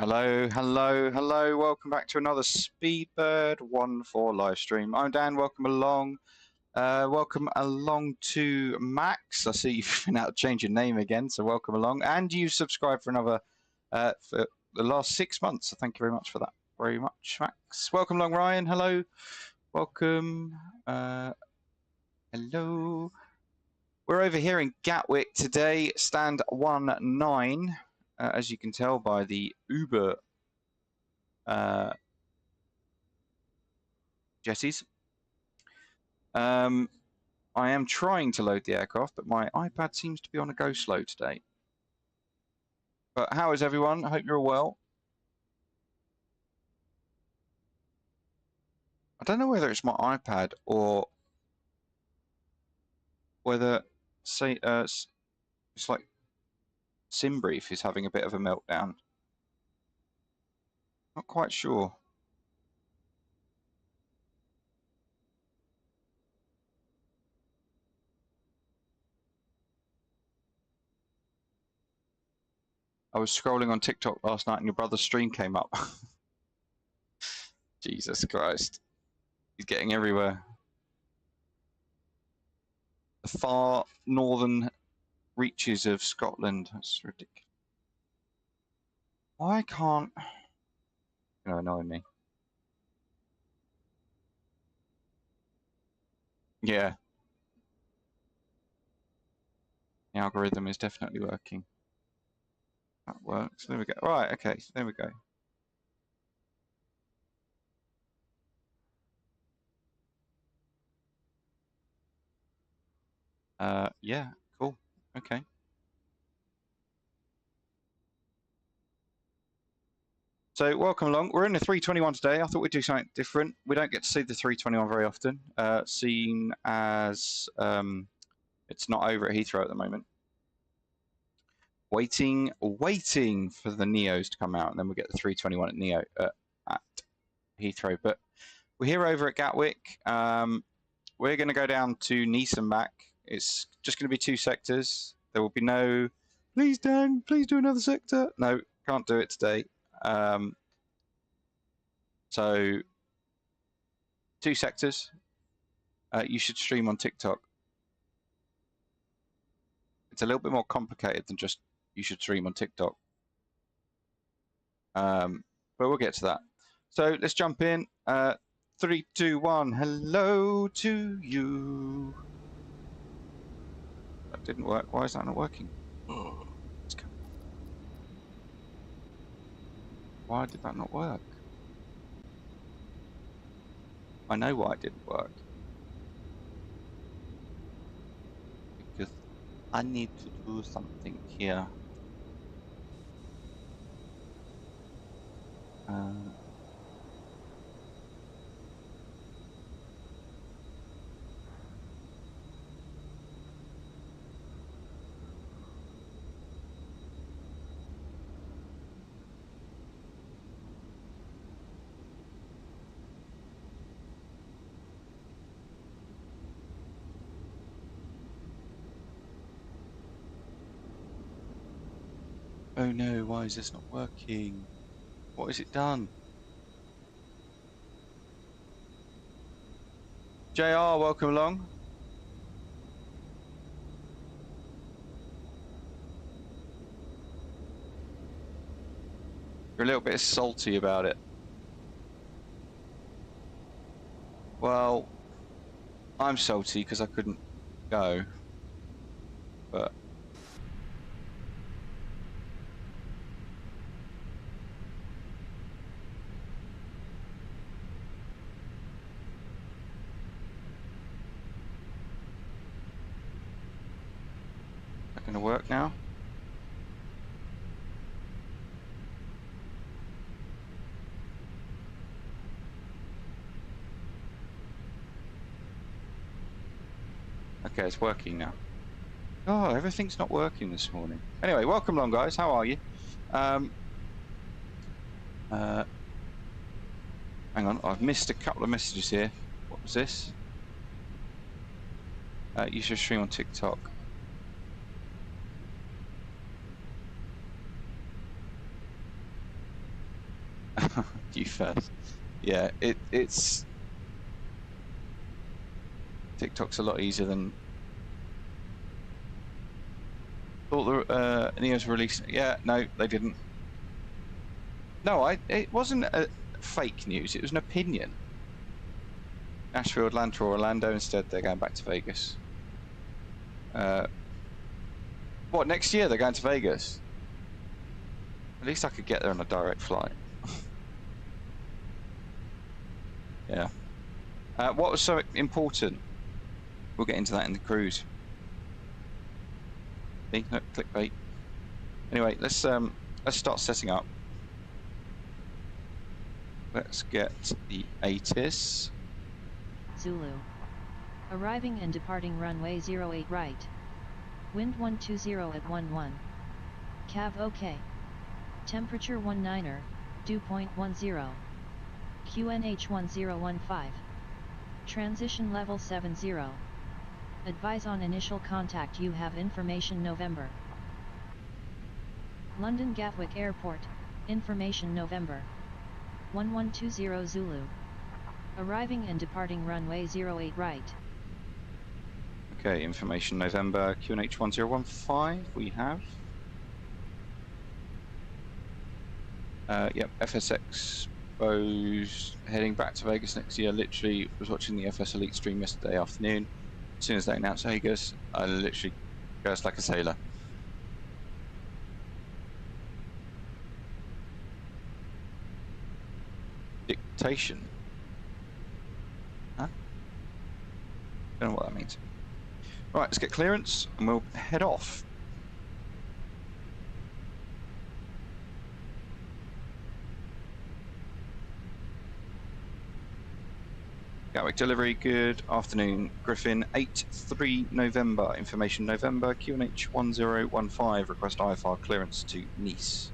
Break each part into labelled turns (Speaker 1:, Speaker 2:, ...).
Speaker 1: Hello, hello, hello. Welcome back to another Speedbird 1-4 live stream. I'm Dan. Welcome along. Welcome along to Max. I see you've been out to change your name again, so welcome along. And you've subscribed for another for the last 6 months. So thank you very much for that. Very much, Max. Welcome along, Ryan. Hello. Welcome. Hello. We're over here in Gatwick today, stand 19. As you can tell by the Uber jetties. I am trying to load the aircraft, but my iPad seems to be on a go slow today. But how is everyone? I hope you're all well. I don't know whether it's my iPad or whether, say, it's like SimBrief is having a bit of a meltdown. Not quite sure. I was scrolling on TikTok last night and your brother's stream came up. Jesus Christ. He's getting everywhere. The far northern reaches of Scotland. That's ridiculous. Why can't... It's gonna annoy me. Yeah. The algorithm is definitely working. That works. There we go. Right, okay, so there we go. Yeah, cool. Okay. So welcome along. We're in the 321 today. I thought we'd do something different. We don't get to see the 321 very often, seen as it's not over at Heathrow at the moment. Waiting for the Neos to come out, and then we'll get the 321 at Neo at Heathrow. But we're here over at Gatwick. We're going to go down to Nice and back. It's just going to be 2 sectors. There will be no, please Dan, please do another sector. No, can't do it today. So 2 sectors. You should stream on TikTok. It's a little bit more complicated than just you should stream on TikTok. But we'll get to that. So let's jump in. 3, 2, 1. Hello to you. That didn't work. Why is that not working? Why did that not work? I know why it didn't work. Because I need to do something here. Oh no, why is this not working? What has it done? JR, welcome along. You're a little bit salty about it. Well, I'm salty because I couldn't go, but is that going to work now? Okay, it's working now. Oh, everything's not working this morning. Anyway, welcome along, guys. How are you? Hang on, I've missed a couple of messages here. What was this? You should stream on TikTok. You first. Yeah, it's TikTok's a lot easier than thought. The Neos released. Yeah, no, they didn't. No, it wasn't a fake news. It was an opinion. Nashville, Atlanta, or Orlando. Instead, they're going back to Vegas. What, next year they're going to Vegas? At least I could get there on a direct flight. Yeah. What was so important? We'll get into that in the cruise. See, no, clickbait. Anyway, let's start setting up. Let's get the ATIS.
Speaker 2: Zulu. Arriving and departing runway 08 right. Wind 120 at 11. Cav OK. Temperature 19er, dew point 10. QNH 1015. Transition level 70. Advise on initial contact. You have information November. London Gatwick Airport, information November. 1120 Zulu. Arriving and departing runway 08 right.
Speaker 1: Okay, information November, QNH 1015 we have. Yep, FS Expo's heading back to Vegas next year. Literally was watching the FS Elite stream yesterday afternoon. As soon as they announced Vegas, I literally cursed like a sailor. Dictation. Huh? Don't know what that means. Right, let's get clearance and we'll head off. Gatwick delivery, good afternoon. Griffin 83 November, information November, QNH 1015, request IFR clearance to Nice.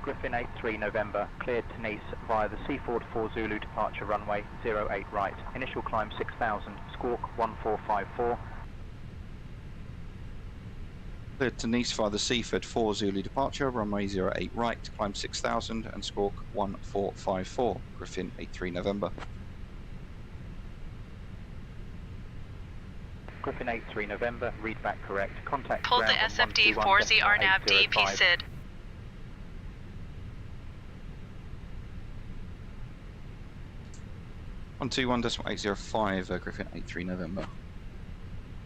Speaker 3: Griffin 83 November, cleared to Nice via the Seaford 4 Zulu departure runway 08 right. Initial climb 6000, squawk 1454.
Speaker 1: Cleared to Nice via the Seaford 4 Zulu departure, runway 08 right, climb 6000 and squawk 1454, Griffin 83 November.
Speaker 3: Griffin 83 November, read back correct. Contact
Speaker 4: Hold the SFD 4Z RNAV DEP SID.
Speaker 1: One 121.805, Griffin 83 November.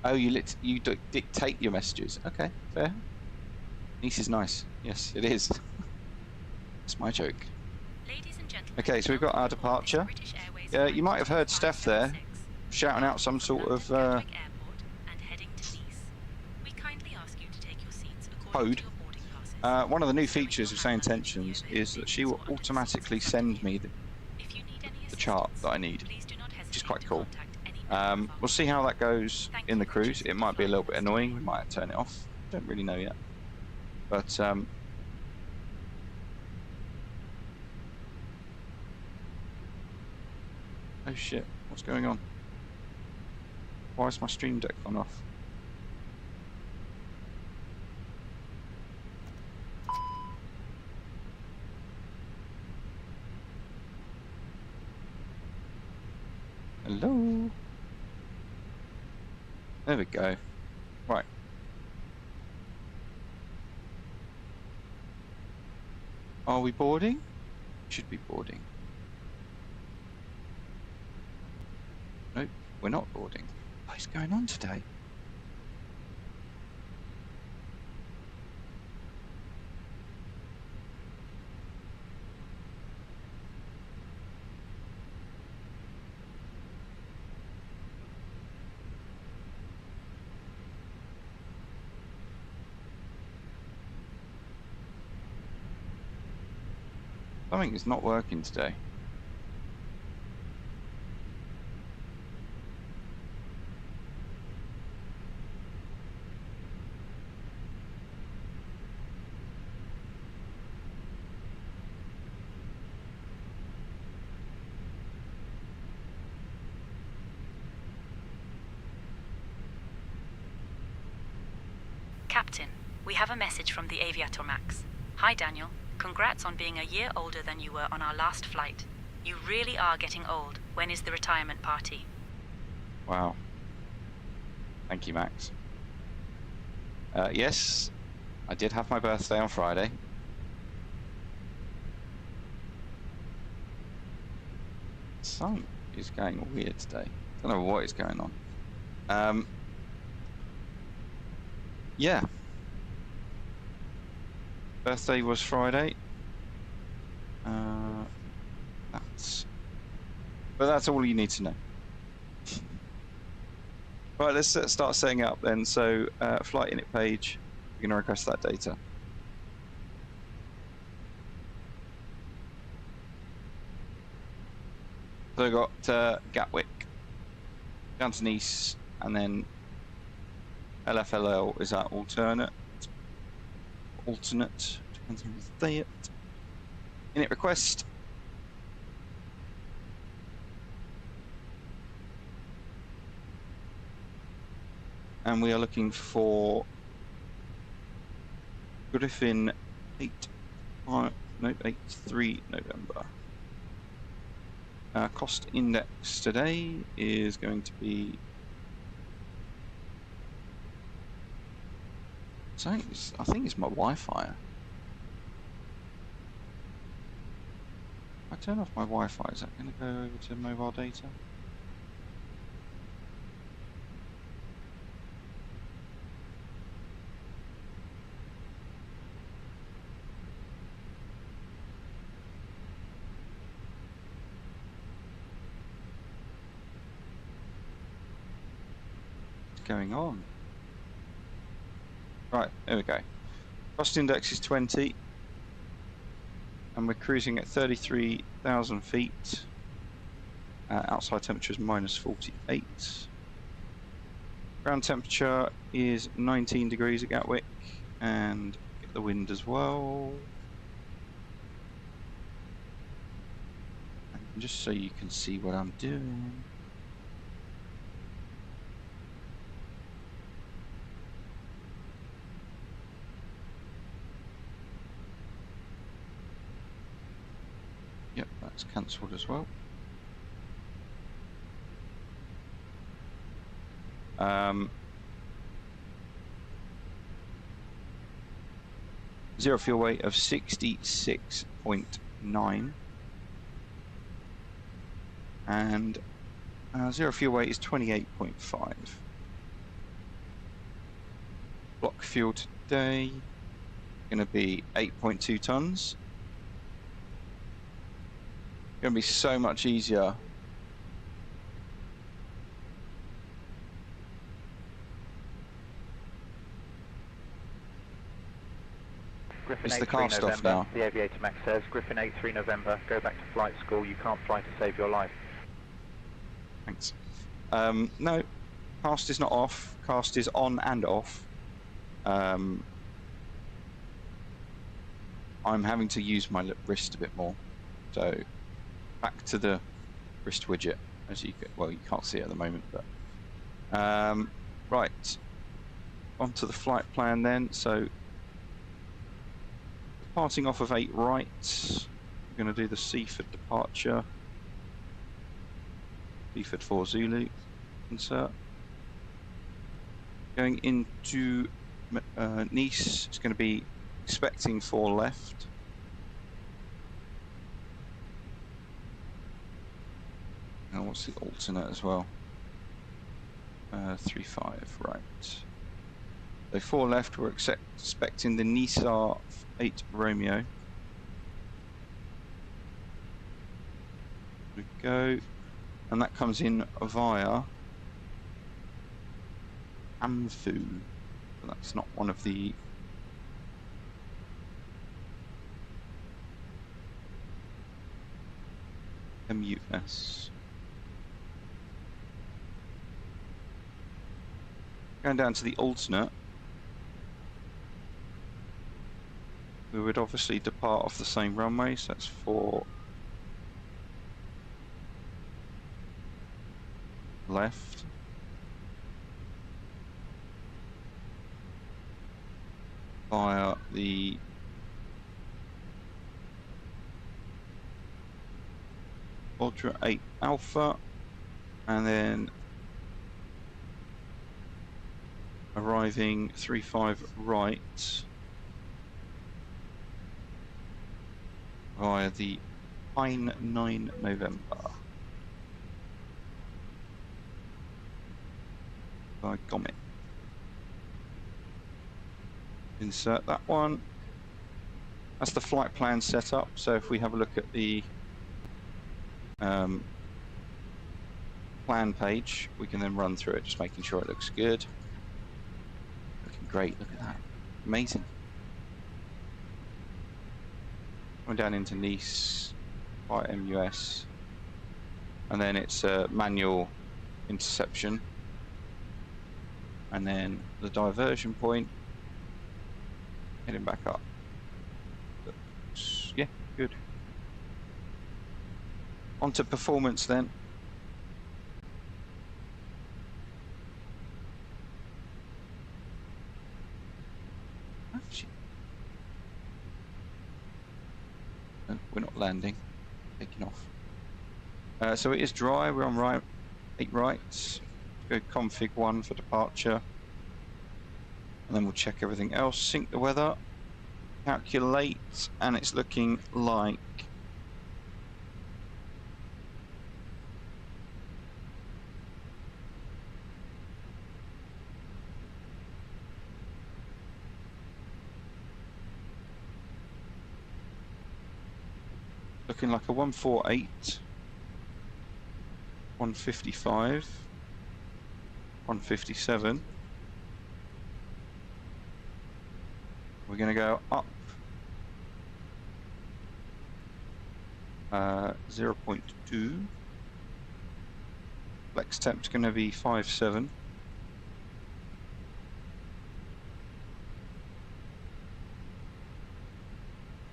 Speaker 1: Oh, you dictate your messages. Okay, fair. Nice is nice. Yes, it is. It's my joke.
Speaker 4: Ladies and gentlemen,
Speaker 1: okay, so we've got our departure. Yeah, you might have heard Steph there shouting out some sort of code. One of the new features of SayIntentions is that she will automatically send me the chart that I need, which is quite cool. We'll see how that goes in the cruise. It might be a little bit annoying. We might turn it off. Don't really know yet. But oh shit, what's going on? Why is my stream deck gone off? Hello? There we go. Right. Are we boarding? Should be boarding. Nope, we're not boarding. What is going on today? Something is not working today.
Speaker 5: We have a message from the Aviator Max. Hi Daniel, congrats on being a year older than you were on our last flight. You really are getting old. When is the retirement party?
Speaker 1: Wow. Thank you, Max. Yes, I did have my birthday on Friday. Something is going weird today. Don't know what is going on. Yeah. Birthday was Friday. But that's all you need to know. Right, let's start setting it up then. So, flight init page, we're going to request that data. So we've got Gatwick, down to Nice, and then LFLL is our alternate, depends on the day. Init request. And we are looking for Griffin 83 November. Our cost index today is going to be. I think it's my Wi-Fi. If I turn off my Wi-Fi, is that going to go over to mobile data? Going on? Right, there we go. Cost index is 20, and we're cruising at 33,000 feet. Outside temperature is -48. Ground temperature is 19 degrees at Gatwick, and get the wind as well. And just so you can see what I'm doing. Yep, that's cancelled as well. Zero fuel weight of 66.9, and zero fuel weight is 28.5. Block fuel today going to be 8.2 tons. Going to be so much easier.
Speaker 3: Griffin
Speaker 1: It's the
Speaker 3: A3
Speaker 1: car stuff
Speaker 3: November.
Speaker 1: now.
Speaker 3: The Aviator Max says, Griffin A3 November, go back to flight school. You can't fly to save your life.
Speaker 1: Thanks. No, cast is not off. Cast is on and off. I'm having to use my wrist a bit more. So back to the wrist widget, as you get. Well, you can't see it at the moment, but right. Onto the flight plan then. So departing off of 8 right, we're going to do the Seaford departure. Seaford 4 Zulu, insert. Going into Nice, it's going to be expecting 4 left. And what's the alternate as well? 35, right. So 4 left, we're expecting the Nisar 8 Romeo. There we go. And that comes in via Amfu. But that's not one of the MUS. Going down to the alternate, we would obviously depart off the same runway, so that's 4 left. via the Ultra 8 Alpha, and then arriving 35 right via the Pine 9 November. By Comet. Insert that one. That's the flight plan setup. So if we have a look at the plan page, we can then run through it, just making sure it looks good. Looking great, look at that. Amazing. Going down into Nice by MUS. And then it's a manual interception. And then the diversion point, heading back up. Looks, yeah, good. On to performance then. Oh, shit. No, we're not landing, taking off. So it is dry, we're on 8 rights. Go config 1 for departure, and then we'll check everything else. Sync the weather, calculate, and it's looking like a 148, 155. 157. We're going to go up 0.2. Flex temp's going to be 57.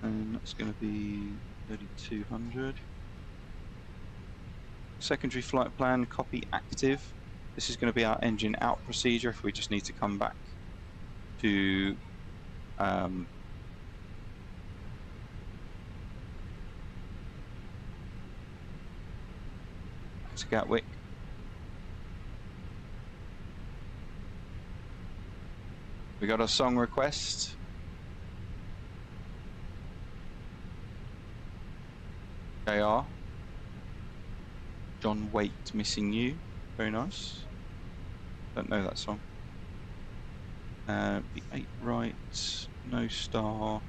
Speaker 1: And that's going to be 3200. Secondary flight plan, copy active. This is going to be our engine out procedure if we just need to come back to Gatwick. We got a song request. JR. John Waite, Missing You. Very nice. Don't know that song. The 8 right, no star.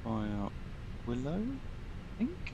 Speaker 1: Via Willow, I think.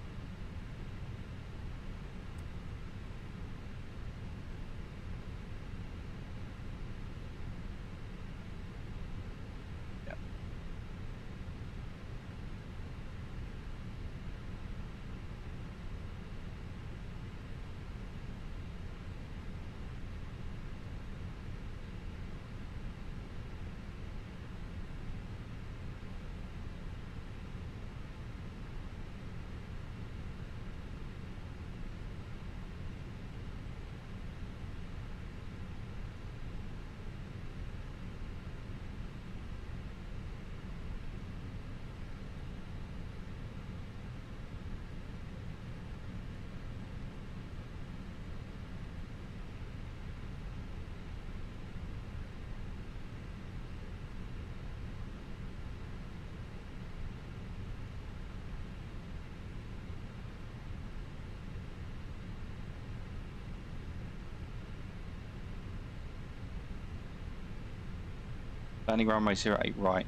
Speaker 1: Landing runway 08 right.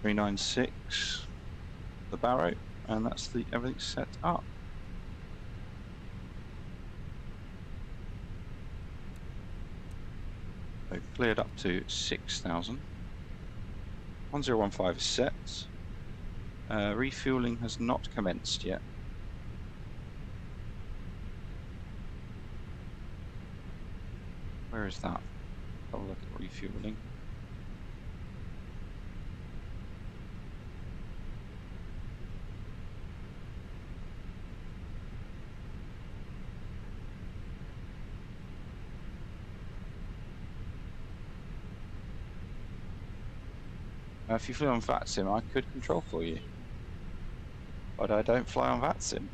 Speaker 1: .396, the Barrow, and that's the everything set up. So cleared up to 6,000. 1015 is set. Refueling has not commenced yet. Where is that? Have a look at refueling. If you flew on VATSIM, I could control for you. But I don't fly on VATSIM.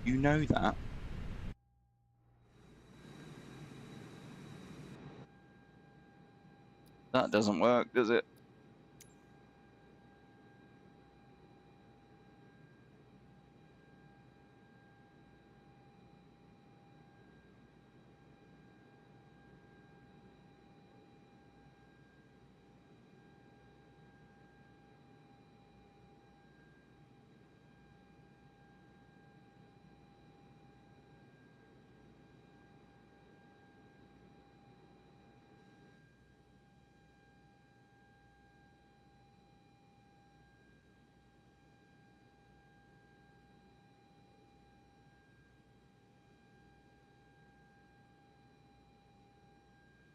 Speaker 1: You know that. That doesn't work, does it?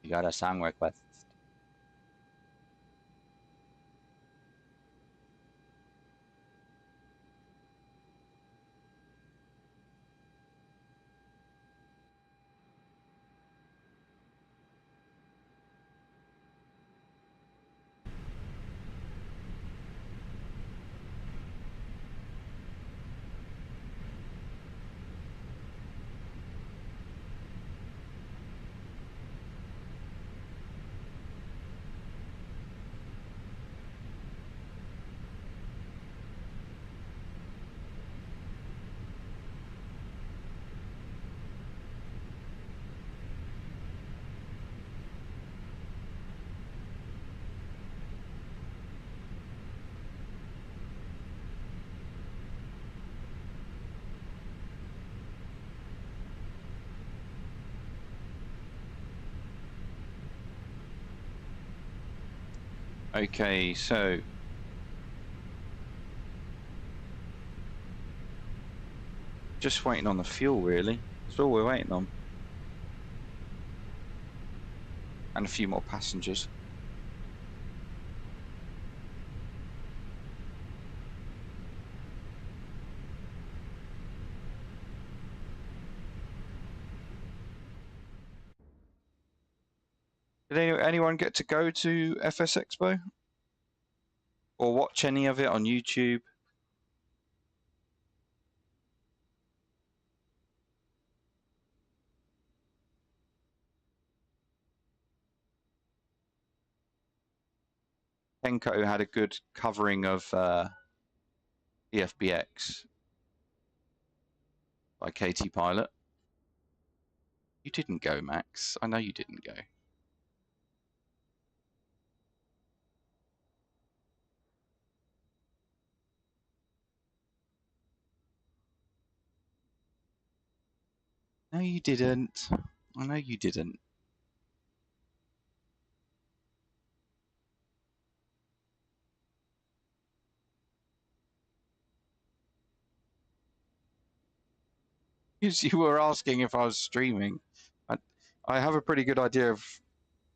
Speaker 1: You got a song request. Okay, so just waiting on the fuel, really. That's all we're waiting on. And a few more passengers. Did anyone get to go to FS Expo? Or watch any of it on YouTube? Tenko had a good covering of EFBX by KT Pilot. You didn't go, Max. I know you didn't go. No, you didn't. I know you didn't. Because you were asking if I was streaming. I have a pretty good idea of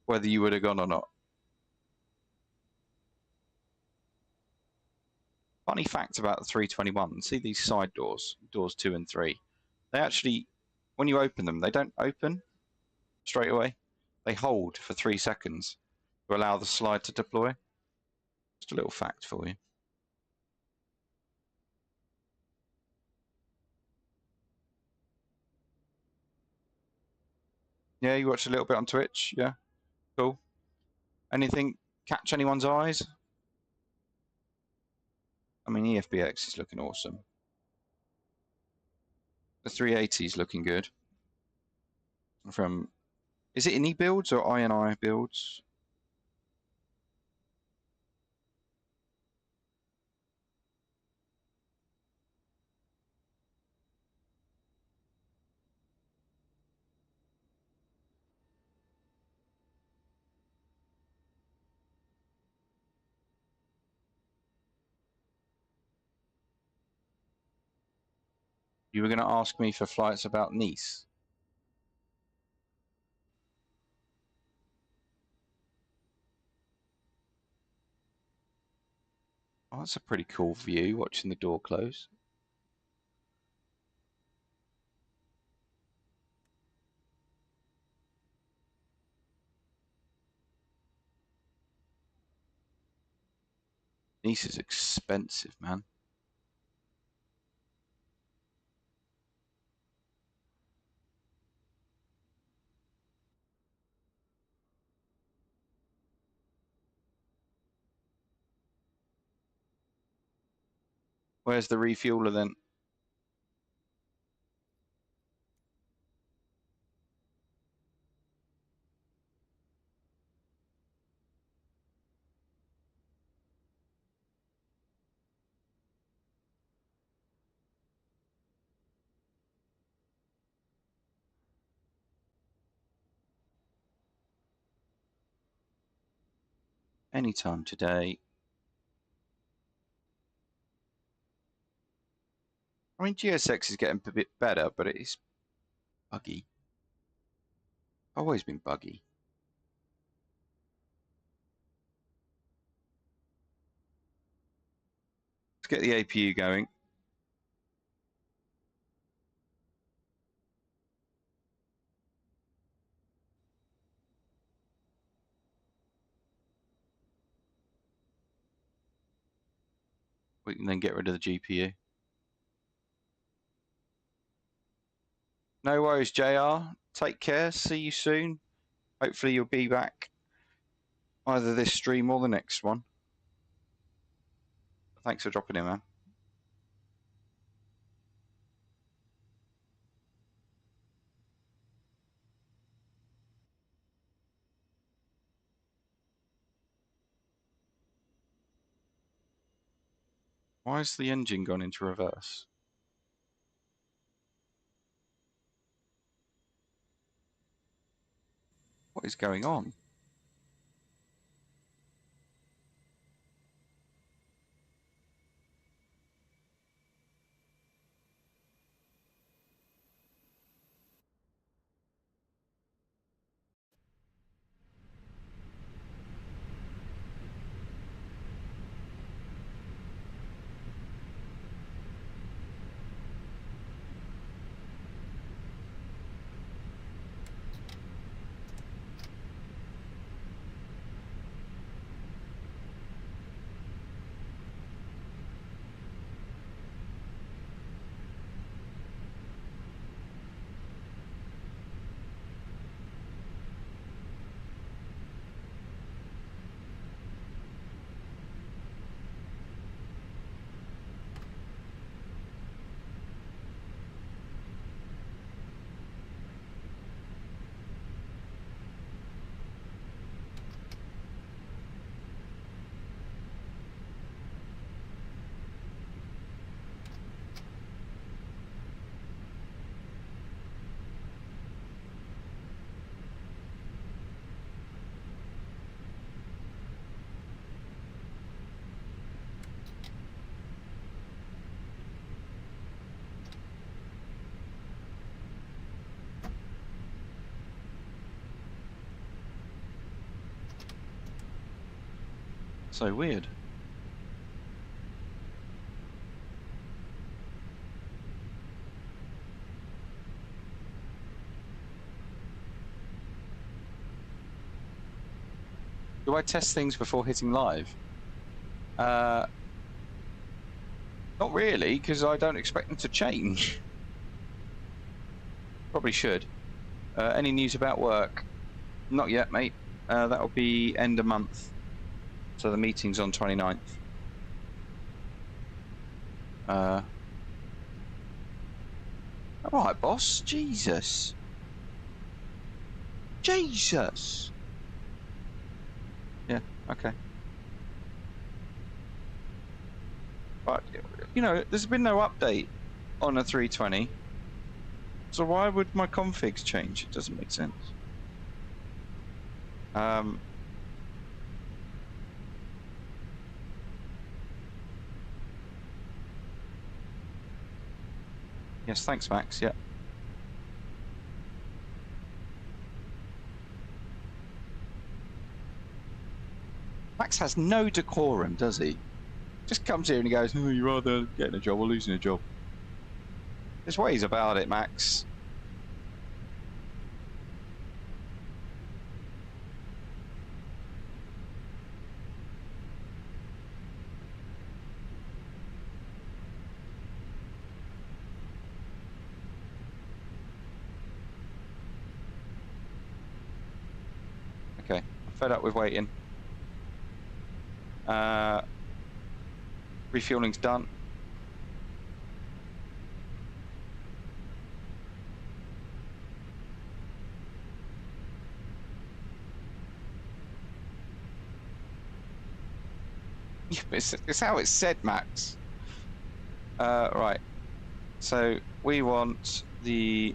Speaker 1: whether you would have gone or not. Funny fact about the 321, see these side doors, doors 2 and 3. They actually, when you open them, they don't open straight away. They hold for 3 seconds to allow the slide to deploy. Just a little fact for you. Yeah, you watched a little bit on Twitch, yeah? Cool. Anything catch anyone's eyes? I mean, EFBX is looking awesome. The 380 is looking good. From, is it INI builds or INI builds? You were going to ask me for flights about Nice. Oh, that's a pretty cool view, watching the door close. Nice is expensive, man. Where's the refueler then? Anytime today. I mean, GSX is getting a bit better, but it is buggy. Always been buggy. Let's get the APU going. We can then get rid of the GPU. No worries, JR. Take care. See you soon. Hopefully you'll be back either this stream or the next one. Thanks for dropping in, man. Why has the engine gone into reverse? What is going on? So weird. Do I test things before hitting live? Not really, because I don't expect them to change. Probably should. Any news about work? Not yet, mate. That'll be end of month. So the meeting's on 29th. All right, boss. Jesus. Jesus. Yeah, okay. But, you know, there's been no update on a 320. So why would my configs change? It doesn't make sense. Yes, thanks, Max. Yeah. Max has no decorum, does he? Just comes here and he goes, "Oh, you're either getting a job or losing a job." There's ways about it, Max. Okay, I'm fed up with waiting. Refueling's done. It's how it's said, Max. Right. So we want the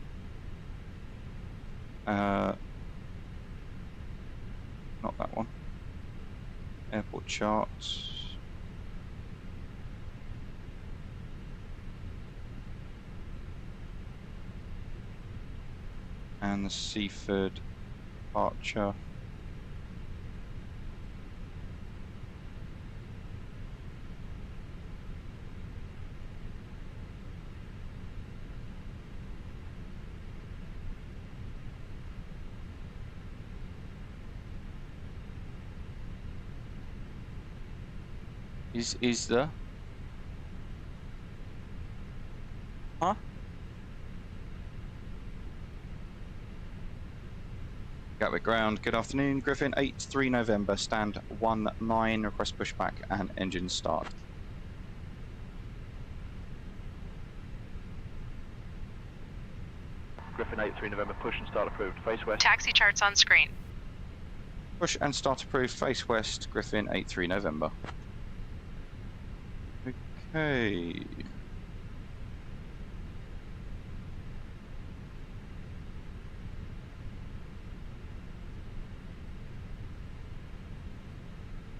Speaker 1: not that one. Airport charts. And the Seaford departure. Is the huh? Gatwick ground. Good afternoon, Griffin 83 November, stand 19, request pushback and engine start.
Speaker 3: Griffin 83 November, push and start approved. Face west.
Speaker 4: Taxi charts on screen.
Speaker 1: Push and start approved, face west, Griffin 83 November. Okay.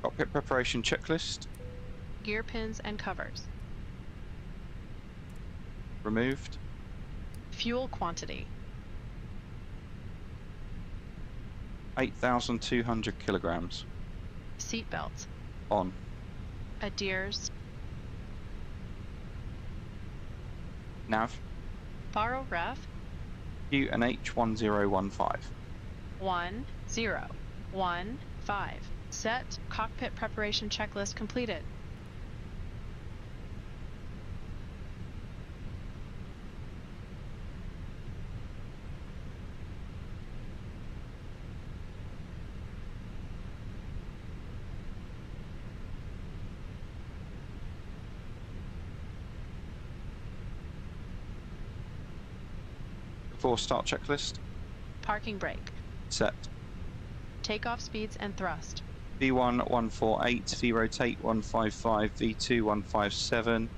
Speaker 1: Cockpit preparation checklist.
Speaker 6: Gear pins and covers.
Speaker 1: Removed.
Speaker 6: Fuel quantity.
Speaker 1: 8,200 kilograms.
Speaker 6: Seat belts.
Speaker 1: On.
Speaker 6: Adheres.
Speaker 1: Nav.
Speaker 6: Borrow ref.
Speaker 1: QNH 1015.
Speaker 6: 1015. Set cockpit preparation checklist completed.
Speaker 1: Before start checklist.
Speaker 6: Parking brake.
Speaker 1: Set.
Speaker 6: Takeoff speeds and thrust.
Speaker 1: V1 148, V rotate 155, V2 157,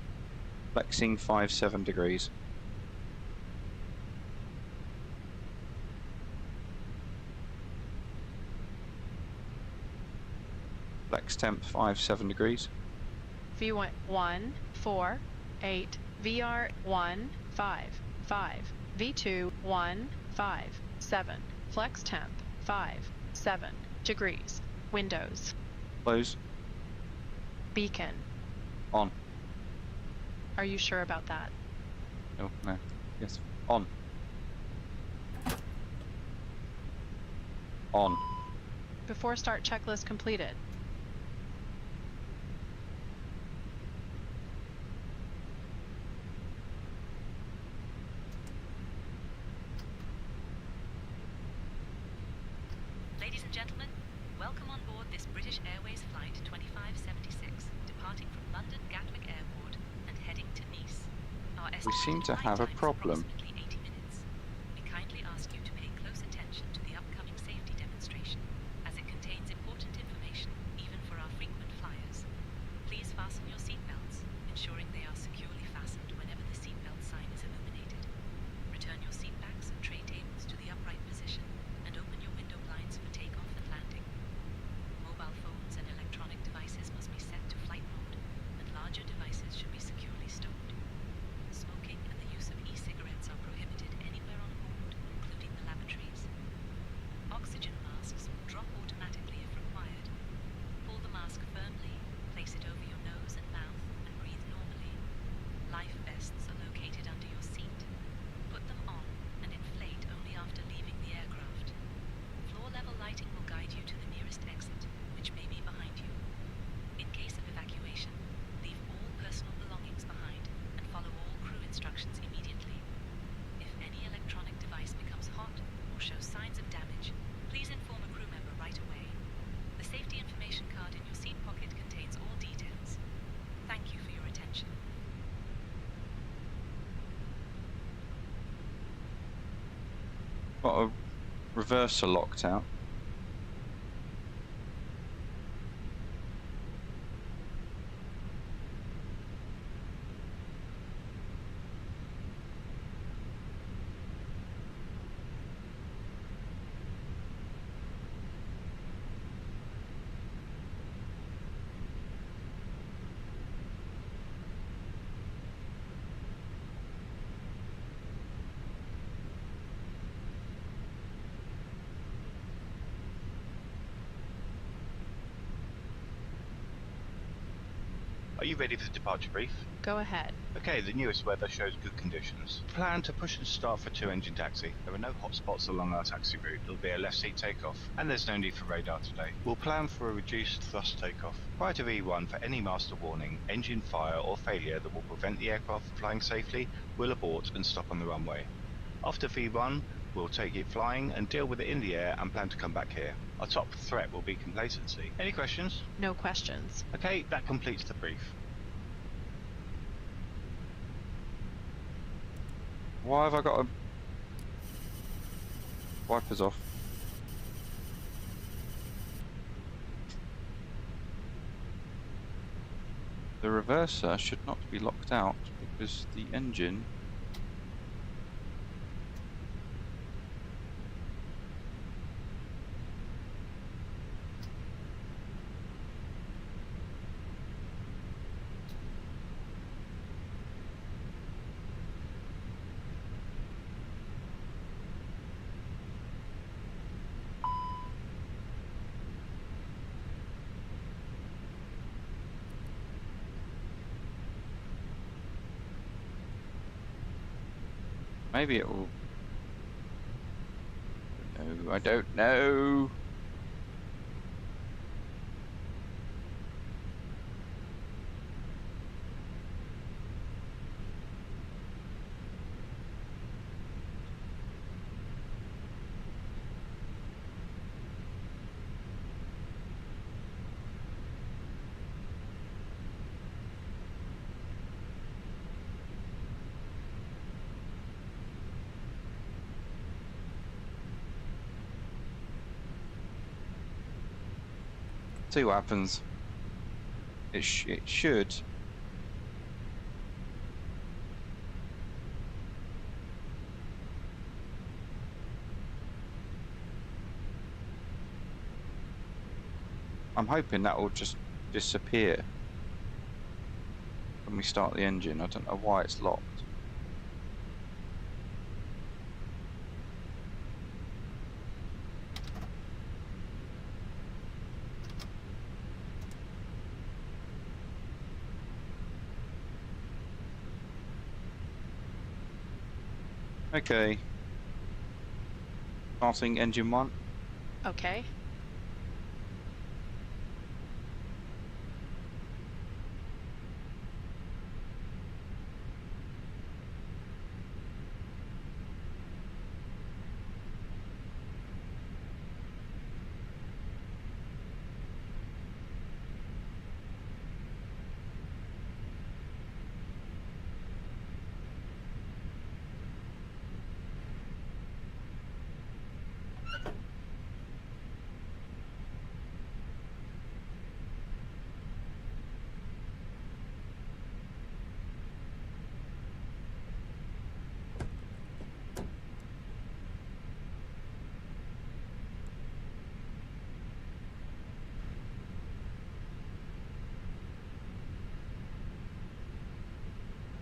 Speaker 1: flexing 57 degrees. Flex temp 57 degrees.
Speaker 6: V1 148, VR 155, V2 157, flex temp 57 degrees. Windows.
Speaker 1: Close.
Speaker 6: Beacon.
Speaker 1: On.
Speaker 6: Are you sure about that?
Speaker 1: Oh, no. Yes. On. On.
Speaker 6: Before start checklist completed.
Speaker 5: Ladies and gentlemen, welcome on board this British Airways flight 2576, departing from London Gatwick Airport and heading to Nice. Our
Speaker 1: We seem to have a problem.
Speaker 5: approximately 80 minutes. We kindly ask you to pay close attention to the upcoming safety demonstration, as it contains important information, even for our frequent flyers. Please fasten your seatbelts, ensuring they are securely fastened whenever the seatbelt sign is illuminated. Return your seatbacks and tray tables to the upright position, and open your window blinds for takeoff and landing. Mobile phones and electronic devices must be set to flight mode, and larger devices should be securely stowed. Smoking and the use of e-cigarettes
Speaker 1: Got a reverser locked out.
Speaker 7: Are you ready for the departure brief?
Speaker 6: Go ahead.
Speaker 7: Okay, the newest weather shows good conditions. Plan to push and start for 2-engine taxi. There are no hot spots along our taxi route. It'll be a left seat takeoff, and there's no need for radar today. We'll plan for a reduced thrust takeoff. Prior to V1, for any master warning, engine fire or failure that will prevent the aircraft from flying safely, we'll abort and stop on the runway. After V1, we'll take it flying and deal with it in the air and plan to come back here. Our top threat will be complacency. Any questions?
Speaker 6: No questions.
Speaker 7: Okay, that completes the brief.
Speaker 1: Why have I got a... wipers off? The reverser should not be locked out because the engine... Maybe it will... No, I don't know. See what happens. It should. I'm hoping that will just disappear when we start the engine. I don't know why it's locked. Okay. Starting engine 1.
Speaker 6: Okay.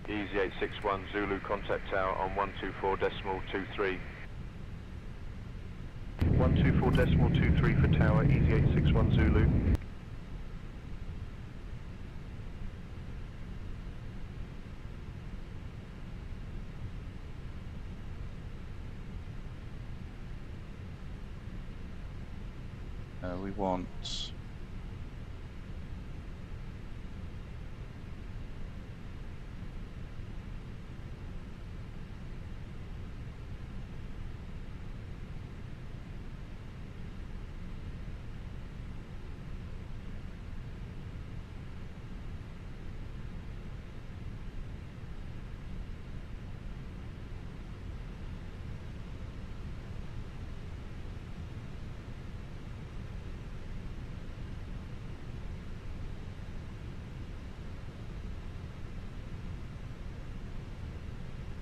Speaker 8: Easy 861 Zulu, contact tower on 124.23. 124.23 for tower, Easy 861 Zulu.
Speaker 1: We want...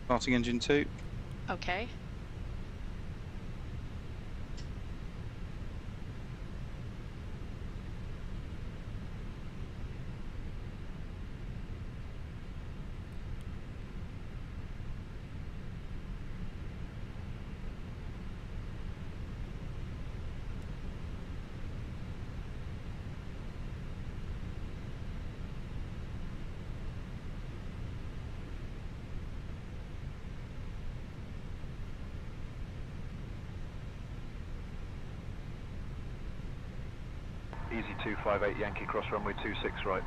Speaker 1: Starting engine 2.
Speaker 6: Okay.
Speaker 8: Easy 258 Yankee, cross runway 26 right.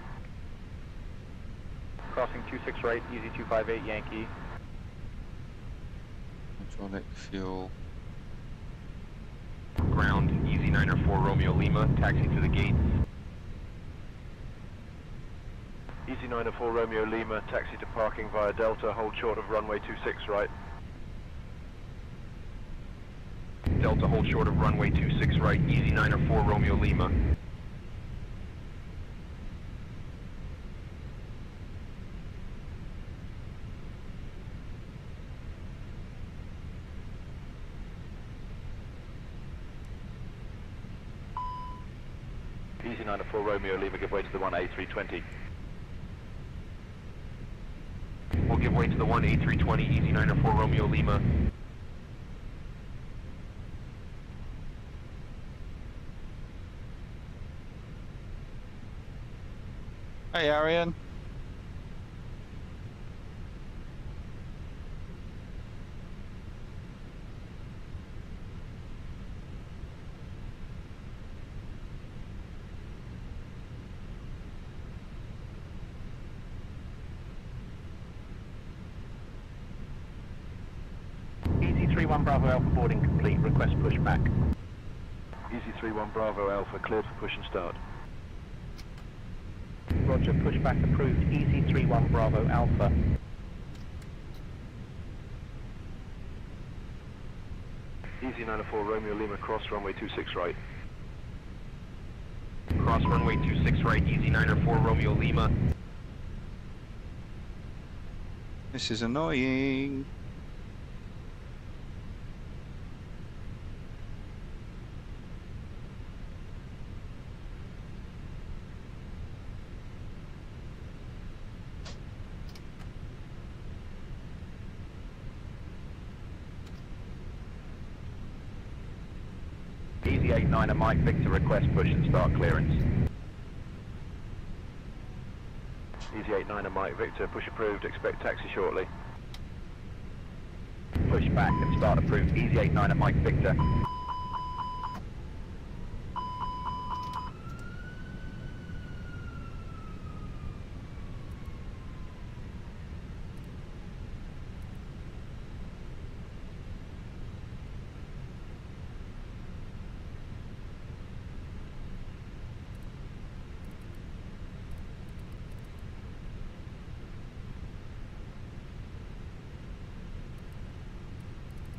Speaker 3: Crossing 26 right, easy 258 Yankee.
Speaker 1: Hydraulic fuel.
Speaker 8: Ground, easy 904 Romeo Lima, taxi to the gate. Easy 904 Romeo Lima, taxi to parking via Delta, hold short of runway 26 right. Delta, hold short of runway 26 right, easy 904 Romeo Lima. Easy 904 Romeo Lima, give way to the 1 A320. We'll give way to the 1 A320, easy 904 Romeo Lima.
Speaker 1: Hey, Arian.
Speaker 3: Easy 31 Bravo Alpha boarding complete, request pushback.
Speaker 8: Easy 31 Bravo Alpha, cleared for push and start.
Speaker 3: Roger, pushback approved, easy 31 Bravo Alpha.
Speaker 8: Easy 904 Romeo Lima, cross runway 26 right. Cross runway 26 right, easy 904 Romeo Lima.
Speaker 1: This is annoying.
Speaker 3: Easy 89 Mike Victor, request push and start clearance.
Speaker 8: Easy 89 Mike Victor, push approved, expect taxi shortly.
Speaker 3: Pushback and start approved, easy 89 Mike Victor.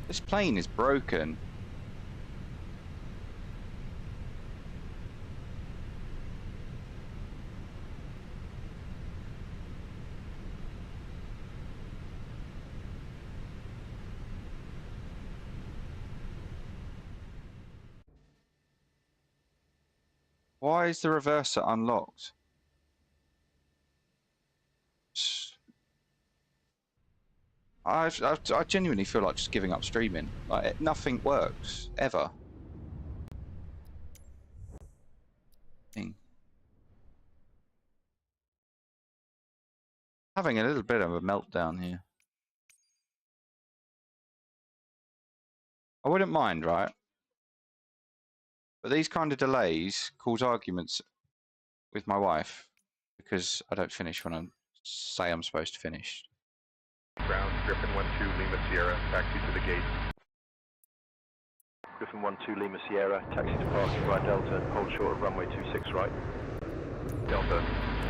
Speaker 1: This plane is broken. Why is the reverser unlocked? I genuinely feel like just giving up streaming. Like nothing works ever. Having a little bit of a meltdown here. I wouldn't mind, right? But these kind of delays cause arguments with my wife because I don't finish when I say I'm supposed to finish.
Speaker 8: Ground, Griffin 12 Lima Sierra, taxi to the gate. Griffin 12 Lima Sierra, taxi to parking via Delta, hold short of runway 26 right. Delta,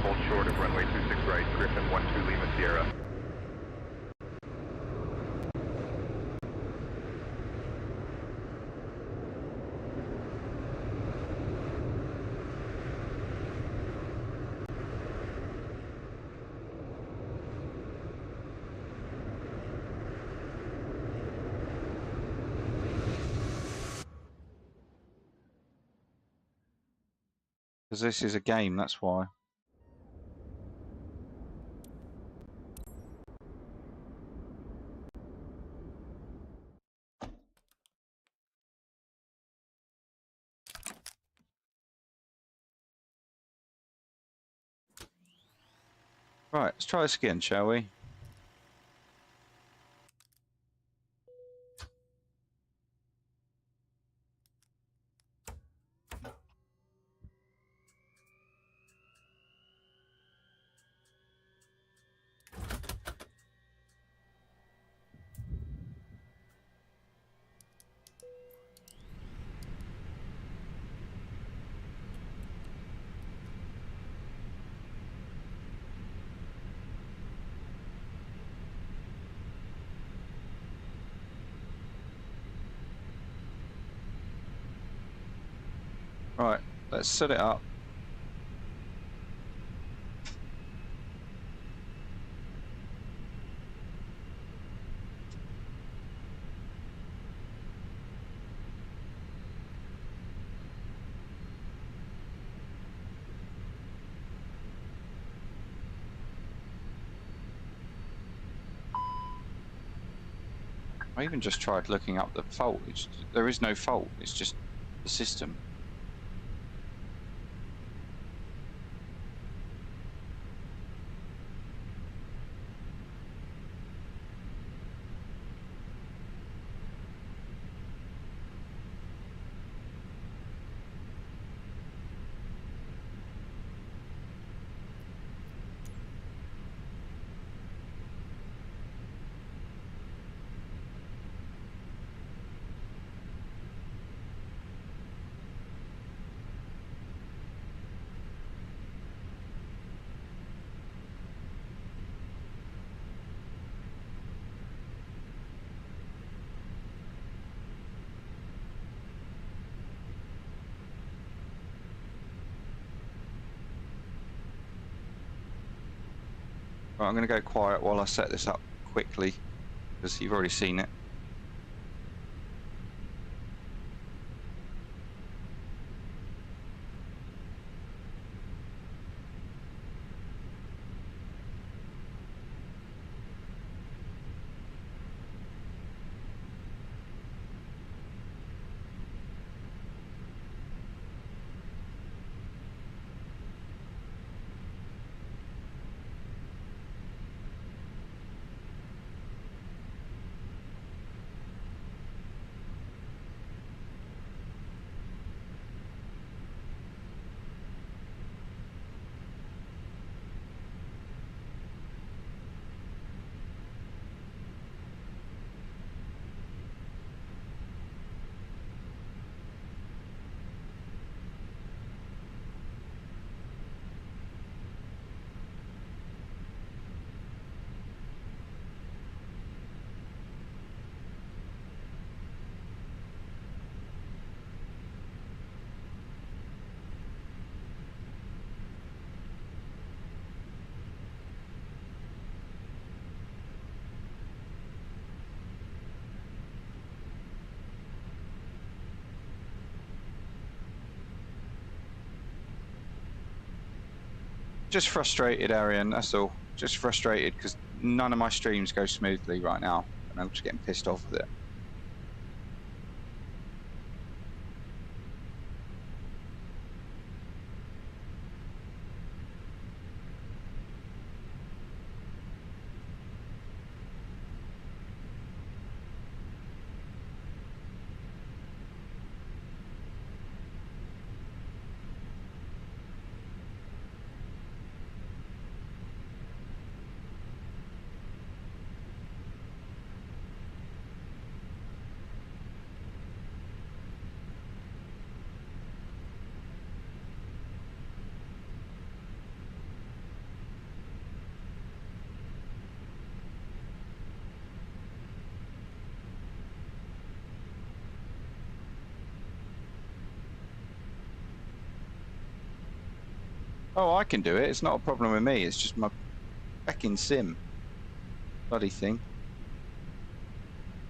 Speaker 8: hold short of runway 26 right, Griffin 12 Lima Sierra.
Speaker 1: Because this is a game, that's why. Right, let's try this again, shall we? Right, let's set it up. I even just tried looking up the fault. There is no fault, it's just the system. Right, I'm going to go quiet while I set this up quickly, because you've already seen it. Just frustrated, Arian, that's all. Just frustrated because none of my streams go smoothly right now, and I'm just getting pissed off with it. Oh, I can do it. It's not a problem with me. It's just my fucking sim. Bloody thing.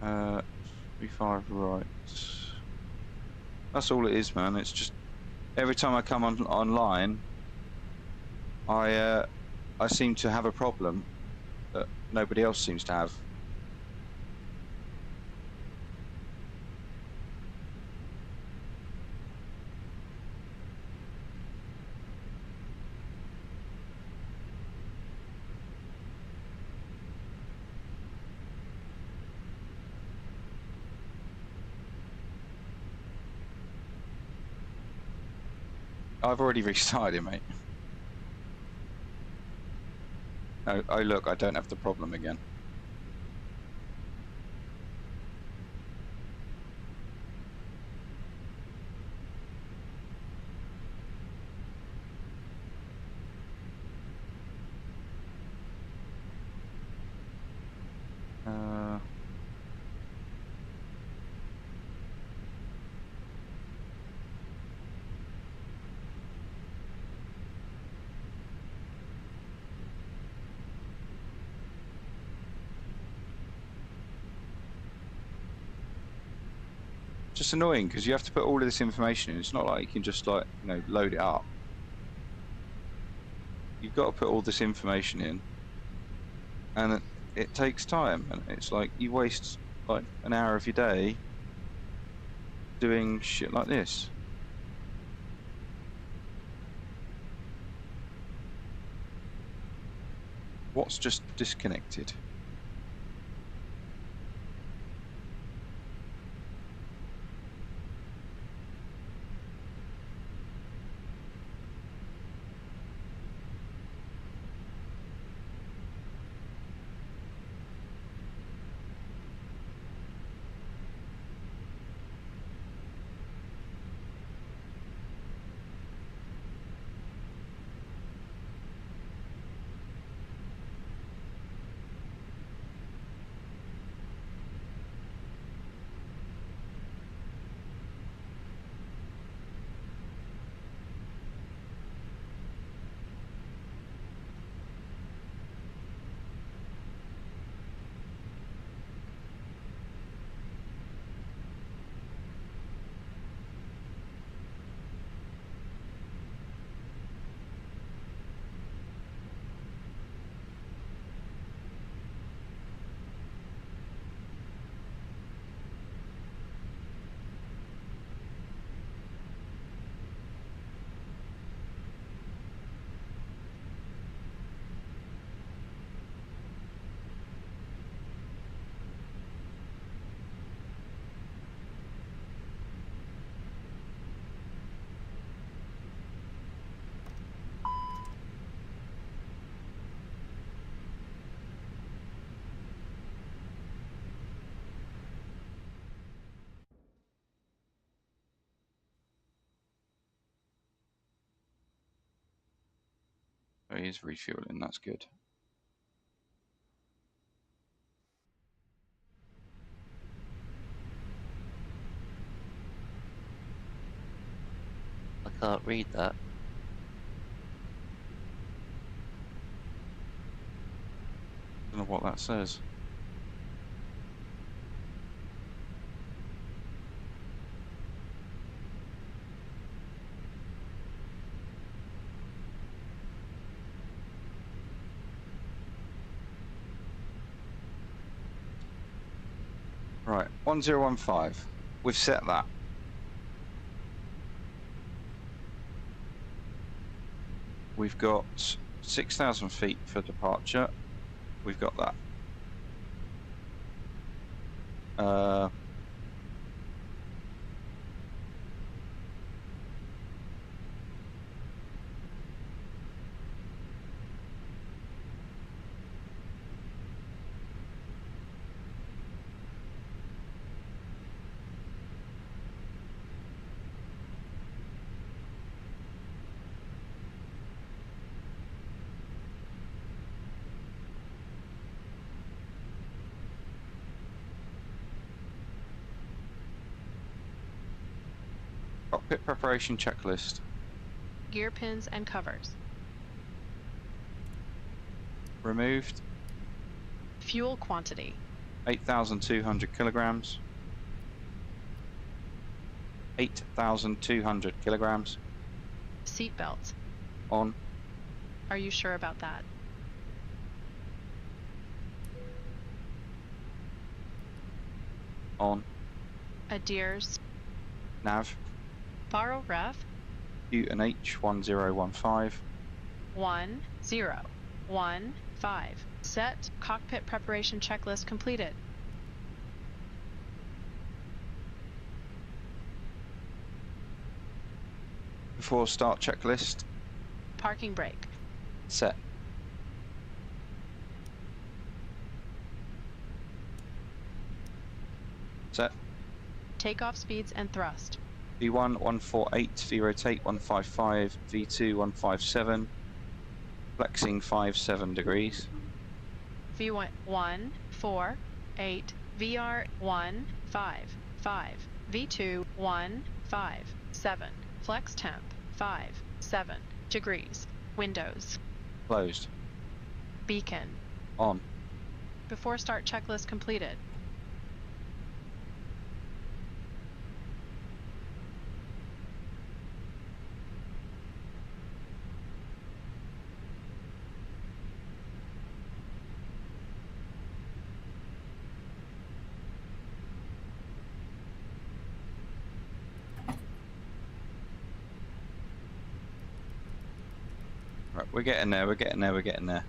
Speaker 1: 35 right. That's all it is, man. It's just every time I come online, I seem to have a problem that nobody else seems to have. I've already restarted it, mate. Oh look, I don't have the problem again. Just annoying because you have to put all of this information in. It's not like you can just like, you know, load it up. You've got to put all this information in, and it takes time, and it's like you waste like an hour of your day doing shit like this. What's just disconnected? Oh, he is refueling, that's good.
Speaker 9: I can't read that.
Speaker 1: I don't know what that says. Right, 1015. We've set that. We've got 6,000 feet for departure. We've got that. Cockpit preparation checklist.
Speaker 6: Gear pins and covers.
Speaker 1: Removed.
Speaker 6: Fuel quantity.
Speaker 1: 8,200 kilograms. 8,200 kilograms.
Speaker 6: Seatbelts.
Speaker 1: On.
Speaker 6: Are you sure about that?
Speaker 1: On.
Speaker 6: Adheres.
Speaker 1: Nav.
Speaker 6: Borrow ref.
Speaker 1: QNH 1015.
Speaker 6: 1015. Set cockpit preparation checklist completed.
Speaker 1: Before start checklist.
Speaker 6: Parking brake.
Speaker 1: Set. Set.
Speaker 6: Takeoff speeds and thrust.
Speaker 1: V1 148, V rotate 155, V2 157, flexing 57 degrees.
Speaker 6: V1 148, VR 155, V2 157, flex temp 57 degrees, windows,
Speaker 1: Closed.
Speaker 6: beacon.
Speaker 1: On.
Speaker 6: Before start checklist completed.
Speaker 1: Right, we're getting there, we're getting there, we're getting there.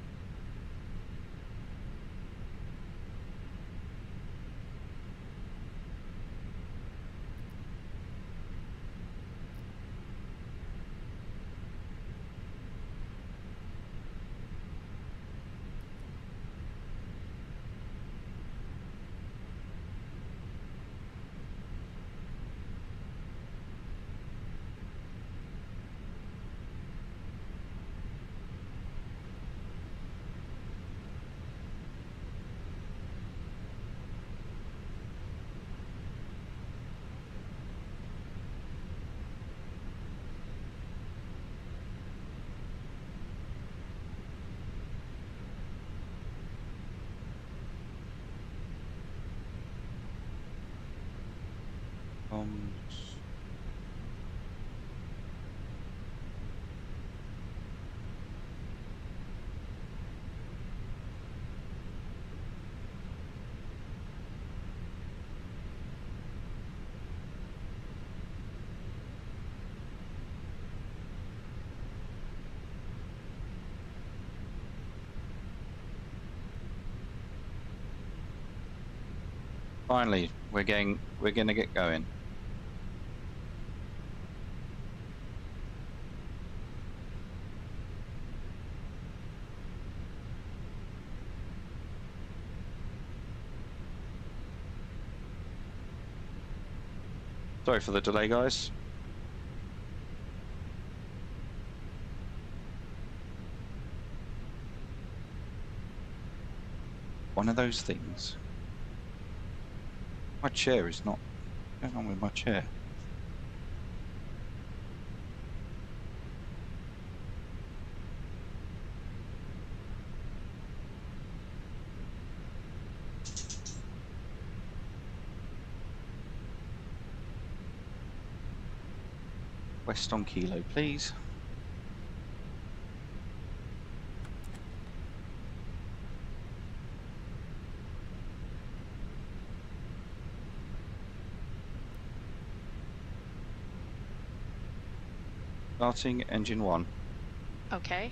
Speaker 1: Finally, we're gonna get going. Sorry for the delay, guys. One of those things. My chair is not... What's going on with my chair? West on Kilo, please. Starting engine 1.
Speaker 6: Okay.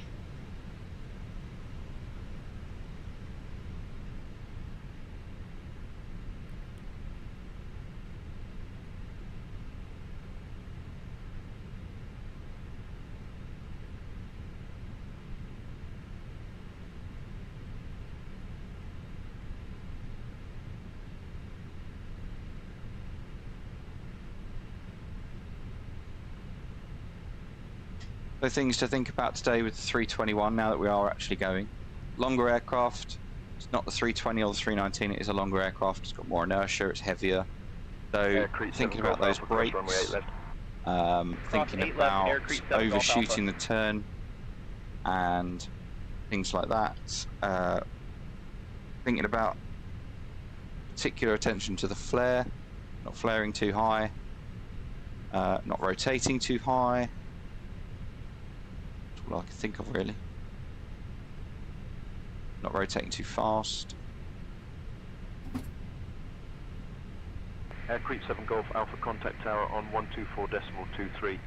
Speaker 1: So things to think about today with the 321 now that we are actually going. Longer aircraft. It's not the 320 or the 319, it is a longer aircraft. It's got more inertia, it's heavier. So thinking about those brakes, thinking about overshooting the turn and things like that. Thinking about particular attention to the flare, not flaring too high, not rotating too high. all I can think of really. Not rotating too fast.
Speaker 8: Air Creep 7 Golf Alpha contact tower on 124.23.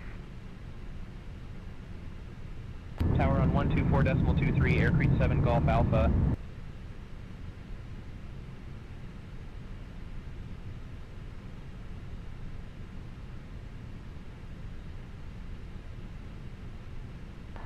Speaker 3: Tower on 124.23, Air Creep 7 Golf Alpha.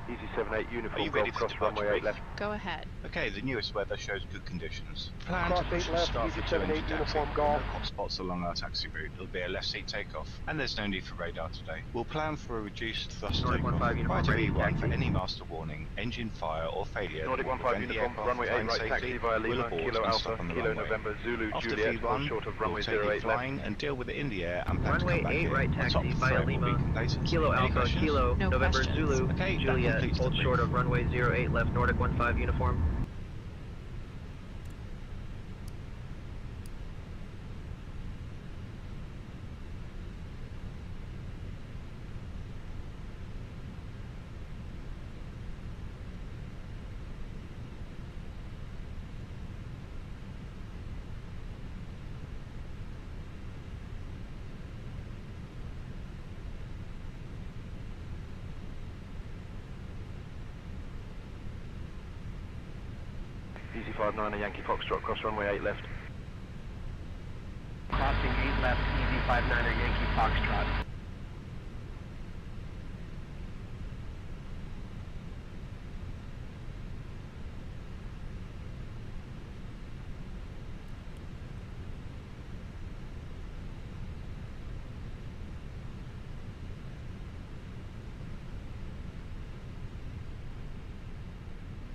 Speaker 8: Easy 78
Speaker 7: Are
Speaker 8: uniform
Speaker 7: you ready
Speaker 8: Golf
Speaker 7: for
Speaker 8: cross runway
Speaker 7: departure,
Speaker 8: 8 left.
Speaker 6: Go ahead.
Speaker 7: Okay, the newest weather shows good conditions. Plan
Speaker 8: Cross
Speaker 7: to push
Speaker 8: 8
Speaker 7: and
Speaker 8: left,
Speaker 7: start
Speaker 8: easy
Speaker 7: for 2
Speaker 8: 78
Speaker 7: engine taxi.
Speaker 8: uniform
Speaker 7: There are no
Speaker 8: Golf.
Speaker 7: hot spots along our taxi route. It'll be a left seat takeoff, and there's no need for radar today. We'll plan for a reduced thrust
Speaker 3: Nordic
Speaker 7: takeoff.
Speaker 3: 15 uniform
Speaker 7: Prior to
Speaker 3: ready,
Speaker 7: V1 for
Speaker 3: taxi.
Speaker 7: any master warning, engine fire or failure
Speaker 8: Nordic
Speaker 7: that will
Speaker 8: 15
Speaker 7: prevent the
Speaker 8: uniform
Speaker 7: aircraft
Speaker 8: runway 8
Speaker 7: flying
Speaker 8: right
Speaker 7: safely
Speaker 8: taxi via
Speaker 7: will
Speaker 8: Lima,
Speaker 7: abort
Speaker 8: Kilo
Speaker 7: and
Speaker 8: Alpha,
Speaker 7: stop on the
Speaker 8: Kilo
Speaker 7: runway.
Speaker 8: November, Zulu,
Speaker 7: After
Speaker 8: Juliet, hold
Speaker 7: V1,
Speaker 8: short of
Speaker 7: we'll
Speaker 8: runway
Speaker 7: take
Speaker 8: 08
Speaker 7: you
Speaker 8: left.
Speaker 7: flying and deal with it in the air and plan to
Speaker 5: Runway
Speaker 7: come back
Speaker 5: 8
Speaker 7: here.
Speaker 5: right
Speaker 7: The top
Speaker 5: taxi via
Speaker 7: threat will
Speaker 5: Lima,
Speaker 7: be completed.
Speaker 5: Kilo
Speaker 7: Any
Speaker 5: Alpha,
Speaker 7: questions?
Speaker 5: Kilo
Speaker 6: No
Speaker 5: November
Speaker 6: questions.
Speaker 5: Zulu,
Speaker 7: Okay, that
Speaker 5: Juliet,
Speaker 7: completes the
Speaker 5: hold
Speaker 7: brief.
Speaker 5: short of runway 08 left, Nordic 15 uniform.
Speaker 8: Easy 59 Yankee Foxtrot, cross runway 8 left.
Speaker 3: Crossing 8 left, Easy 59er Yankee Foxtrot.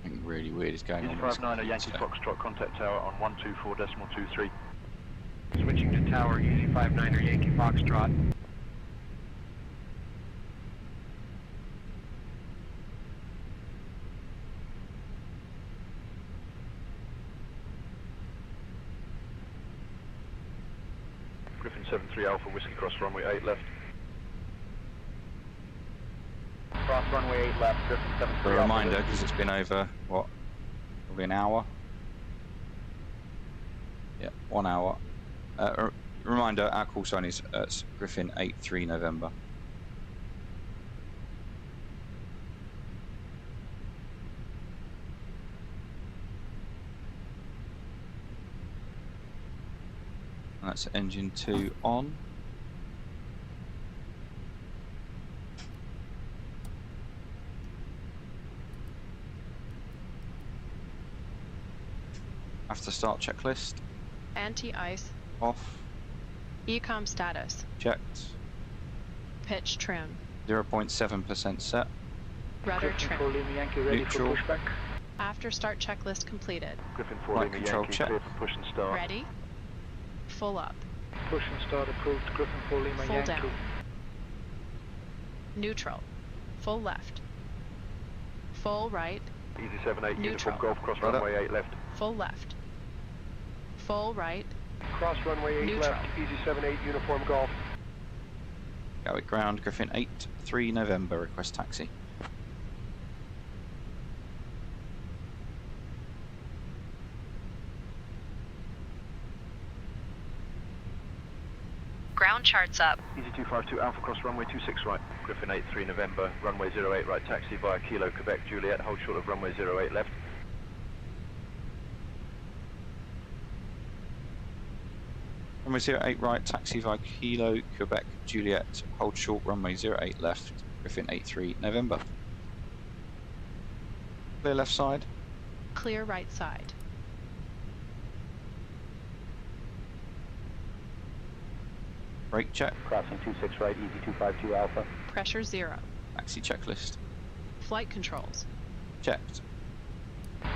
Speaker 1: Something really weird is going
Speaker 8: Easy
Speaker 1: on. with this
Speaker 8: 59 Yankee
Speaker 1: computer.
Speaker 8: Foxtrot, contact tower on 124.23.
Speaker 3: Switching to tower, Easy 59er Yankee Foxtrot.
Speaker 8: Griffin 73 Alpha, Whiskey cross runway 8 left.
Speaker 3: Cross runway 8 left, Griffin 73
Speaker 1: A
Speaker 3: Alpha.
Speaker 1: reminder, because it's been over, what, probably an hour? Yeah, 1 hour. Reminder, our call sign is Griffin 83 November. And that's engine 2 on. After start checklist,
Speaker 6: Anti-ice.
Speaker 1: off,
Speaker 6: Ecom status.
Speaker 1: checked,
Speaker 6: Pitch trim.
Speaker 1: 0.7% set,
Speaker 6: Rudder trim.
Speaker 8: Yankee
Speaker 1: ready for Neutral.
Speaker 8: pushback.
Speaker 6: After start checklist completed.
Speaker 8: Griffin 4
Speaker 1: Flight
Speaker 8: Lima
Speaker 1: control
Speaker 8: Yankee,
Speaker 1: check.
Speaker 8: clear for push and start.
Speaker 6: Ready. Full up.
Speaker 8: Push and start approved, Griffin 4 Lima
Speaker 6: Full down. Neutral. Full left. Full right.
Speaker 8: Easy 78
Speaker 6: Neutral.
Speaker 8: uniform Golf, cross
Speaker 1: Rudder.
Speaker 8: runway 8 left.
Speaker 6: Full left. Full right.
Speaker 8: Cross runway 8
Speaker 6: Neutral.
Speaker 8: left, Easy 78 uniform Golf.
Speaker 1: Gatwick ground, Griffin 83 November, request taxi.
Speaker 4: Ground charts up.
Speaker 8: Easy 252 Alpha, cross runway 26 right. Griffin 83 November, runway 08 right, taxi via Kilo, Quebec, Juliet, hold short of runway 08 left.
Speaker 1: Runway 08 right, taxi via Kilo, Quebec, Juliet, hold short, runway 08 left, Griffin 83 November. Clear left side,
Speaker 6: Clear right side.
Speaker 1: brake check,
Speaker 3: Crossing 26 right, Easy 252 Alpha.
Speaker 6: Pressure 0.
Speaker 1: taxi checklist,
Speaker 6: Flight controls.
Speaker 1: checked,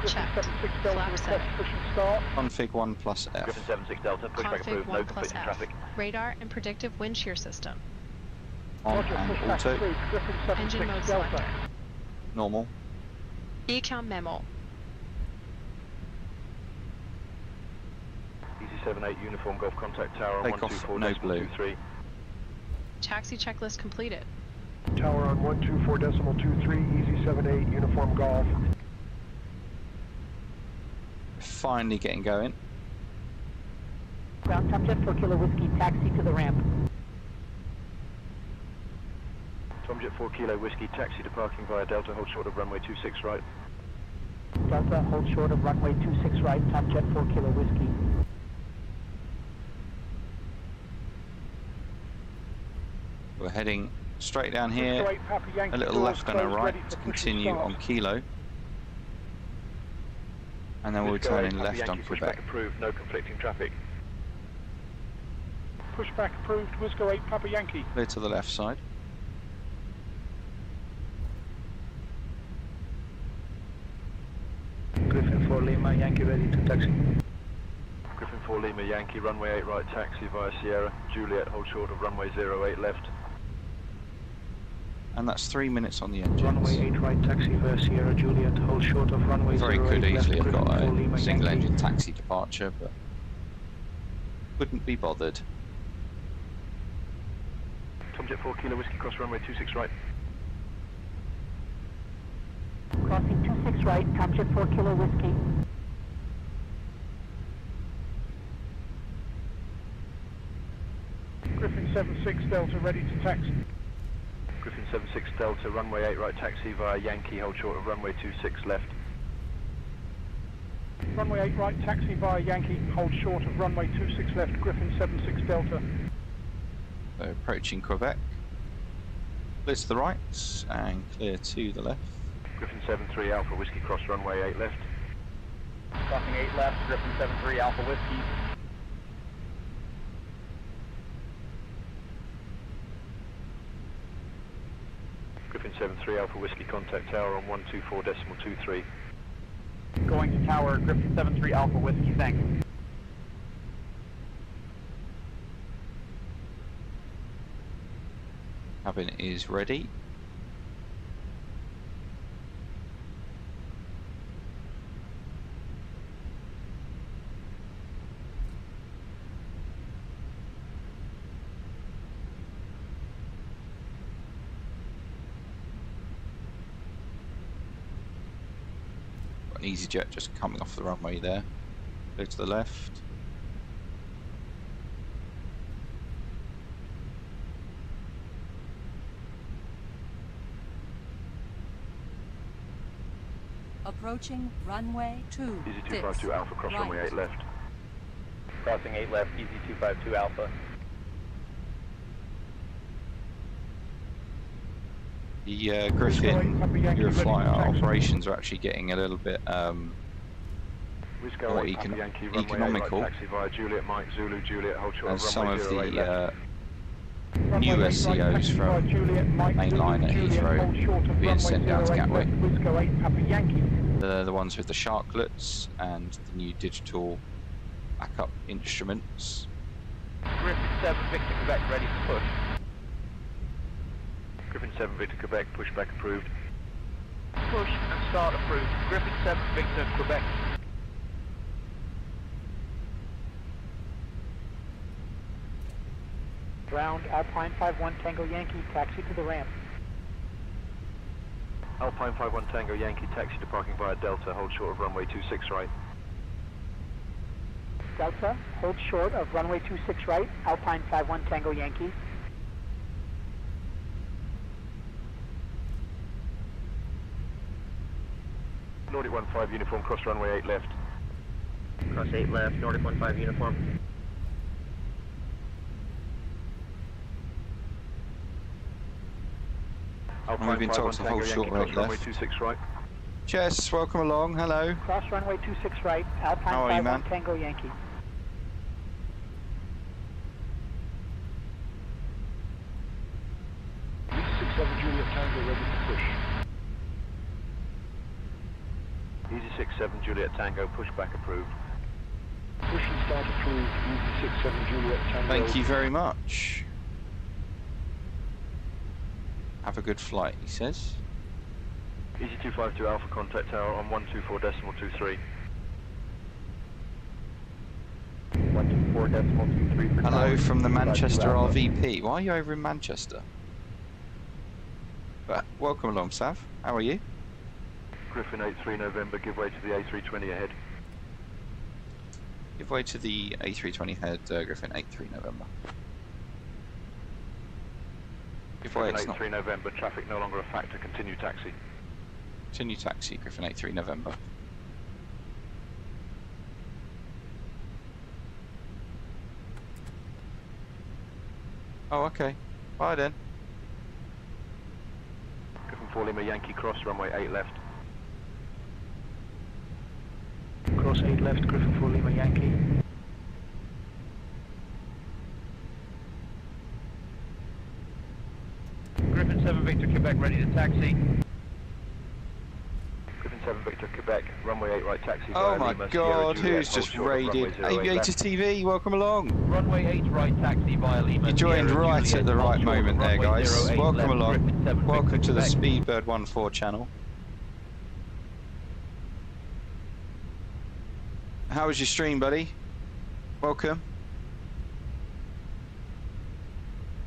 Speaker 6: Checked. Flap setting.
Speaker 1: config 1 plus F,
Speaker 8: Griffin 76 Delta, pushback
Speaker 6: Config
Speaker 8: approved,
Speaker 6: 1
Speaker 8: no
Speaker 6: plus
Speaker 8: conflicting
Speaker 6: F.
Speaker 8: traffic.
Speaker 6: Radar and predictive wind shear system.
Speaker 1: on and auto,
Speaker 6: Engine mode selector.
Speaker 1: normal,
Speaker 6: Ecom memo.
Speaker 8: Easy 78 uniform Golf, contact tower on
Speaker 1: Takeoff, no blue.
Speaker 8: 124.23.
Speaker 6: Taxi checklist completed.
Speaker 9: Tower on 124.23, easy 78, uniform golf.
Speaker 1: Finally getting going.
Speaker 10: Ground Tomjet 4 Kilo Whiskey, taxi to the ramp.
Speaker 8: Tomjet 4 Kilo Whiskey, taxi to parking via Delta, hold short of runway 26 right.
Speaker 10: Delta, hold short of runway 26 right, Tomjet 4 Kilo Whiskey.
Speaker 1: We're heading straight down here, a little left and a right to continue on Kilo. And then we'll turn in left on Quebec.
Speaker 8: Approved, no conflicting traffic.
Speaker 9: Pushback approved, Whisker 8, Papa Yankee.
Speaker 1: Clear to the left side.
Speaker 9: Griffin 4 Lima, Yankee ready to taxi.
Speaker 8: Griffin 4 Lima, Yankee, runway 8 right, taxi via Sierra. Juliet, hold short of runway 08 left.
Speaker 1: And that's 3 minutes on the engines.
Speaker 9: Runway 8 right, taxi via Sierra, Juliet, hold short of runway 08
Speaker 1: Very could easily
Speaker 9: left,
Speaker 1: have got
Speaker 9: Griffin 4 Lima,
Speaker 1: a single
Speaker 9: Yankee.
Speaker 1: engine taxi departure, but couldn't be bothered.
Speaker 8: Tomjet 4 Kilo Whiskey, cross runway 26 right.
Speaker 10: Crossing 26 right, Tomjet 4 Kilo Whiskey.
Speaker 9: Griffin 76 Delta ready to taxi.
Speaker 8: Griffin 76 Delta, runway 8 right, taxi via Yankee, hold short of runway 26 left.
Speaker 9: Runway 8 right, taxi via Yankee, hold short of runway 26 left, Griffin 76 Delta.
Speaker 1: So approaching Quebec. Clear to the right and clear to the left.
Speaker 8: Griffin 73 Alpha Whiskey, cross runway 8 left.
Speaker 3: Crossing 8 left, Griffin 73 Alpha Whiskey.
Speaker 8: Griffin 73 Alpha Whiskey, contact tower on 124.23.
Speaker 3: Going to tower, Griffin 73 Alpha Whiskey, thanks.
Speaker 1: Cabin is ready. Got an EasyJet just coming off the runway there. Go to the left.
Speaker 11: Approaching runway 2.
Speaker 8: Easy 252 Alpha, cross
Speaker 11: right.
Speaker 8: runway 8 left.
Speaker 3: Crossing 8 left, Easy 252 Alpha.
Speaker 1: The Griffin Euroflight operations are actually getting a little bit more economical as some of the newer COs from mainline at Heathrow being sent down to Gatwick. The ones with the sharklets and the new digital backup instruments.
Speaker 3: Griffin 7 Victor Quebec, ready to push.
Speaker 8: Griffin 7 Victor Quebec, pushback approved.
Speaker 3: Push and start approved. Griffin 7 Victor Quebec.
Speaker 10: Ground, Alpine 51 Tango Yankee, taxi to the ramp.
Speaker 8: Alpine 51 Tango Yankee, taxi to parking via Delta, hold short of runway 26 right.
Speaker 10: Delta, hold short of runway 26 right, Alpine 51 Tango Yankee.
Speaker 8: Nordic 15 uniform, cross runway 8 left.
Speaker 3: Cross 8 left, Nordic 15 uniform.
Speaker 1: We've been told to hold short right left.
Speaker 8: 26 right.
Speaker 1: Jess, welcome along, hello.
Speaker 10: Cross runway 26 right, Alpine
Speaker 1: How are you,
Speaker 10: 51
Speaker 1: man?
Speaker 10: Tango Yankee.
Speaker 9: Easy 67 Juliet Tango ready to push.
Speaker 8: Easy 67 Juliet Tango, pushback approved.
Speaker 9: Push and start approved, Easy 67 Juliet Tango.
Speaker 1: Thank you very much. Have a good flight, he says.
Speaker 8: Easy 252 Alpha, contact tower on 124.23.
Speaker 3: 124.23.
Speaker 1: Hello from the Manchester RVP. Why are you over in Manchester? But welcome along, Sav. How are you?
Speaker 8: Griffin 83 November, give way to the A320 ahead.
Speaker 1: Give way to the A320 head, Griffin 83 November. Give way,
Speaker 8: Griffin
Speaker 1: it's
Speaker 8: 83 November, traffic no longer a factor, continue taxi.
Speaker 1: Continue taxi, Griffin 83 November. Oh, okay. Bye then.
Speaker 8: Griffin 4 Lima Yankee cross, runway 8 left.
Speaker 10: Cross 8 left, Griffin 4 Lima Yankee.
Speaker 3: Griffin 7 Victor Quebec ready to taxi.
Speaker 8: Griffin 7 Victor Quebec, runway 8 right taxi.
Speaker 1: Oh
Speaker 8: via
Speaker 1: my
Speaker 8: Lima,
Speaker 1: god,
Speaker 8: Sierra
Speaker 1: who's
Speaker 8: Juliet,
Speaker 1: just
Speaker 8: hold short of
Speaker 1: raided
Speaker 8: runway 08
Speaker 1: Aviator
Speaker 8: left.
Speaker 1: TV? Welcome along.
Speaker 3: Runway 8 right taxi via Lima.
Speaker 1: You joined
Speaker 3: Sierra
Speaker 1: right
Speaker 3: Juliet,
Speaker 1: at the
Speaker 3: hold
Speaker 1: right
Speaker 3: short of
Speaker 1: moment there,
Speaker 3: runway
Speaker 1: guys.
Speaker 3: 08
Speaker 1: Welcome
Speaker 3: left,
Speaker 1: along.
Speaker 3: Griffin 7
Speaker 1: Welcome
Speaker 3: Victor
Speaker 1: to the
Speaker 3: Quebec.
Speaker 1: Speedbird 14 channel. How was your stream, buddy? Welcome.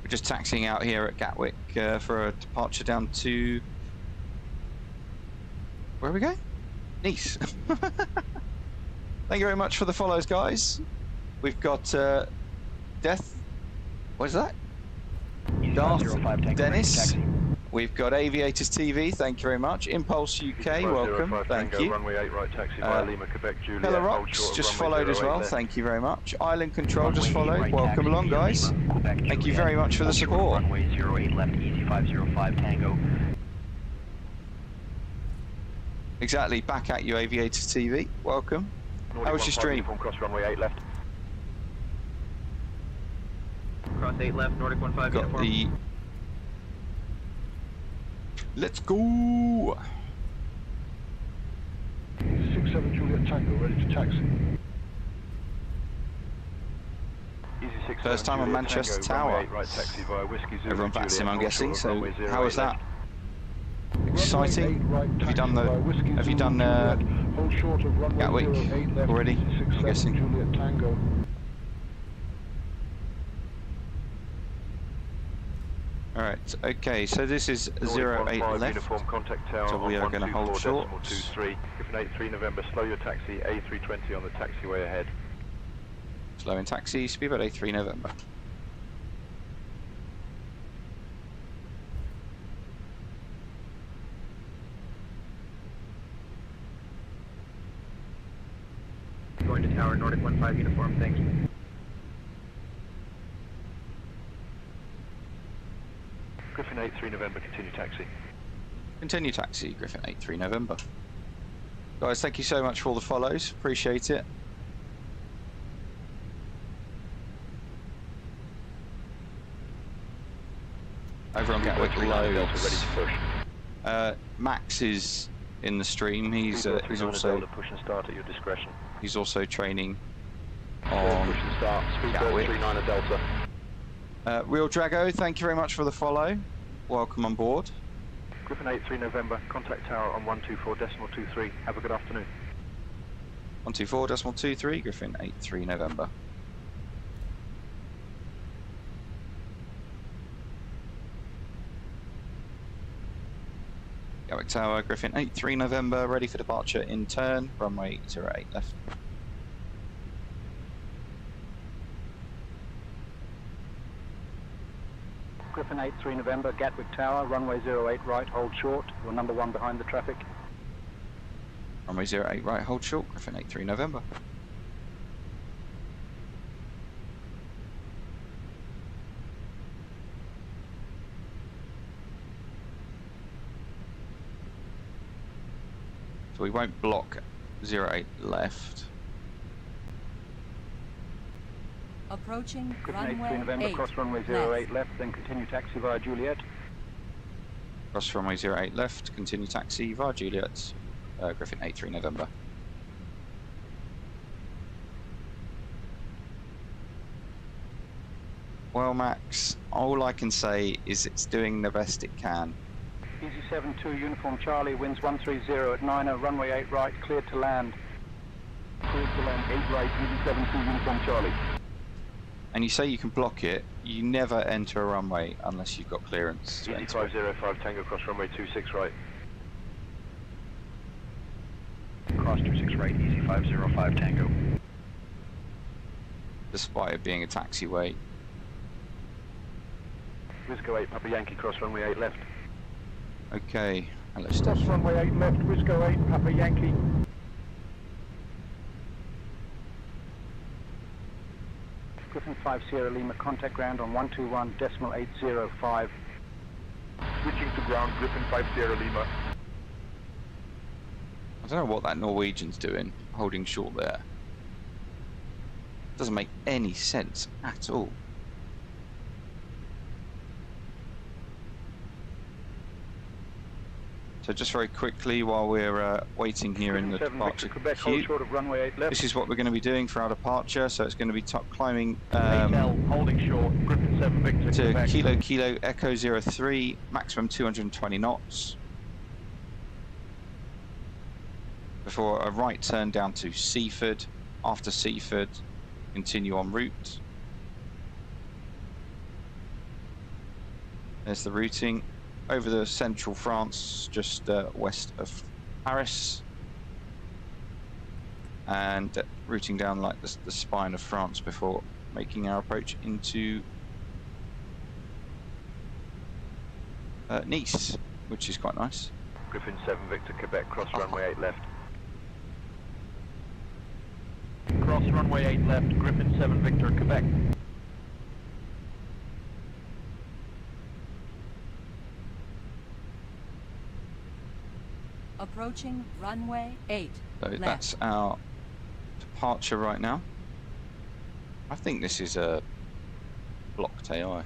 Speaker 1: We're just taxiing out here at Gatwick for a departure down to... Where are we going? Nice. Thank you very much for the follows, guys. We've got Death... What is that? Darth Dennis. We've got Aviators TV, thank you very much. Impulse UK, welcome, thank you.
Speaker 8: Runway 8 right taxi via Lima, Quebec, Juliet,
Speaker 1: Hello
Speaker 8: hold
Speaker 1: Rocks,
Speaker 8: short of
Speaker 1: just
Speaker 8: runway
Speaker 1: followed as
Speaker 8: 08
Speaker 1: well,
Speaker 8: left.
Speaker 1: thank you very much. Island Control just followed, welcome along guys. Thank you very much for the support.
Speaker 3: Runway 08 left, easy 505 Tango.
Speaker 1: Exactly, back at you Aviators TV, welcome. How was your stream?
Speaker 8: Cross runway 8 left.
Speaker 3: Cross 8 left, Nordic 15
Speaker 1: Got
Speaker 3: uniform.
Speaker 1: the... Let's go!
Speaker 9: 67 Juliet Tango, ready to taxi.
Speaker 8: Easy 6
Speaker 1: First time on
Speaker 8: Juliet
Speaker 1: Manchester
Speaker 8: Tango,
Speaker 1: Tower.
Speaker 8: runway 8 right taxi via Whiskey Zulu,
Speaker 1: Everyone bats him,
Speaker 8: Juliet,
Speaker 1: I'm
Speaker 8: hold
Speaker 1: guessing,
Speaker 8: short of
Speaker 1: so
Speaker 8: runway 08
Speaker 1: how was that?
Speaker 8: left.
Speaker 1: Exciting? Have you done Gatwick already? I'm guessing.
Speaker 9: Juliet Tango.
Speaker 1: Alright, okay, so this is 08 left,
Speaker 8: Uniform contact tower
Speaker 1: so we are
Speaker 8: on
Speaker 1: going to hold short.
Speaker 8: 124.23. Griffin 83 November, slow your taxi, A320 on the taxiway ahead.
Speaker 1: Slow in taxi, speedboat A3 November.
Speaker 3: Going to tower, Nordic 15 uniform, thanks.
Speaker 8: Griffin 83 November, continue taxi.
Speaker 1: Continue taxi, Griffin 83 November. Guys, thank you so much for all the follows, appreciate it. Over on Gatwick loads. Max is in the stream. He's also
Speaker 8: push and start at your discretion.
Speaker 1: He's also training on
Speaker 8: Push and start. Speedbird 39 Delta.
Speaker 1: Real Drago, thank you very much for the follow. Welcome on board.
Speaker 8: Griffin 83 November, contact tower on 124.23. Have a good afternoon.
Speaker 1: 124.23, Griffin 83 November. Gatwick Tower, Griffin 83 November, ready for departure in turn, runway 08 left.
Speaker 10: Griffin 83 November, Gatwick Tower, runway 08 right, hold short. You're number 1 behind the traffic.
Speaker 1: Runway 08 right, hold short, Griffin 83 November. So we won't block 08 left.
Speaker 11: Approaching
Speaker 10: Griffin 83
Speaker 11: runway
Speaker 10: November,
Speaker 11: 8
Speaker 10: cross runway 08 left, then continue taxi via Juliet.
Speaker 1: Cross runway 08 left, continue taxi via Juliet, Griffin 83 November. Well, Max, all I can say is it's doing the best it can.
Speaker 10: Easy 72 Uniform Charlie, winds 130 at 9, runway 8 right, cleared to land. Cleared to land, 8 right, Easy 72 Uniform Charlie.
Speaker 1: and you say you can block it, you never enter a runway unless you've got clearance.
Speaker 8: Easy 505 Tango, cross runway 26 right.
Speaker 10: Cross 26 right, easy 505 Tango.
Speaker 1: Despite it being a taxiway.
Speaker 8: Wisco 8, Papa Yankee, cross runway 8 left.
Speaker 1: Okay, and let's
Speaker 9: Cross runway 8 left, Wisco 8, Papa Yankee.
Speaker 10: Griffin 5 Sierra Lima, contact ground on 121.805.
Speaker 8: Switching to ground, Griffin 5 Sierra Lima.
Speaker 1: I don't know what that Norwegian's doing, holding short there. Doesn't make any sense at all. So just very quickly, while we're waiting here in the departure
Speaker 10: Quebec,
Speaker 1: queue,
Speaker 10: hold short of runway 8 left.
Speaker 1: this is what we're going to be doing for our departure. So it's going to be top climbing
Speaker 8: holding short, Griffin 7 Victor,
Speaker 1: to
Speaker 8: Quebec.
Speaker 1: Kilo Kilo Echo 03, maximum 220 knots. Before a right turn down to Seaford. After Seaford, continue en route. There's the routing. Over the central France, just west of Paris, and routing down like the spine of France before making our approach into Nice, which is quite nice.
Speaker 8: Griffin 7 Victor, Quebec, cross runway 8 left. Cross runway 8 left, Griffin 7 Victor, Quebec.
Speaker 11: Approaching runway 8.
Speaker 1: So
Speaker 11: left.
Speaker 1: that's our departure right now. I think this is a blocked AI.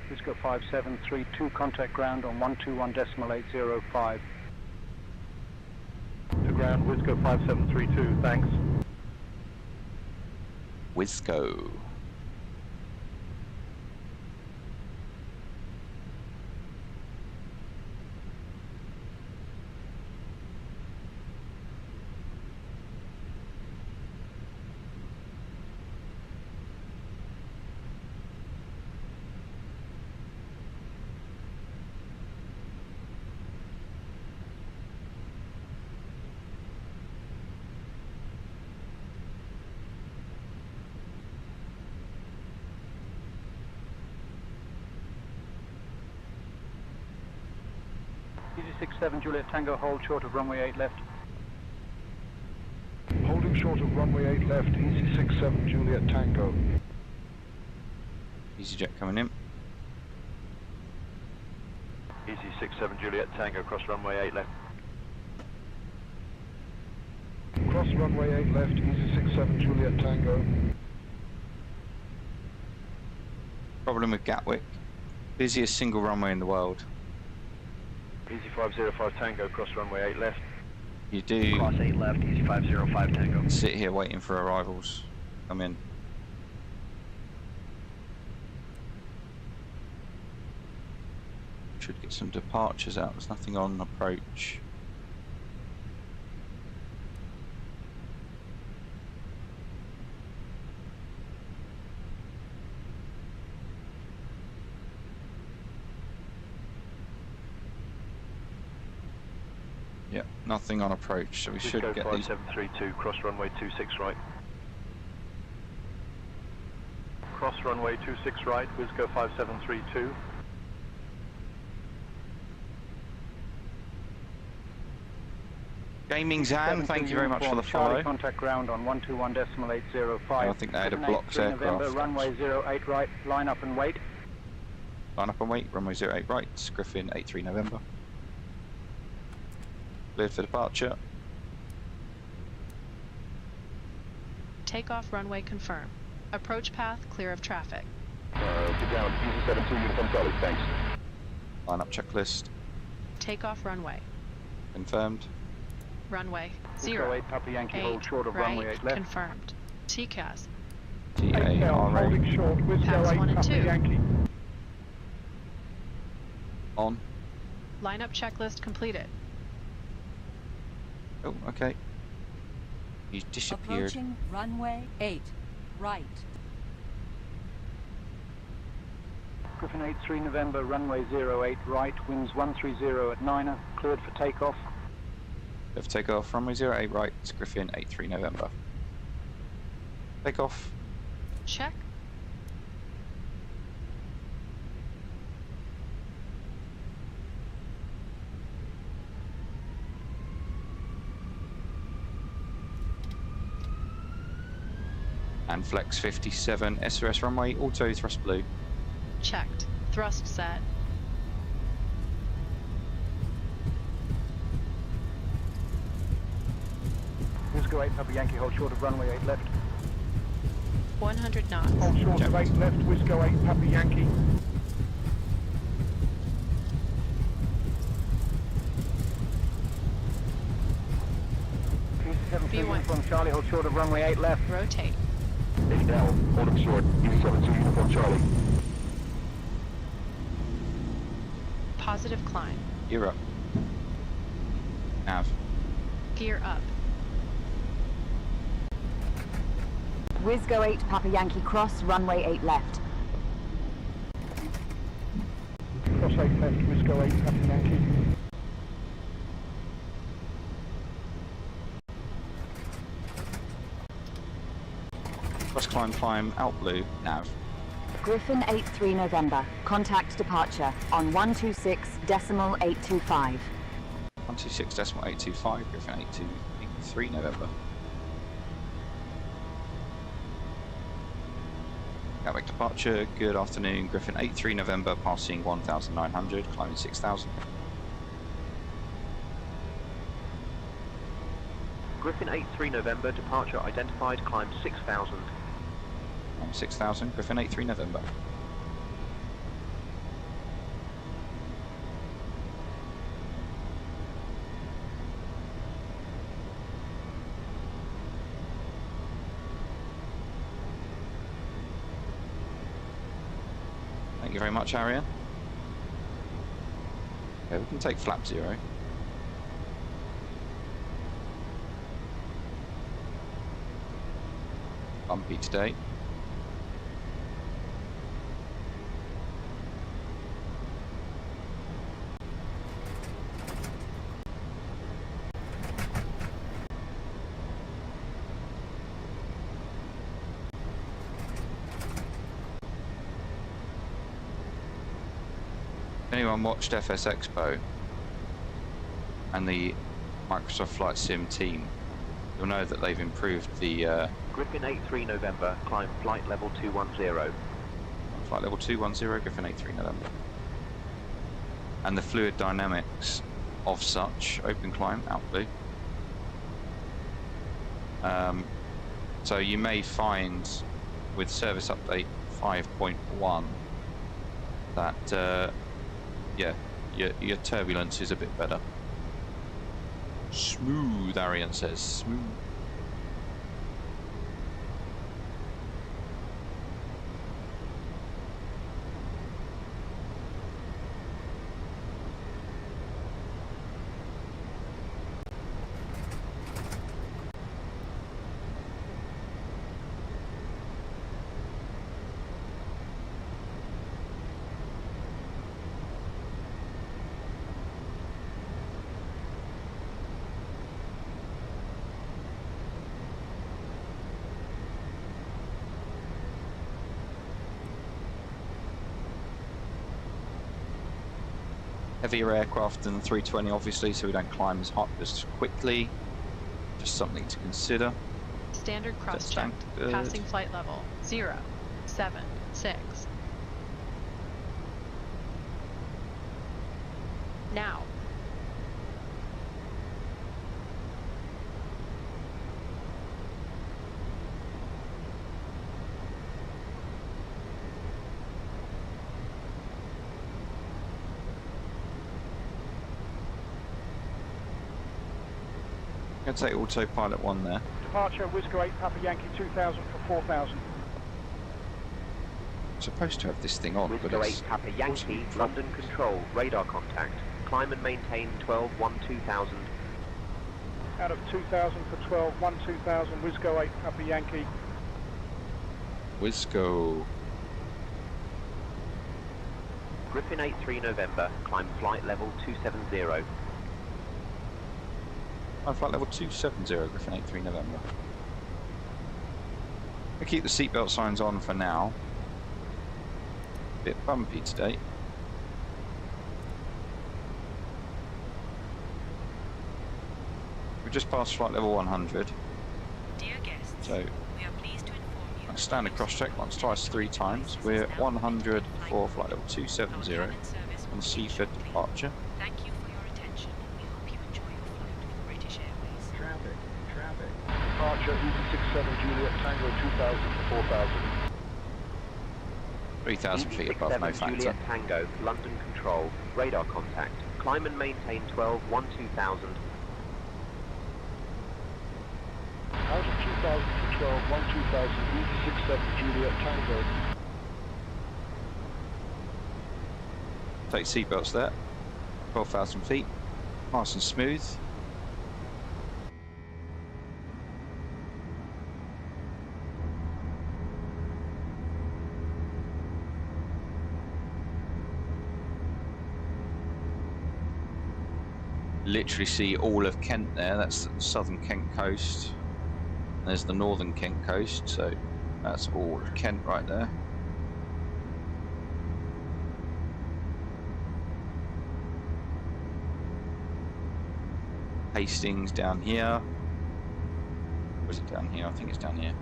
Speaker 10: Wisco 5732, contact ground on 121.805.
Speaker 8: To ground, Wisco 5732, thanks.
Speaker 1: Wisco.
Speaker 10: Easy 67 Juliet Tango, hold short of runway 8 left.
Speaker 9: Holding short of runway 8 left, easy 67 Juliet Tango.
Speaker 1: EasyJet coming in.
Speaker 8: Easy 67 Juliet Tango, cross runway 8 left.
Speaker 9: Cross runway 8 left, easy 67 Juliet Tango.
Speaker 1: Problem with Gatwick. Busiest single runway in the world.
Speaker 8: Easy 505 Tango, cross runway 8 left.
Speaker 1: You do
Speaker 10: Cross 8 left, easy 505 Tango.
Speaker 1: sit here waiting for arrivals. Come in. Should get some departures out. There's nothing on approach. Yeah, nothing on approach, so we should
Speaker 8: Wisco
Speaker 1: get these.
Speaker 8: 5732, cross runway 26 right. Cross runway 26 right, Wisco 5732.
Speaker 1: Gaming Zan, thank you very much for the follow.
Speaker 10: Charlie, contact ground on 121.805.
Speaker 1: I think they had a blocked
Speaker 10: November,
Speaker 1: aircraft.
Speaker 10: runway 08 right, line up and wait.
Speaker 1: Line up and wait, runway 08 right, Griffin 83 November. Cleared for departure.
Speaker 6: Takeoff runway confirmed. Approach path clear of traffic.
Speaker 8: Sit down, user 72, uniform Charlie, thanks.
Speaker 1: Line up checklist.
Speaker 6: Takeoff runway.
Speaker 1: Confirmed.
Speaker 6: Runway
Speaker 10: Whiskey
Speaker 6: 0.
Speaker 10: Papa Yankee,
Speaker 6: 8
Speaker 10: hold short of
Speaker 6: right,
Speaker 10: runway 8 left.
Speaker 6: confirmed. TCAS.
Speaker 9: ATL, holding short, Whiskey
Speaker 6: Pass
Speaker 9: 8
Speaker 6: 1 and
Speaker 9: Papa
Speaker 6: 2.
Speaker 9: Yankee.
Speaker 1: On.
Speaker 6: Lineup checklist completed.
Speaker 1: Oh, okay. He's disappeared.
Speaker 11: Approaching runway 8, right.
Speaker 10: Griffin 83 November, runway 08 right, winds 130 at 9er, cleared for takeoff.
Speaker 1: Left takeoff, runway 08 right, it's Griffin 83 November. Takeoff.
Speaker 6: Check.
Speaker 1: And flex 57, SOS runway, auto thrust blue.
Speaker 6: Checked. Thrust set.
Speaker 10: Whiskey 8 Papa Yankee, hold short of runway 8 left.
Speaker 6: 100 knots.
Speaker 9: Hold short of 8 left, Whiskey 8 Papa Yankee.
Speaker 6: V1.
Speaker 10: From Charlie, hold short of runway 8 left.
Speaker 6: Rotate.
Speaker 8: Down, hold him short, user 72, uniform Charlie.
Speaker 6: Positive climb.
Speaker 1: Gear up. Nav.
Speaker 6: Gear up.
Speaker 12: Whiskey 8 Papa Yankee cross, runway 8 left.
Speaker 9: Cross 8 left, Whiskey 8 Papa Yankee.
Speaker 1: Cross climb, out blue, nav.
Speaker 12: Griffin 83 November, contact departure on 126.825.
Speaker 1: 126.825, Griffin 83 November. Gatwick departure, good afternoon, Griffin 83 November, passing 1,900, climbing 6,000.
Speaker 3: Griffin 83 November, departure identified, climb 6,000.
Speaker 1: Climb 6,000, Griffin 83 November. Thank you very much, Arian. Okay, we can take flap 0. Bumpy today. Anyone watched FS Expo and the Microsoft Flight Sim team, you'll know that they've improved the
Speaker 3: Griffin 83 November, climb flight level 210.
Speaker 1: flight level 210, Griffin 83 November. And the fluid dynamics of such, open climb, out blue. So you may find with service update 5.1 that yeah, your turbulence is a bit better. Smooth, Arian says, smooth. Heavier aircraft than the 320 obviously, so we don't climb as hot as quickly. Just something to consider.
Speaker 6: Standard cross check. Passing flight level 076. Now.
Speaker 1: I'm going to take autopilot 1 there.
Speaker 9: Departure Whiskey 8 Papa Yankee 2000 for 4000.
Speaker 1: I'm supposed to have this thing on, but
Speaker 13: Whiskey
Speaker 1: it's
Speaker 13: 8 Papa Yankee, London Control, radar contact. Climb and maintain 12-1-2000.
Speaker 9: Out of 2000 for 12-1-2000, Whiskey 8 Papa Yankee.
Speaker 1: Whisko.
Speaker 13: Griffin 83 November, climb flight level 270.
Speaker 1: I'm flight level 270, Griffin 83 November. We'll keep the seatbelt signs on for now. Bit bumpy today. We just passed flight level 100.
Speaker 5: Dear guests,
Speaker 1: so
Speaker 5: we are pleased to inform you
Speaker 1: a standard cross check once, twice, 3 times. We're at 100 for flight level 270 on the Seaford departure.
Speaker 5: Thank you for your attention. We hope you enjoy your flight with British Airways.
Speaker 14: Traffic. Departure ET67 Juliet Tango 2000 for 4000.
Speaker 1: 3,000 feet above, no factor.
Speaker 13: Juliet Tango, London Control, radar contact. Climb and maintain 12-1-2000.
Speaker 14: Out of 2000 to 12-1-2000, ET67 Juliet Tango.
Speaker 1: Take seatbelts there. 12,000 feet. Nice and smooth. Literally see all of Kent there. That's the southern Kent coast. There's the northern Kent coast, so that's all of Kent right there. Hastings down here. Was it down here? I think it's down here.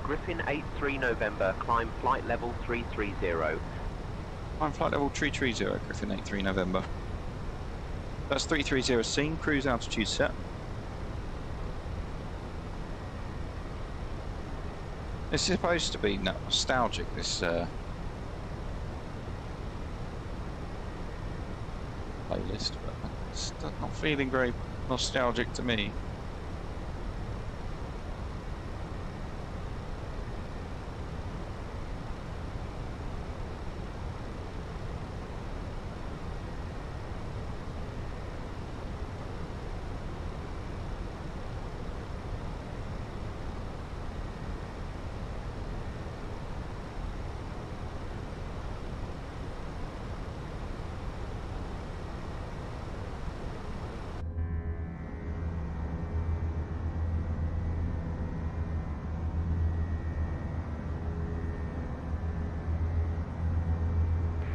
Speaker 13: Griffin 83 November, climb flight level 330.
Speaker 1: Climb flight level 330, Griffin 83 November. That's 330 seen, cruise altitude set. This is supposed to be nostalgic, this playlist, but it's not feeling very nostalgic to me.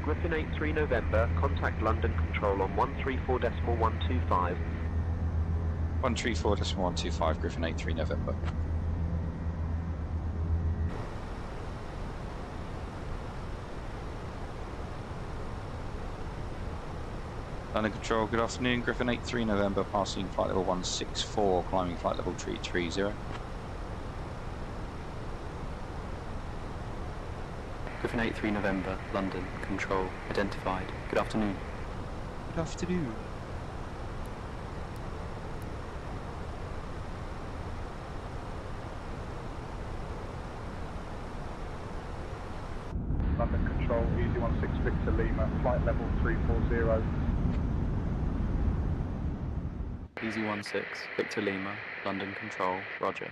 Speaker 13: Griffin 83 November, contact London Control on 134.125.
Speaker 1: 134.125, Griffin 83 November. London Control, good afternoon. Griffin 83 November, passing flight level 164, climbing flight level 330.
Speaker 15: Griffin 83 November, London, Control, identified. Good afternoon.
Speaker 1: Good afternoon.
Speaker 9: London Control, Easy 16 Victor Lima, flight level 340.
Speaker 15: Easy 16, Victor Lima, London Control, roger.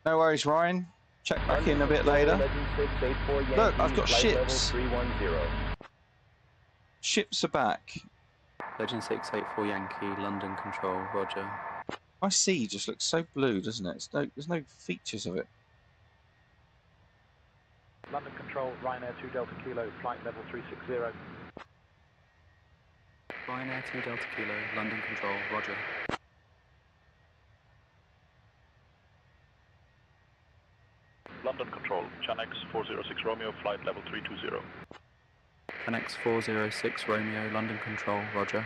Speaker 1: No worries, Ryan. Check back in a bit later. Look, I've got ships. Ships are back.
Speaker 15: Legend 684 Yankee, London Control, roger.
Speaker 1: My sea just looks so blue, doesn't it? There's no features of it.
Speaker 9: London Control, Ryanair 2 Delta Kilo, flight level 360.
Speaker 15: Ryanair 2 Delta Kilo, London Control, roger.
Speaker 14: London Control, Chanex 406 Romeo, flight level 320.
Speaker 15: Fenix 406 Romeo, London Control, roger.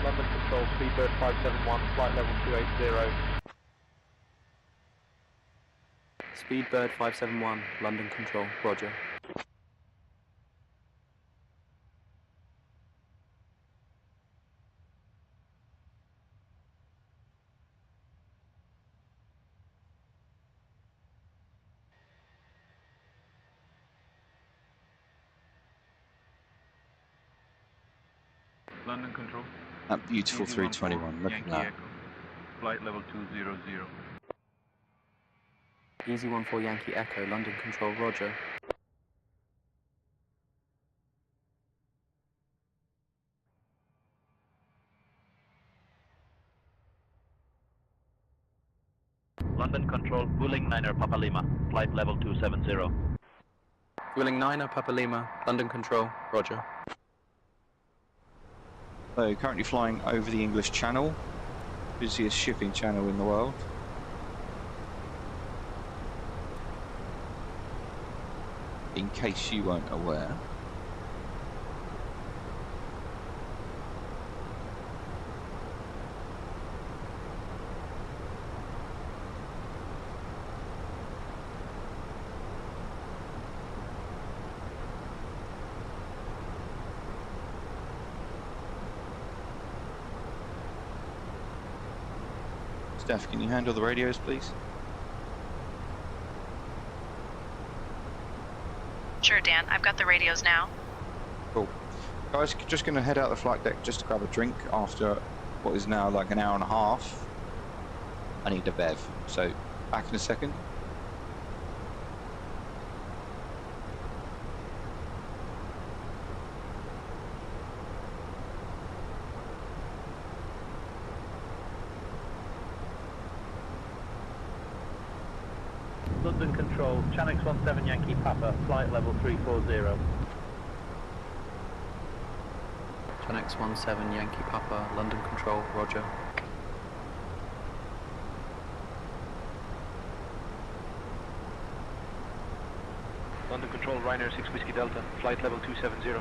Speaker 8: London Control, Speedbird 571, flight level 280.
Speaker 15: Speedbird 571, London Control, roger.
Speaker 8: London Control.
Speaker 1: That beautiful 321, look at that.
Speaker 8: Echo, flight level 200.
Speaker 15: Easy 14 Yankee Echo, London Control, roger.
Speaker 8: London Control, Wuling 9er Papa Lima, flight level 270.
Speaker 15: Wuling 9er Papa Lima, London Control, roger.
Speaker 1: So currently flying over the English Channel, busiest shipping channel in the world. In case you weren't aware. Steph, can you handle the radios, please?
Speaker 4: Sure, Dan. I've got the radios now.
Speaker 1: Cool. Guys, just going to head out the flight deck just to grab a drink after what is now like an hour and a half. I need a bev, so back in a second.
Speaker 8: London Control, Chanix 17 Yankee Papa, flight level 340.
Speaker 15: Chanix 17 Yankee Papa, London Control, roger.
Speaker 8: London Control, Ryanair 6 Whiskey Delta, flight level 270.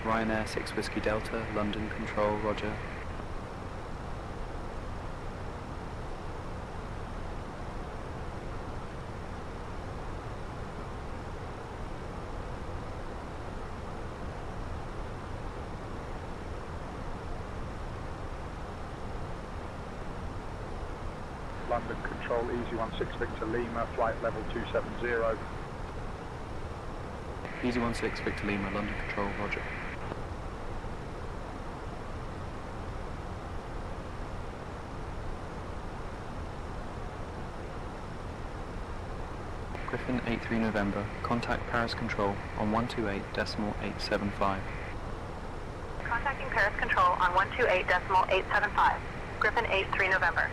Speaker 15: Ryanair 6 Whiskey Delta, London Control, roger.
Speaker 14: London Control, Easy 16 Victor Lima, flight level 270.
Speaker 15: Easy 16 Victor Lima, London Control, roger. Griffin 83 November, contact Paris Control on 128.875.
Speaker 16: Contacting Paris Control on 128.875. Griffin 83 November.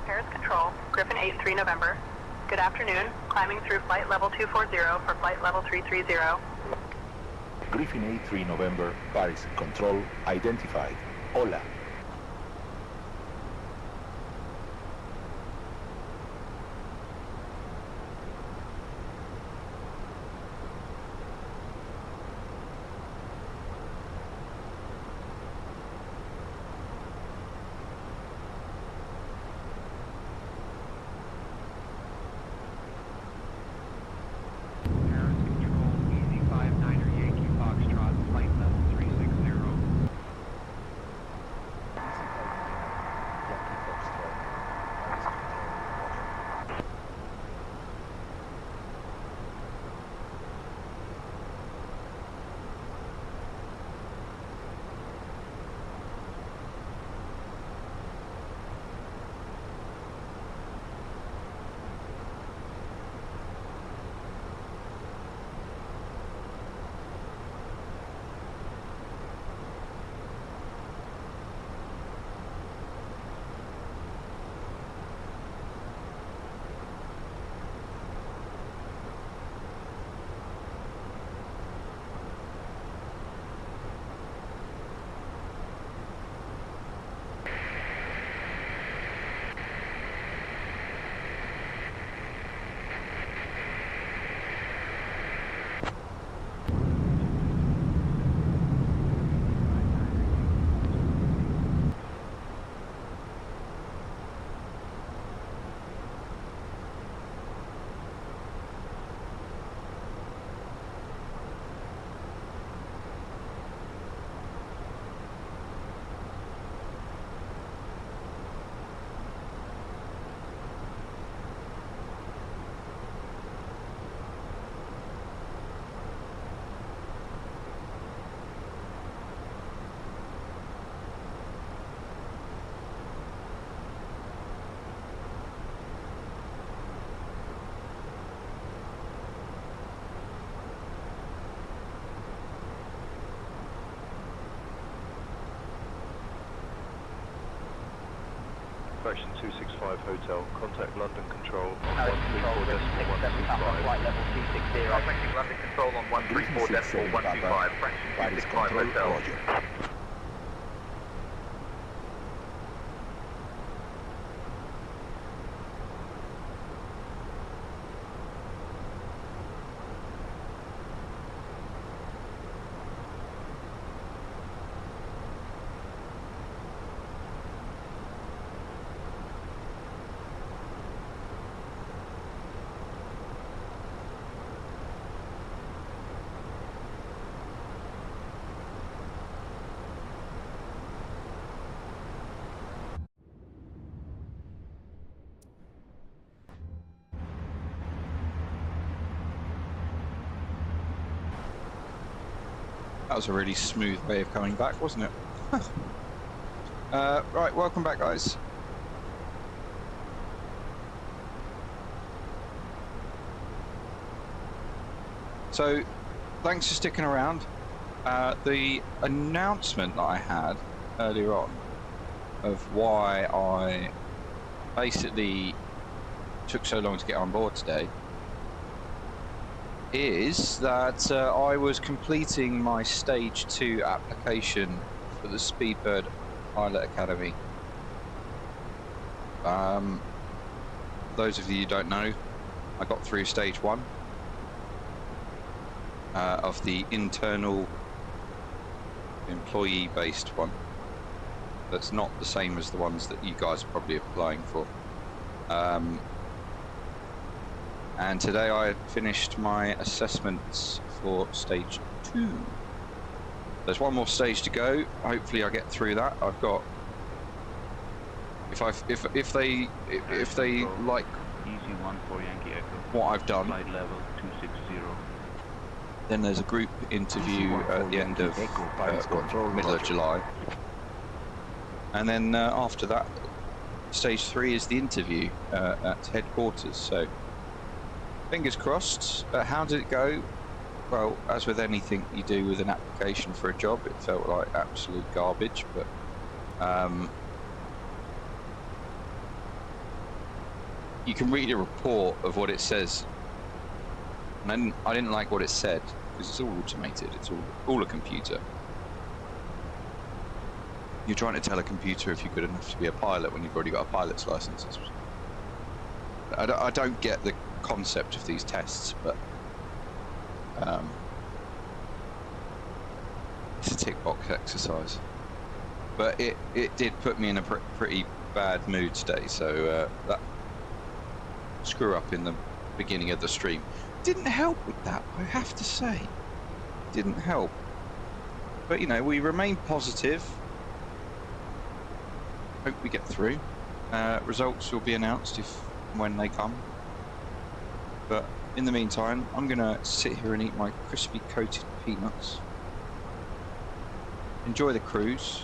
Speaker 16: Paris Control, Griffin 83 November. Good afternoon. Climbing through flight level 240 for flight level 330.
Speaker 17: Griffin 83 November, Paris Control identified. Hola.
Speaker 8: Fraction 265 Hotel, contact London Control on
Speaker 3: Paris Control,
Speaker 8: 134.125.
Speaker 3: flight level 260.
Speaker 8: Contacting London Control on 134.125, Fraction 265 Hotel.
Speaker 1: That was a really smooth way of coming back, wasn't it? Right, welcome back, guys. So, thanks for sticking around. The announcement that I had earlier on of why I basically took so long to get on board today is that I was completing my Stage 2 application for the Speedbird Pilot Academy. Those of you who don't know, I got through Stage 1 of the internal employee-based one. That's not the same as the ones that you guys are probably applying for. And today I finished my assessments for Stage 2. There's one more stage to go. Hopefully I get through that. I've got, if they like
Speaker 18: Easy 1 for Yankee Echo.
Speaker 1: what I've done,
Speaker 18: Flight level 260.
Speaker 1: then there's a group interview at the end of middle of July, and then after that, Stage 3 is the interview at headquarters. So fingers crossed. How did it go? Well, as with anything you do with an application for a job, it felt like absolute garbage, but you can read a report of what it says, and I didn't like what it said because it's all automated. It's all a computer. You're trying to tell a computer if you're good enough to be a pilot when you've already got a pilot's license. I don't get the concept of these tests, but it's a tick box exercise. But it did put me in a pretty bad mood today, so that screw up in the beginning of the stream didn't help with that, I have to say. Didn't help. But you know, we remain positive. Hope we get through. Results will be announced when they come. But in the meantime, I'm gonna sit here and eat my crispy coated peanuts. Enjoy the cruise.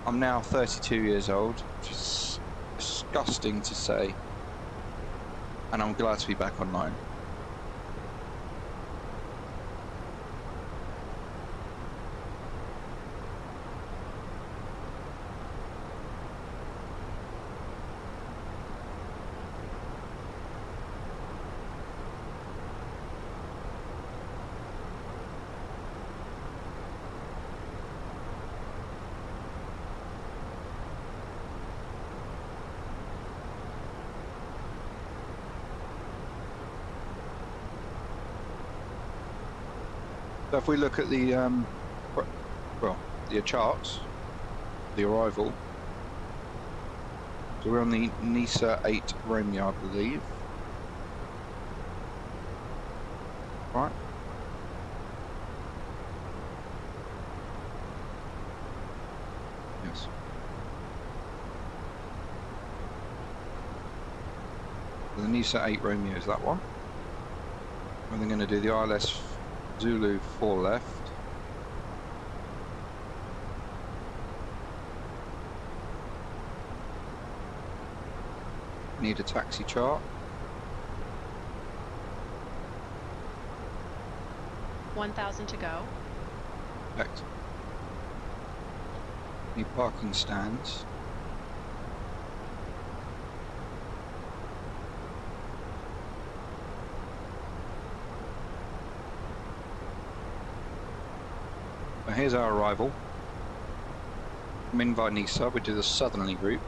Speaker 1: I'm now 32 years old, which is disgusting to say. And I'm glad to be back online. So if we look at the the charts, the arrival. So we're on the NISA 8 Romeo, I believe. Right. Yes. So the NISA 8 Romeo is that one. And they're going to do the ILS Zulu 4 left. Need a taxi chart.
Speaker 6: 1,000 to go.
Speaker 1: Perfect. Need parking stands. here's our arrival. I'm in Varnisa, we do the southerly route.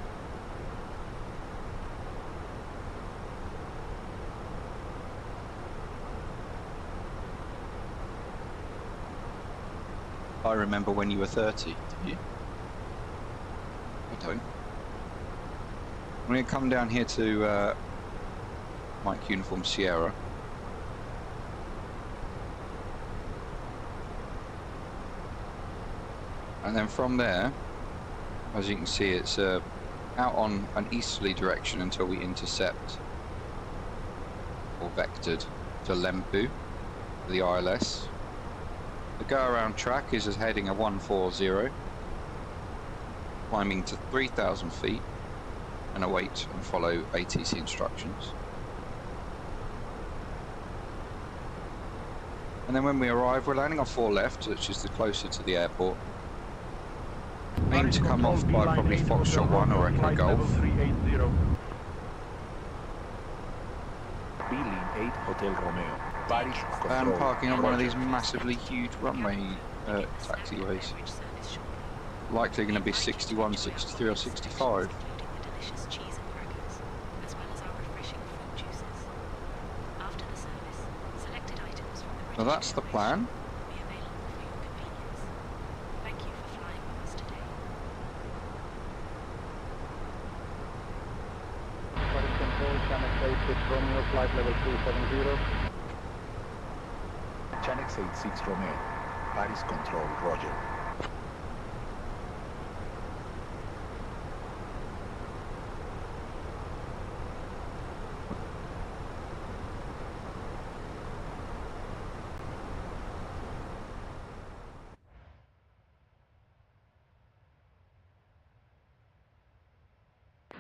Speaker 1: I remember when you were 30, do you? I don't. I'm going to come down here to Mike Uniform Sierra. And then from there, as you can see, it's out on an easterly direction until we intercept or vectored to Lempu, the ILS. The go-around track is as heading a 140, climbing to 3,000 feet, and await and follow ATC instructions. And then when we arrive, we're landing on 4 left, which is the closer to the airport. Aim to come off by probably Foxtrot 1 or Echo Golf.
Speaker 17: Billing 8 Hotel Romeo, Paris
Speaker 1: And
Speaker 17: control.
Speaker 1: parking on one of these massively huge runway taxiways. Likely going to be 61, 63 or 65.
Speaker 5: Delicious cheese and crackers, as well as our refreshing fruit juices. After the service, selected items from the British
Speaker 1: So that's the plan.
Speaker 5: will be available for your convenience. Thank you for flying with us today.
Speaker 10: Paris Control, Channel 86 Romeo, flight level 370.
Speaker 17: Channel 86 Romeo, Paris control, roger.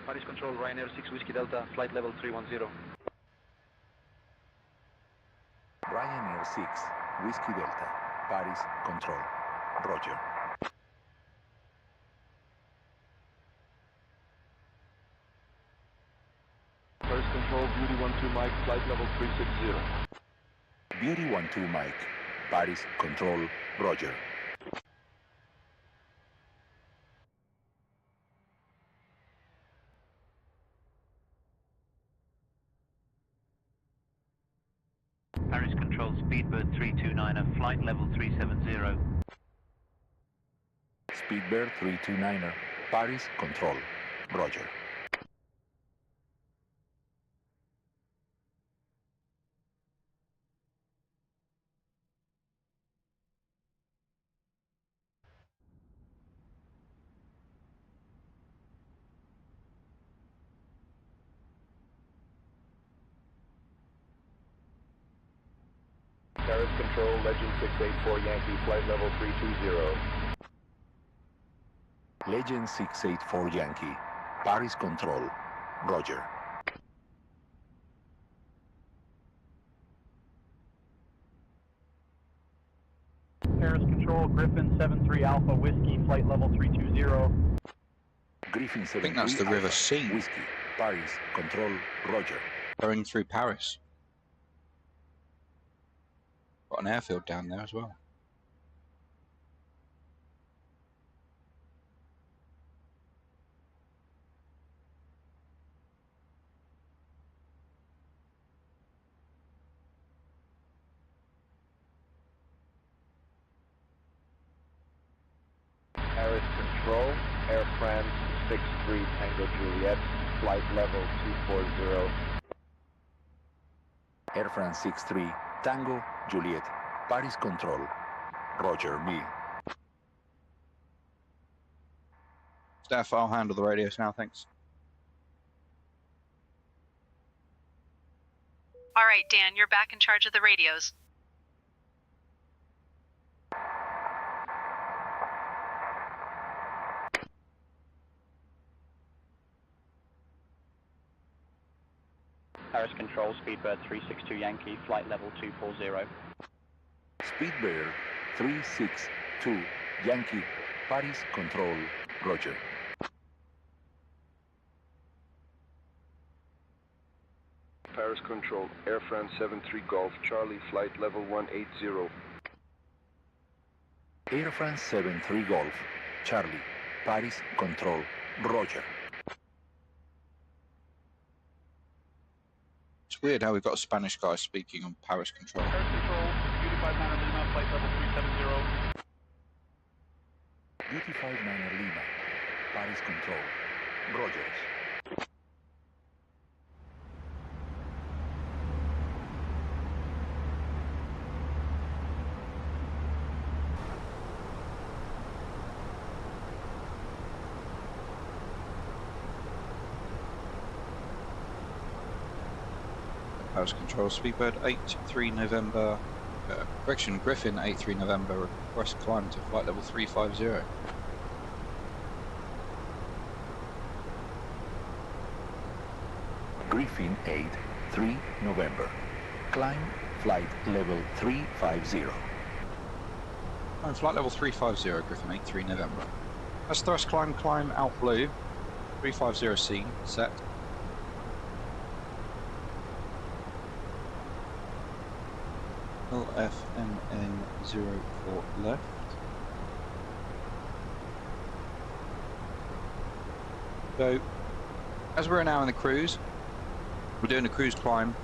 Speaker 10: Paris Control, Ryanair 6 Whiskey Delta, flight level 310.
Speaker 17: Ryanair 6, Whiskey Delta, Paris control, roger.
Speaker 14: Paris Control, Beauty 12 Mike, flight level 360.
Speaker 17: Beauty 12 Mike, Paris control, roger.
Speaker 3: Paris Control, Speedbird 329er, flight level 370.
Speaker 17: Speedbird 329er, Paris control, roger.
Speaker 14: Paris Control, Legend 684 Yankee, flight level 320.
Speaker 17: Legend 684 Yankee, Paris control, roger.
Speaker 10: Paris Control, Griffin 73 Alpha Whiskey, flight level 320.
Speaker 17: Griffin 73
Speaker 1: I think that's the River
Speaker 17: Alpha,
Speaker 1: Sea.
Speaker 17: Whiskey, Paris control, roger.
Speaker 1: Going through Paris. Got an airfield down there as well.
Speaker 14: Paris Control, Air France 63 Tango Juliet, flight level 240.
Speaker 17: Air France 63, Tango, Juliet, Paris control, roger me.
Speaker 1: Staff, I'll handle the radios now, thanks.
Speaker 4: All right, Dan, you're back in charge of the radios.
Speaker 10: Paris Control, Speedbird 362 Yankee, flight level 240.
Speaker 17: Speedbird 362, Yankee, Paris control, roger.
Speaker 14: Paris Control, Air France 73 Golf, Charlie, flight level 180.
Speaker 17: Air France 73 Golf, Charlie, Paris Control, Roger.
Speaker 1: It's weird how we've got a Spanish guy speaking on Paris Control.
Speaker 9: Paris Control, Beauty 59 Lima, flight level 370.
Speaker 17: Beauty 59 Lima, Paris Control, Rogers.
Speaker 1: Paris Control, Speedbird 83 November, correction, Griffin 83 November, request climb to flight level 350.
Speaker 17: Griffin 8, 3 November. Climb flight level 350.
Speaker 1: Climb flight level 350, Griffin 83 November. That's thrust climb out blue, 350 scene, set. FMN04 left. So, as we're now in the cruise, we're doing a cruise climb.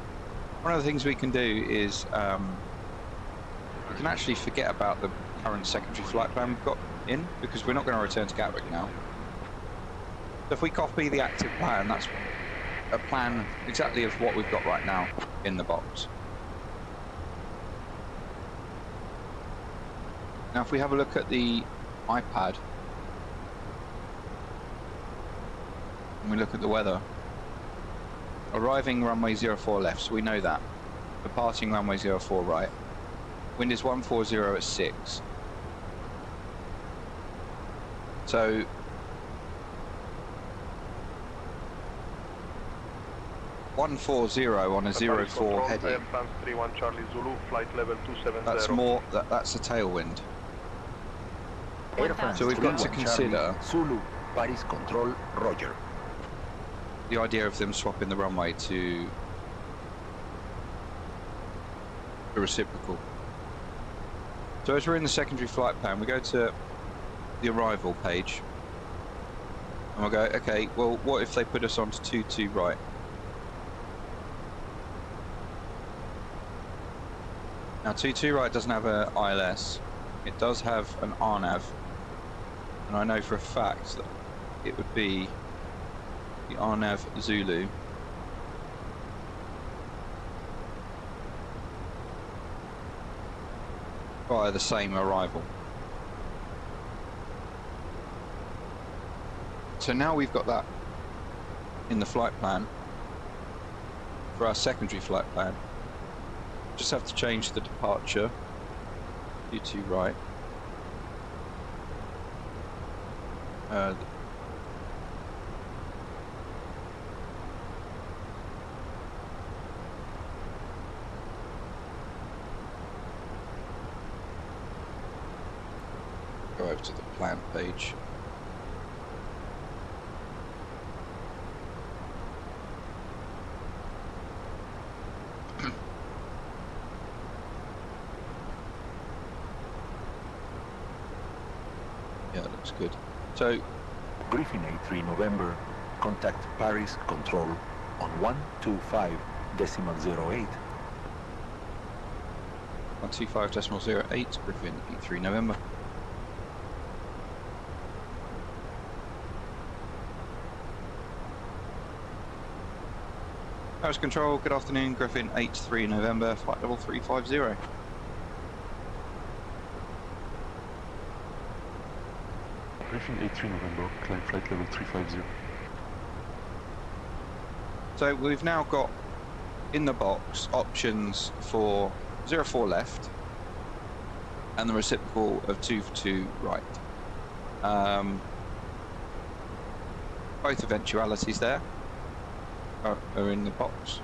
Speaker 1: One of the things we can do is we can actually forget about the current secondary flight plan we've got in, because we're not going to return to Gatwick now. So if we copy the active plan, that's a plan exactly of what we've got right now in the box. Now if we have a look at the iPad and we look at the weather, arriving runway 04 left, so we know that. Departing runway 04 right. Wind is 140 at 6. So (140) on a 04 heading.
Speaker 8: Air France 31 Charlie Zulu, flight level 270.
Speaker 1: That's more. That's a tailwind. So we've got to consider
Speaker 17: Zulu, Paris Control, Roger.
Speaker 1: The idea of them swapping the runway to the reciprocal. So as we're in the secondary flight plan, we go to the arrival page and we'll go, okay, well, what if they put us onto 22 right? Now 22 right doesn't have an ILS, it does have an RNAV, and I know for a fact that it would be the RNAV Zulu. Via the same arrival. So now we've got that in the flight plan for our secondary flight plan. Just have to change the departure. U2 right. Go over to the plan page. Yeah, that looks good. So,
Speaker 17: Griffin 83 November, contact Paris Control on 125.08.
Speaker 1: 125.08, Griffin 83 November. Paris Control, good afternoon, Griffin 83 November, flight level 350.
Speaker 19: Griffin 83 November, climb flight level 350.
Speaker 1: So we've now got in the box options for 04 left and the reciprocal of 242 right. Both eventualities there are in the box.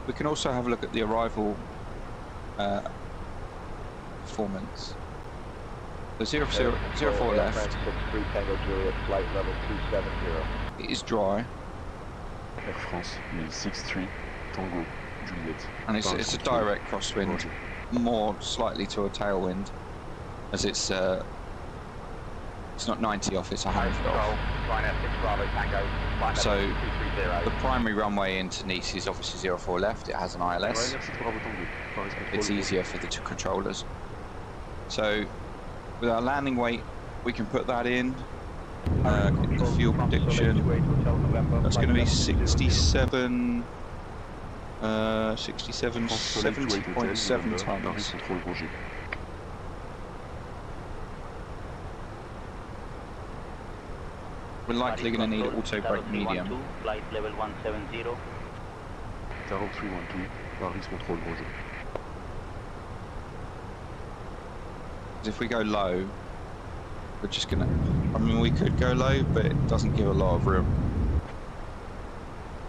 Speaker 1: We can also have a look at the arrival performance. The 04 left.
Speaker 14: 63 Tango Juliet, flight level 270.
Speaker 1: It is dry.
Speaker 19: Air France 63 Tango Juliet.
Speaker 1: And it's a direct crosswind, more slightly to a tailwind. as it's not 90 off, it's 100 off. So the primary runway into Nice is obviously 04 left. It has an ILS. It's easier for the two controllers. So with our landing weight, we can put that in. The fuel prediction, that's going to be 67, 70.7 tons. We're likely going to need auto brake medium.
Speaker 18: Flight level 170.
Speaker 19: Tower 312, Paris control, Roger.
Speaker 1: If we go low, we're just gonna, I mean, we could go low, but it doesn't give a lot of room.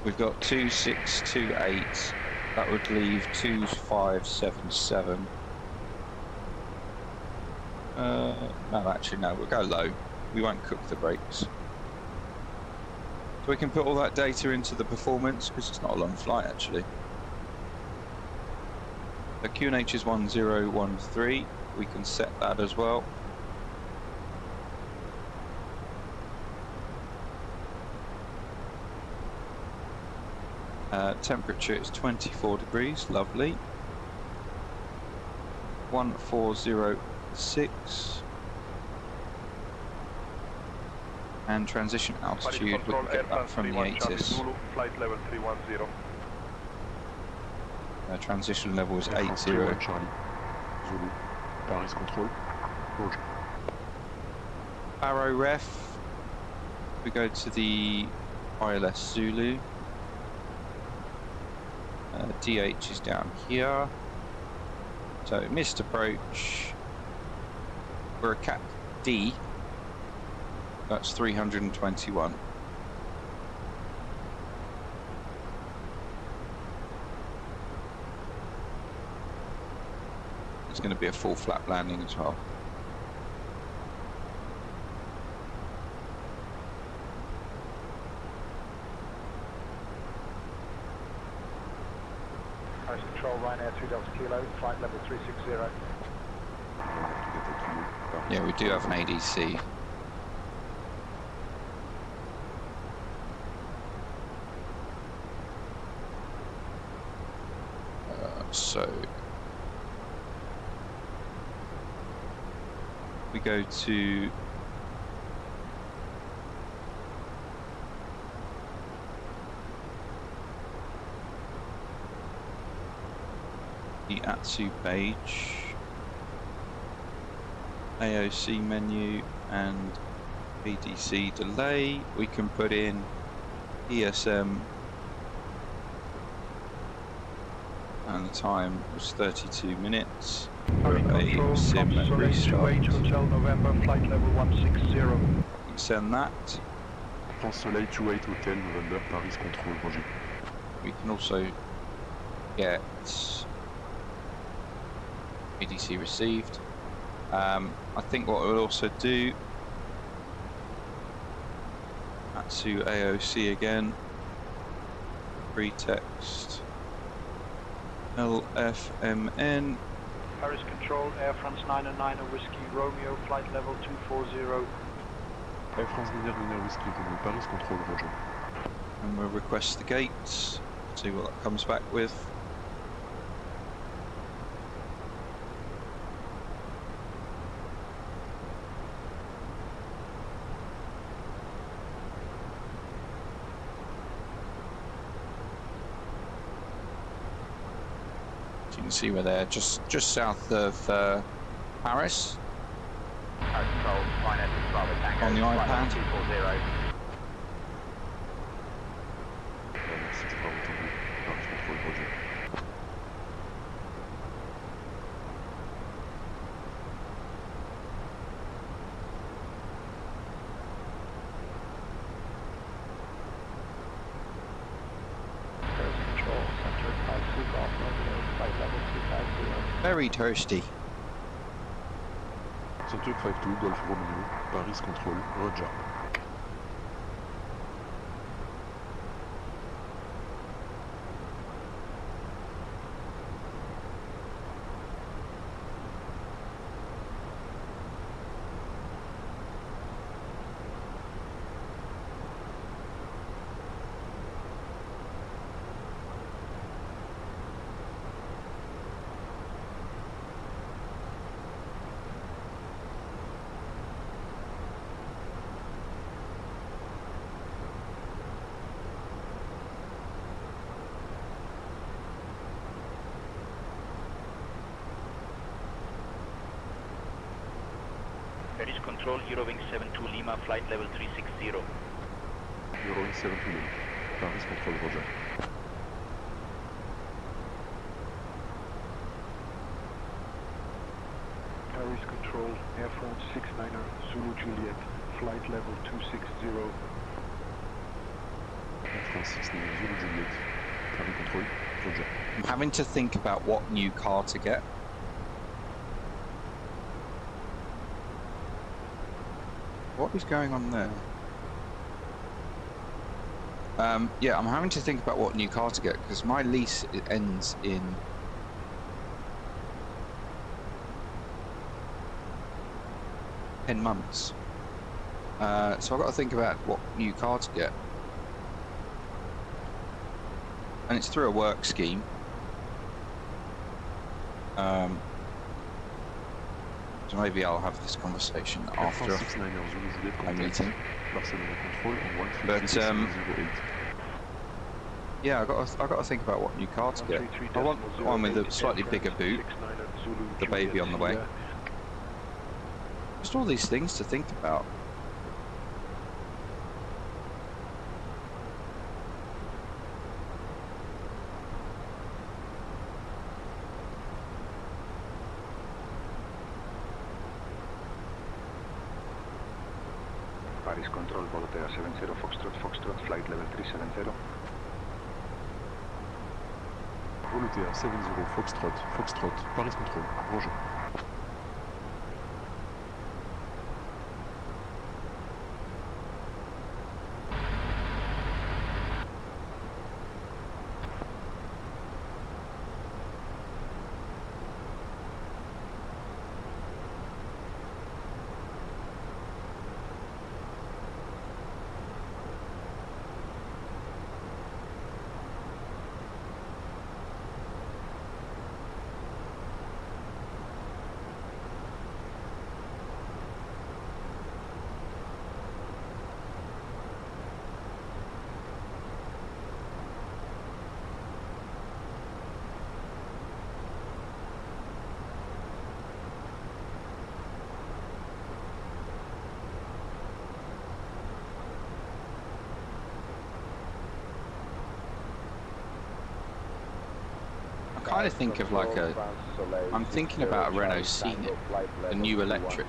Speaker 1: We've got 2628, that would leave 2577. No, actually no, we'll go low. We won't cook the brakes. So we can put all that data into the performance, because it's not a long flight actually. The QNH is 1013, we can set that as well. Temperature is 24 degrees, lovely. 1406. And transition altitude, we can get that from the ATC.
Speaker 8: Flight level 310.
Speaker 1: Transition level is 80.
Speaker 19: Charlie, Zulu, Paris control, Roger.
Speaker 1: Arrow ref, we go to the ILS Zulu. DH is down here. So missed approach. We're a Cap D. That's 321. It's going to be a full flap landing as well.
Speaker 9: Paris Control, Ryanair 2 Delta Kilo, flight level 360.
Speaker 1: Yeah, we do have an ADC. So we go to the ATSU page, AOC menu and ADC delay. We can put in ESM and the time was 32 minutes. A sim restart.
Speaker 9: Hotel November, flight level 160.
Speaker 1: You can send that.
Speaker 19: France Soleil 28 Hotel November, Paris control, Roger.
Speaker 1: We can also get ADC received. I think what we'll also do, Atsu AOC again, pretext LFMN.
Speaker 9: Paris Control, Air France 909 Whiskey Romeo, flight level 240.
Speaker 19: Air France 909 Whiskey Romeo, Paris control, Roger.
Speaker 1: And we'll request the gates, see what that comes back with. You can see we're there, just south of Paris. On the iPad. Very toasty.
Speaker 19: Center 52 Golf Romeo, Paris control, Roger.
Speaker 18: Control, Eurowing 72 Lima, flight level 360.
Speaker 19: Eurowing 72 Lima. Paris Control, Roger.
Speaker 10: Paris Control, Air France 69er, Zulu Juliet, flight level 260.
Speaker 19: Air France 69er, Zulu Juliet, Paris Control, Roger.
Speaker 1: I'm having to think about what new car to get. What is going on there? Yeah, I'm having to think about what new car to get because my lease ends in months. So I've got to think about what new car to get. And it's through a work scheme. So maybe I'll have this conversation after my meeting. But yeah, I got to think about what new car to get. I want one with a slightly bigger boot, the baby on the way. Just all these things to think about.
Speaker 10: Paris Control, Volotea 70 Foxtrot, Foxtrot, flight level 370.
Speaker 19: Volotea 70 Foxtrot, Foxtrot, Paris Control, Roger.
Speaker 1: Kind of think of like a. I'm thinking about a Renault Scenic, a new electric.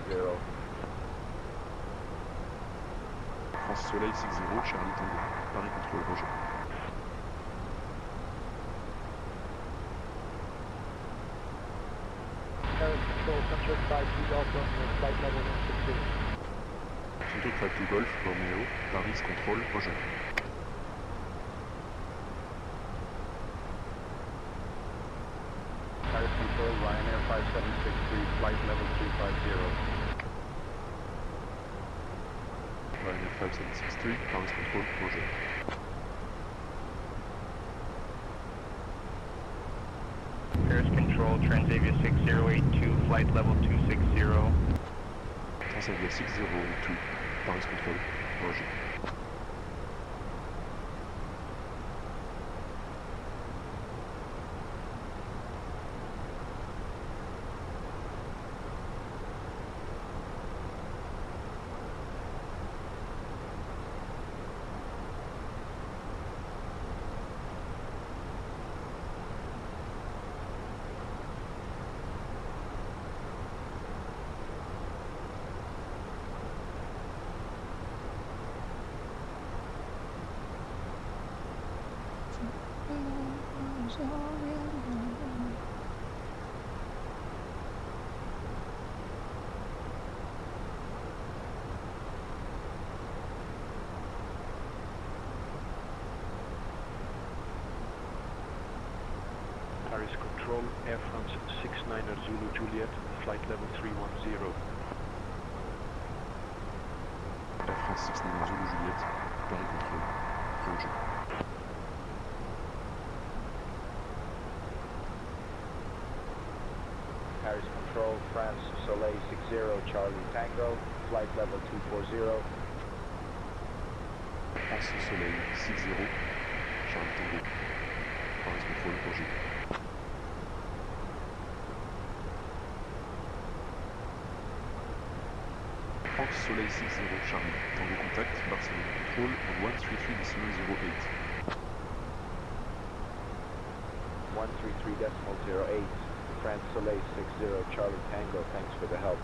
Speaker 19: France Soleil 60, Charlie Tango, Paris Control, Roger.
Speaker 9: Paris Control, Central 52 Delta, flight level 160.
Speaker 19: Central 52 Golf, Bornéo, Paris Control, Roger.
Speaker 14: Paris Control, Ryanair 5763, flight level 250.
Speaker 19: Ryanair 5763, Paris Control, Roger.
Speaker 3: Paris Control, Transavia 6082, flight level 260.
Speaker 19: Transavia 6082, Paris Control, Roger.
Speaker 10: Paris Control, Air France 69er Zulu Juliet, flight level 310.
Speaker 19: Air France 69er Zulu Juliet, Paris Control, Roger.
Speaker 14: Paris Control, France Soleil 60, Charlie Tango, flight level 240.
Speaker 19: France Soleil 60, Charlie Tango, Paris Control, Roger. France Soleil 60 Charlie. Tango contact, Barcelona control on 133.08.
Speaker 14: 133.08. France Soleil 60 Charlie Tango, thanks for the help.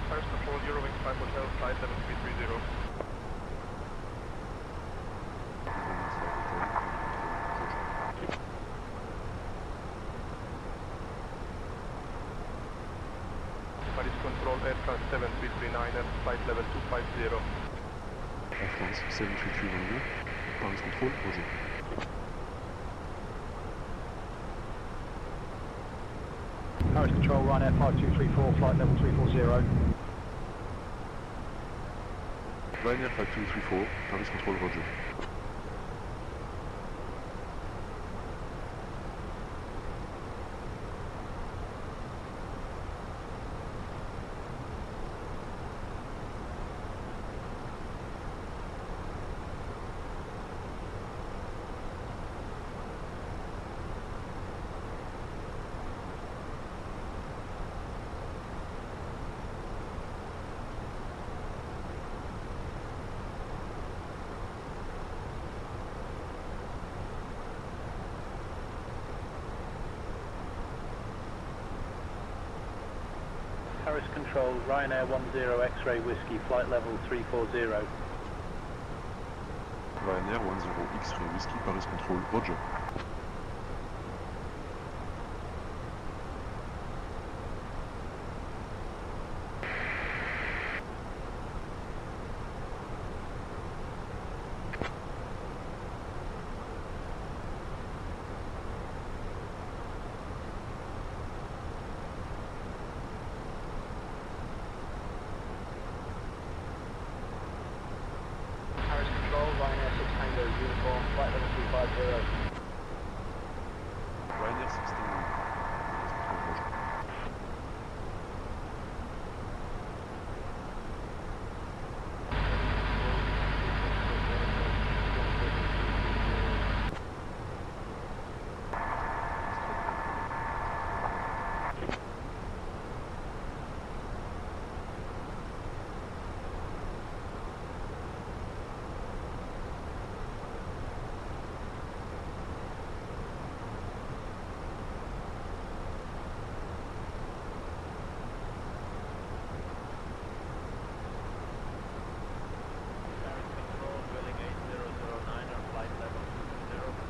Speaker 8: Paris Control, Eurowings 5 Hotel, flight level 330. Paris Control, Aircraft 7339, flight level 250.
Speaker 19: Air France 733 Paris Control, Roger.
Speaker 10: Paris Control, Ryanair 5234, flight level 340.
Speaker 19: Ryanair 5234, Paris Control, Roger.
Speaker 10: Paris Control, Ryanair 10 X-ray Whiskey, flight level 340.
Speaker 19: Ryanair 10 X-ray Whiskey, Paris Control, Roger.
Speaker 14: Ryanair 6 Tango uniform, flight level 350.
Speaker 19: Ryanair 6 Tango, Paris Control, Roger.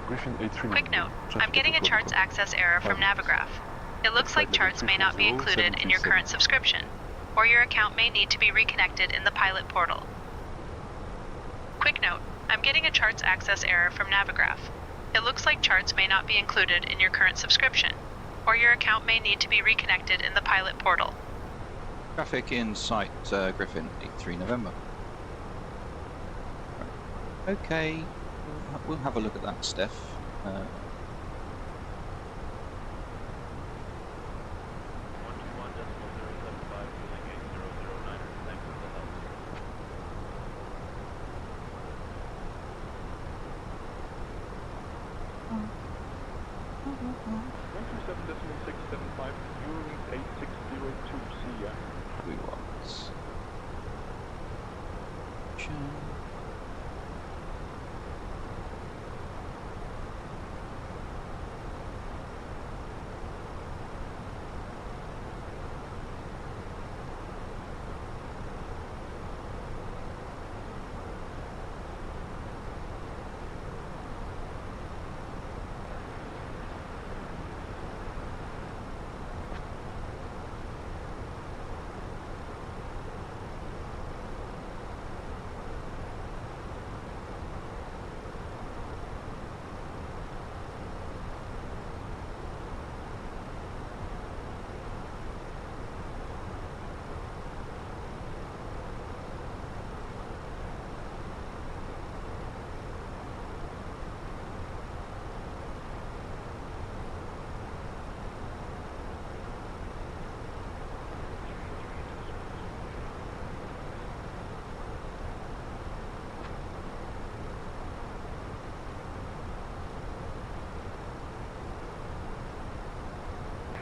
Speaker 19: Griffin A320.
Speaker 4: Quick note, I'm getting a charts access error from Navigraph. It looks like charts may not be included in your current subscription, or your account may need to be reconnected in the pilot portal. Quick note, I'm getting a charts access error from Navigraph. It looks like charts may not be included in your current subscription, or your account may need to be reconnected in the pilot portal.
Speaker 1: Traffic in sight, Griffin, 83 November. Right. Okay, we'll have a look at that, Steph.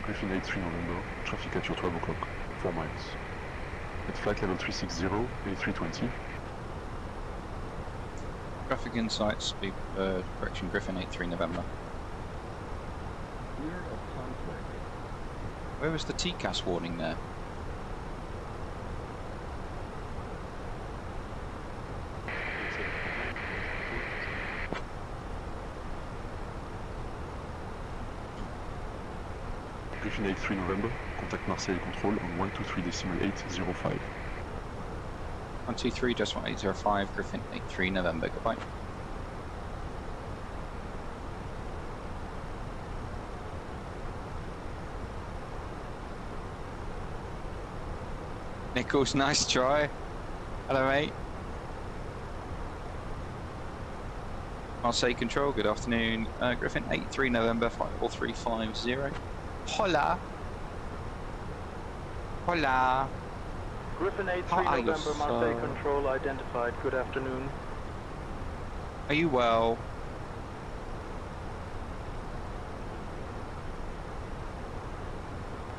Speaker 19: Griffin 83 November, traffic at your 12 o'clock, 4 miles. At flight level 360, A320.
Speaker 1: Traffic insight, speed, correction, Griffin 83 November.
Speaker 14: Clear of conflict.
Speaker 1: Where was the TCAS warning there?
Speaker 19: Griffin 83 November, contact Marseille Control on 123.805.
Speaker 1: 123.805, Griffin 83 November, goodbye. Nichols, nice try. Hello, mate. Marseille Control, good afternoon. Griffin 83 November, 54350. Hola. Hola.
Speaker 10: Griffin 83 November, Marseille Control identified. Good afternoon.
Speaker 1: Are you well?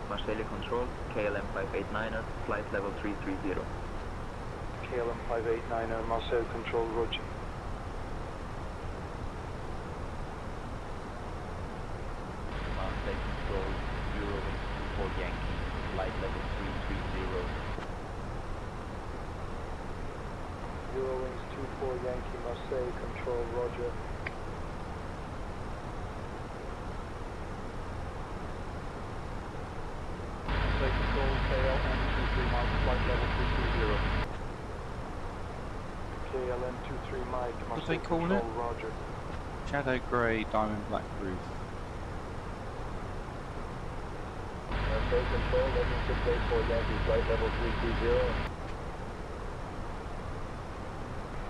Speaker 20: Marseille Control, KLM 589er, flight level 330.
Speaker 10: KLM 589er, Marseille Control, roger.
Speaker 20: Marseille Control, Eurowings 24 Yankee, flight level 330.
Speaker 10: Eurowings 24 Yankee, Marseille Control, roger. Marseille Control, KLM 23 Mike, flight level 330. KLM 23 Mike,
Speaker 1: What they
Speaker 10: Marseille
Speaker 1: call
Speaker 10: Control,
Speaker 1: it?
Speaker 10: roger.
Speaker 1: Shadow grey, diamond black roof.
Speaker 14: Marseille Control, Legend 684 Yankee, flight level 330.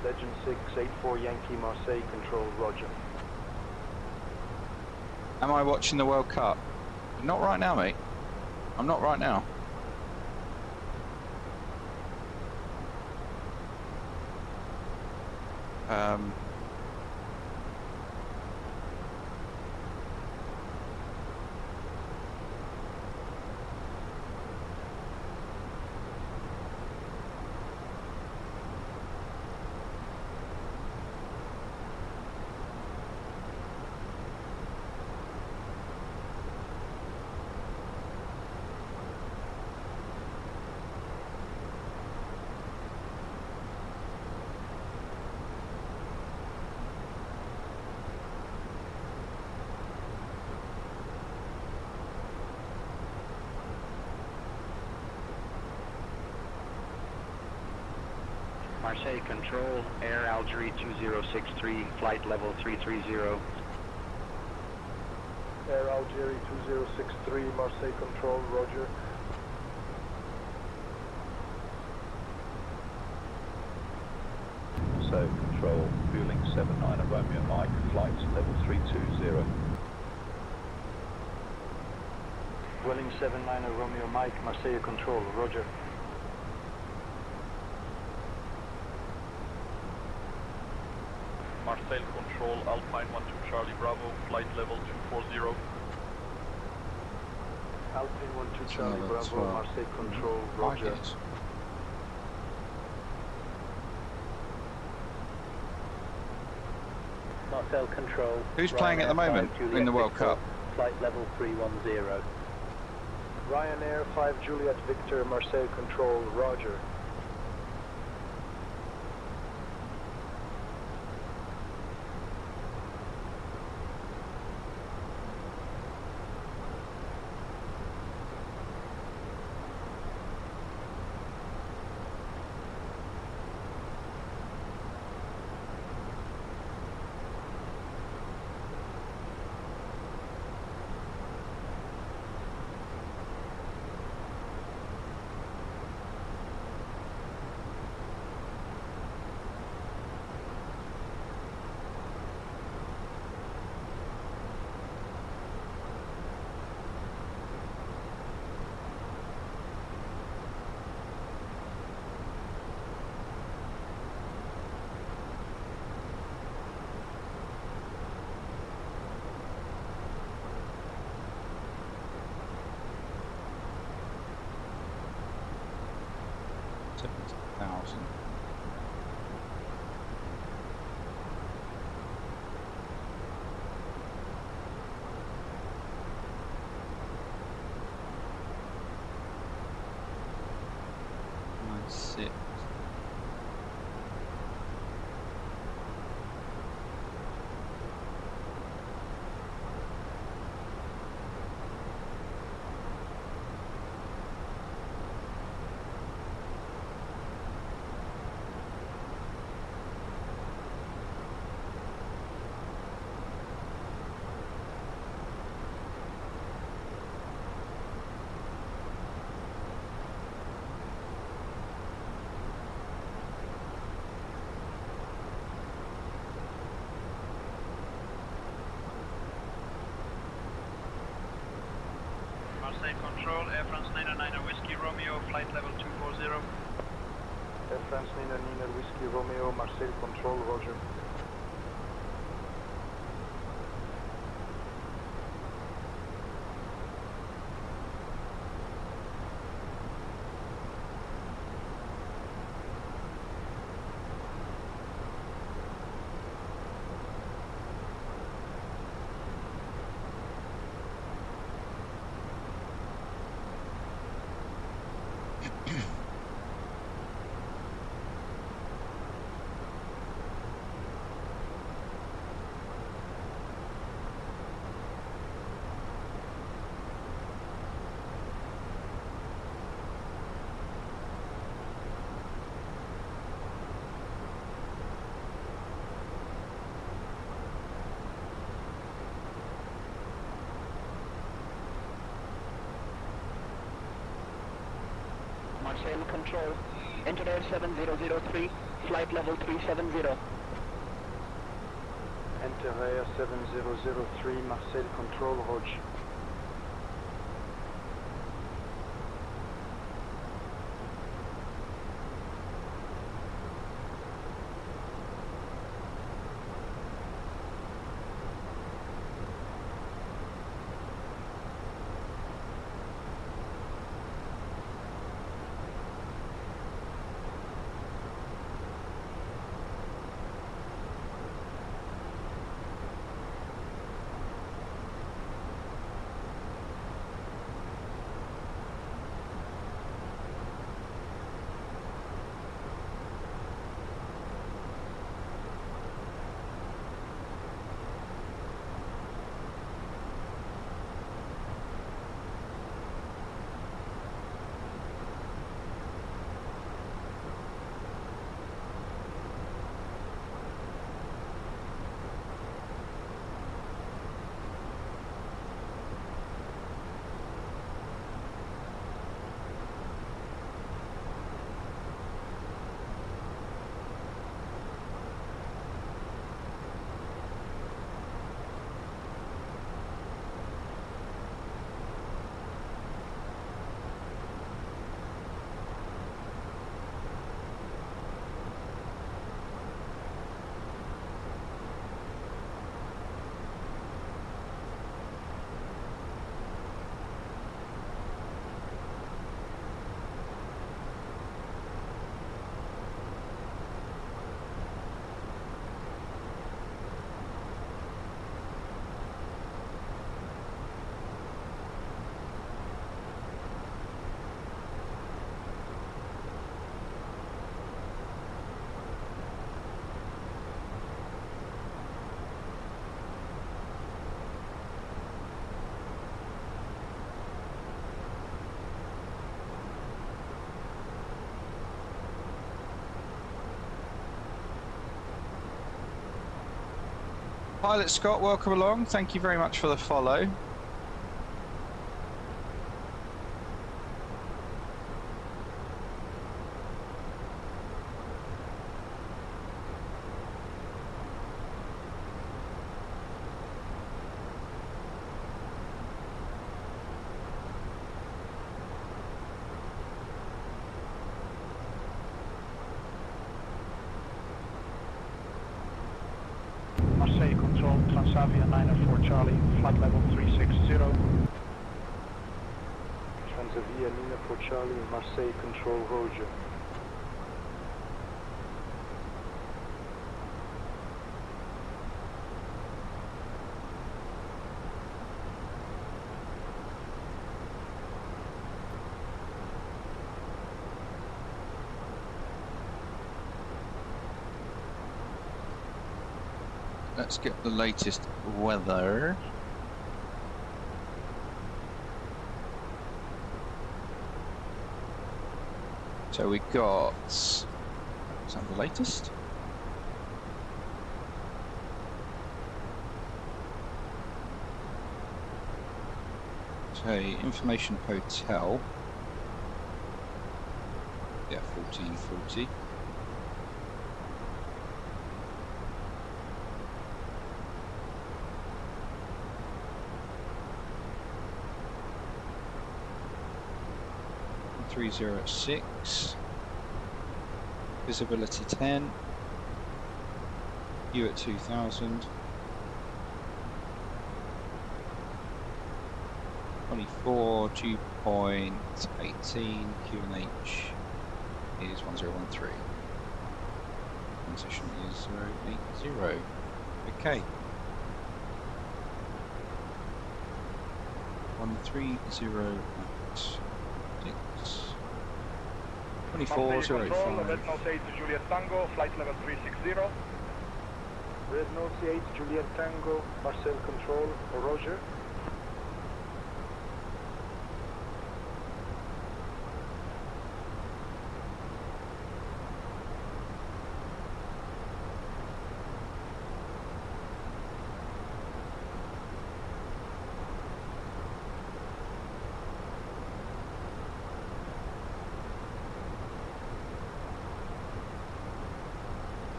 Speaker 10: Legend 684 Yankee, Marseille Control, roger.
Speaker 1: Am I watching the World Cup? Not right now, mate. I'm not right now.
Speaker 3: Marseille Control, Air Algerie 2063, flight level 330.
Speaker 10: Air Algerie 2063, Marseille Control, roger.
Speaker 14: Marseille Control, Vueling 79 Romeo Mike, flight level 320.
Speaker 10: Vueling 79 Romeo Mike, Marseille Control, roger.
Speaker 21: Marseille Control, Alpine 12 Charlie Bravo, flight level 240.
Speaker 10: Alpine 12 Charlie Bravo, Marseille Control, roger. Marseille Control.
Speaker 1: Who's playing at the moment in the World Cup?
Speaker 10: Flight level 310. Ryanair 5 Juliet Victor, Marseille Control, roger.
Speaker 1: 70,000. Six.
Speaker 21: Marseille Control, Air France 909 Whiskey Romeo, flight level 240.
Speaker 9: Air France 909 Whiskey Romeo, Marseille Control, Roger.
Speaker 2: Marseille Control, enter air 7003, flight level 370.
Speaker 9: Enter air 7003, Marseille Control, Roger.
Speaker 1: Pilot Scott, welcome along. Thank you very much for the follow.
Speaker 9: Marseille Control, Transavia 904 Charlie, flight level 360. Transavia 904 Charlie, Marseille Control, Roger.
Speaker 1: let's get the latest weather. So we got, is that the latest? So information hotel, yeah, 1440. .306, visibility 10, U at 2000, 24, dew point 18, QNH is 1013, transition is 080, okay. 130 2405.
Speaker 21: Red Nose 8 Juliet Tango, flight level 360.
Speaker 9: Red Nose 8 Juliet Tango, Marcel Control, Roger.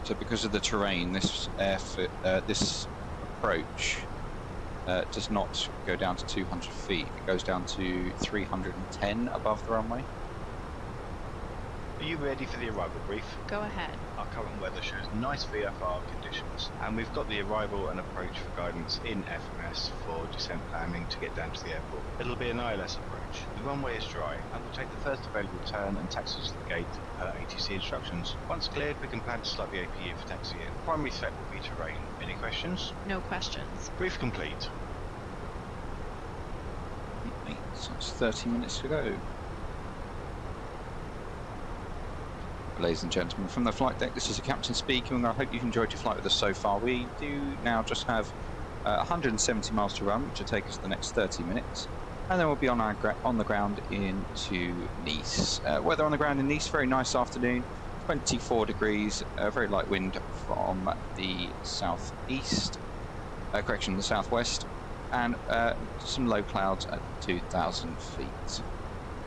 Speaker 1: So because of the terrain, this this approach does not go down to 200 feet. It goes down to 310 above the runway.
Speaker 7: Are you ready for the arrival brief?
Speaker 6: Go ahead.
Speaker 7: Our current weather shows nice VFR conditions, and we've got the arrival and approach for guidance in FMS for descent landing to get down to the airport. It'll be an ILS approach. The runway is dry, and we'll take the first available turn and taxi to the gate per ATC instructions. Once cleared, we can plan to slot the APU for taxi in. Primary threat will be terrain. Any questions?
Speaker 6: No questions.
Speaker 7: Brief complete.
Speaker 1: So it's 30 minutes to go. Ladies and gentlemen, from the flight deck, this is the captain speaking, and I hope you've enjoyed your flight with us so far. We do now just have 170 miles to run, which will take us the next 30 minutes, and then we'll be on the ground into Nice. Weather on the ground in Nice, very nice afternoon, 24 degrees, very light wind from the southeast, the southwest, and some low clouds at 2,000 feet.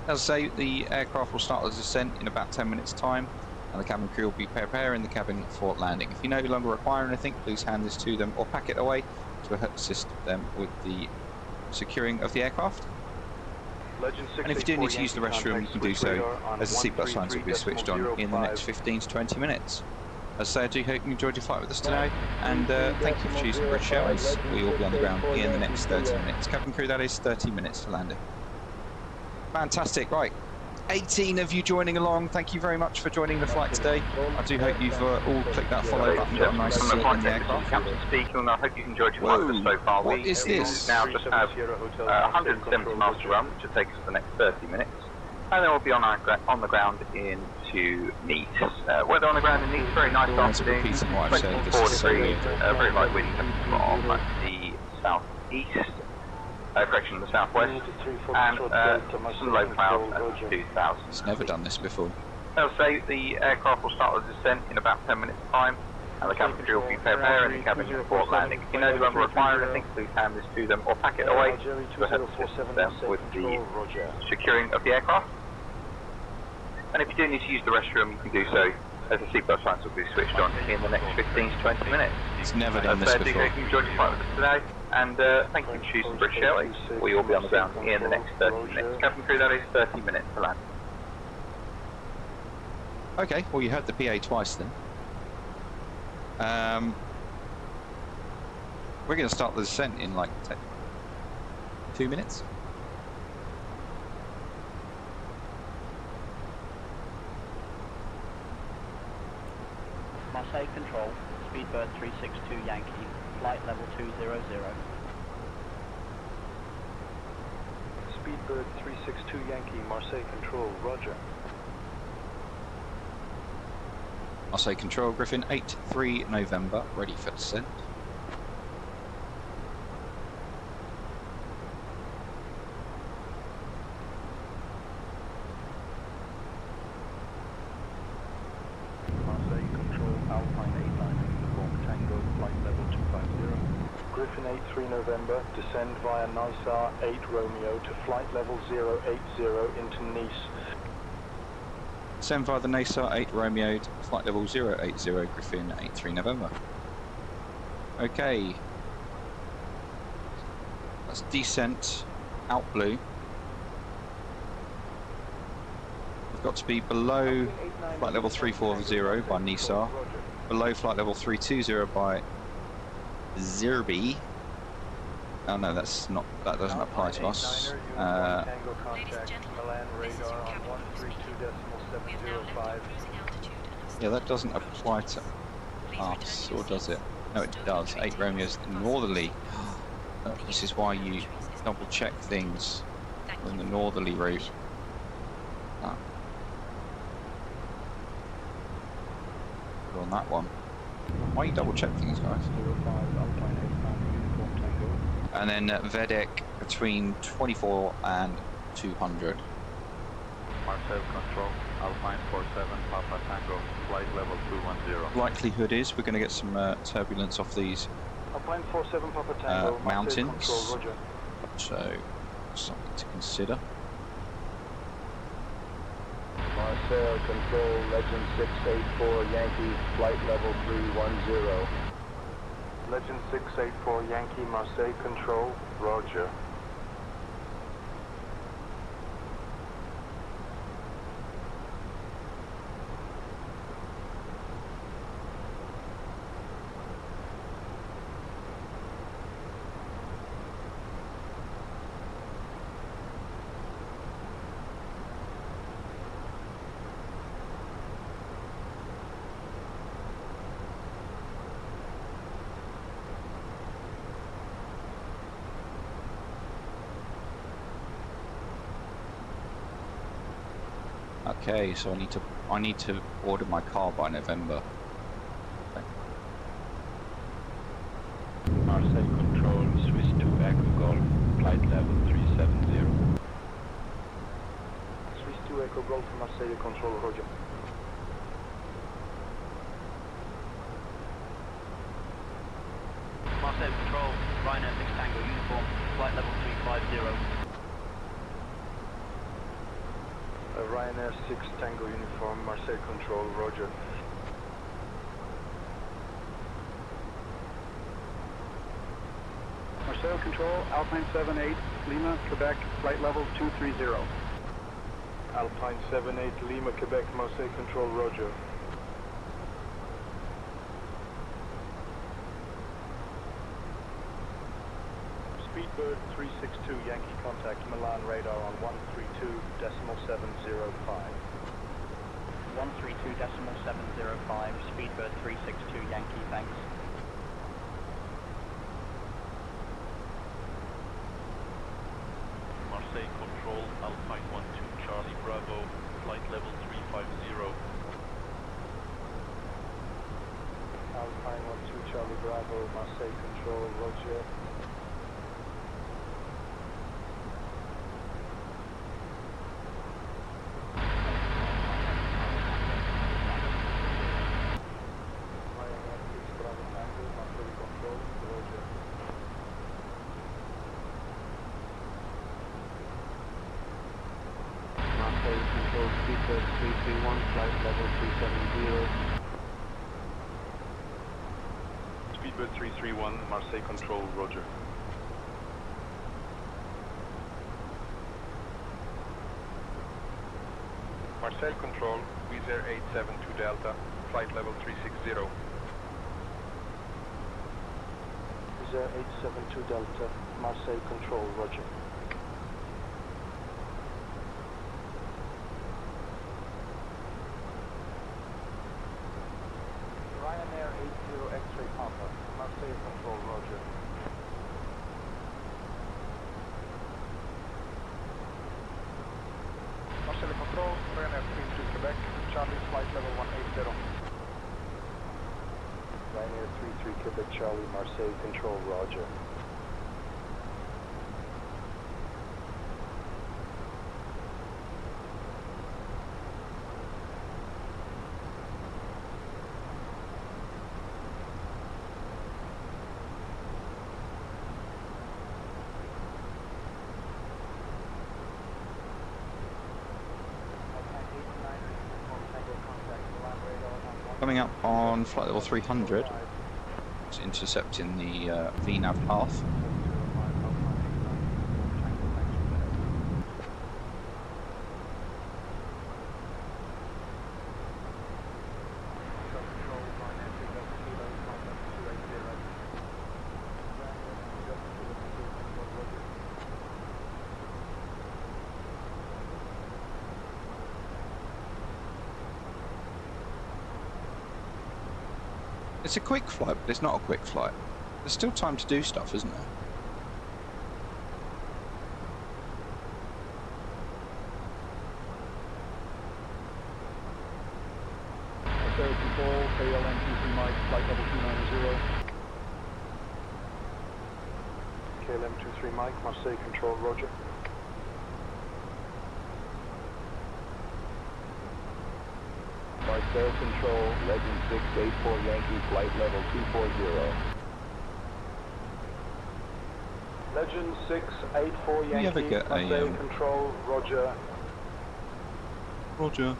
Speaker 1: As I say, the aircraft will start the descent in about 10 minutes time, and the cabin crew will be preparing the cabin for landing. If you no longer require anything, please hand this to them or pack it away to assist them with the securing of the aircraft. And if you do need to use the restroom, you can do so, as the seatbelt signs will be switched on in the next 15 to 20 minutes. As I say, I do hope you enjoyed your flight with us today, and thank you for choosing British Airways. We will be on the ground in the next 30 minutes. Cabin crew, that is 30 minutes to landing. Fantastic, right. 18 of you joining along. Thank you very much for joining the flight today. I do hope you've all clicked that follow button, got a nice seat in the aircraft.
Speaker 3: Captain speaking, and I hope you've enjoyed your flight with us so far.
Speaker 1: What is this?
Speaker 3: Now just have 170 miles to run, which will take us the next 30 minutes. And then we'll be on the ground into Nice. Weather on the ground in Nice, very nice afternoon. 24 degrees, very light wind from the southeast. Correction, the southwest, and some low clouds at 2,000.
Speaker 1: It's never done this before.
Speaker 3: I'll say the aircraft will start the descent in about 10 minutes time, and the cabin crew will be preparing the cabin for landing. If you no longer require anything, please hand this to them or pack it away to help assist them with the securing of the aircraft. And if you do need to use the restroom, you can do so, as the seatbelt signs will be switched on in the next 15 to 20 minutes.
Speaker 1: It's never done this before.
Speaker 3: I do hope you enjoyed your flight with us today, and thank you for choosing British Airways. We will be on the ground in the next 30 minutes. Cabin crew, that is 30 minutes to land.
Speaker 1: Okay, well you heard the PA twice then. We're going to start the descent in like 2 minutes.
Speaker 2: Marseille Control, Speedbird 362 Yankee, flight level 200.
Speaker 10: Speedbird 362 Yankee, Marseille Control, roger.
Speaker 1: Marseille Control, Griffin 83 November, ready for descent.
Speaker 10: Griffin 83 November, descend via Nassau 8 Romeo to flight level 080 into Nice.
Speaker 1: Send via the Nassau 8 Romeo to flight level 080 Griffin 83 November. Okay. That's descent out blue. We've got to be below flight level 340 by Nassau, below flight level 320 by Zerbi. Oh no, that's not. That doesn't apply to us. Yeah, that doesn't apply to us, or does it? No, it does. 8 Romeo's northerly. This is why you double check things in the northerly route. On that one. Why you double check things, guys? And then Vedek between 24 and 200.
Speaker 8: Marcel Control, Alpine 47, Papa Tango, flight level 210.
Speaker 1: Likelihood is we're going to get some turbulence off these
Speaker 10: Alpine 47, Papa Tango,
Speaker 1: mountains.
Speaker 10: Control, Roger.
Speaker 1: So, something to consider.
Speaker 14: Marcel Control, Legend 684 Yankee, flight level 310.
Speaker 10: Legend 684 Yankee, Marseille Control, Roger.
Speaker 1: Okay, so I need to order my car by November. Okay.
Speaker 8: Marseille Control, Swiss to Echo Golf, flight level 370.
Speaker 10: Swiss to Echo Golf, Marseille Control, Roger.
Speaker 2: Marseille Control, Ryanair 6 Tango uniform, flight level 350.
Speaker 10: Ryanair 6 Tango uniform, Marseille Control, Roger. Marseille Control, Alpine 78, Lima, Quebec, flight level 230. Alpine 78, Lima, Quebec, Marseille Control, Roger. Speedbird 362, Yankee contact Milan radar on 132.705.
Speaker 2: 132.705, Speedbird 362, Yankee, thanks.
Speaker 21: Marseille Control, Alpine 12 Charlie Bravo, flight level 350.
Speaker 10: Alpine 12 Charlie Bravo, Marseille Control, Roger.
Speaker 8: Speedbird 331, flight level 370.
Speaker 10: Speedbird 331, Marseille Control, Roger. Marseille Control, Wizz Air 872 Delta, flight level 360. Wizz Air 872 Delta, Marseille Control, Roger. Ryanair 80 X-ray Papa, Marseille Control, Roger. Marseille Control, Ryanair 33 Quebec, Charlie, flight level 180. Ryanair 33 Quebec, Charlie, Marseille Control, Roger.
Speaker 1: Coming up on flight level 300, it's intercepting the VNAV path. It's a quick flight, but it's not a quick flight. There's still time to do stuff, isn't there?
Speaker 10: Air control, KLM 23 Mike, flight level 290. KLM 23 Mike, Marseille control, roger.
Speaker 14: Marseille control, Legend 684 Yankee, flight level 240.
Speaker 10: Legend 684 Yankee,
Speaker 1: you ever get
Speaker 10: Marseille control, roger.
Speaker 1: Roger.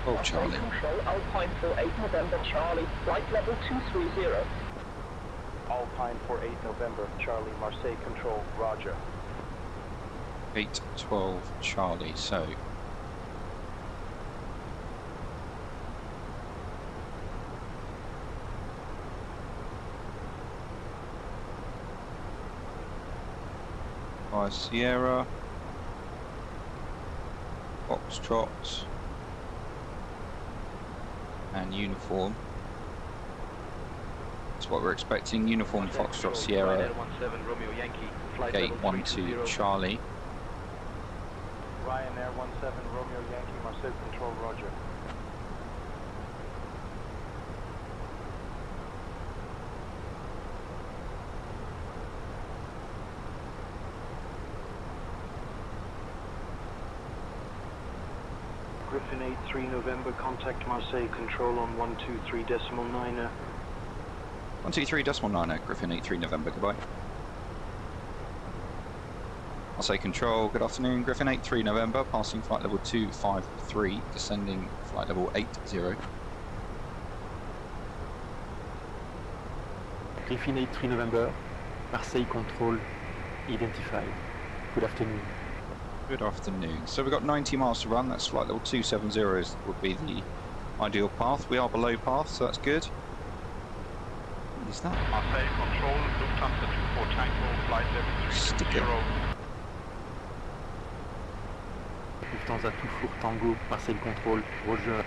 Speaker 1: Oh, Charlie.
Speaker 11: Control, Alpine 48 November, Charlie, flight level 230.
Speaker 10: Alpine 48 November, Charlie, Marseille control, roger.
Speaker 1: 812 Charlie, so by Sierra, Foxtrot, and uniform. That's what we're expecting. Uniform Foxtrot Sierra, gate 12 Charlie.
Speaker 10: Ryanair 17 Romeo Yankee, Marseille control, roger. Griffin 83 November, contact Marseille control on 123.9er.
Speaker 1: 123.9er, Griffin 83 November, goodbye. Marseille control, good afternoon, Griffin 83 November, passing flight level 253, descending flight level 80.
Speaker 22: Griffin 83 November, Marseille control, identified. Good afternoon.
Speaker 1: Good afternoon. So we've got 90 miles to run, that's flight level 270 would be the ideal path. We are below path, so that's good. What is that?
Speaker 21: Marseille control, Lufthansa 24 Tango, flight level 320.
Speaker 22: Lufthansa 24 Tango, Marseille control, roger.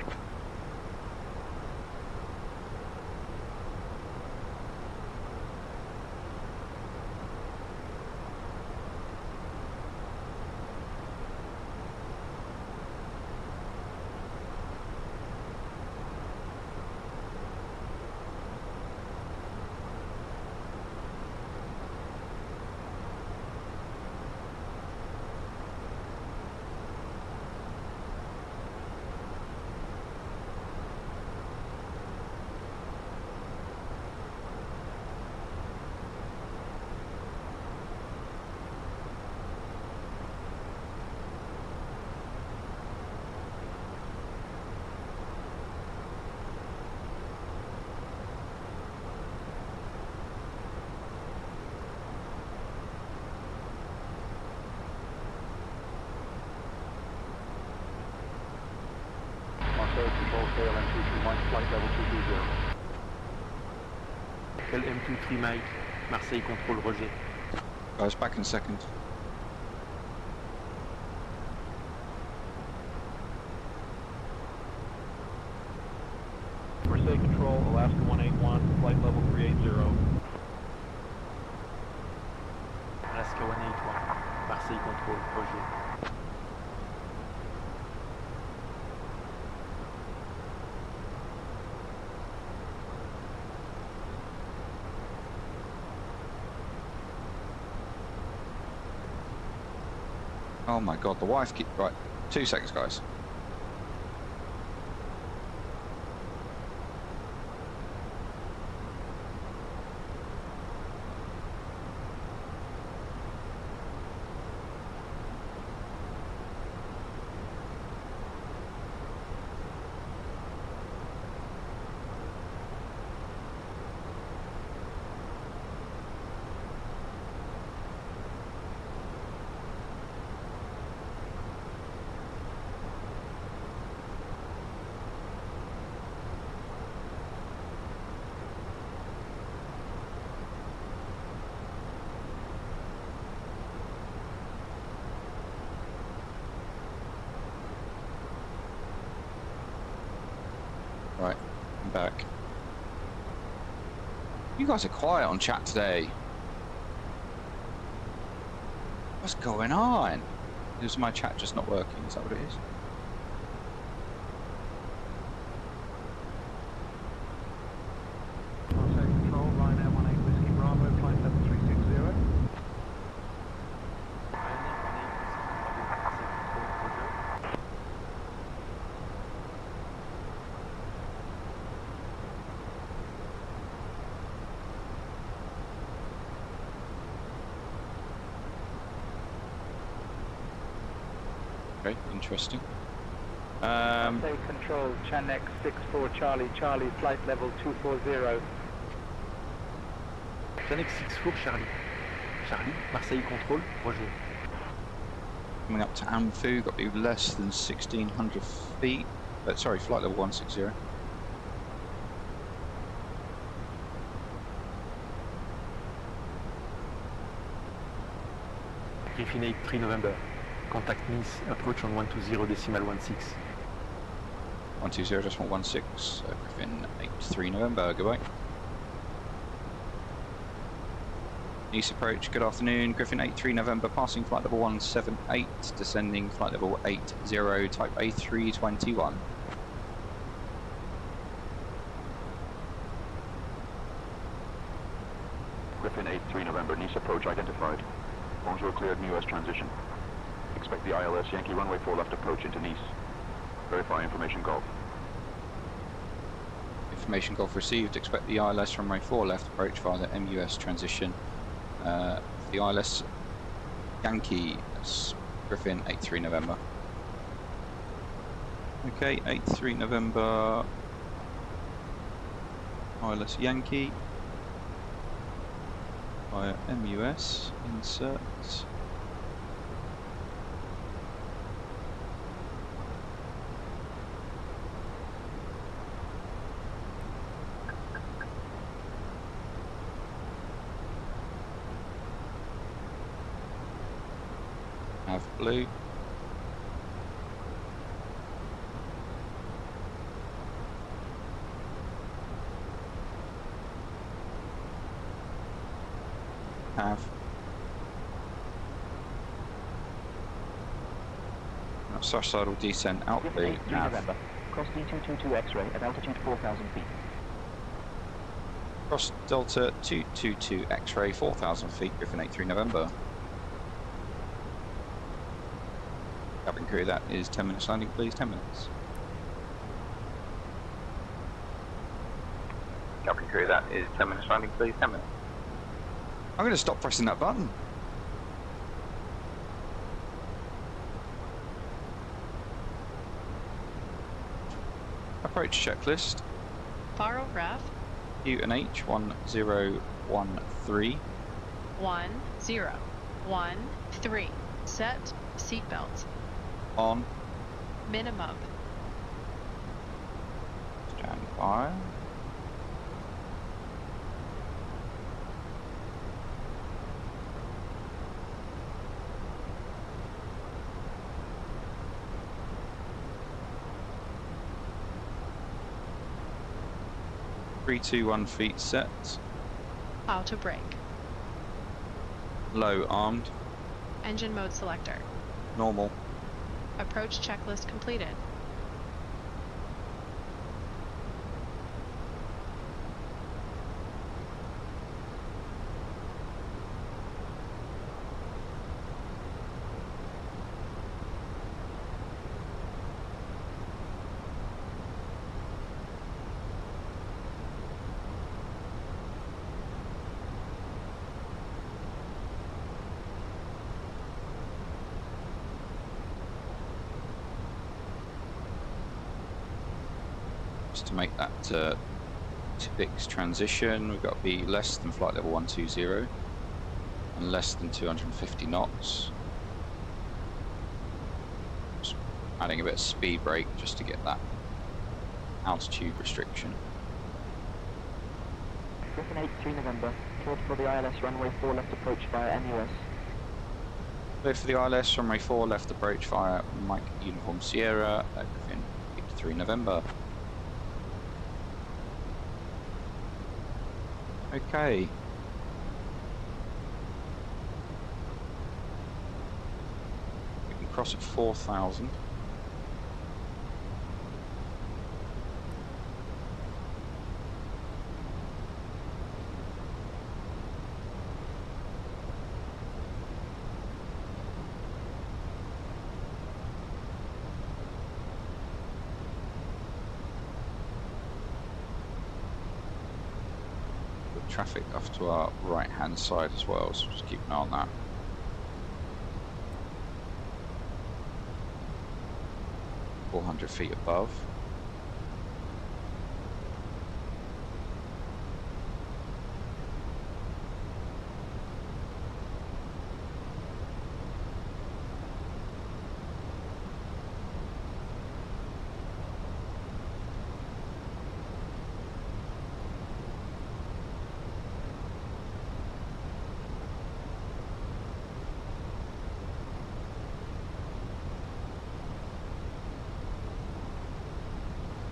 Speaker 10: Control, KLM 23 Mike, flight level 220.
Speaker 22: KLM 23 Mike, Marseille control, roger.
Speaker 1: Guys, back in a second.
Speaker 10: Marseille control, Alaska 181, flight level 380.
Speaker 22: Alaska 181, Marseille control, roger.
Speaker 1: Oh my god, the wife keep right. 2 seconds, guys. I'm back. You guys are quiet on chat today. What's going on? Is my chat just not working? Is that what it is?
Speaker 10: Control, Ryanair 18 Whiskey Bravo, flight level 360.
Speaker 1: Okay, interesting.
Speaker 10: Say control, Chanex 64 Charlie, Charlie, flight level 240.
Speaker 22: Fenix 64 Charlie. Charlie, Marseille control, Roger.
Speaker 1: Coming up to Amfu, got to be less than 1600 feet. Sorry, flight level 160.
Speaker 22: Griffin 83 November. Contact Nice, approach on 120.16.
Speaker 1: 120.16, Griffin 83 November, goodbye. Nice approach, good afternoon, Griffin 83 November, passing flight level 178, descending flight level 80, type A321.
Speaker 19: Griffin 83 November, Nice approach identified. Bonjour cleared MUS transition. Expect the ILS Yankee runway 4 left approach into Nice. Verify information Golf.
Speaker 1: Information Golf received. Expect the ILS runway 4 left approach via the MUS transition. The ILS Yankee, Griffin 83 November. Okay, 83 November. ILS Yankee. Via MUS. Insert. Have blue. Have. Suicidal descent out blue. Have.
Speaker 11: Cross D222 X-ray at altitude 4,000 feet.
Speaker 1: Cross Delta 222 X-ray 4,000 feet, Griffin 83 November. Cabin crew, that is 10 minutes landing, please, 10 minutes.
Speaker 3: Cabin crew, that is 10 minutes landing, please, 10 minutes.
Speaker 1: I'm going to stop pressing that button. Approach checklist.
Speaker 6: Faro ref.
Speaker 1: UNH 1013.
Speaker 6: 1013. Set seatbelt.
Speaker 1: On.
Speaker 6: Minimum.
Speaker 1: Stand by. Three, 2, 1 feet set.
Speaker 6: Auto brake.
Speaker 1: Low armed.
Speaker 6: Engine mode selector.
Speaker 1: Normal.
Speaker 6: Approach checklist completed.
Speaker 1: To make that TIPX transition, we've got to be less than flight level 120 and less than 250 knots. Just adding a bit of speed brake just to get that altitude restriction.
Speaker 11: Griffin 83 November, cleared for the ILS runway 4 left approach via MUS.
Speaker 1: Cleared for the ILS runway 4 left approach via Mike Uniform Sierra at Griffin 83 November. Okay. We can cross at 4,000. Traffic off to our right hand side as well, so just keep an eye on that. $400 above.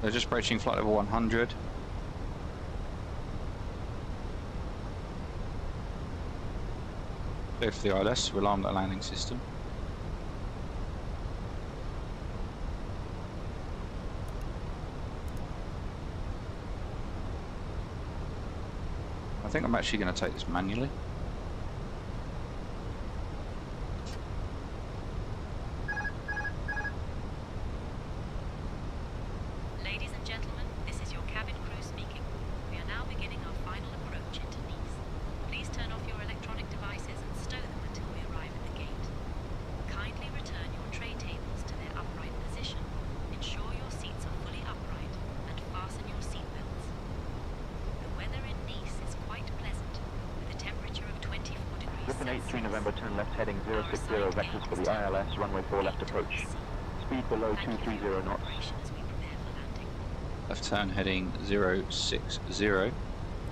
Speaker 1: They're just approaching flight level 100. Clear for the ILS, we'll alarm the landing system. I think I'm actually going to take this manually.
Speaker 5: Ladies and gentlemen, this is your cabin crew speaking. We are now beginning our final approach into Nice. Please turn off your electronic devices and stow them until we arrive at the gate. Kindly return your tray tables to their upright position. Ensure your seats are fully upright and fasten your seatbelts. The weather in Nice is quite pleasant, with a temperature of 24 degrees
Speaker 20: Griffin
Speaker 5: Celsius.
Speaker 20: 83 November, turn left heading 060, vectors for the ILS, runway 4 left approach. Speed below 230 knots.
Speaker 1: Left turn heading 060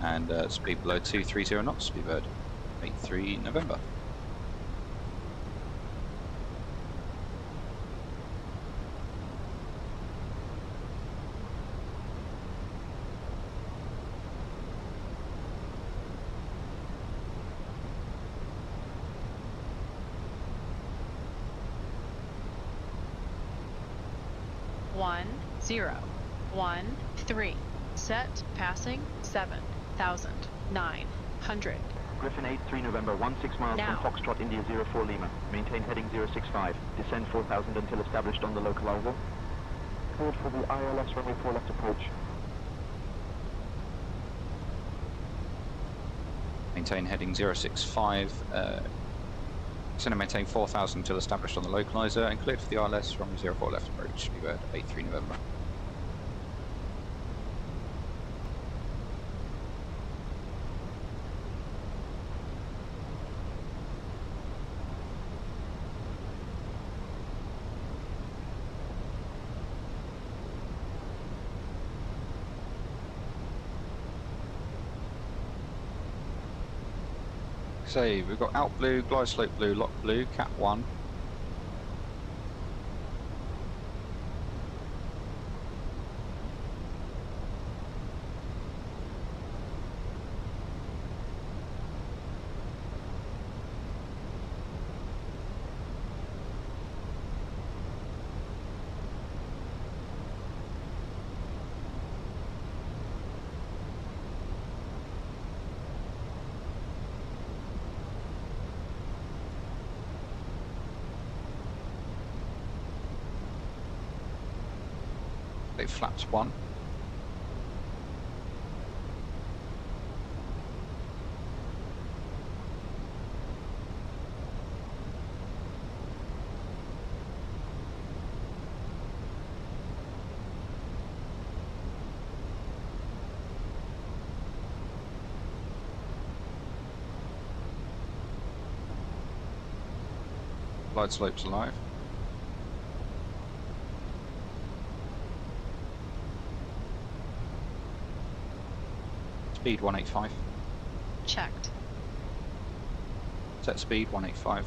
Speaker 1: and speed below 230 knots, Speedbird 83 November.
Speaker 6: One, 0, 1, 3. Set, passing, 7,900.
Speaker 20: Griffin 83 November, 16 miles
Speaker 6: Now.
Speaker 20: from Foxtrot, India 04 Lima. Maintain heading 065. Descend 4,000 until established on the localizer. Cleared for the ILS, runway 4 left approach.
Speaker 1: Maintain heading 065. Going to maintain 4,000 until established on the localizer and cleared for the ILS from 04 left approach, Speedbird 83 November. So we've got out blue, glide slope blue, lock blue, cat 1. Flaps 1. Glide slopes alive. Speed 185.
Speaker 6: Checked.
Speaker 1: Set speed 185.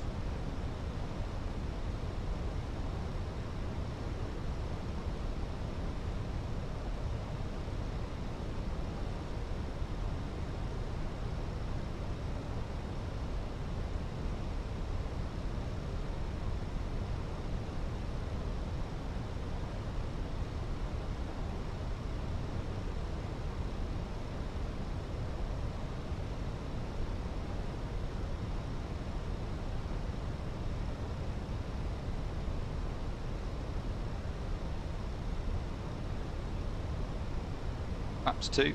Speaker 1: Laps 2.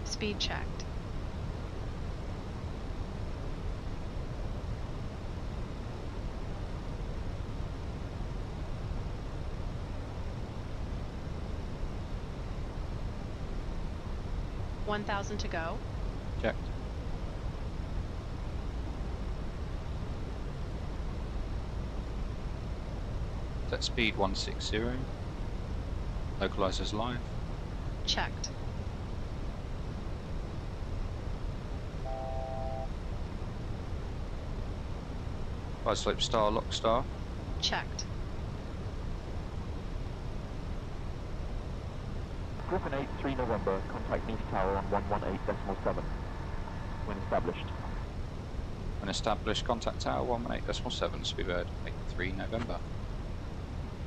Speaker 6: Speed checked. $1,000 to go.
Speaker 1: Checked. Set speed 160. Localizers live.
Speaker 6: Checked.
Speaker 1: Glide slope star, lock star.
Speaker 6: Checked.
Speaker 20: Griffin 8, 3 November, contact Nice Tower on 118.7. When established.
Speaker 1: When established, contact tower 118.7, speedbird 83 November.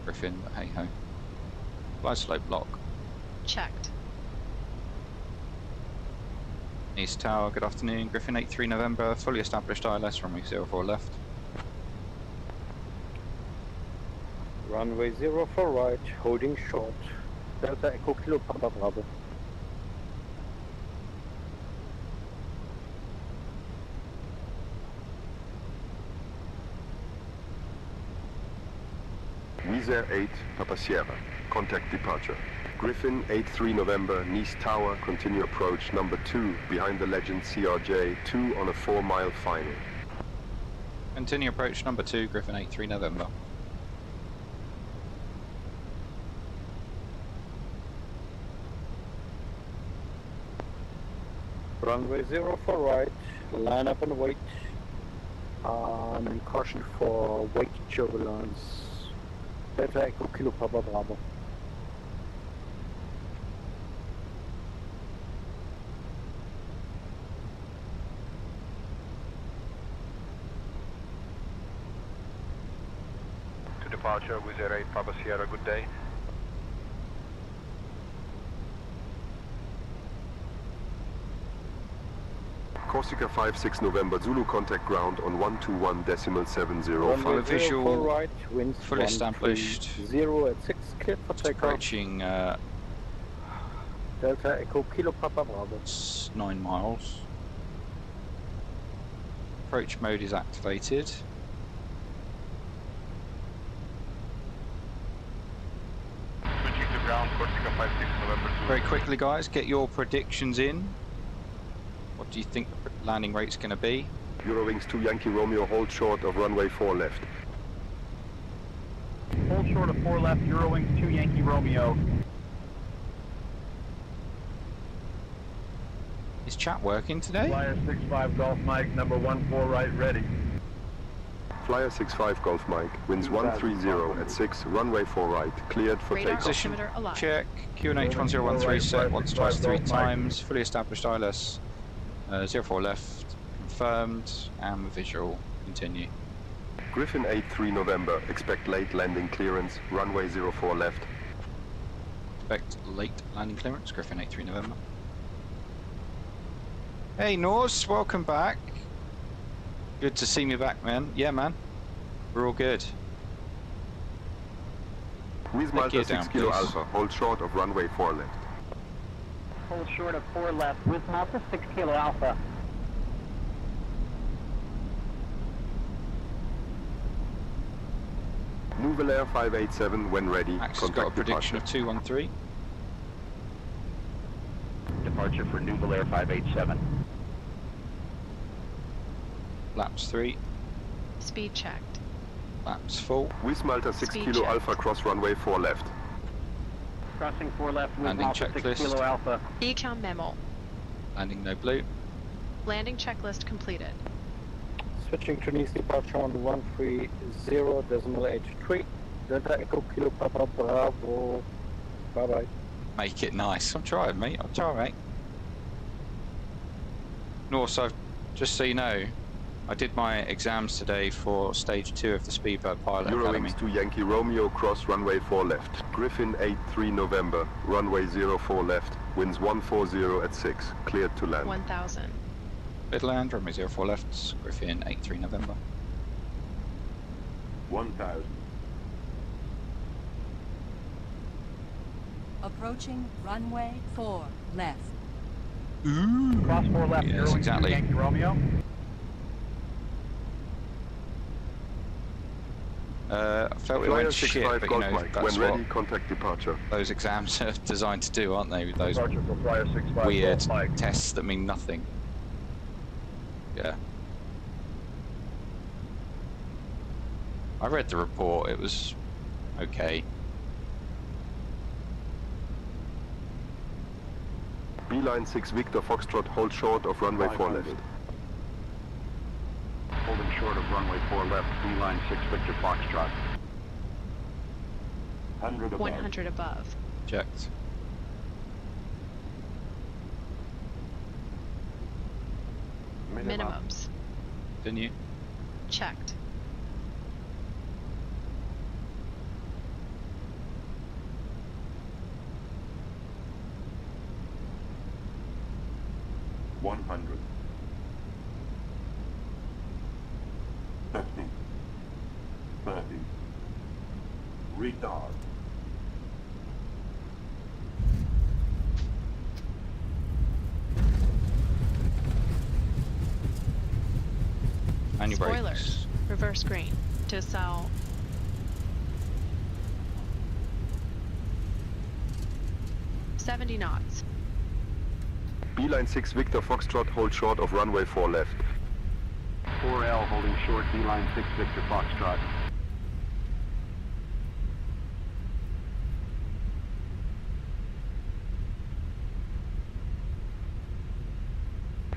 Speaker 1: Griffin, hey ho. Glide slope lock.
Speaker 6: Checked.
Speaker 1: Nice Tower, good afternoon. Griffin 83 November, fully established ILS, runway 04 left.
Speaker 10: Runway 04 right, holding short. Delta Echo Kilo Papa Bravo.
Speaker 12: Wizz Air 8, Papa Sierra. Contact departure. Griffin 83 November, Nice Tower, continue approach number 2, behind the Legend CRJ, 2 on a 4-mile final.
Speaker 1: Continue approach number 2, Griffin 83 November.
Speaker 10: Runway 04 right, line up and wait. And caution for weight turbulence. Delta Echo Kilo Papa Bravo.
Speaker 8: To departure, Wizz Air 8, Papa Sierra, good day.
Speaker 12: Corsica 56 November, Zulu contact ground on 121.705.
Speaker 1: Visual,
Speaker 10: right, winds
Speaker 1: fully established.
Speaker 10: 0 at 6, cleared for takeoff.
Speaker 1: Approaching
Speaker 10: Delta Echo Kilo Papa Bravo.
Speaker 1: 9 miles. Approach mode is activated.
Speaker 8: Switching to ground, Corsica 56 November.
Speaker 1: Very quickly, guys, get your predictions in. What do you think the landing rate's going to be?
Speaker 12: Eurowings 2 Yankee Romeo, hold short of runway 4 left.
Speaker 2: Hold short of 4 left, Eurowings 2 Yankee Romeo.
Speaker 1: Is chat working today?
Speaker 10: Flyer 65 Golf Mike, number 14 right, ready.
Speaker 12: Flyer 65 Golf Mike, winds 130 at 6, runway 4 right, cleared for
Speaker 6: Radar
Speaker 12: takeoff.
Speaker 6: altimeter alive.
Speaker 1: Check. QNH 1013 set once, twice, 3 times. Fully established ILS. 04 left. Confirmed. And visual. Continue.
Speaker 12: Griffin 83 November, expect late landing clearance, runway 04 left.
Speaker 1: Expect late landing clearance. Griffin 83 November. Hey Norse, welcome back. Good to see me back, man. Yeah, man. We're all good.
Speaker 12: Wizz Malta 6 Kilo
Speaker 1: please.
Speaker 12: Alpha, hold short of runway 4 left.
Speaker 2: Hold short of 4 left, Wizz Malta 6 Kilo Alpha.
Speaker 12: Nouvel Air 587 when ready.
Speaker 1: Max has got a prediction of 213.
Speaker 18: Departure for Nouvel Air 587.
Speaker 1: Laps 3.
Speaker 6: Speed checked.
Speaker 1: Laps full.
Speaker 12: Wizz Malta 6
Speaker 6: Speed
Speaker 12: Kilo
Speaker 6: check.
Speaker 12: Alpha, cross runway 4 left.
Speaker 2: Crossing 4 left, Wizz
Speaker 1: Landing
Speaker 2: Malta 6
Speaker 1: checklist.
Speaker 2: Kilo Alpha.
Speaker 6: Econ memo.
Speaker 1: Landing no blue.
Speaker 6: Landing checklist completed.
Speaker 10: Switching to Nice departure on 130.83. Delta Echo Kilo Papa Bravo. Bye bye.
Speaker 1: Make it nice. I'm trying, mate. I'm trying, mate. Norse, just so you know, I did my exams today for stage 2 of the Speedbird Pilot Academy.
Speaker 12: Eurowings 2 Yankee Romeo, cross runway 4 left. Griffin 83 November, runway 04 left, winds 140 at 6, cleared to land.
Speaker 6: 1,000.
Speaker 1: Bid land, runway 04 left, Griffin 83 November.
Speaker 12: 1,000.
Speaker 13: Approaching runway 4 left.
Speaker 1: Ooh.
Speaker 9: Cross 4 left,
Speaker 1: Yes, exactly.
Speaker 9: Yankee Romeo.
Speaker 1: I felt it went shit, but you know, that's
Speaker 12: when
Speaker 1: what
Speaker 12: ready, contact departure.
Speaker 1: those exams are designed to do, aren't they? With those
Speaker 14: Departure for flyer 65
Speaker 1: weird
Speaker 14: Golf Mike.
Speaker 1: tests that mean nothing. Yeah. I read the report, it was okay.
Speaker 12: Beeline 6 Victor Foxtrot, hold short of runway 4 left.
Speaker 19: Holding short of runway 4 left, Beeline 6 Victor Foxtrot.
Speaker 6: 100 above.
Speaker 1: Checked.
Speaker 6: Minimums.
Speaker 1: Didn't you?
Speaker 6: Checked.
Speaker 17: $100. 50. 30. Retard.
Speaker 1: And your
Speaker 6: Spoilers.
Speaker 1: brakes.
Speaker 6: Reverse green. To south. $70 knots.
Speaker 12: Beeline 6 Victor Foxtrot, hold short of runway 4 left.
Speaker 19: 4L holding short, Beeline 6 Victor Foxtrot.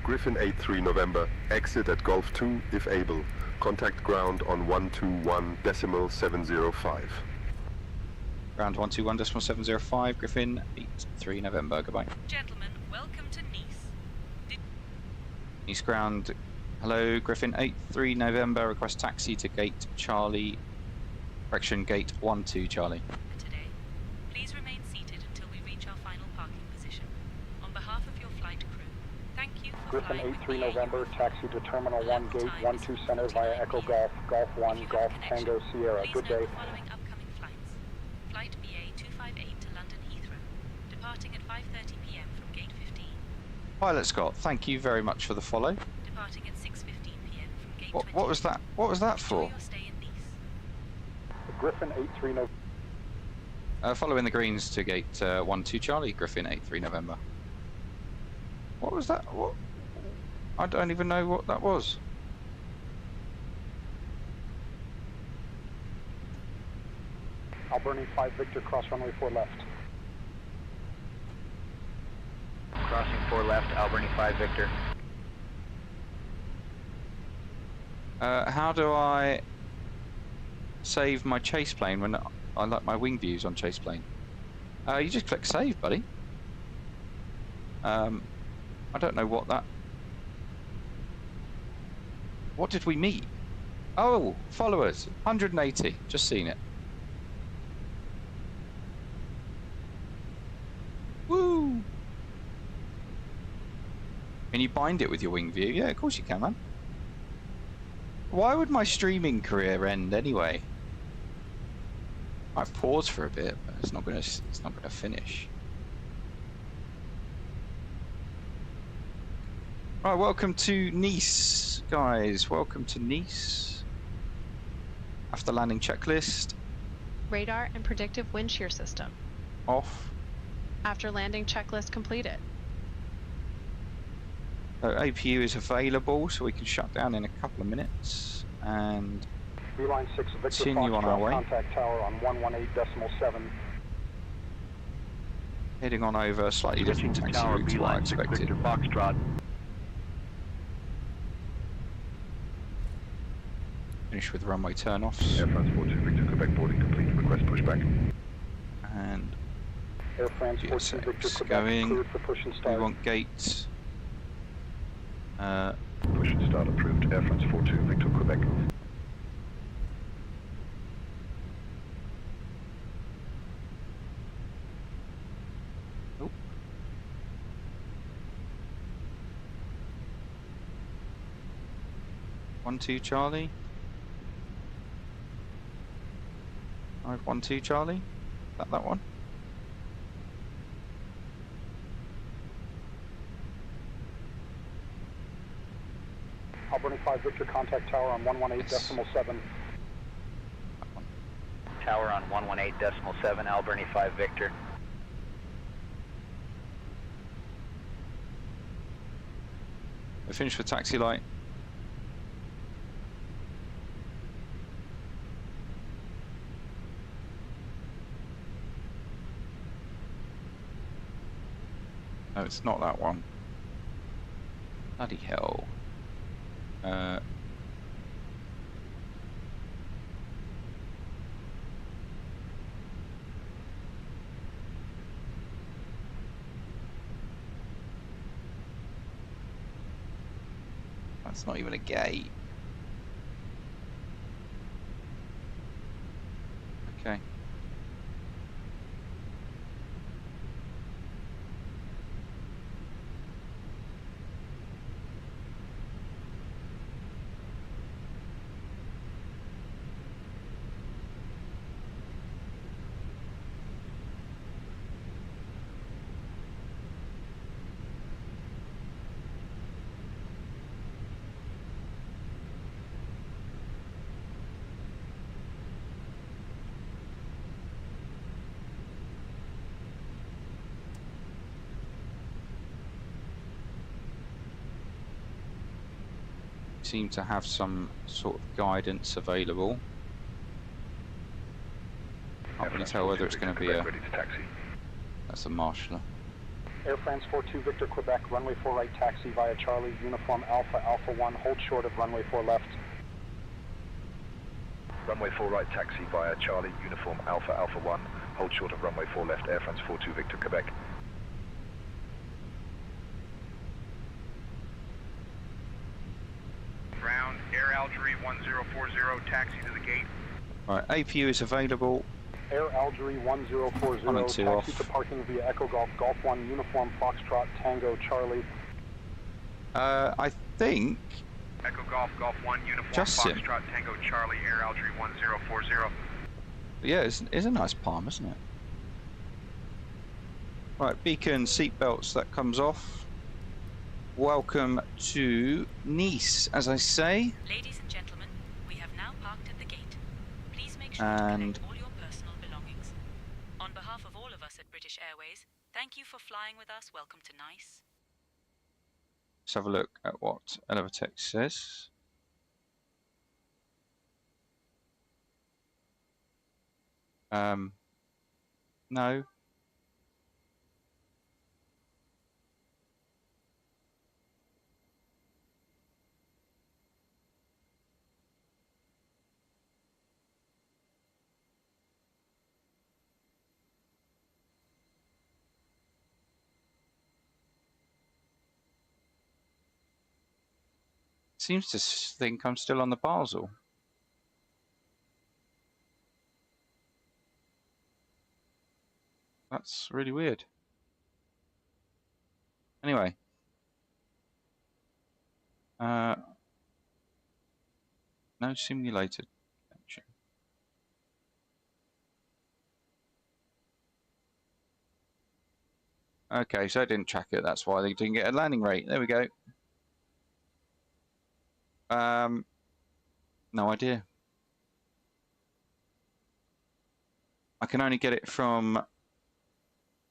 Speaker 12: Griffin 83 November, exit at Golf 2 if able. Contact ground on 121.705.
Speaker 1: Ground 121.705, Griffin 83 November, goodbye.
Speaker 5: Gentlemen, welcome to Nice.
Speaker 1: Nice ground. Hello, Griffin 83 November, request taxi to gate Charlie, correction, gate 12 Charlie.
Speaker 5: Today, please remain seated until we reach our final parking position. On behalf of your flight crew, thank you for
Speaker 9: Griffin
Speaker 5: flying
Speaker 9: 83 November, taxi to Terminal 1, Gate 12 Center via Echo Golf, Golf 1, Golf Tango Sierra. Good day.
Speaker 5: following upcoming flights. Flight BA 258 to London Heathrow, departing at 5:30 p.m. from Gate 15.
Speaker 1: Pilot Scott, thank you very much for the follow.
Speaker 5: Departing at 6:15 p.m. from Gate 20.
Speaker 1: What was that? What was that
Speaker 5: Enjoy
Speaker 1: for?
Speaker 5: your stay in Nice.
Speaker 9: Griffin 83 November.
Speaker 1: Following the greens to gate 12 Charlie, Griffin 83 November. What was that? What? I don't even know what that was.
Speaker 9: Alberni 5 Victor, cross runway 4 left.
Speaker 2: Crossing 4 left, Alberni 5 Victor.
Speaker 1: How do I save my chase plane when I like my wing views on chase plane? You just click save, buddy. I don't know what that... What did we meet? Oh, followers, 180, just seen it. Woo! Can you bind it with your wing view? Yeah, of course you can, man. Why would my streaming career end anyway? I've paused for a bit, but it's not gonna finish. Right, welcome to Nice, guys. Welcome to Nice. After landing checklist.
Speaker 6: Radar and predictive wind shear system.
Speaker 1: Off.
Speaker 6: After landing checklist completed.
Speaker 1: So APU is available, so we can shut down in a couple of minutes and
Speaker 9: Beeline 6 Victor
Speaker 1: continue on our
Speaker 9: Foxtrot,
Speaker 1: way.
Speaker 9: contact tower on 118.7.
Speaker 1: Heading on over a slightly different taxi route to what I expected.
Speaker 19: Victor Foxtrot.
Speaker 1: Finish with runway turnoffs.
Speaker 8: Air France 42 Victor Quebec boarding complete. Request pushback.
Speaker 1: And
Speaker 9: Air France 42 Victor Quebec
Speaker 1: going.
Speaker 9: cleared for push and
Speaker 1: We
Speaker 9: start.
Speaker 1: want gates.
Speaker 8: Push and start approved. Air France 42 Victor Quebec.
Speaker 1: Oh. One, 2 Charlie. 1, 2 Charlie. That one.
Speaker 9: Albany 5 Victor, contact tower on 118.7.
Speaker 18: Tower on 118.7, Albany 5 Victor.
Speaker 1: We're finished for taxi light. No, it's not that one. Bloody hell. That's not even a gate. Okay. Seem to have some sort of guidance available. Can't really tell whether it's going to be a... That's a marshaller.
Speaker 9: Air France 42 Victor, Quebec, runway 4 right, taxi via Charlie, uniform Alpha, Alpha 1, hold short of runway 4 left.
Speaker 8: Runway 4 right, taxi via Charlie, uniform Alpha, Alpha 1, hold short of runway 4 left, Air France 42 Victor, Quebec.
Speaker 15: Ground, Air Algerie 1040, taxi to the gate.
Speaker 1: Right, APU is available.
Speaker 9: Air Algerie 1040, taxi
Speaker 1: off.
Speaker 9: to parking via Echo Golf, Golf 1, uniform Foxtrot, Tango, Charlie.
Speaker 1: I think...
Speaker 15: Echo Golf, Golf 1, uniform
Speaker 1: Justin.
Speaker 15: Foxtrot, Tango, Charlie, Air Algerie 1040.
Speaker 1: Yeah, it's a nice palm, isn't it? Right, beacon, seatbelts, that comes off. Welcome to Nice, as I say.
Speaker 5: Ladies and gentlemen, we have now parked at the gate. Please make sure to collect all your personal belongings. On behalf of all of us at British Airways, thank you for flying with us. Welcome to Nice.
Speaker 1: Let's have a look at what Elevatex says. No. Seems to think I'm still on the Basel. That's really weird. Anyway. No simulated action. Okay, so I didn't track it. That's why they didn't get a landing rate. There we go. No idea. I can only get it from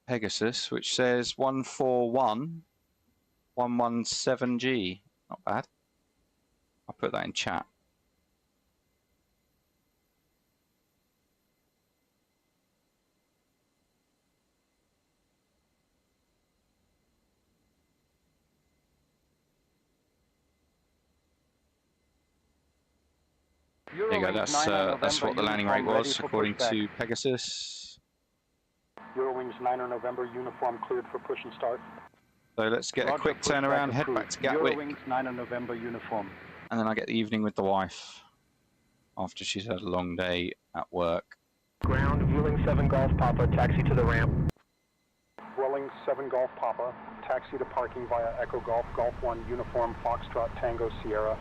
Speaker 1: Pegasus, which says 141.117G. Not bad. I'll put that in chat. There you go, that's what the landing rate was, according to Pegasus.
Speaker 9: Eurowings 9 November, uniform cleared for push and start.
Speaker 1: So let's get a quick turnaround, head back to Gatwick.
Speaker 9: Eurowings 9 November, uniform.
Speaker 1: And then I get the evening with the wife, after she's had a long day at work.
Speaker 14: Ground, Vueling 7 Golf Papa, taxi to the ramp.
Speaker 9: Vueling 7 Golf Papa, taxi to parking via Echo Golf, Golf 1, uniform Foxtrot, Tango, Sierra.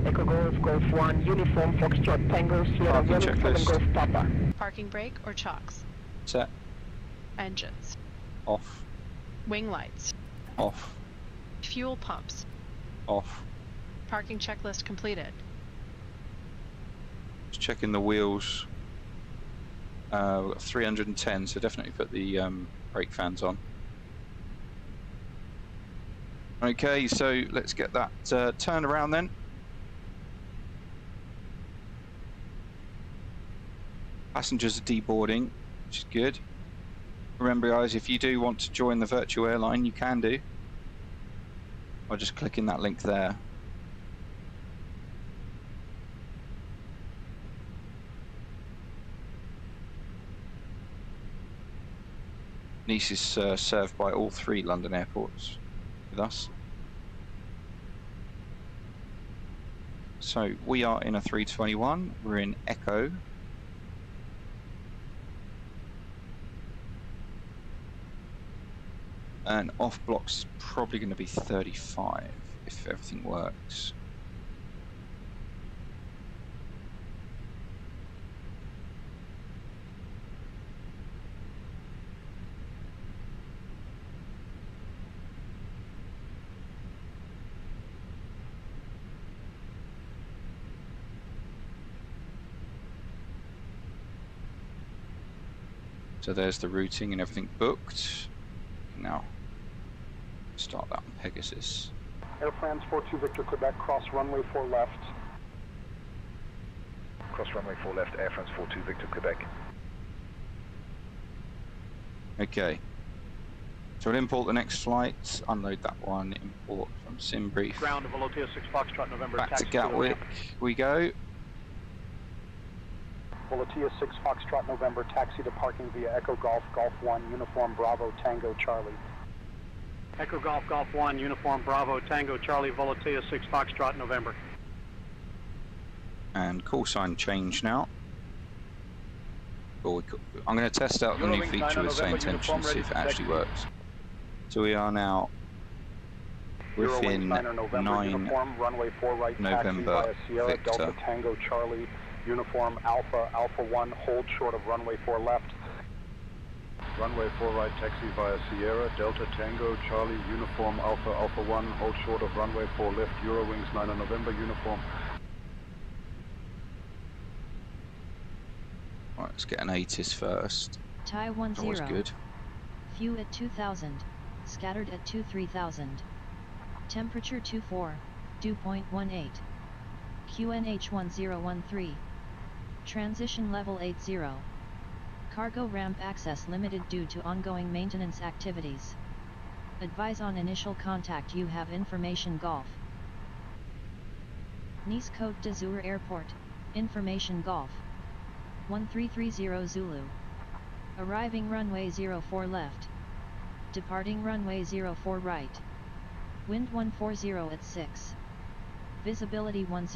Speaker 14: Echo Golf, Golf 1, uniform Foxtrot, Tango, Sierra, Vueling 7 Golf Papa.
Speaker 6: Parking brake or chocks?
Speaker 1: Set.
Speaker 6: Engines.
Speaker 1: Off.
Speaker 6: Wing lights.
Speaker 1: Off.
Speaker 6: Fuel pumps.
Speaker 1: Off.
Speaker 6: Parking checklist completed.
Speaker 1: Just checking the wheels. We've got 310, so definitely put the brake fans on. Okay, so let's get that turned around then. Passengers are deboarding, which is good. Remember guys, if you do want to join the virtual airline, you can do. By just clicking that link there. Nice is served by all 3 London airports with us. So we are in a 321, we're in Echo. And off block's probably going to be 35 if everything works. So there's the routing and everything booked. Now, start that on Pegasus.
Speaker 9: Air France 42 Victor Quebec, cross runway 4 left.
Speaker 8: Cross runway 4 left, Air France 42 Victor Quebec.
Speaker 1: Okay. So we'll import the next flight, unload that one, import from SimBrief.
Speaker 4: Ground of Volotea 6 Foxtrot November.
Speaker 1: Back to Gatwick we go.
Speaker 9: Volotea 6 Foxtrot November, taxi to parking via Echo Golf, Golf 1, Uniform Bravo, Tango, Charlie.
Speaker 4: Echo Golf, Golf 1, Uniform Bravo, Tango, Charlie, Volotea 6 Foxtrot November.
Speaker 1: And call sign change now. I'm going to test out the new feature with SayIntentions, see if it actually works. So we are now within 9
Speaker 9: Uniform, runway 4 right,
Speaker 1: November
Speaker 9: taxi via Sierra,
Speaker 1: Victor.
Speaker 9: Delta, Tango, Charlie, Uniform Alpha, Alpha 1, hold short of runway 4 left.
Speaker 8: Runway 4 right, taxi via Sierra, Delta, Tango, Charlie, Uniform Alpha, Alpha 1, hold short of runway 4 left, Eurowings 9 November, Uniform.
Speaker 1: Right, let's get an ATIS first.
Speaker 16: Thai 10.
Speaker 1: That was good.
Speaker 16: Few at 2000. Scattered at 23,000. Temperature 24. Dew point 18. QNH 1013. Transition level 80. Cargo ramp access limited due to ongoing maintenance activities. Advise on initial contact you have information Golf. Nice Côte d'Azur Airport, information Golf. 1330 Zulu. Arriving runway 04 left. Departing runway 04 right. Wind 140 at 6. Visibility 10.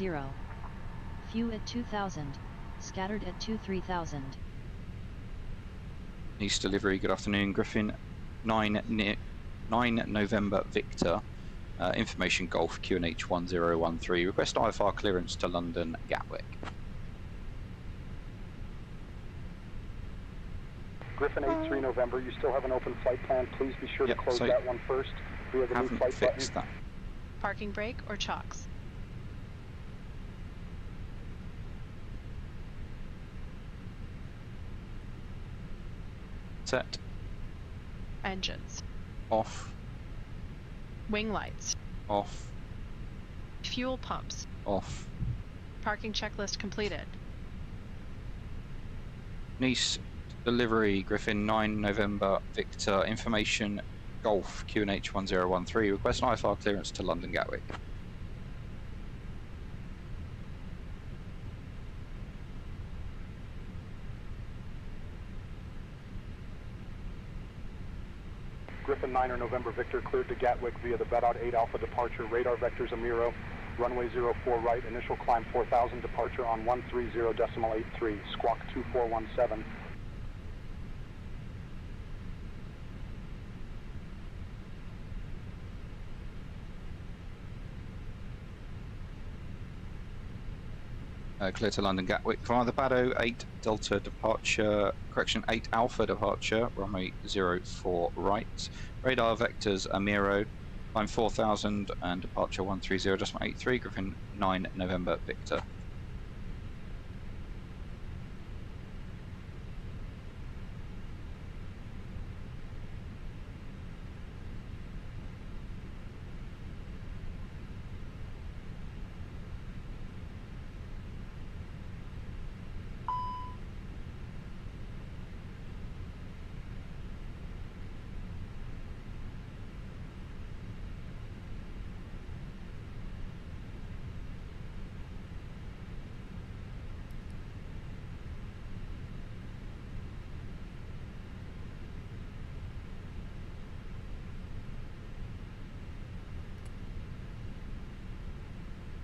Speaker 16: Few at 2000. Scattered at 23,000.
Speaker 1: Nice delivery, good afternoon. Griffin 9 November Victor. Information Golf QNH 1013. Request IFR clearance to London Gatwick.
Speaker 9: Griffin 83 November, you still have an open flight plan. Please be sure to close that one first. We have a new flight button.
Speaker 1: That.
Speaker 6: Parking brake or chocks?
Speaker 1: Set.
Speaker 6: Engines.
Speaker 1: Off.
Speaker 6: Wing lights.
Speaker 1: Off.
Speaker 6: Fuel pumps.
Speaker 1: Off.
Speaker 6: Parking checklist completed.
Speaker 1: Nice delivery, Griffin 9 November Victor. Information Golf QNH 1013. Request an IFR clearance to London Gatwick.
Speaker 9: Griffin 9 November Victor cleared to Gatwick via the Bedod 8 Alpha departure, radar vectors Amiro, runway 04 right, initial climb 4000, departure on 130.83, squawk 2417.
Speaker 1: Clear to London Gatwick via the Bado 8 Delta departure, correction 8 Alpha departure, runway 04 right, radar vectors Amiro, Climb 4000 and departure 130.83, Griffin 9 November Victor.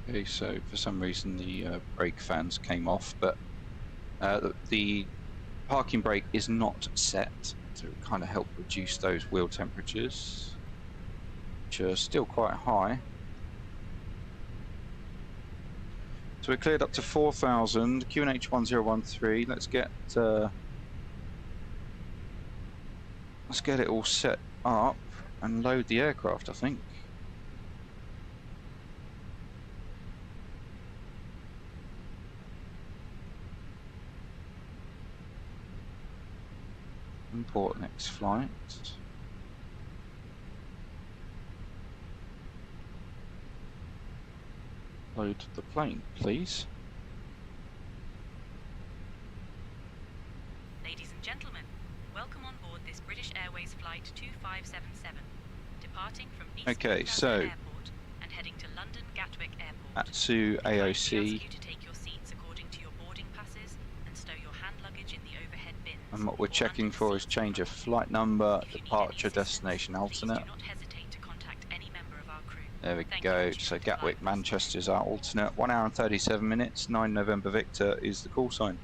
Speaker 1: Okay, so for some reason the brake fans came off, but the parking brake is not set to kind of help reduce those wheel temperatures, which are still quite high. So we're cleared up to 4,000, QNH 1013. Let's get it all set up and load the aircraft, I think. Import next flight. Load the plane, please.
Speaker 5: Ladies and gentlemen, welcome on board this British Airways flight 2577, departing from Nice
Speaker 1: Okay, so
Speaker 5: Airport and heading to London Gatwick Airport.
Speaker 1: Atsu AOC. And what we're checking for is change of flight number, departure, destination alternate. There we go. So Gatwick, Manchester is our alternate. 1 hour and 37 minutes. 9 November Victor is the call sign.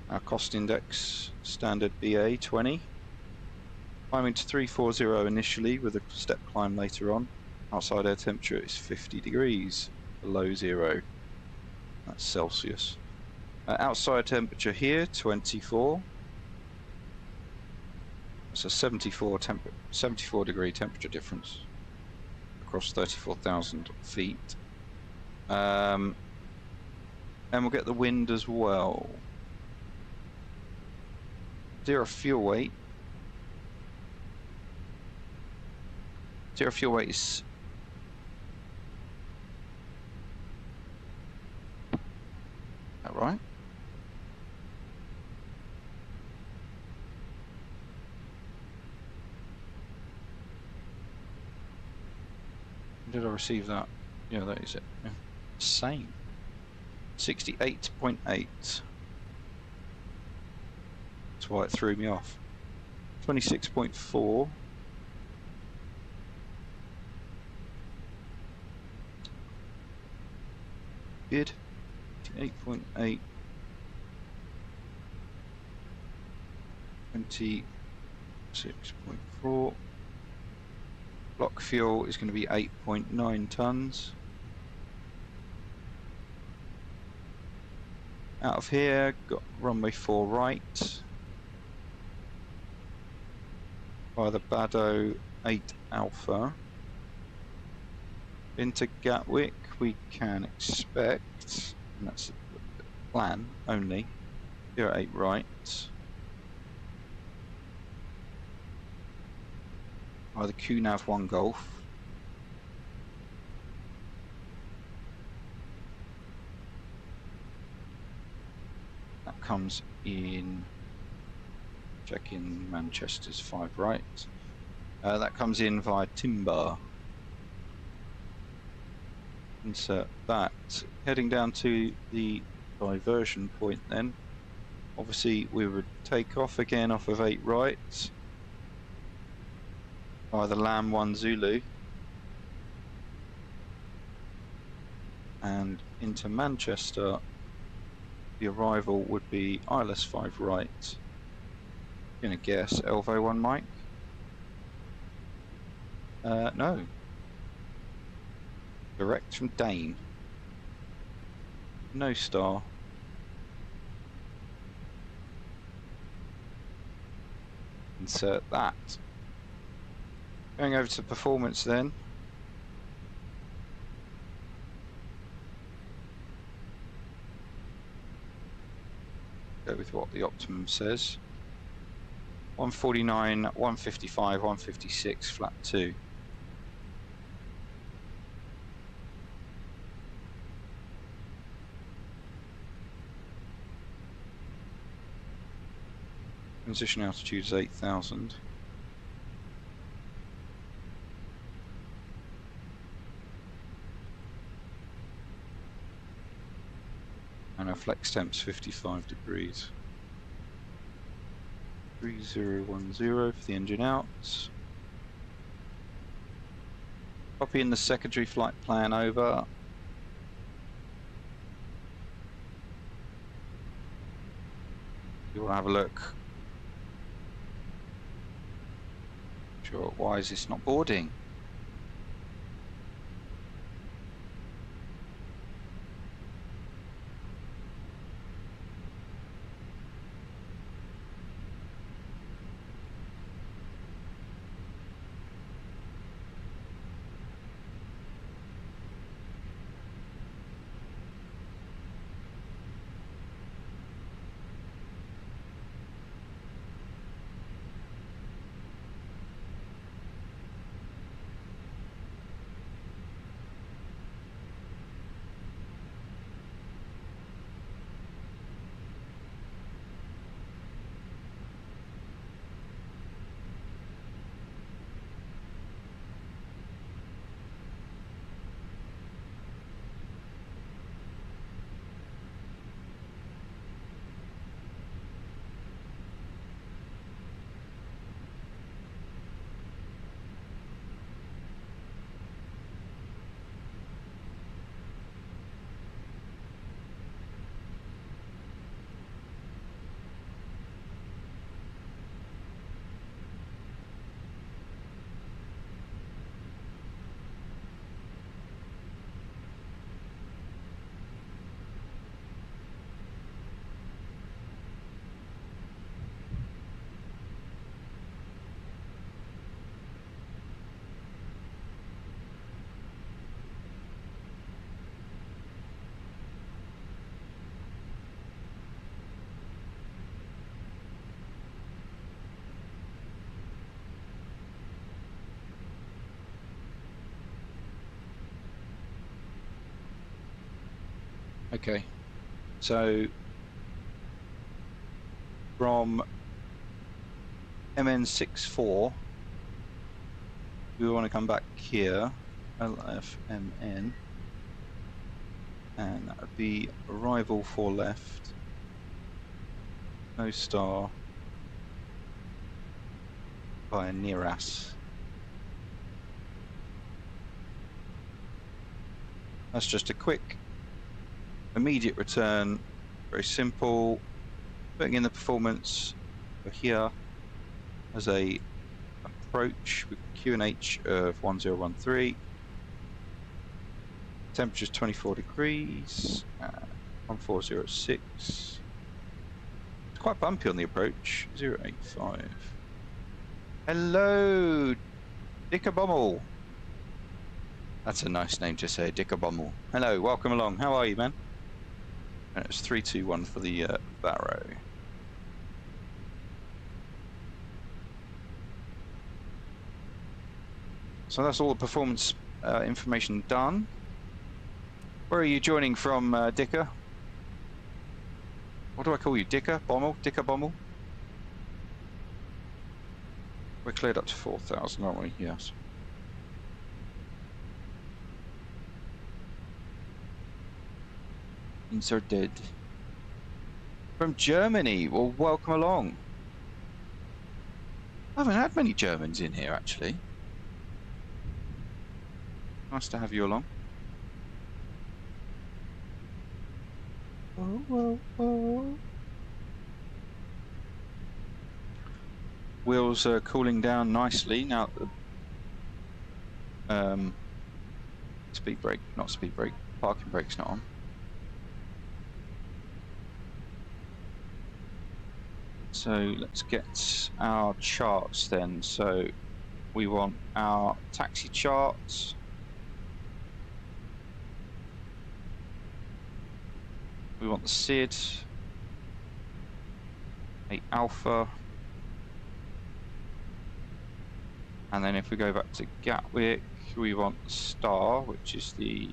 Speaker 1: Our cost index, standard BA 20. Climbing to 340 initially with a step climb later on. Outside air temperature is 50 degrees below zero. That's Celsius. Outside temperature here, 24. It's a 74 degree temperature difference across 34,000 feet. And we'll get the wind as well. Zero fuel weight. Zero fuel weight is that right? Did I receive that? Yeah, that is it. Yeah. Same. 68.8. That's why it threw me off. 26.4. Good. 8.8. 26.4. Block fuel is going to be 8.9 tons. Out of here, got runway 4 right. By the Bado 8 Alpha. Into Gatwick, we can expect, and that's the plan only, 08 right. By the QNAV 1 Golf. That comes in, check in Manchester's 5 right. That comes in via Timber. Insert that. Heading down to the diversion point then. Obviously we would take off again off of 8 right. By the Lamb 1 Zulu. And into Manchester. The arrival would be ILS 5 right. I'm gonna guess Elvo 1 Mike. No. Direct from Dane. No star. Insert that. Going over to performance then. Go with what the optimum says. 149, 155, 156, flat 2. Transition altitude is 8,000. And our flex temp's 55 degrees. 3010 for the engine out. Copying the secondary flight plan over. You want to have a look. Sure, why is this not boarding? Okay, so from MN64, we want to come back here, LFMN, and that would be arrival 4 left, no star, via Neras. That's just a quick immediate return, very simple. Putting in the performance for here as a approach with QNH of 1013. Temperature is 24 degrees, 1406. It's quite bumpy on the approach, 085. Hello, Dickabommel. That's a nice name to say, Dickabommel. Hello, welcome along. How are you, man? And it's 321 for the Barrow. So that's all the performance information done. Where are you joining from, Dicker? What do I call you, Dicker? Bommel? Dicker Bommel? We're cleared up to 4,000, aren't we? Yes. Inserted. From Germany. Well, welcome along. I haven't had many Germans in here, actually. Nice to have you along. Oh, oh, oh. Wheels are cooling down nicely now that the speed brake, not speed brake, parking brake's not on. So let's get our charts then. So we want our taxi charts. We want the SID, 8 Alpha. And then if we go back to Gatwick, we want the star, which is the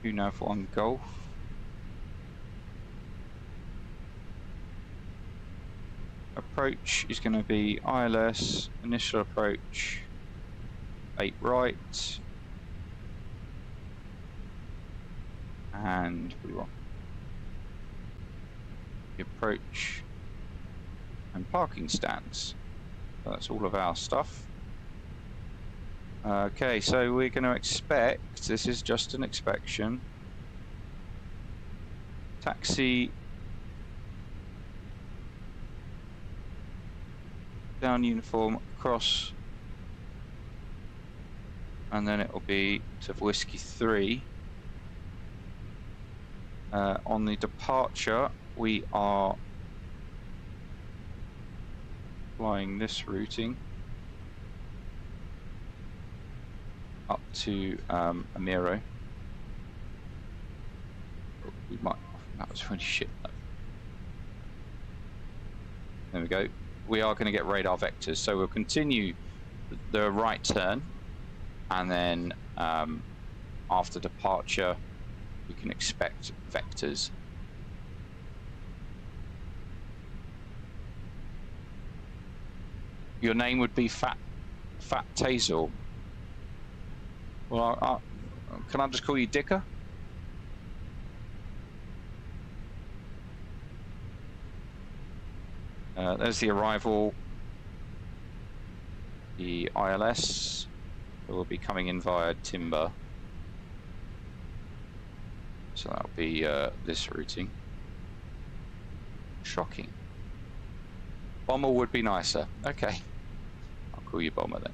Speaker 1: nav1 Golf. Approach is going to be ILS, initial approach, 8 right. And we want the approach and parking stands. So that's all of our stuff. Okay, so we're going to expect, this is just an inspection, taxi down uniform across, and then it will be to Whiskey 3. On the departure, we are flying this routing up to Amiro. We might, that was really shit though. There we go. We are going to get radar vectors, so we'll continue the right turn, and then after departure we can expect vectors. Your name would be Fat Tazel. Well, can I just call you Dicker? There's the arrival, the ILS, that will be coming in via Timber. So that'll be this routing. Shocking. Bomber would be nicer. Okay, I'll call you Bomber then.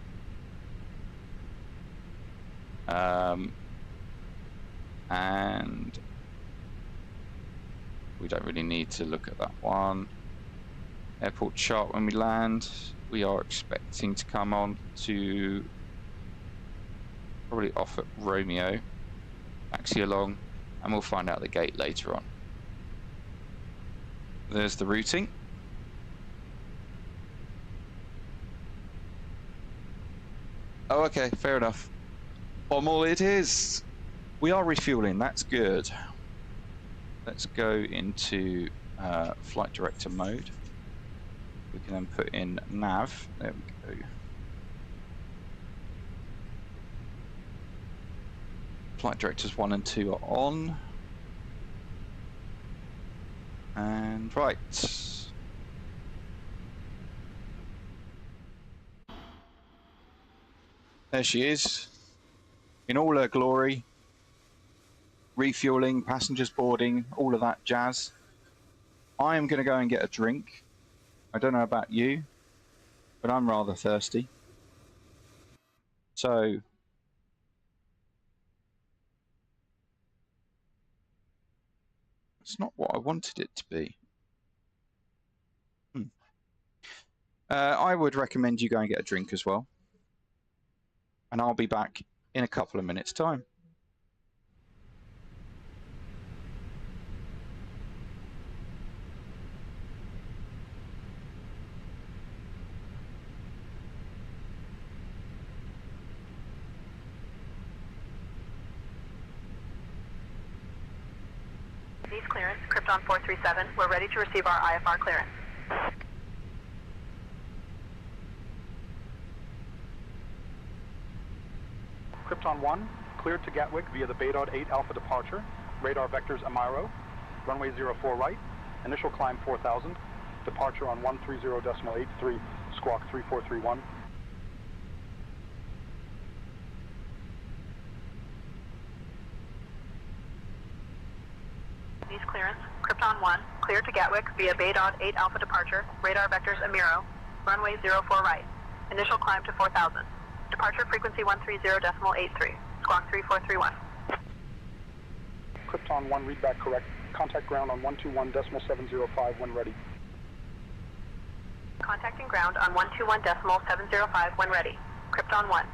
Speaker 1: And we don't really need to look at that one. Airport chart when we land, we are expecting to come on to probably off at Romeo, taxi along, and we'll find out the gate later on. There's the routing. Oh, okay, fair enough. Bommel it is. We are refueling, that's good. Let's go into flight director mode. We can then put in nav. There we go. Flight directors 1 and 2 are on. And right. There she is, in all her glory. Refueling, passengers boarding, all of that jazz. I am going to go and get a drink. I don't know about you, but I'm rather thirsty. So it's not what I wanted it to be. I would recommend you go and get a drink as well. And I'll be back in a couple of minutes' time.
Speaker 7: East clearance, Krypton 437. We're ready to receive our IFR clearance.
Speaker 9: Krypton 1, cleared to Gatwick via the Baydod 8 Alpha departure. Radar vectors Amiro. Runway 04 right. Initial climb 4000. Departure on 130.83, squawk 3431.
Speaker 7: East clearance, Krypton 1, cleared to Gatwick via Baydod 8 Alpha departure. Radar vectors Amiro. Runway 04 right. Initial climb to 4000. Departure frequency 130.83. Squawk 3431.
Speaker 9: Krypton 1, read back correct. Contact ground on 121.705 when ready.
Speaker 7: Contacting ground on 121.705 when ready. Krypton 1.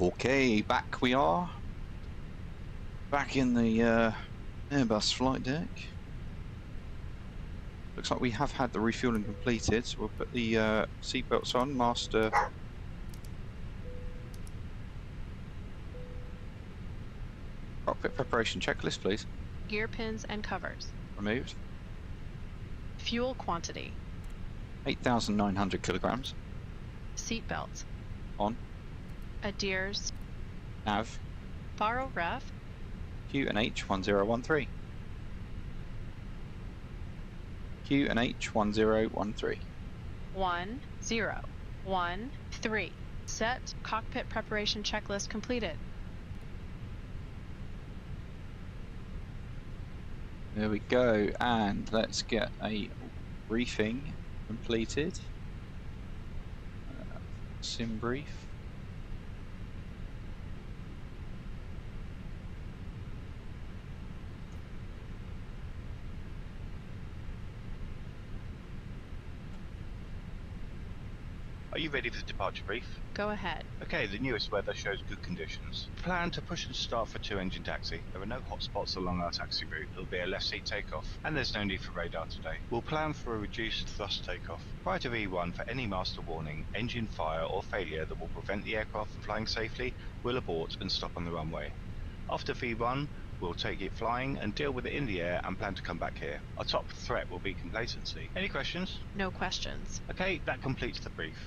Speaker 1: Okay, back we are. Back in the Airbus flight deck. Looks like we have had the refueling completed, so we'll put the seatbelts on. Master. Cockpit preparation checklist, please.
Speaker 6: Gear pins and covers.
Speaker 1: Removed.
Speaker 6: Fuel quantity.
Speaker 1: 8,900 kilograms.
Speaker 6: Seat belts.
Speaker 1: On.
Speaker 6: Adheres.
Speaker 1: Nav.
Speaker 6: Borrow ref.
Speaker 1: QNH 1013. QNH 1013.
Speaker 6: 1013. Set cockpit preparation checklist completed.
Speaker 1: There we go, and let's get a briefing completed. Sim brief.
Speaker 21: Are you ready for the departure brief?
Speaker 6: Go ahead.
Speaker 21: Okay, the newest weather shows good conditions. Plan to push and start for 2-engine taxi. There are no hot spots along our taxi route. It'll be a left seat takeoff, and there's no need for radar today. We'll plan for a reduced thrust takeoff. Prior to V1, for any master warning, engine fire or failure that will prevent the aircraft from flying safely, we'll abort and stop on the runway. After V1, we'll take it flying and deal with it in the air and plan to come back here. Our top threat will be complacency. Any questions?
Speaker 6: No questions.
Speaker 21: Okay, that completes the brief.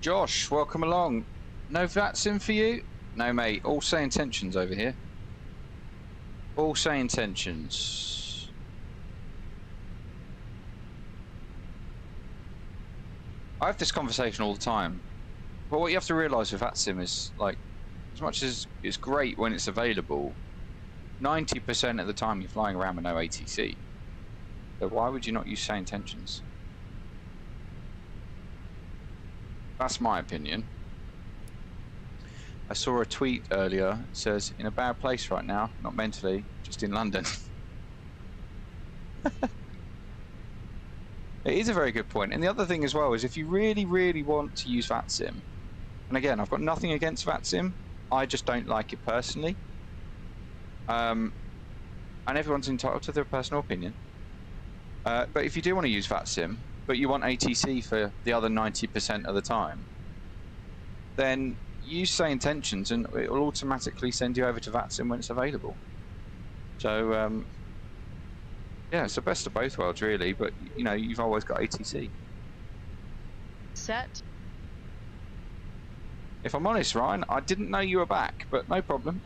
Speaker 1: Josh, welcome along. No VATS in for you? No, mate. All SayIntentions over here. All SayIntentions. I have this conversation all the time. But what you have to realise with VATSIM is, like, as much as it's great when it's available, 90% of the time you're flying around with no ATC. So why would you not use SayIntentions? That's my opinion. I saw a tweet earlier. It says, in a bad place right now, not mentally, just in London. It is a very good point. And the other thing as well is if you really, really want to use VATSIM, and again, I've got nothing against VATSIM, I just don't like it personally. And everyone's entitled to their personal opinion. But if you do want to use VATSIM, but you want ATC for the other 90% of the time, then use SayIntentions and it will automatically send you over to VATSIM when it's available. So, yeah, it's the best of both worlds, really, but, you know, you've always got ATC.
Speaker 6: Set.
Speaker 1: If I'm honest, Ryan, I didn't know you were back, but no problem.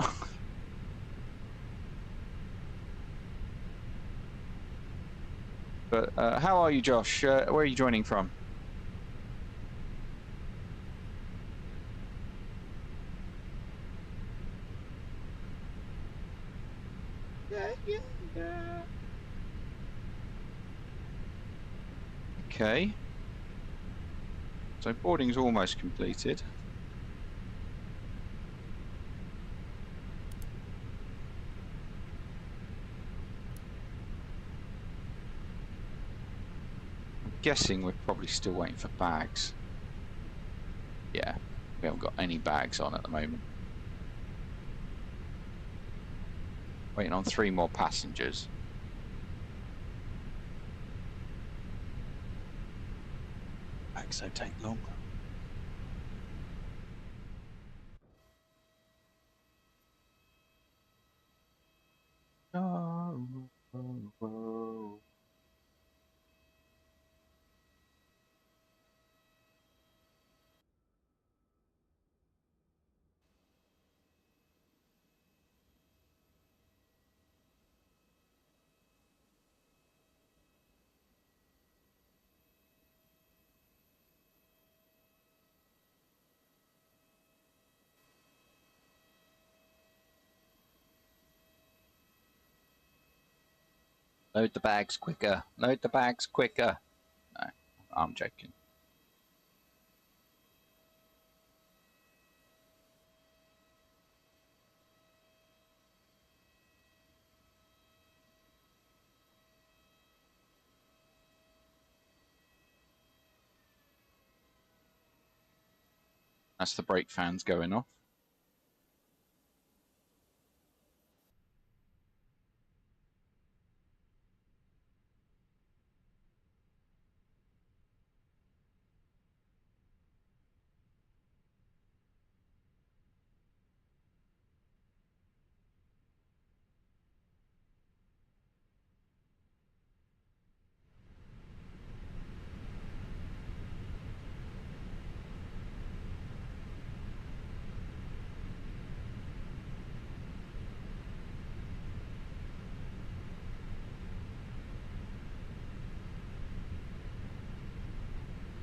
Speaker 1: But how are you, Josh? Where are you joining from? Okay. So boarding's almost completed. Guessing we're probably still waiting for bags. Yeah, we haven't got any bags on at the moment. Waiting on 3 more passengers. Bags don't take long. Oh. Load the bags quicker. Load the bags quicker. No, I'm joking. That's the brake fans going off.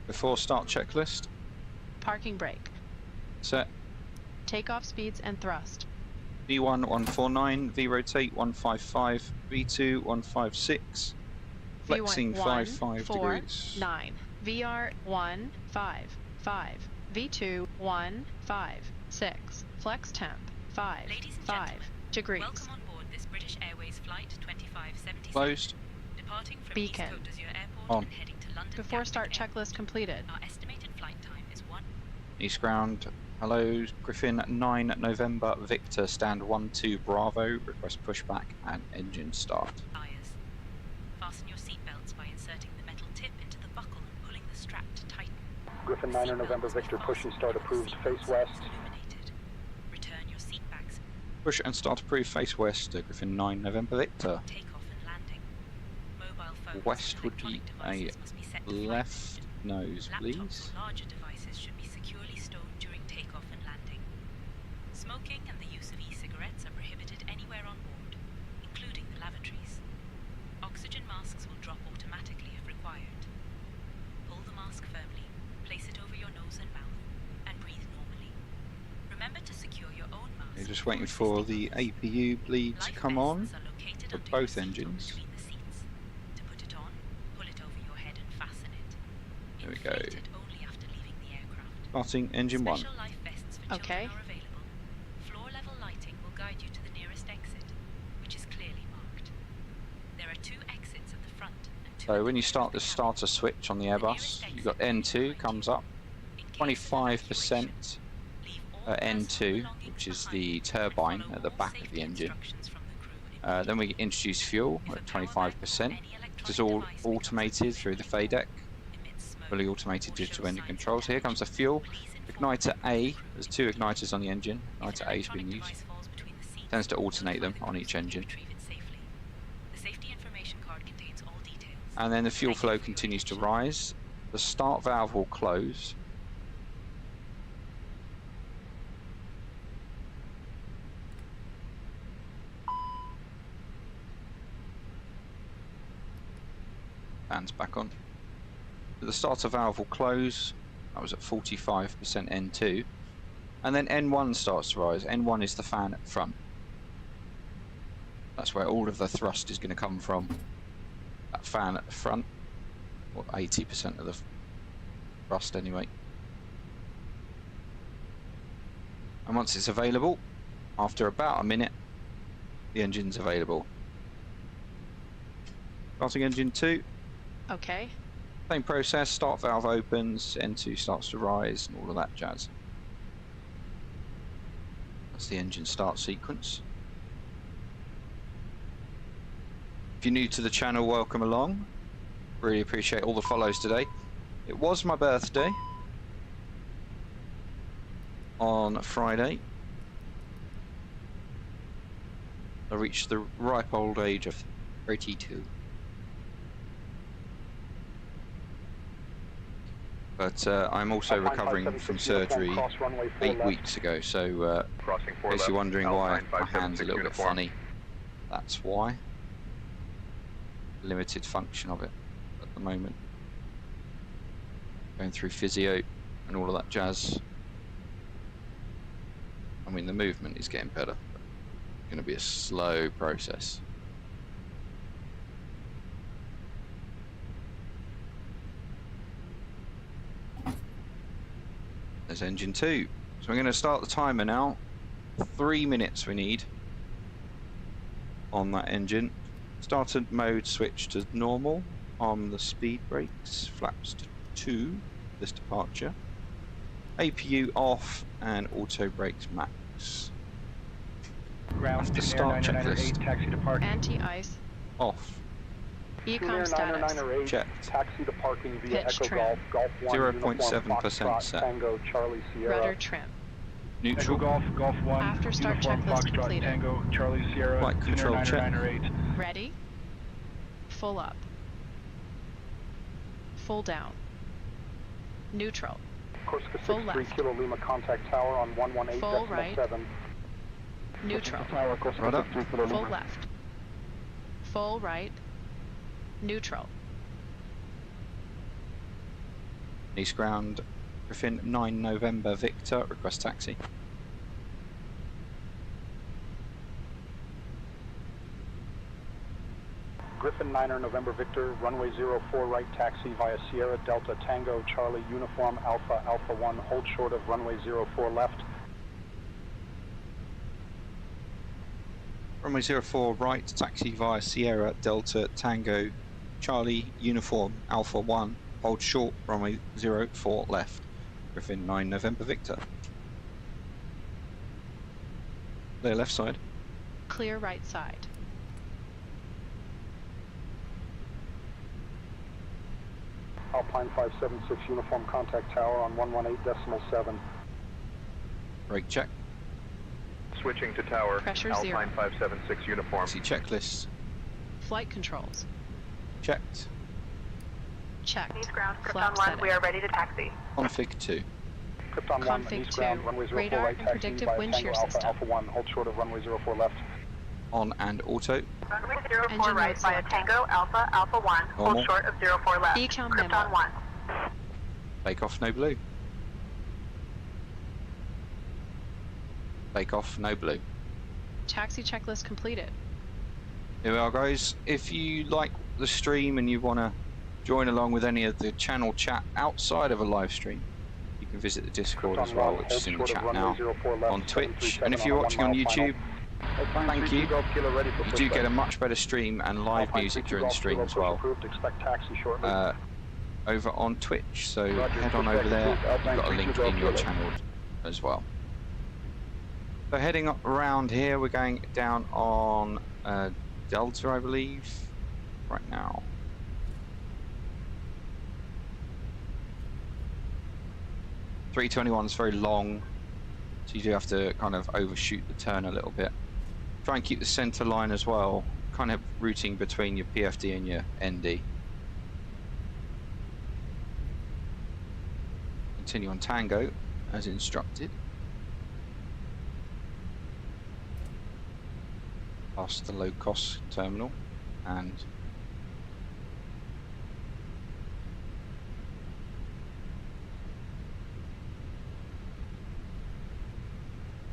Speaker 1: Before start checklist.
Speaker 6: Parking brake.
Speaker 1: Set.
Speaker 6: Takeoff speeds and thrust.
Speaker 1: V1 149, V rotate 155, V2 156, flexing 55 degrees.
Speaker 6: 9, VR 155, V2 156, flex temp 5 degrees.
Speaker 5: Welcome on board this British Airways flight 2577.
Speaker 1: Closed.
Speaker 5: Departing from
Speaker 6: Beacon.
Speaker 5: East Côte d'Azur Airport
Speaker 1: On.
Speaker 5: and heading to London.
Speaker 6: Before start checklist completed.
Speaker 5: Our estimated flight time is 1.
Speaker 1: East ground. Hello, Griffin 9 November Victor, stand 12 Bravo, request pushback and engine start.
Speaker 5: Tires. Fasten your seatbelts by inserting the metal tip into the buckle and pulling the strap to tighten.
Speaker 9: Griffin 9 November Victor, push and start approved, face west.
Speaker 5: Return your seat backs.
Speaker 1: Push and start approved, face west, Griffin 9 November Victor.
Speaker 5: Takeoff and landing. Mobile phones
Speaker 1: West
Speaker 5: and
Speaker 1: would be
Speaker 5: electronic
Speaker 1: a
Speaker 5: devices must be set to
Speaker 1: left nose,
Speaker 5: Laptops
Speaker 1: please.
Speaker 5: or larger devices should be securely stowed during takeoff and landing. Smoking and the use of e-cigarettes are prohibited anywhere on board, including the lavatories. Oxygen masks will drop automatically if required. Pull the mask firmly, place it over your nose and mouth, and breathe normally. Remember to secure your own mask.
Speaker 1: You're just waiting for the APU bleed to come on
Speaker 5: Vests are located
Speaker 1: for
Speaker 5: under
Speaker 1: both
Speaker 5: your seat or
Speaker 1: engines.
Speaker 5: between the seats. To put it on, pull it over your head and fasten it.
Speaker 1: There we go.
Speaker 5: Inflate it only after leaving the aircraft.
Speaker 1: Starting engine 1.
Speaker 5: Special life vests for
Speaker 6: Okay.
Speaker 5: children are available. Floor level lighting will guide you to the nearest exit, which is clearly marked. There are 2 exits at the front and 2
Speaker 1: So when you start the starter switch on the Airbus, you've got N2 comes up, 25% N2, which is the turbine at the back of the engine. Then we introduce fuel at 25%, which is all automated through the FADEC, fully automated digital engine control. So here comes the fuel. Igniter A, there's 2 igniters on the engine. Igniter A has been used. Tends to alternate them on each engine. And then the fuel flow continues to rise. The start valve will close. Fans back on. The starter valve will close. That was at 45% N2. And then N1 starts to rise. N1 is the fan at front. That's where all of the thrust is going to come from. That fan at the front. Or 80% of the thrust anyway. And once it's available, after about a minute, the engine's available. Starting engine 2.
Speaker 6: Okay.
Speaker 1: Same process, start valve opens, N2 starts to rise, and all of that jazz. That's the engine start sequence. If you're new to the channel, welcome along. Really appreciate all the follows today. It was my birthday on Friday. I reached the ripe old age of 32. But I'm also recovering from surgery 8 weeks ago, so in case you're wondering why my hand's a little bit funny, that's why. Limited function of it at the moment. Going through physio and all of that jazz. I mean, the movement is getting better. It's going to be a slow process. There's engine 2. So we're going to start the timer now. 3 minutes we need on that engine. Starter mode switch to normal on the speed brakes. Flaps to 2 this departure. APU off and auto brakes max.
Speaker 15: Ground
Speaker 1: After start checklist.
Speaker 15: Taxi departure.
Speaker 6: Anti-ice.
Speaker 1: Off.
Speaker 6: Ecom status.
Speaker 1: Checked.
Speaker 9: Taxi to parking via
Speaker 6: Pitch
Speaker 9: Echo
Speaker 6: trim.
Speaker 9: Golf 1
Speaker 1: 0.7% set.
Speaker 9: Tango Charlie Sierra.
Speaker 6: Rudder trim.
Speaker 1: Neutral.
Speaker 15: Golf 1.
Speaker 6: After start
Speaker 15: Uniform
Speaker 6: checklist
Speaker 15: Foxtrot
Speaker 6: completed.
Speaker 15: Tango Charlie Sierra.
Speaker 1: Flight control check.
Speaker 6: Ready. Full up. Full down. Neutral.
Speaker 9: Corsica
Speaker 6: Full
Speaker 9: 63
Speaker 6: left.
Speaker 9: Kilo Lima contact tower on 118.7.
Speaker 6: Full right. Neutral.
Speaker 9: Tower, Corsica
Speaker 1: Rudder.
Speaker 9: 63 Kilo
Speaker 6: Full
Speaker 9: Lima.
Speaker 6: left. Full right. Neutral.
Speaker 1: East ground. Griffin 9 November Victor. Request taxi.
Speaker 9: Griffin 9er November Victor, runway 04 right taxi via Sierra Delta Tango Charlie Uniform Alpha Alpha 1, hold short of runway 04 left.
Speaker 1: Runway 04 right, taxi via Sierra Delta Tango Charlie Uniform Alpha 1, hold short, runway 04 left. Griffin 9 November Victor. Their left side.
Speaker 6: Clear right side.
Speaker 9: Alpine 576 Uniform Contact Tower on 118.7.
Speaker 1: Brake check.
Speaker 8: Switching to tower.
Speaker 6: Pressure
Speaker 8: Alpine
Speaker 6: 0.
Speaker 8: 576 uniform.
Speaker 1: See checklist.
Speaker 6: Flight controls.
Speaker 1: Checked.
Speaker 6: Checked.
Speaker 7: East ground,
Speaker 6: Flap
Speaker 7: Krypton 1,
Speaker 6: setting.
Speaker 7: we are ready to taxi.
Speaker 1: Config 2.
Speaker 9: Krypton 1,
Speaker 6: Config
Speaker 9: east ground,
Speaker 6: 2,
Speaker 9: runway 04
Speaker 6: radar
Speaker 9: right
Speaker 6: and
Speaker 9: taxi
Speaker 6: predictive
Speaker 9: via
Speaker 6: wind
Speaker 9: Tango
Speaker 6: shear
Speaker 9: Alpha
Speaker 6: system.
Speaker 9: Alpha 1, hold short of runway 04 left.
Speaker 1: On and auto.
Speaker 7: Runway 04
Speaker 6: Engine
Speaker 7: right
Speaker 6: mode
Speaker 7: via
Speaker 6: selected.
Speaker 7: Tango Alpha Alpha 1,
Speaker 1: Normal.
Speaker 7: hold short of 04 left.
Speaker 6: Ecom
Speaker 7: Krypton
Speaker 6: memo.
Speaker 7: 1.
Speaker 1: Take off, no blue. Take off, no blue.
Speaker 6: Taxi checklist completed.
Speaker 1: Here we are, guys. If you like the stream and you want to join along with any of the channel chat outside of a live stream, you can visit the Discord as well, which is in the chat now, on Twitch. And if you're watching on YouTube, thank you. You do get a much better stream and live music during the stream as well. Over on Twitch, so head on over there. You've got a link in your channel as well. So heading up around here, we're going down on Delta, I believe, right now. A321 is very long, so you do have to kind of overshoot the turn a little bit. Try and keep the center line as well, kind of routing between your PFD and your ND. Continue on Tango as instructed. Past the low cost terminal and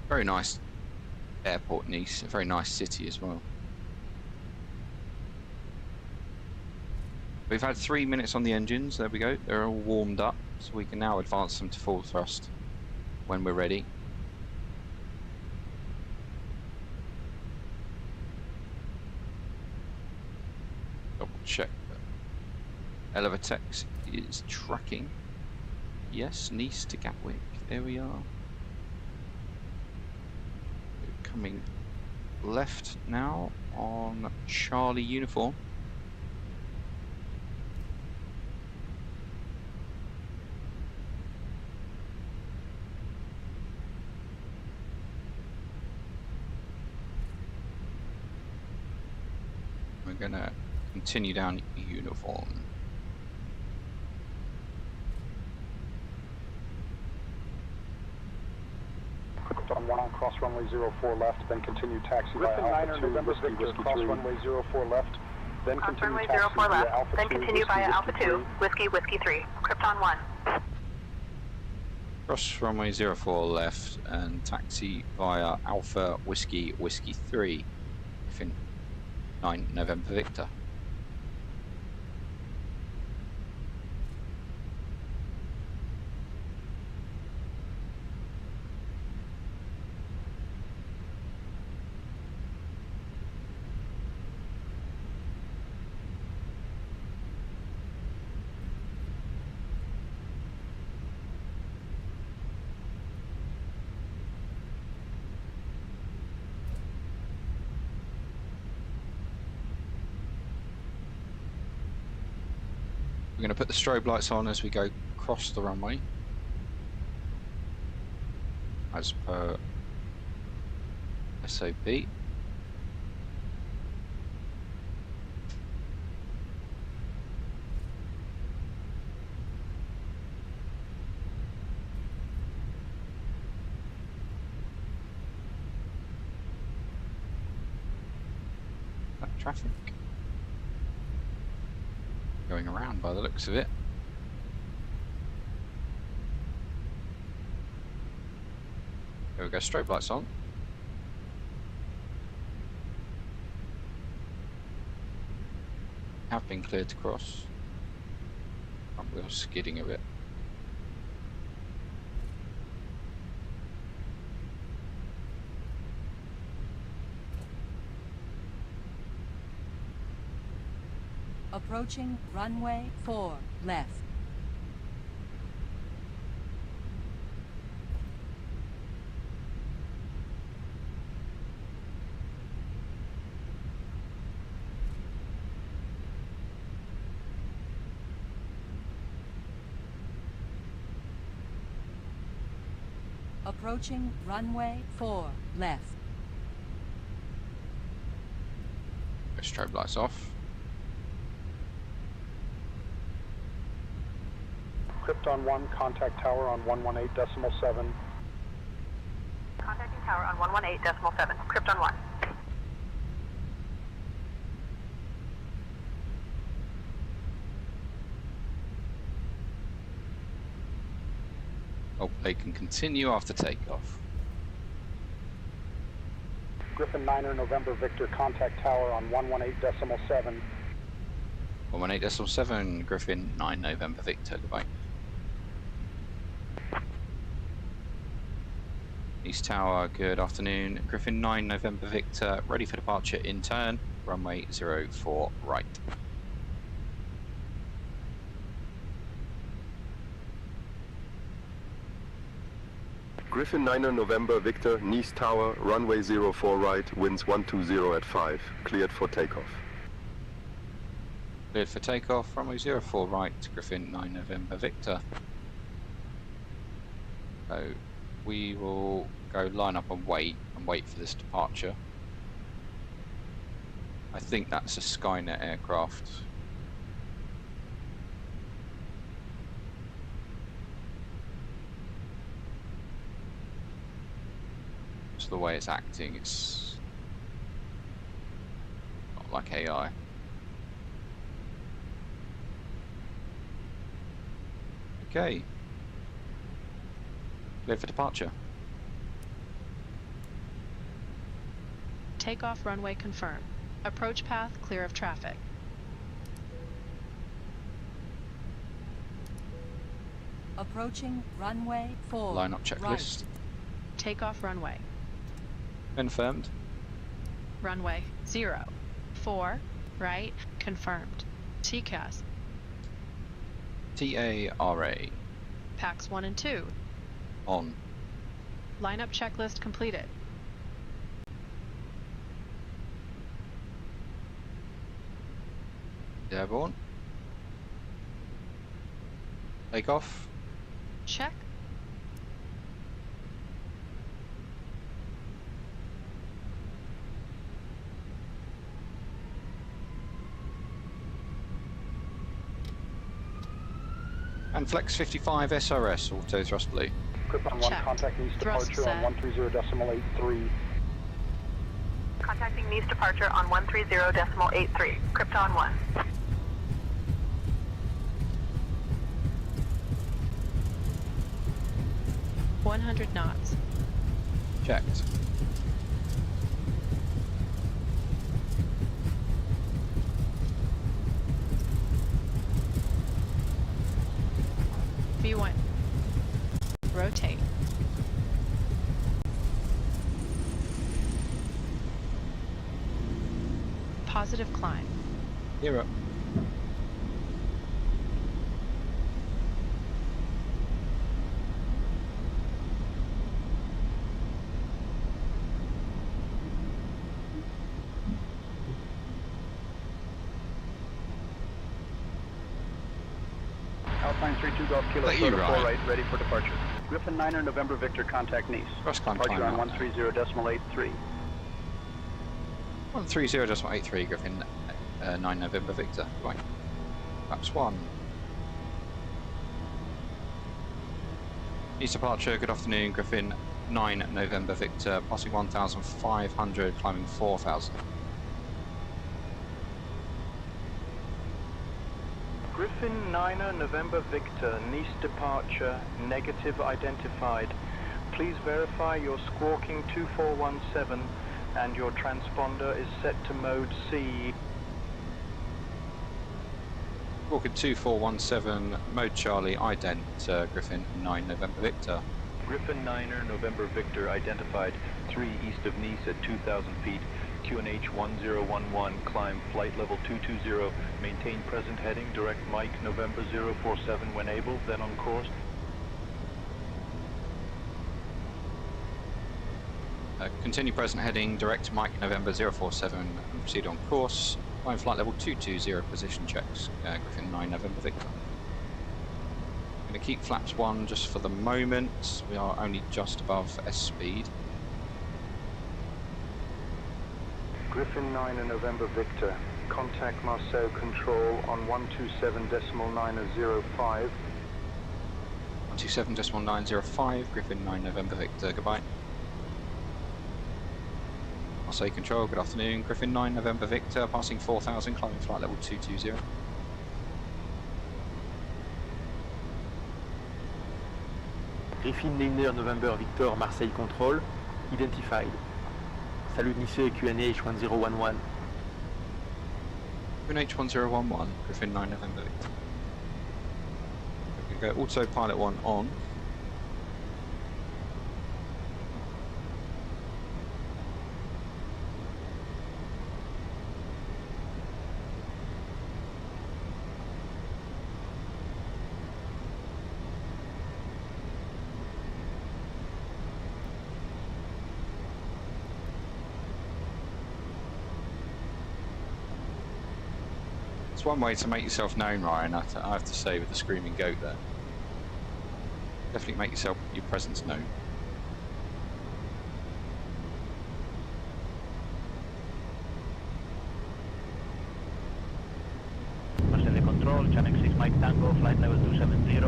Speaker 1: very nice airport, Nice, a very nice city as well. We've had 3 minutes on the engines, there we go, they're all warmed up, so we can now advance them to full thrust when we're ready. Double check that Elevatex is tracking. Yes, Nice to Gatwick, there we are. We're coming left now on Charlie uniform. We're gonna continue down uniform.
Speaker 9: On 1 on cross runway 04 left, then continue taxi via Alpha 2, Whiskey, Whiskey 3. Runway 04 left, then continue
Speaker 7: Runway
Speaker 9: taxi
Speaker 7: 04
Speaker 9: via
Speaker 7: left,
Speaker 9: Alpha 2,
Speaker 7: then continue
Speaker 9: Whiskey,
Speaker 7: via Alpha
Speaker 9: Whiskey
Speaker 7: 2,
Speaker 9: 3.
Speaker 7: Whiskey Whiskey 3. Krypton 1.
Speaker 1: Cross runway 04 left and taxi via Alpha Whiskey Whiskey 3. Griffin 9 November Victor. We're going to put the strobe lights on as we go across the runway, as per SOP. Traffic going around by the looks of it. There we go, strobe lights on. Have been cleared to cross. Front wheel skidding a bit.
Speaker 13: Approaching runway 4 left. Approaching runway 4 left.
Speaker 1: Strobe lights off.
Speaker 9: Krypton 1, contact tower on 118.7.
Speaker 7: Contacting tower on 118.7. Krypton 1.
Speaker 1: Oh, they can continue after takeoff.
Speaker 9: Griffin 9er, November Victor, contact tower on 118.7.
Speaker 1: 118.7, Griffin 9 November Victor, goodbye. East Tower, good afternoon. Griffin 9 November Victor, ready for departure in turn, runway 04 right.
Speaker 12: Griffin 9er November Victor, Nice Tower, runway 04 right, winds 120 at 5, cleared for takeoff.
Speaker 1: Cleared for takeoff, runway 04 right, Griffin 9 November Victor. So we will go line up and wait for this departure. I think that's a Skynet aircraft. Just the way it's acting, it's not like AI. Okay. Clear for departure.
Speaker 6: Takeoff runway confirmed. Approach path clear of traffic.
Speaker 13: Approaching runway 4
Speaker 1: Line up checklist.
Speaker 13: right.
Speaker 6: Takeoff runway.
Speaker 1: Confirmed.
Speaker 6: Runway 04 right confirmed. TCAS.
Speaker 1: TARA.
Speaker 6: Packs 1 and 2.
Speaker 1: On.
Speaker 6: Lineup checklist completed.
Speaker 1: Airborne. Takeoff.
Speaker 6: Check.
Speaker 1: And Flex 55 SRS, auto thrust blue.
Speaker 9: Krypton 1, contact Nice departure on 130.83.
Speaker 7: Contacting Nice departure on 130.83. Krypton 1.
Speaker 6: $100 knots.
Speaker 1: Checked.
Speaker 6: V1. Rotate. Positive climb.
Speaker 1: 0.
Speaker 4: Alpine 32 Golf Kilo,
Speaker 1: Is that you,
Speaker 4: Florida 4
Speaker 1: Ryan?
Speaker 4: right, ready for departure. Griffin 9er, November Victor, contact Nice.
Speaker 1: Cross climb
Speaker 4: Departure
Speaker 1: time
Speaker 4: on
Speaker 1: out.
Speaker 4: 130.83.
Speaker 1: 130.83 Griffin 9 November Victor. Right. Flaps 1. East departure, good afternoon, Griffin 9 November Victor, passing 1,500, climbing 4,000.
Speaker 3: Griffin 9er November Victor, Nice departure, negative identified. Please verify your squawking 2417 and your transponder is set to mode C.
Speaker 1: Walking 2417, mode Charlie, ident, Griffin 9 November Victor.
Speaker 14: Griffin 9er November Victor identified 3 east of Nice at 2,000 feet. QNH 1011, climb flight level 220, maintain present heading, direct Mike November 047 when able, then on course.
Speaker 1: Continue present heading, direct Mike November 047, and proceed on course. Climb flight level 220, position checks, Griffin 9 November Victor. I'm going to keep flaps 1 just for the moment, we are only just above S speed.
Speaker 8: Griffin 9 and November Victor, contact Marseille Control on 127.905.
Speaker 1: 127.905, Griffin 9 November Victor, goodbye. Marseille Control, good afternoon, Griffin 9 November Victor, passing 4,000, climbing flight level 220.
Speaker 20: Griffin 9 November Victor, Marseille Control, identified. Salut Nice, QNH 1011.
Speaker 1: QNH 1011, Griffin 9 November Victor. We can go autopilot 1 on. It's one way to make yourself known, Ryan, I have to say, with the screaming goat there. Definitely make your presence known.
Speaker 2: Marseille Control, channel 6 Mike Tango, flight level 270.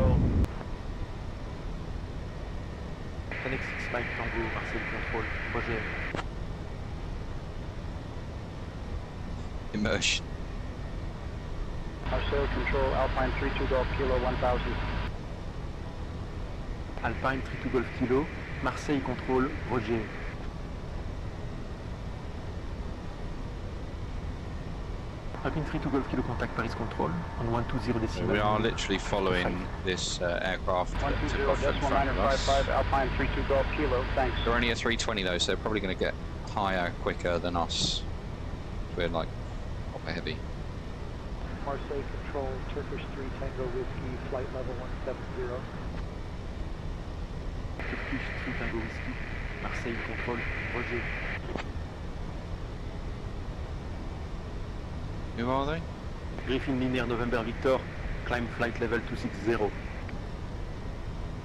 Speaker 20: Fenix 6 Mike Tango, Marseille Control, Roger.
Speaker 1: Immersion.
Speaker 4: Marseille Control, Alpine 32 Golf Kilo, 1000.
Speaker 20: Alpine 32 Golf Kilo, Marseille Control, Roger. Alpine 32 Golf Kilo, contact Paris Control on 120.9.
Speaker 1: We are literally following this aircraft that took off in front of us.
Speaker 4: 120.955, Alpine 32 Golf Kilo, thanks.
Speaker 1: They're only a 320 though, so they're probably going to get higher quicker than us. We're like proper heavy.
Speaker 10: Marseille Control, Turkish 3 Tango Whiskey, flight level 170.
Speaker 20: Turkish 3 Tango Whiskey, Marseille Control, Roger.
Speaker 1: Who are they?
Speaker 20: Griffin Linear November Victor, climb flight level 260.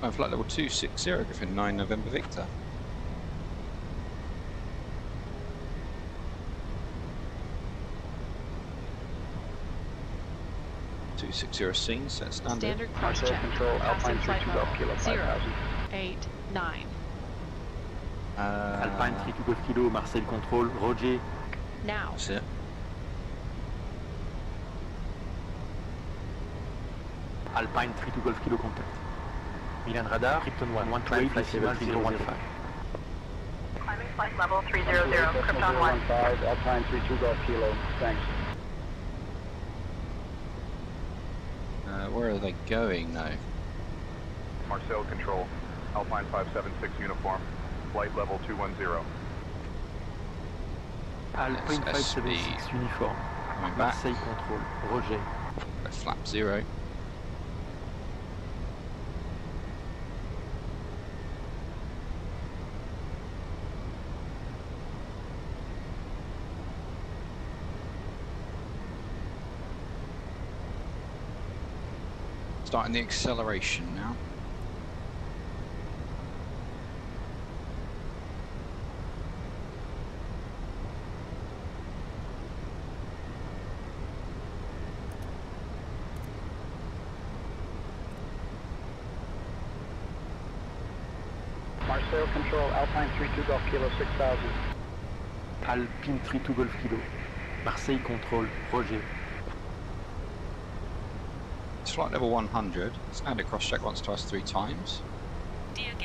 Speaker 1: Flight level 260, Griffin 9 November Victor. scene, set standard.
Speaker 6: Standard course check.
Speaker 4: Control, Alpine 32 Golf Kilo, 5000.
Speaker 6: 8, 9.
Speaker 20: Alpine 32 Golf Kilo, Marseille Control, Roger.
Speaker 6: Now.
Speaker 1: That's it.
Speaker 20: Alpine 32 Golf Kilo contact. Milan radar, Krypton 1, climb flight level 3015.
Speaker 7: Climbing flight level 300, Krypton 1.
Speaker 4: 15, Alpine 32 Golf Kilo, thanks.
Speaker 1: Where are they going now?
Speaker 8: Marseille Control, Alpine 576 uniform, flight level 210.
Speaker 20: Alpine 576 uniform,
Speaker 1: Coming back.
Speaker 20: Marseille Control, Roger.
Speaker 1: Flap 0. Starting the acceleration now.
Speaker 4: Marseille Control, Alpine 32 Golf Kilo 6000.
Speaker 20: Alpine 32 Golf Kilo. Marseille Control, Roger.
Speaker 1: It's flight level 100. Standard cross check once, twice, 3 times.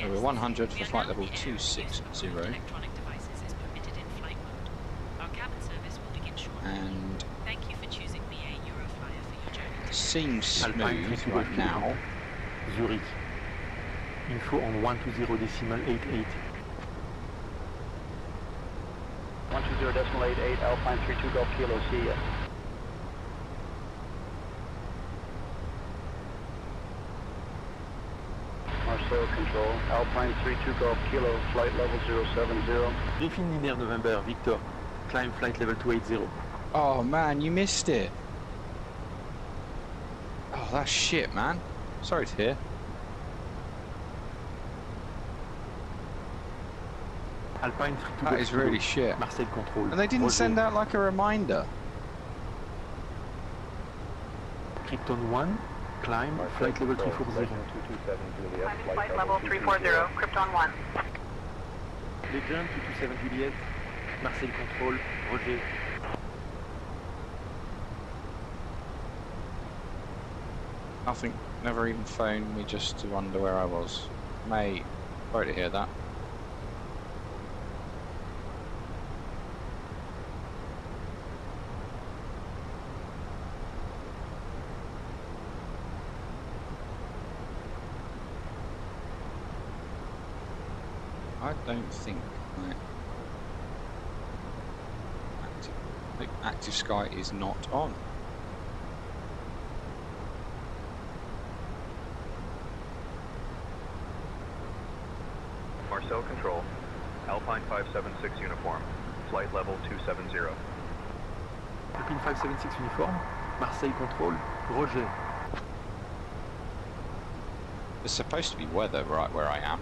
Speaker 1: Over 100 for flight level 260.
Speaker 5: Electronic devices is permitted in flight mode. Our cabin service will begin shortly.
Speaker 1: And
Speaker 5: thank you for choosing BA Euroflyer for your journey.
Speaker 1: Seems smooth right now.
Speaker 20: Zurich. Info on 120.88.
Speaker 4: 120.88, Alpine 32 Golf Kilo, see ya. Marseille Control, Alpine 32 Golf Kilo, flight level 070.
Speaker 20: Griffin Linear November, Victor. Climb flight level 280.
Speaker 1: Oh man, you missed it. Oh, that's shit, man. Sorry to hear.
Speaker 20: Alpine 32
Speaker 1: That is really shit.
Speaker 20: Marseille Control.
Speaker 1: And they didn't send out like a reminder.
Speaker 20: Krypton 1, climb, flight level 340.
Speaker 7: Flight level 340, Krypton 1.
Speaker 20: Legend 227 Juliet, Marseille Control, Roger.
Speaker 1: Nothing, never even phoned me just to wonder where I was. Mate, sorry to hear that. I don't think active Sky is not on.
Speaker 8: Marcel Control, Alpine 576 uniform, flight level 270.
Speaker 20: Alpine 576 uniform, Marseille Control, Roger.
Speaker 1: There's supposed to be weather right where I am.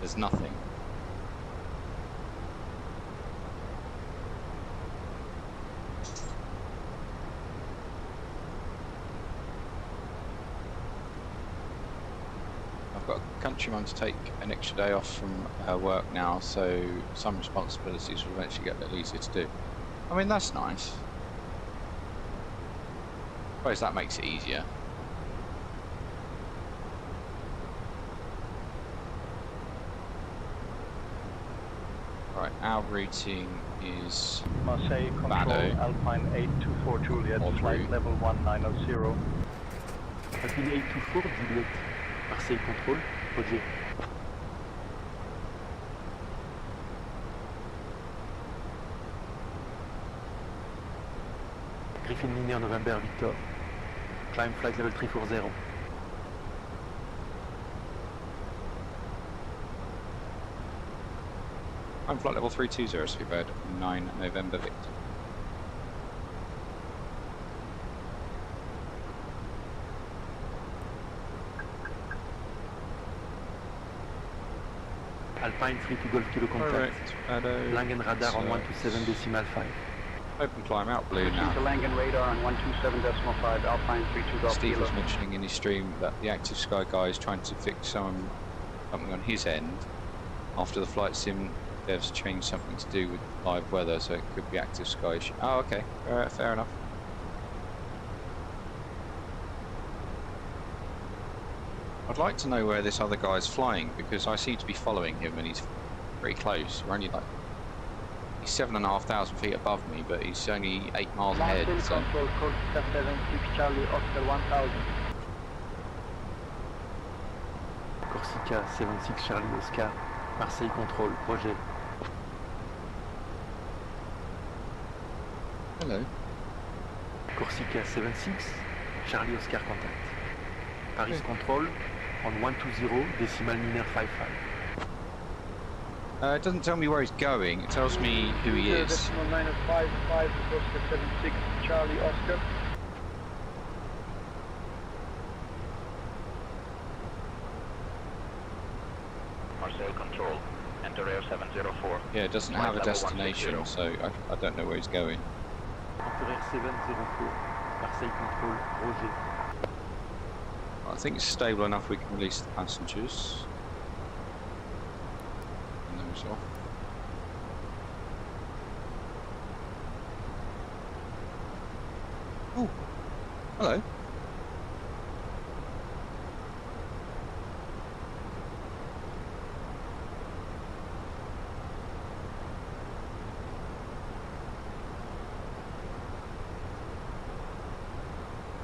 Speaker 1: There's nothing. I've got a countryman to take an extra day off from her work now, so some responsibilities will eventually get a little easier to do. I mean, that's nice. I suppose that makes it easier. Right, our routing is
Speaker 4: Marseille Control, Alpine 824 Juliet, flight level 1900.
Speaker 20: Alpine 824 Juliet, Marseille Control, Roger. Griffin Linear November Victor, climb flight level 340.
Speaker 1: I'm flight level 320, Speedbird 9 November Victor.
Speaker 20: Alpine 32 Golf Kilo contact. Langen radar on 127.5.
Speaker 1: Open climb out blue now.
Speaker 4: The Langen radar on 127.5, Alpine 32 Golf
Speaker 1: Steve
Speaker 4: Kilo.
Speaker 1: was mentioning in his stream that the Active Sky guy is trying to fix something on his end after the flight sim devs changed something to do with live weather, so it could be Active Sky issue. Oh, okay, fair enough. I'd like to know where this other guy's flying, because I seem to be following him and he's pretty close. We're only like, he's 7,500 feet above me, but he's only 8 miles ahead. So.
Speaker 4: Control, Corsica 76 Charlie, Oscar 1000.
Speaker 20: Corsica 76 Charlie, Oscar, Marseille Control, Roger.
Speaker 1: Hello.
Speaker 20: Corsica 76, Charlie Oscar contact. Paris Control on 120.55.
Speaker 1: It doesn't tell me where he's going, it tells me who he is.
Speaker 4: 0.955, Corsica 76, Charlie Oscar.
Speaker 18: Marseille Control. Enter Air 704.
Speaker 1: Yeah, it doesn't have a destination, so I don't know where he's going.
Speaker 20: Enter Air 704. Marseille Control. Roger.
Speaker 1: I think it's stable enough we can release the passengers. And those off. Oh, hello.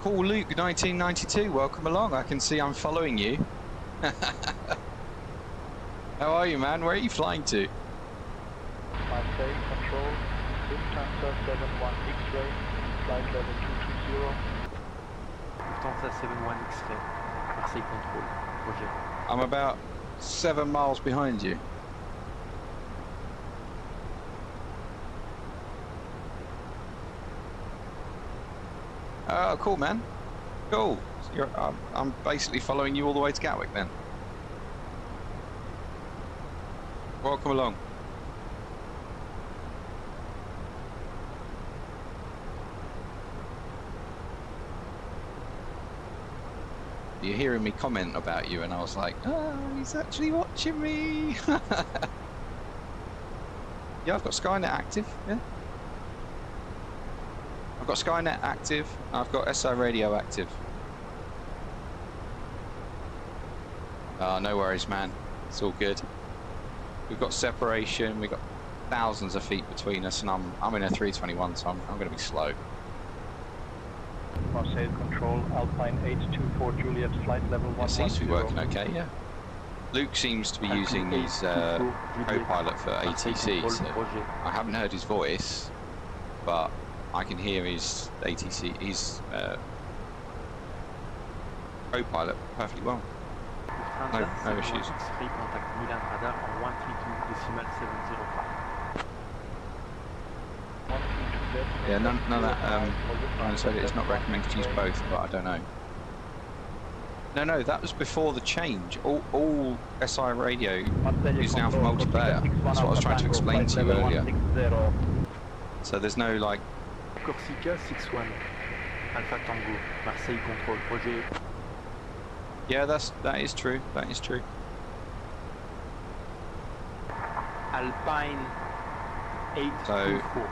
Speaker 1: Cool, Luke, 1992, welcome along. I can see I'm following you. How are you, man? Where are you flying to?
Speaker 3: Marseille Control, Lufthansa 71 X-ray, flight level 220.
Speaker 20: Lufthansa 71 X-ray, Marseille Control, Roger.
Speaker 1: I'm about 7 miles behind you. Oh, cool, man. Cool. So I'm basically following you all the way to Gatwick, then. Welcome along. You're hearing me comment about you, and I was like, oh, he's actually watching me. Yeah, I've got Skynet active, yeah. I've got Skynet active, I've got SI radio active. Oh, no worries, man. It's all good. We've got separation, we've got thousands of feet between us, and I'm in a 321, so I'm going to be slow.
Speaker 3: Marseille Control, Alpine 824 Juliet, flight level 110.
Speaker 1: It seems to be working okay, yeah. Luke seems to be using his co-pilot for ATC, so I haven't heard his voice, but I can hear his ATC, his co-pilot perfectly well. No issues. Yeah, none of that, it's not recommended to use both, but I don't know. No, that was before the change. All SI radio is now for multiplayer. That's what I was trying to explain to you earlier. So there's no, like...
Speaker 20: Corsica 61, Alpha Tango, Marseille Control, Roger.
Speaker 1: Yeah, that is true. That is true.
Speaker 20: Alpine 824.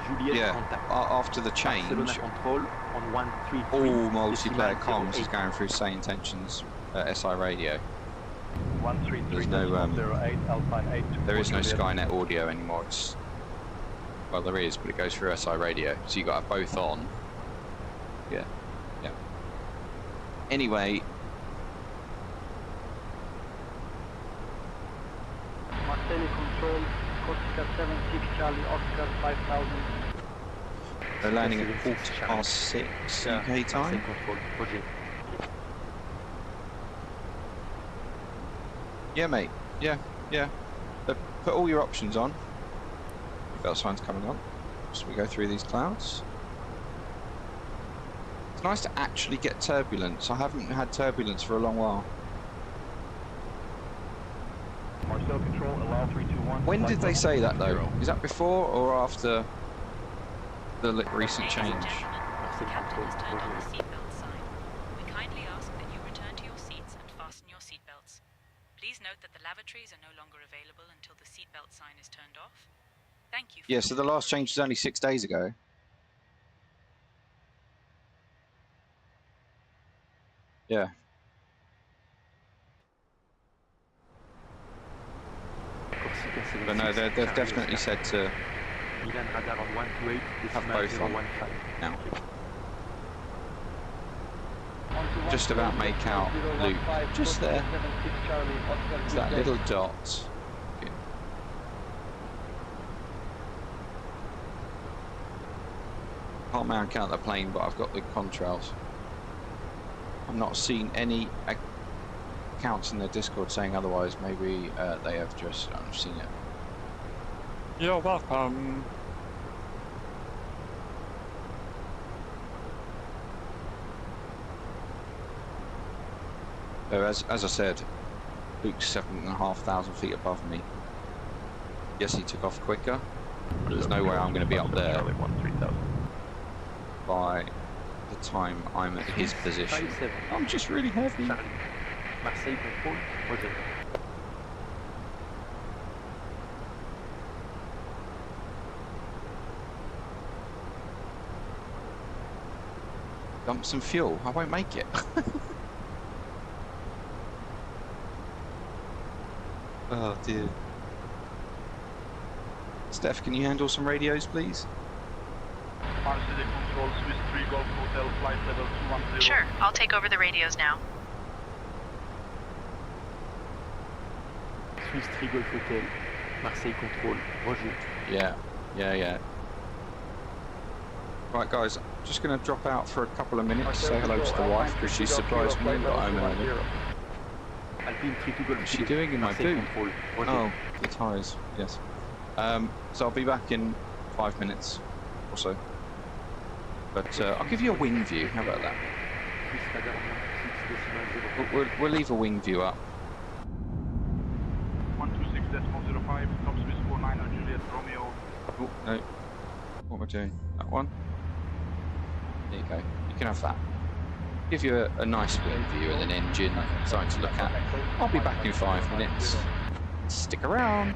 Speaker 20: Juliet
Speaker 1: yeah,
Speaker 20: contact.
Speaker 1: After the change,
Speaker 20: control on 133,
Speaker 1: all multiplayer comms is going through SayIntentions SI radio.
Speaker 3: 133,
Speaker 1: there is no Skynet audio anymore. Well, there is, but it goes through SI radio, so you got to have both on. Yeah. Anyway.
Speaker 2: Marseille Control, Corsica 76 Charlie Oscar 5000.
Speaker 1: They're landing at 6:15 UK time. Yeah, mate. Yeah. Put all your options on. Bell signs coming on. So we go through these clouds. It's nice to actually get turbulence. I haven't had turbulence for a long while.
Speaker 3: Marseille Control, allow 321.
Speaker 1: When did they say that though? Is that before or after the recent change?
Speaker 5: The captain has turned on the seatbelt sign. We kindly ask that you return to your seats and fasten your seatbelts. Please note that the lavatories are no longer available until the seatbelt sign is turned off. Thank you.
Speaker 1: Yeah, so the last change was only 6 days ago. Yeah. But no, they've definitely said to have both on now. Just about make out Luke. Just there. It's that little dot. Can't mount out the plane, but I've got the contrails. I've not seen any accounts in their Discord saying otherwise. Maybe they have just seen it. You're welcome. So as I said, Luke's 7,500 feet above me. Yes, he took off quicker, but there's no way I'm going to be up there by the time I'm at his position. I'm just really heavy.
Speaker 20: Marseille contrôle, Roger.
Speaker 1: Dump some fuel. I won't make it. Oh dear. Steph, can you handle some radios, please?
Speaker 15: Control, Swiss 3 Golf Hotel, flight level 210.
Speaker 6: Sure, I'll take over the radios now.
Speaker 20: Swiss 3 Golf Hotel, Marseille control, Roger.
Speaker 1: Yeah. Right guys, I'm just going to drop out for a couple of minutes to say hello to the wife because she surprised me that I'm early. What's she doing in my boot? Oh, the tyres, yes. So I'll be back in 5 minutes or so. But I'll give you a wing view, how about that? We'll leave a wing view up.
Speaker 15: 126.05, top Swiss 49 Juliet Romeo.
Speaker 1: Oh, no. What am I doing? That one? There you go. You can have that. Give you a nice wing view and an engine, something to look at. I'll be back in 5 minutes. Stick around.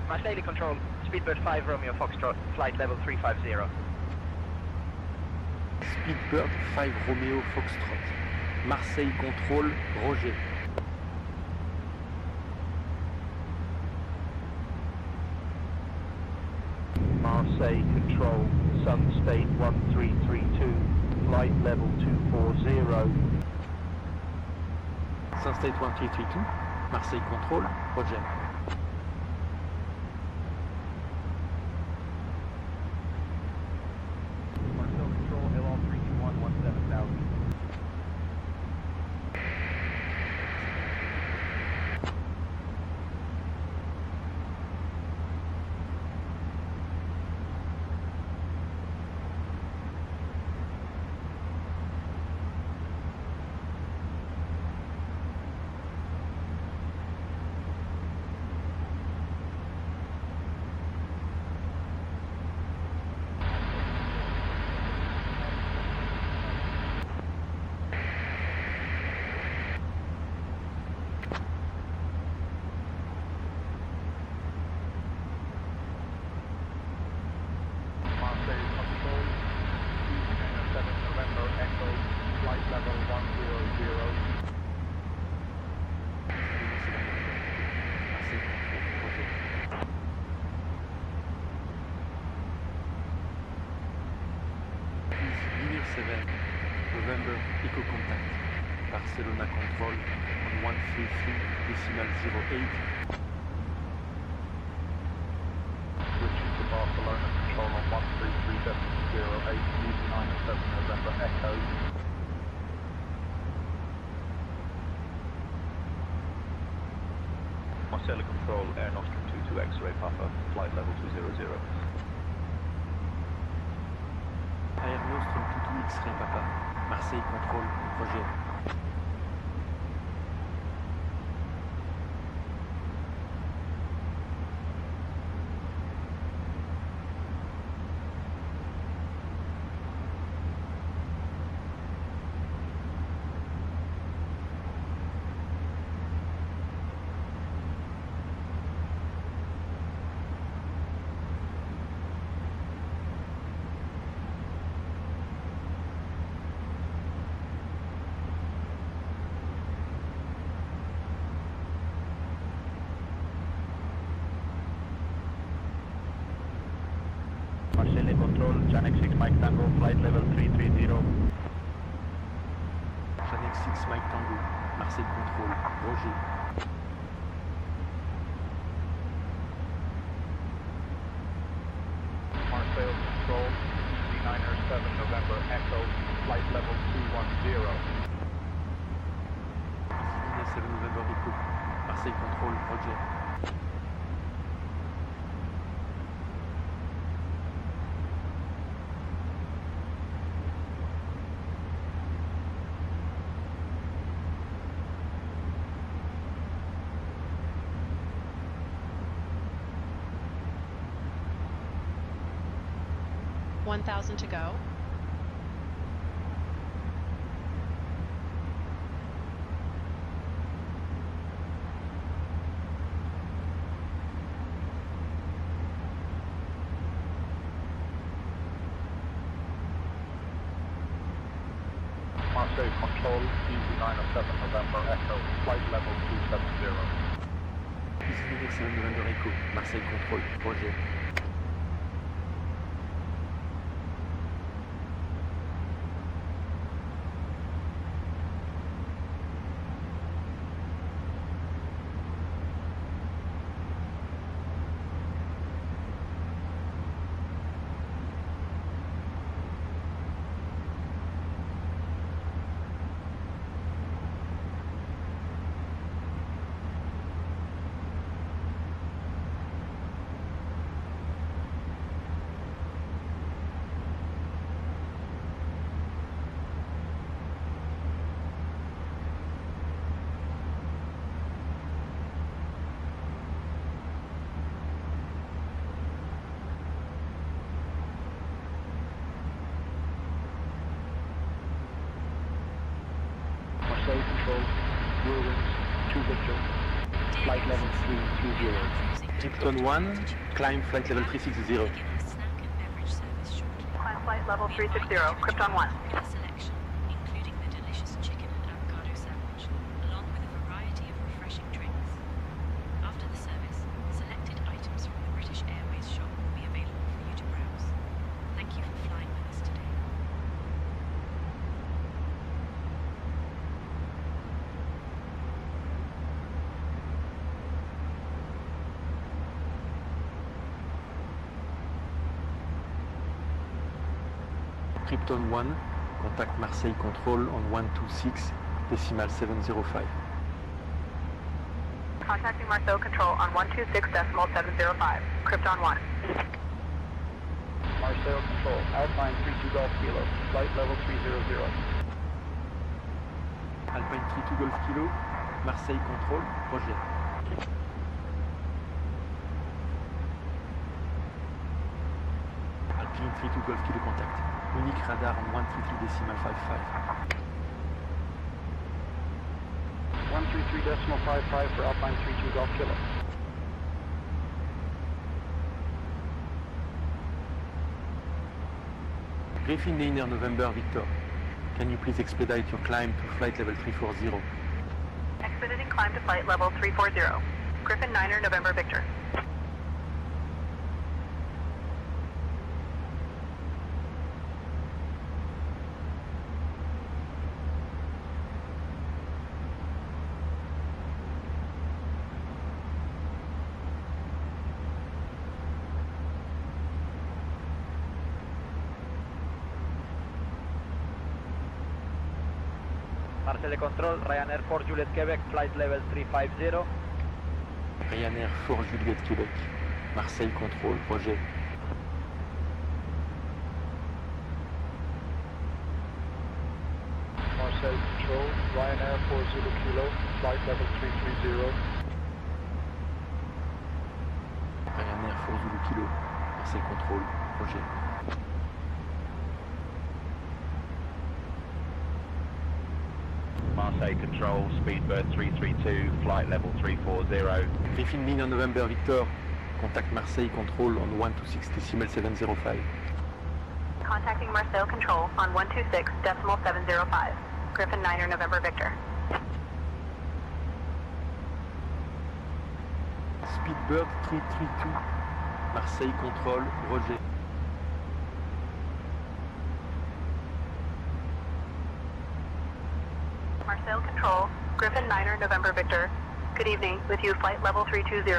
Speaker 2: Marseille control, Speedbird 5 Romeo Foxtrot, flight level 350.
Speaker 20: Speedbird 5 Romeo Foxtrot, Marseille control, Roger.
Speaker 11: Marseille control, Sun State 1332, flight level 240.
Speaker 20: Sun State 1332, Marseille control, Roger. November, Eco Contact, Barcelona Control on 133.08.
Speaker 11: Switching to Barcelona Control on 133.08, using 907 November Echo.
Speaker 8: Marseille Control, Air Nostrum 22 X-Ray Papa, flight level 200.
Speaker 20: Air Nostrum 22 X-Ray Papa, Marseille contrôle, Roger.
Speaker 2: Marseille control, Janek 6 Mike Tango, flight level 330.
Speaker 20: Janek 6 Mike Tango, Marseille control, Roger.
Speaker 17: November Echo, Marseille Control, Roger.
Speaker 6: $1,000 to go.
Speaker 11: Marseille Control, Easy 907 November Echo, flight level 270.
Speaker 17: Easy 907 November Echo, Marseille Control, Roger.
Speaker 11: Marseille Control, Whirlwinds, 2 Victor, flight level 330.
Speaker 17: Krypton 1, climb flight level 360.
Speaker 7: Climb flight level 360, Krypton 1.
Speaker 5: Selection, including the delicious chicken and avocado sandwich, along with a variety of refreshing drinks. After the service, selected items from the British Airways shop will be available for you to browse. Thank you for flying with us today.
Speaker 17: Krypton 1, contact Marseille Control on 126.705.
Speaker 7: Contacting Marseille Control on 126.705, Krypton 1.
Speaker 11: Marseille Control, Alpine 32 Golf Kilo, flight level 300.
Speaker 17: Alpine 32 Golf Kilo, Marseille Control, Roger. Alpine 32 Golf Kilo contact. Unique radar on 133.55.
Speaker 11: 133.55 for Alpine 32 Golf Kilo.
Speaker 17: Griffin Liner November Victor. Can you please expedite your climb to flight level 340?
Speaker 7: Expediting climb to flight level 340. Griffin 9er November Victor.
Speaker 2: Marseille Control, Ryanair 4 Juliet Quebec, flight level 350.
Speaker 17: Ryanair 4 Juliet Québec. Marseille Control, Roger.
Speaker 11: Marseille Control, Ryanair 4 Zulu Kilo, flight level 330.
Speaker 17: Ryanair 4 Zulu Kilo. Marseille Control, Roger.
Speaker 8: Marseille Control, Speedbird 332, flight level 340.
Speaker 17: Griffin Liner November Victor. Contact Marseille Control on 126.705.
Speaker 7: Contacting Marseille Control on 126.705. Griffin 9er November Victor.
Speaker 17: Speedbird 332. Marseille Control, Roger.
Speaker 7: Marseille Control, Griffin 9er November Victor. Good evening, with you flight level 320.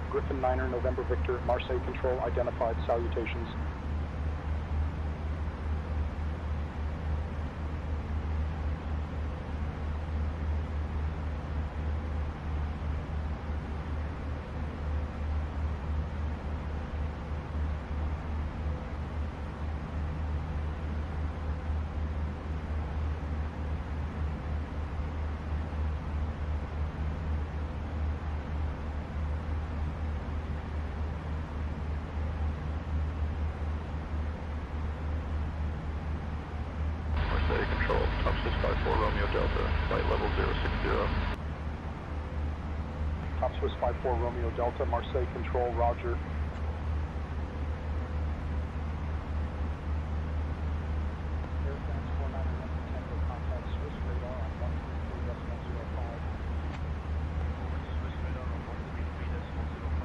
Speaker 9: Griffin 9er November Victor, Marseille Control identified, salutations.
Speaker 8: 54 Romeo Delta, flight level 060.
Speaker 9: Top Swiss 54 Romeo Delta, Marseille Control, roger. Air France 491 Tango, contact Swiss radar on 133.05.
Speaker 14: Swiss radar on 133.05,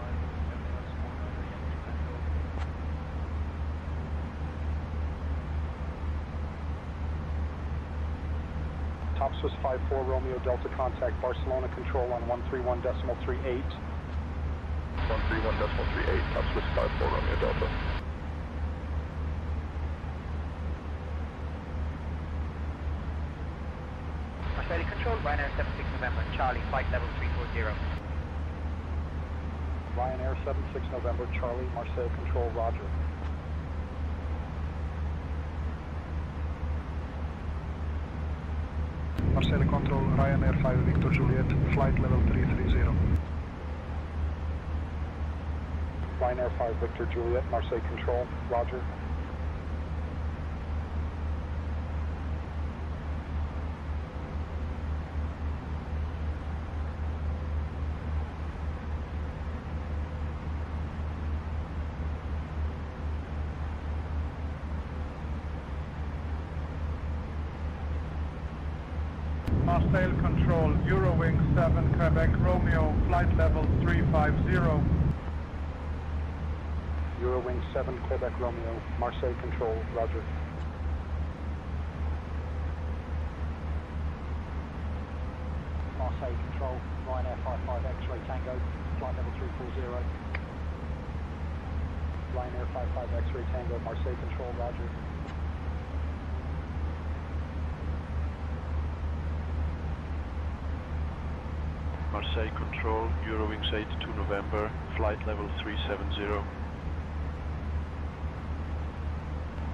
Speaker 14: Air France 491 Yankee Tango.
Speaker 9: Top Swiss 54 Romeo Delta, contact Barcelona Control on 131.38.
Speaker 8: 131.38, Top Swiss 54 Romeo Delta.
Speaker 18: Marseille Control, Ryanair 76 November, Charlie, flight level 340.
Speaker 9: Ryanair 76 November, Charlie, Marseille Control, roger. Marseille Control, Ryanair 5 Victor Juliet, flight level 330. Ryanair 5 Victor Juliet, Marseille Control, roger.
Speaker 11: Marseille Control, Eurowing 7 Quebec Romeo, flight level 350.
Speaker 9: Eurowing 7 Quebec Romeo, Marseille Control, roger. Marseille Control, Ryanair 55 X-ray Tango, flight level 340. Ryanair 55 X-ray Tango, Marseille Control, roger.
Speaker 14: Marseille Control, Eurowings 82 November, flight level 370.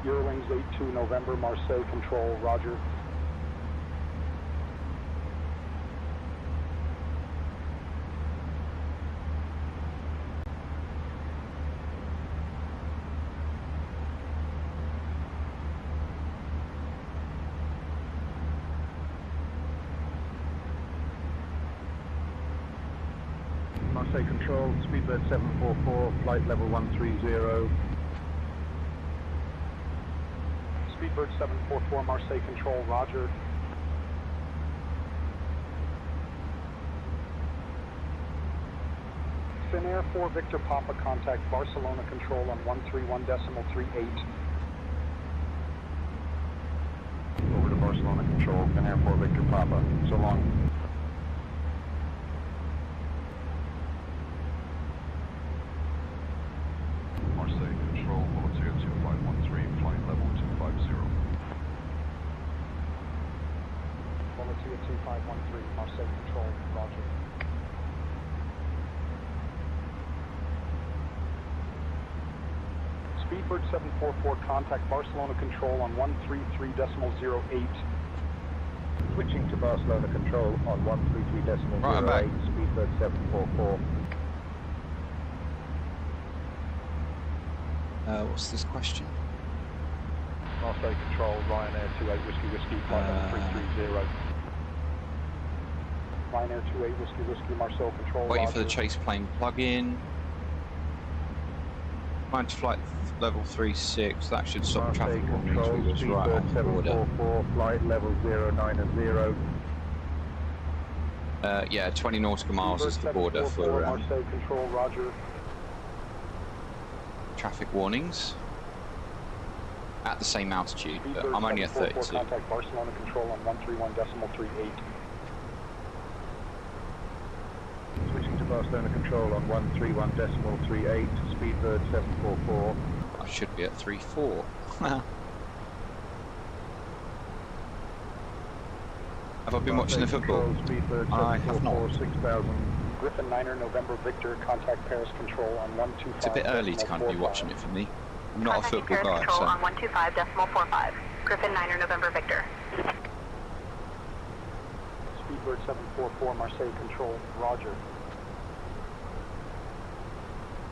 Speaker 9: Eurowings 82 November, Marseille Control, roger.
Speaker 8: Marseille Control, Speedbird 744, flight level 130.
Speaker 9: Speedbird 744, Marseille Control, roger. Finnair 4 Victor Papa, contact Barcelona Control on 131.38.
Speaker 8: Over to Barcelona Control, Finnair 4 Victor Papa. So long.
Speaker 14: Marseille Control, Volatility 2513, flight level 250.
Speaker 9: Volatility 2513, Marseille Control, roger. Speedbird 744, contact Barcelona Control on 133.08.
Speaker 8: Switching to Barcelona Control on 133.08,
Speaker 1: Right,
Speaker 8: Speedbird 744.
Speaker 1: What's this question?
Speaker 9: Marseille Control, Ryanair 28 Whiskey Whiskey, flight level 330. Ryanair 28 Whiskey Whiskey, Marseille Control,
Speaker 1: Waiting
Speaker 9: roger.
Speaker 1: for the chase plane plug-in. Climb to flight level 36. That should stop
Speaker 8: Marseille
Speaker 1: traffic warnings.
Speaker 8: Control,
Speaker 1: We was right
Speaker 8: Speedbird
Speaker 1: on the border.
Speaker 8: 744, flight level 090.
Speaker 1: Yeah, 20 nautical miles is the border for
Speaker 9: Marseille Control, roger.
Speaker 1: traffic warnings. At the same altitude, but I'm only at 32.
Speaker 9: Contact Barcelona Control on 131.38.
Speaker 8: Switching to Barcelona Control on 131.38, Speedbird 744.
Speaker 1: I should be at 34. Have I been watching the football? I have not.
Speaker 8: 6000.
Speaker 9: Griffin 9er November Victor, contact Paris Control on 125.
Speaker 1: It's a bit early to kind of be watching it for me. I'm not a football
Speaker 7: Paris
Speaker 1: guy,
Speaker 7: Control
Speaker 1: so.
Speaker 7: on 125.45. Griffin 9er November Victor.
Speaker 9: Speedbird 744, Marseille Control, roger.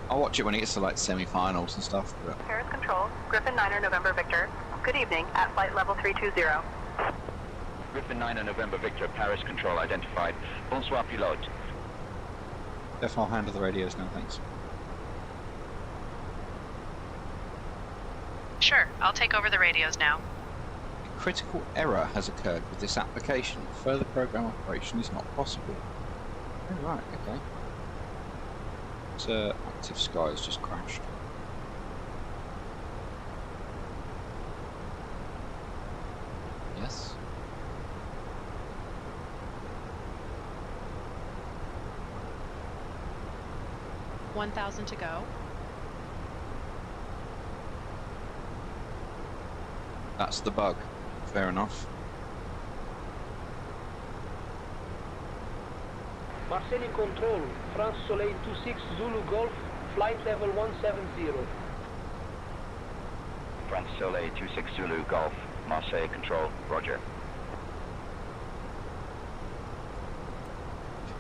Speaker 1: I'll watch it when it gets to like semi-finals and stuff. But
Speaker 7: Paris Control, Griffin 9er November Victor. Good evening at flight level 320.
Speaker 20: Griffin 9 November Victor, Paris control identified. Bonsoir pilote.
Speaker 1: Def, I'll handle the radios now, thanks.
Speaker 6: Sure, I'll take over the radios now.
Speaker 1: A critical error has occurred with this application. Further program operation is not possible. Oh, right, okay. So, Active Sky has just crashed. Yes.
Speaker 6: $1,000 to go.
Speaker 1: That's the bug. Fair enough.
Speaker 19: Marseille control, France Soleil 26 Zulu Golf, flight level 170.
Speaker 20: France Soleil 26 Zulu Golf, Marseille control, roger.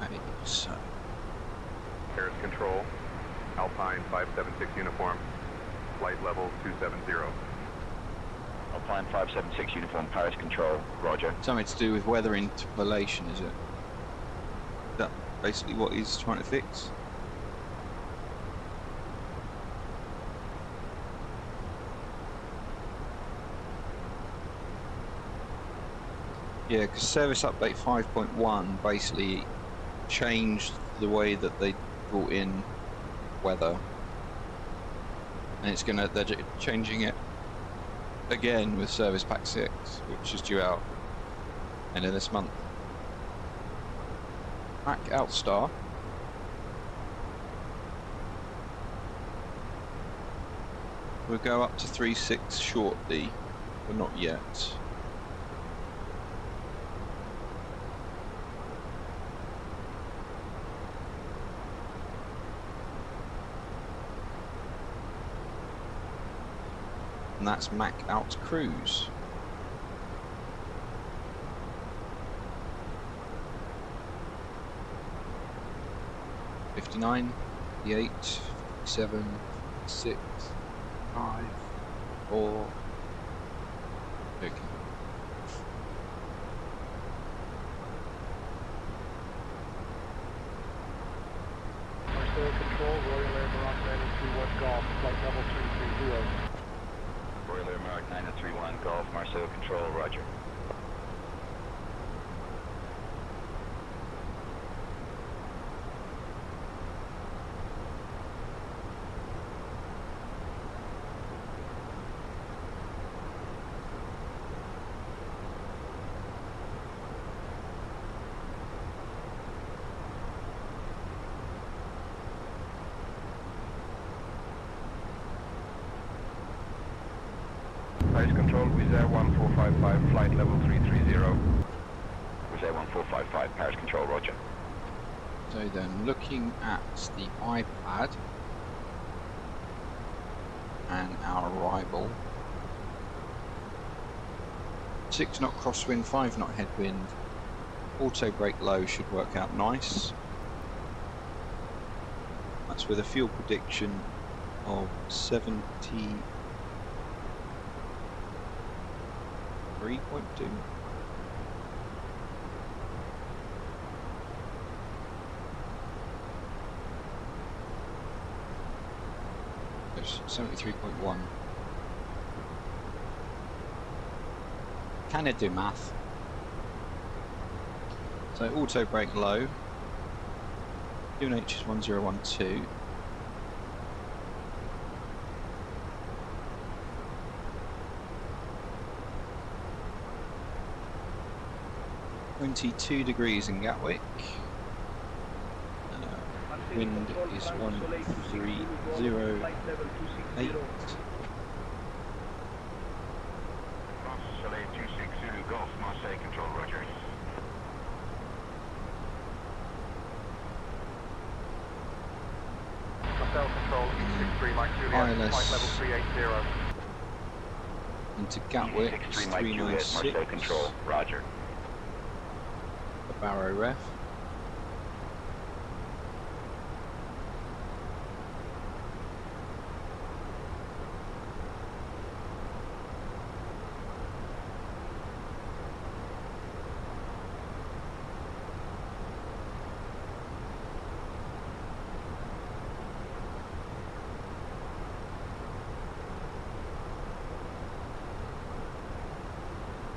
Speaker 1: Okay, so...
Speaker 8: Paris control, Alpine 576 uniform, flight level 270.
Speaker 20: Alpine 576 uniform, Paris control, roger.
Speaker 1: Something to do with weather interpolation, is it? Is that basically what he's trying to fix? Yeah, because service update 5.1 basically changed the way that they brought in weather, and it's gonna, they're changing it again with service pack 6, which is due out end of this month. Mac Outstar. We'll go up to 3.6 shortly, but not yet. And that's Mac Out Cruise. $59, $58, $57, $6, $5, $4. Okay.
Speaker 19: Marseille control, Royal Air Maroc 931 Golf, flight level 330.
Speaker 20: Royal Air Maroc 931 Golf, Marseille control, roger.
Speaker 8: Paris control, Wizz Air 1455, flight level 330.
Speaker 20: Wizz Air 1455, Paris control, roger.
Speaker 1: So then, looking at the iPad and our arrival, 6 knot crosswind, 5 knot headwind, auto brake low should work out nice. That's with a fuel prediction of 73.2. There's 73.1. Can it do math? So auto brake low. QNH is 1012. (22 degrees in Gatwick). Wind is 1308.
Speaker 20: Soleil 26 Zulu Golf, Marseille control, roger.
Speaker 8: Marseille control, 63 Mike Juliet, flight level 380.
Speaker 1: Into Gatwick, 396.
Speaker 20: Marseille control, roger.
Speaker 1: The Barrow ref.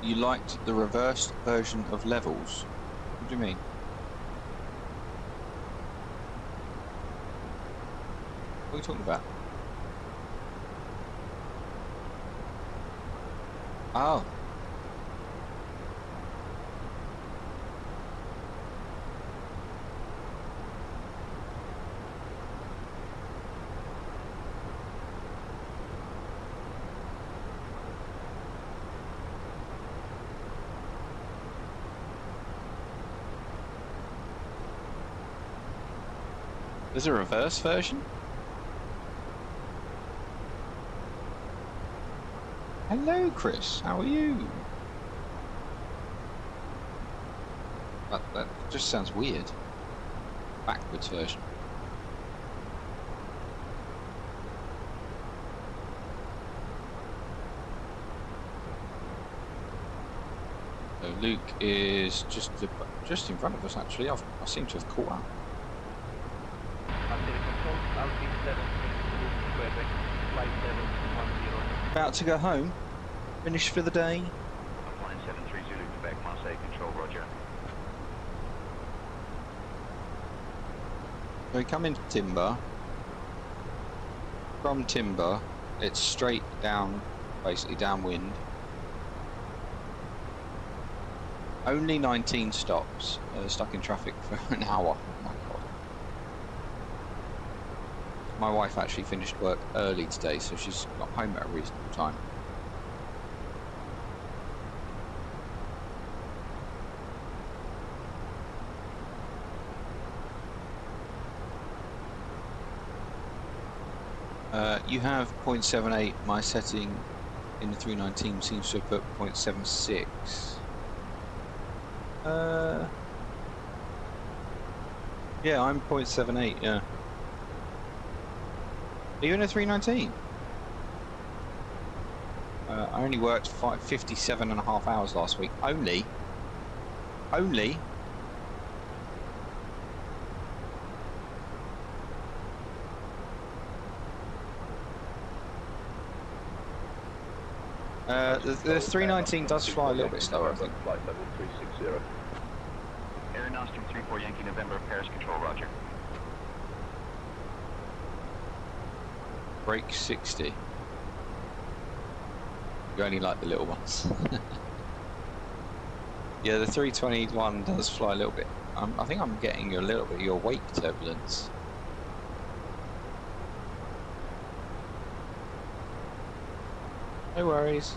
Speaker 1: You liked the reversed version of levels? What do you mean? What are you talking about? Oh. There's a reverse version? Hello, Chris. How are you? That just sounds weird. Backwards version. So Luke is just in front of us. Actually, I seem to have caught up. About to go home. Finished for the day.
Speaker 8: 173 Zulu Quebec, Marseille Control, roger.
Speaker 1: So we come into Timber. From Timber, it's straight down, basically downwind. Only 19 stops. Stuck in traffic for an hour. Oh my god. My wife actually finished work early today, so she's got home at a reasonable time. You have 0.78. My setting in the 319 seems to have put 0.76. Yeah, I'm 0.78, yeah. Are you in a 319? I only worked 57.5 hours last week. Only? The 319 does fly a little bit slower, I think.
Speaker 8: Flight level 360. Air Nostrum 34 Yankee November, Paris Control, roger.
Speaker 1: Brake 60. You only like the little ones. Yeah, the 321 does fly a little bit. I think I'm getting a little bit of your wake turbulence. No worries.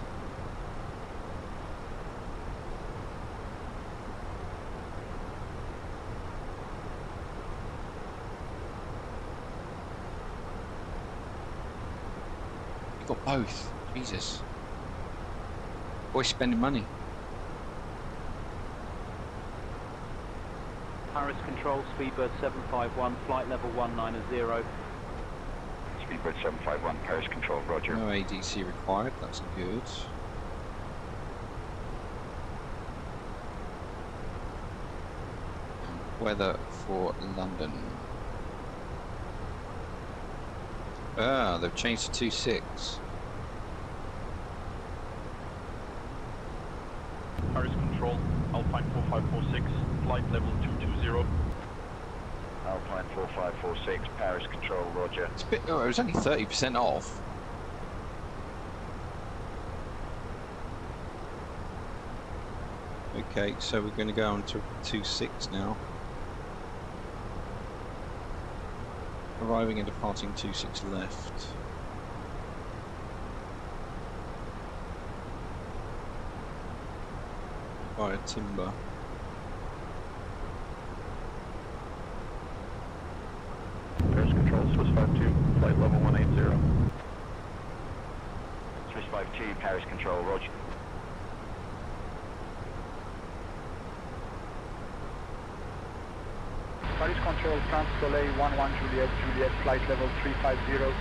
Speaker 1: You got both. Jesus. Boy, spending money.
Speaker 2: Paris Control, Speedbird 751, flight level 190.
Speaker 8: Speedbird 751, Paris Control, roger.
Speaker 1: No ADC required, that's good. Weather for London. Ah, they've changed to 2.6.
Speaker 14: Paris Control, Alpine 4546, flight level 220.
Speaker 8: Alpine 4546, Paris Control, roger.
Speaker 1: It's a bit, oh, it was only 30% off. Okay, so we're going to go on to 2.6 now. Arriving and departing 2.6 left. Via Timber.
Speaker 8: Paris Control, Swiss 52, flight level 180. Swiss 52, Paris Control, roger.
Speaker 3: Paris Control, France Soleil 11 Juliet, Juliet, flight level 350.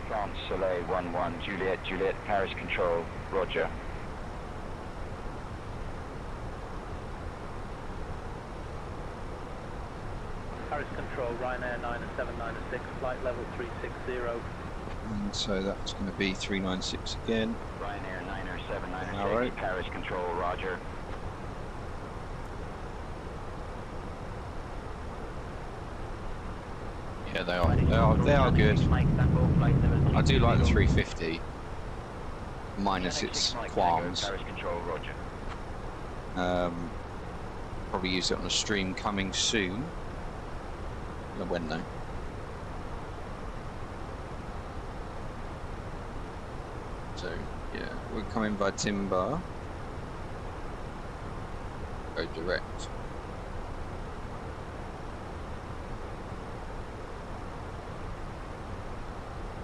Speaker 8: France Soleil 11 Juliet, Juliet, Paris Control, roger.
Speaker 2: Paris Control, Ryanair 90796, flight level 360.
Speaker 1: And so that's going to be 396 again.
Speaker 8: Ryanair
Speaker 20: 79
Speaker 1: All right.
Speaker 20: Paris control, roger.
Speaker 1: Yeah, they are good. I do like the 350, minus its qualms.
Speaker 20: Paris control, roger.
Speaker 1: Probably use it on a stream coming soon. I don't know when though. So yeah, we're coming by Timber. Go direct.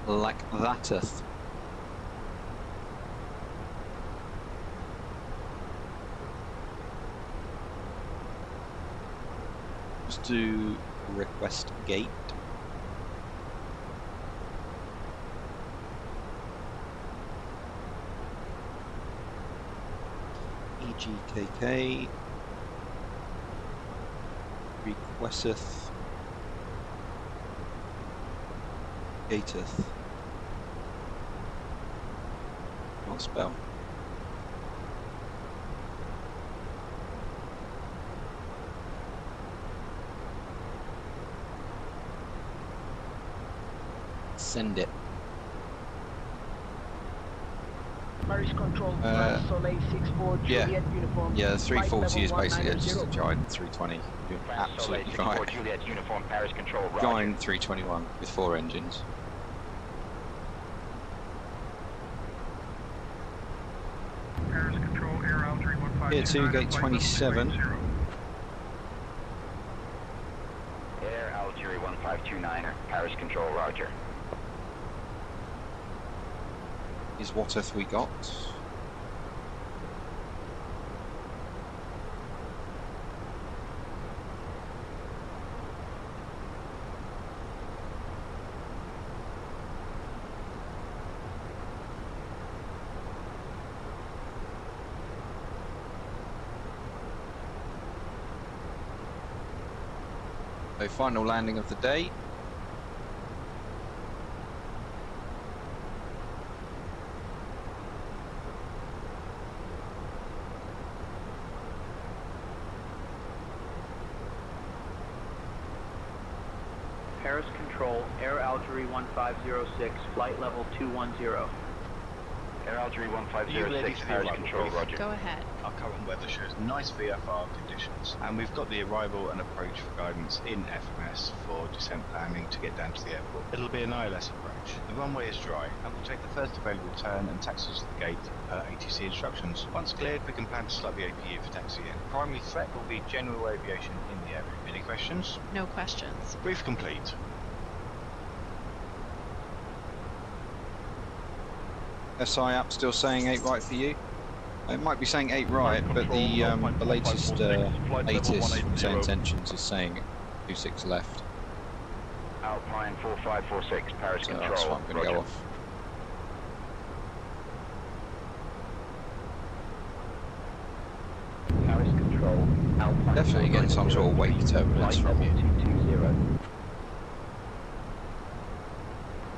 Speaker 1: Like thateth. Let's do request gate. EGKK requesteth gateth. Not spell. Send it.
Speaker 16: Paris control, Soleil 64 Juliet uniform.
Speaker 1: Yeah, the 340 is basically just a giant 320. You're absolutely
Speaker 20: Soleil 64
Speaker 1: right.
Speaker 20: Juliet uniform, Paris control, roger.
Speaker 1: Giant 321 with 4 engines.
Speaker 15: Paris control, Air Algerie 1529.
Speaker 1: Here 2, gate 27.
Speaker 20: Air Algerie 1529, Paris control, roger.
Speaker 1: Is what have we got? So final landing of the day.
Speaker 2: Paris control, Air Algerie 1506, flight level 210.
Speaker 20: Air Algerie
Speaker 21: Are you ready
Speaker 20: 1506,
Speaker 21: for the
Speaker 20: Paris
Speaker 21: arrival
Speaker 20: control,
Speaker 21: brief?
Speaker 20: roger.
Speaker 6: Go ahead.
Speaker 21: Our current weather shows nice VFR conditions, and we've got the arrival and approach for guidance in FMS for descent landing to get down to the airport. It'll be an ILS approach. The runway is dry, and we'll take the first available turn and taxi to the gate per ATC instructions. Once cleared, we can plan to slot the APU for taxi in. Primary threat will be general aviation in the area. Any questions?
Speaker 6: No questions.
Speaker 21: Brief complete.
Speaker 1: SI app still saying 8 right for you? It might be saying 8 right, but the latest ATIS from SayIntentions is saying 26 left.
Speaker 20: Alpine 4546, Paris
Speaker 1: So
Speaker 20: control,
Speaker 1: that's what I'm going to
Speaker 20: roger.
Speaker 1: go off.
Speaker 20: Paris control, Alpine
Speaker 1: Definitely getting some sort of wake turbulence from you.
Speaker 20: 220.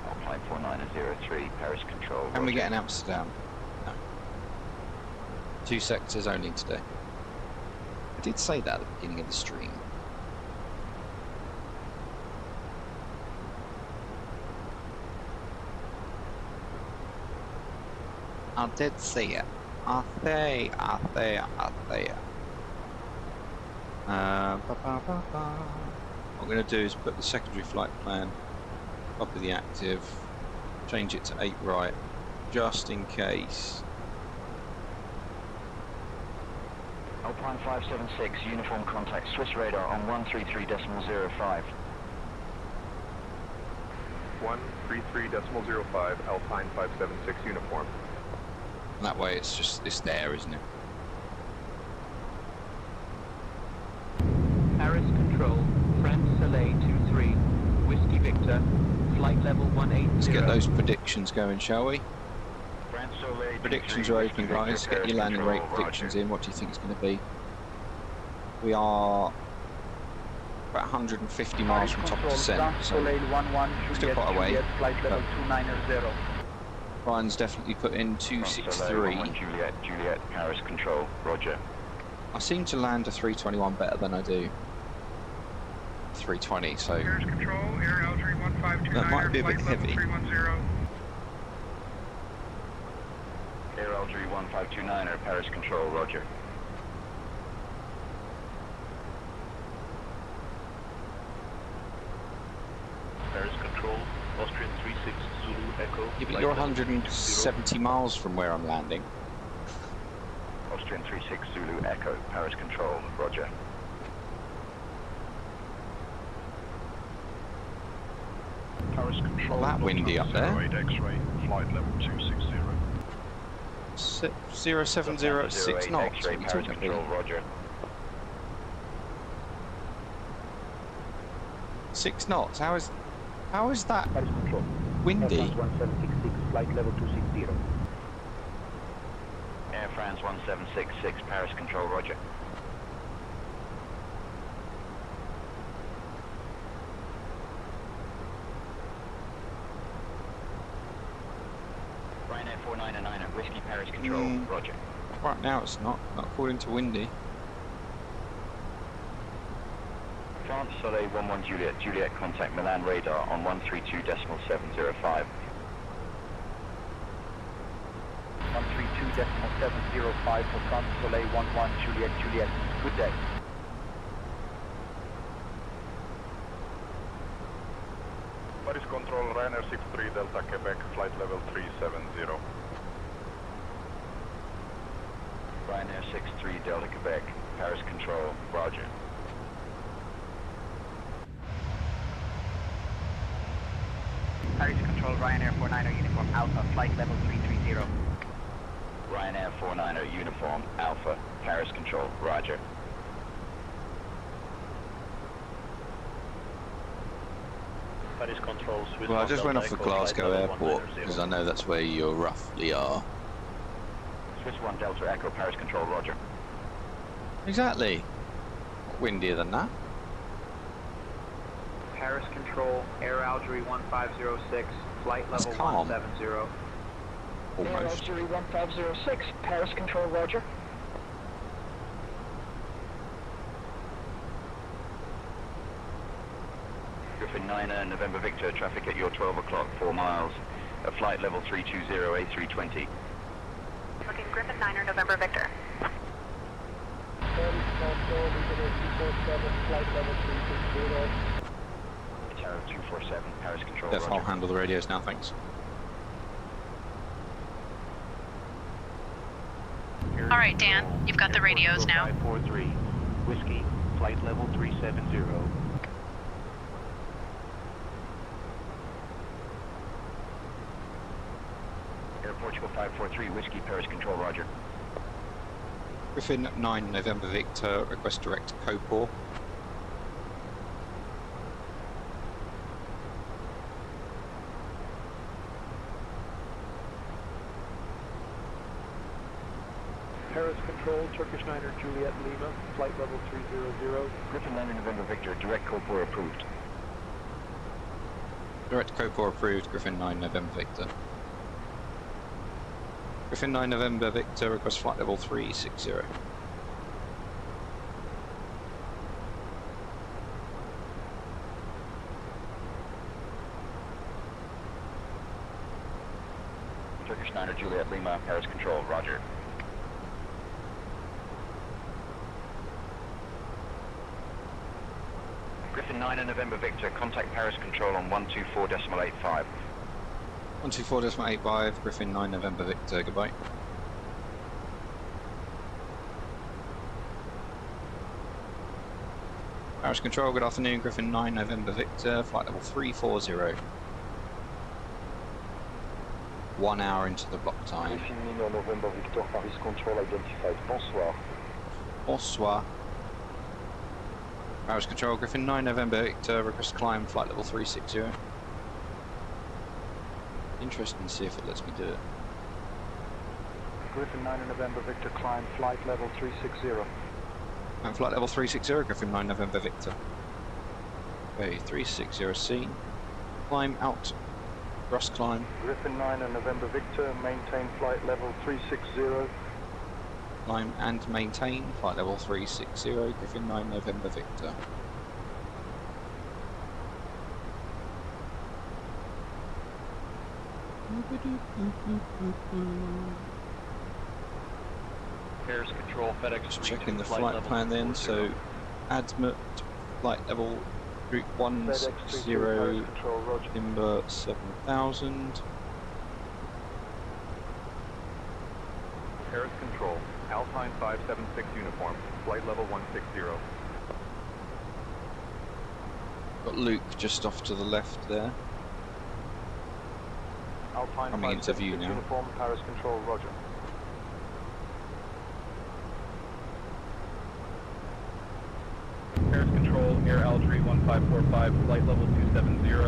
Speaker 20: Alpine 4903, Paris control,
Speaker 1: Can we
Speaker 20: roger.
Speaker 1: get in Amsterdam? No. 2 sectors only today. I did say that at the beginning of the stream. I did see it. I say it. What I'm going to do is put the secondary flight plan up with the active, change it to 8 right, just in case.
Speaker 20: Alpine 576, uniform contact, Swiss radar on 133.05.
Speaker 8: 133.05, Alpine 576 uniform.
Speaker 1: And that way it's just this there, isn't it?
Speaker 2: Paris control, France Soleil 23, Whiskey Victor, flight level 180.
Speaker 1: Let's get those predictions going, shall we?
Speaker 20: France Soleil
Speaker 1: Predictions
Speaker 20: 23,
Speaker 1: are
Speaker 20: Whiskey
Speaker 1: open,
Speaker 20: Victor,
Speaker 1: guys. Get
Speaker 20: Paris
Speaker 1: your landing rate
Speaker 20: control,
Speaker 1: predictions
Speaker 20: roger.
Speaker 1: in. What do you think it's going to be? We are about 150 miles from top of descent, so
Speaker 16: Soleil 11
Speaker 1: still
Speaker 16: Juliet,
Speaker 1: quite a way.
Speaker 16: Juliet, flight level
Speaker 1: but
Speaker 16: 290.
Speaker 1: Ryan's definitely put in 263.
Speaker 20: Juliet, Paris Control, roger.
Speaker 1: I seem to land a 321 better than I do 320, so
Speaker 15: Paris Control, Air Algerie 1529,
Speaker 1: that might be a bit
Speaker 15: flight level
Speaker 1: heavy.
Speaker 15: 310.
Speaker 20: Air Algerie 1529, Paris Control, roger.
Speaker 14: Paris Control, Austrian 36, Zulu Echo.
Speaker 1: Yeah, but you're 170 miles from where I'm landing.
Speaker 20: Austrian 36, Zulu Echo, Paris Control, roger.
Speaker 14: Paris Control,
Speaker 1: Not that windy up there.
Speaker 14: 08 X-ray, flight level 260.
Speaker 1: 070 at 6 knots. What are you talking about?
Speaker 20: Roger.
Speaker 1: 6 knots? How is that windy?
Speaker 20: 1766, flight level 260. Air France 1766, Paris Control, roger. Ryanair 499, Whiskey Paris Control, roger.
Speaker 1: Right now it's not according to windy.
Speaker 20: France Soleil 11 Juliet, Juliet contact Milan radar on 132.705. 132.705 for France Soleil 11 Juliet, Juliet. Good day.
Speaker 8: Paris Control, Ryanair 63 Delta Quebec, flight level 370.
Speaker 20: Ryanair 63 Delta Quebec, Paris Control, roger.
Speaker 18: Paris Control, Ryanair 49 Uniform Alpha, flight level 330.
Speaker 20: Ryanair 49 Uniform Alpha, Paris Control, roger.
Speaker 14: Paris Control, Swiss.
Speaker 1: Well, I just went off for Glasgow Airport because I know that's where you roughly are.
Speaker 20: Swiss 1 Delta Echo, Paris Control, roger.
Speaker 1: Exactly. Windier than that.
Speaker 18: Paris Control, Air Algerie 1506, flight
Speaker 1: That's
Speaker 18: level
Speaker 1: calm.
Speaker 18: 170.
Speaker 16: Air
Speaker 1: Almost.
Speaker 16: Algerie 1506, Paris Control, roger.
Speaker 20: Griffin 9 November Victor, traffic at your 12 o'clock, 4 miles. A flight level 320 A320.
Speaker 7: Looking Griffin 9 November Victor.
Speaker 16: Paris Control, Regional 247, flight level 360.
Speaker 20: Tower 247, Paris Control,
Speaker 1: I'll
Speaker 20: roger.
Speaker 1: handle the radios now, thanks.
Speaker 6: All right, Dan, you've got the radios now.
Speaker 14: 543, Whiskey, flight level 370.
Speaker 20: Air Portugal 543, Whiskey, Paris Control, roger.
Speaker 1: Griffin 9 November Victor, request direct to Copor.
Speaker 9: Paris Control, Turkish 9er Juliet Lima, flight level 300.
Speaker 20: Griffin 9 November Victor, direct Copor approved.
Speaker 1: Direct Copor approved, Griffin 9 November Victor. Griffin 9 November Victor, request flight level 360.
Speaker 20: Turkish 9er Juliet Lima, Paris Control, roger. Griffin 9 November Victor, contact Paris Control on 124.85.
Speaker 1: 124.85, Griffin 9 November Victor, goodbye. Paris Control, good afternoon, Griffin 9 November Victor, flight level 340. 1 hour into the block time.
Speaker 20: Griffin 9 November Victor, Paris Control identified. Bonsoir.
Speaker 1: Bonsoir. Paris Control, Griffin 9 November Victor, request climb, flight level 360. Interesting to see if it lets me do it.
Speaker 9: Griffin 9 November Victor, climb, flight level 360.
Speaker 1: And flight level 360, Griffin 9 November Victor. Okay, 360 seen. Climb out. Cross climb.
Speaker 9: Griffin 9 and November Victor, maintain flight level 360.
Speaker 1: Climb and maintain flight level 360, Griffin 9 November Victor.
Speaker 14: Paris Control, FedEx.
Speaker 1: Just checking the flight plan then, so Azimuth, flight level Group 10, Timber 7000.
Speaker 8: Paris Control, Alpine 576 uniform, flight level 160.
Speaker 1: Got Luke just off to the left there.
Speaker 9: Alpine
Speaker 1: Coming into view now.
Speaker 9: Uniform, Paris Control, roger.
Speaker 14: Paris Control, Air Algerie 1545, flight level 270.
Speaker 9: Air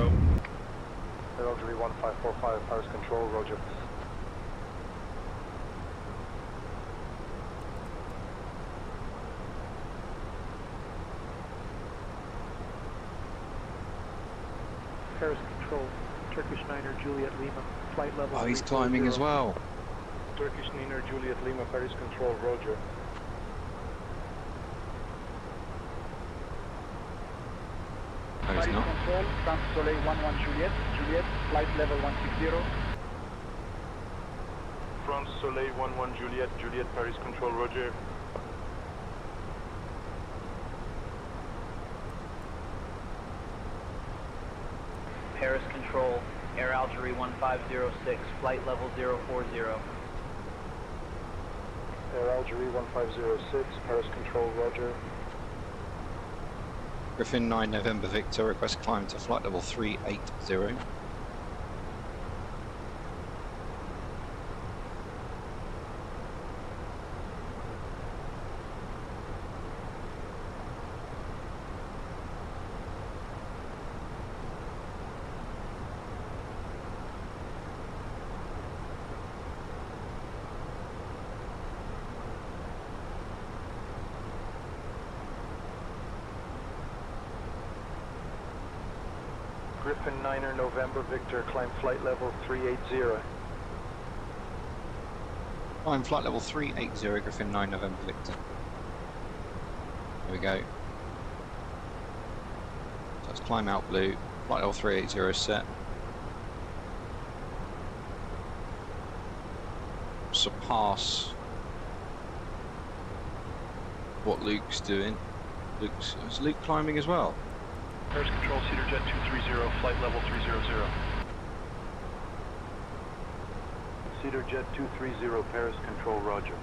Speaker 9: Algerie 1545, Paris Control, roger.
Speaker 16: Paris Control, Turkish Niner, Juliet Lima, flight level.
Speaker 1: Oh, he's climbing as well.
Speaker 9: Turkish Niner, Juliet Lima, Paris Control, roger.
Speaker 1: No, he's not.
Speaker 16: Control, France Soleil 11 Juliet, Juliet, flight level 160.
Speaker 9: France Soleil 11 Juliet, Juliet, Paris Control, roger.
Speaker 18: Paris Control, Air Algerie 1506, flight level 040.
Speaker 9: Air Algerie 1506, Paris Control, roger.
Speaker 1: Griffin 9 November Victor, request climb to flight level 380.
Speaker 9: Griffin 9er November Victor, climb flight level 380.
Speaker 1: Climb flight level 380, Griffin 9 November Victor. There we go. So let's climb out blue, flight level 380 set. Surpass what Luke's doing. Is Luke climbing as well?
Speaker 9: Paris Control, Cedar Jet 230, flight level 300. Cedar Jet 230, Paris Control, roger.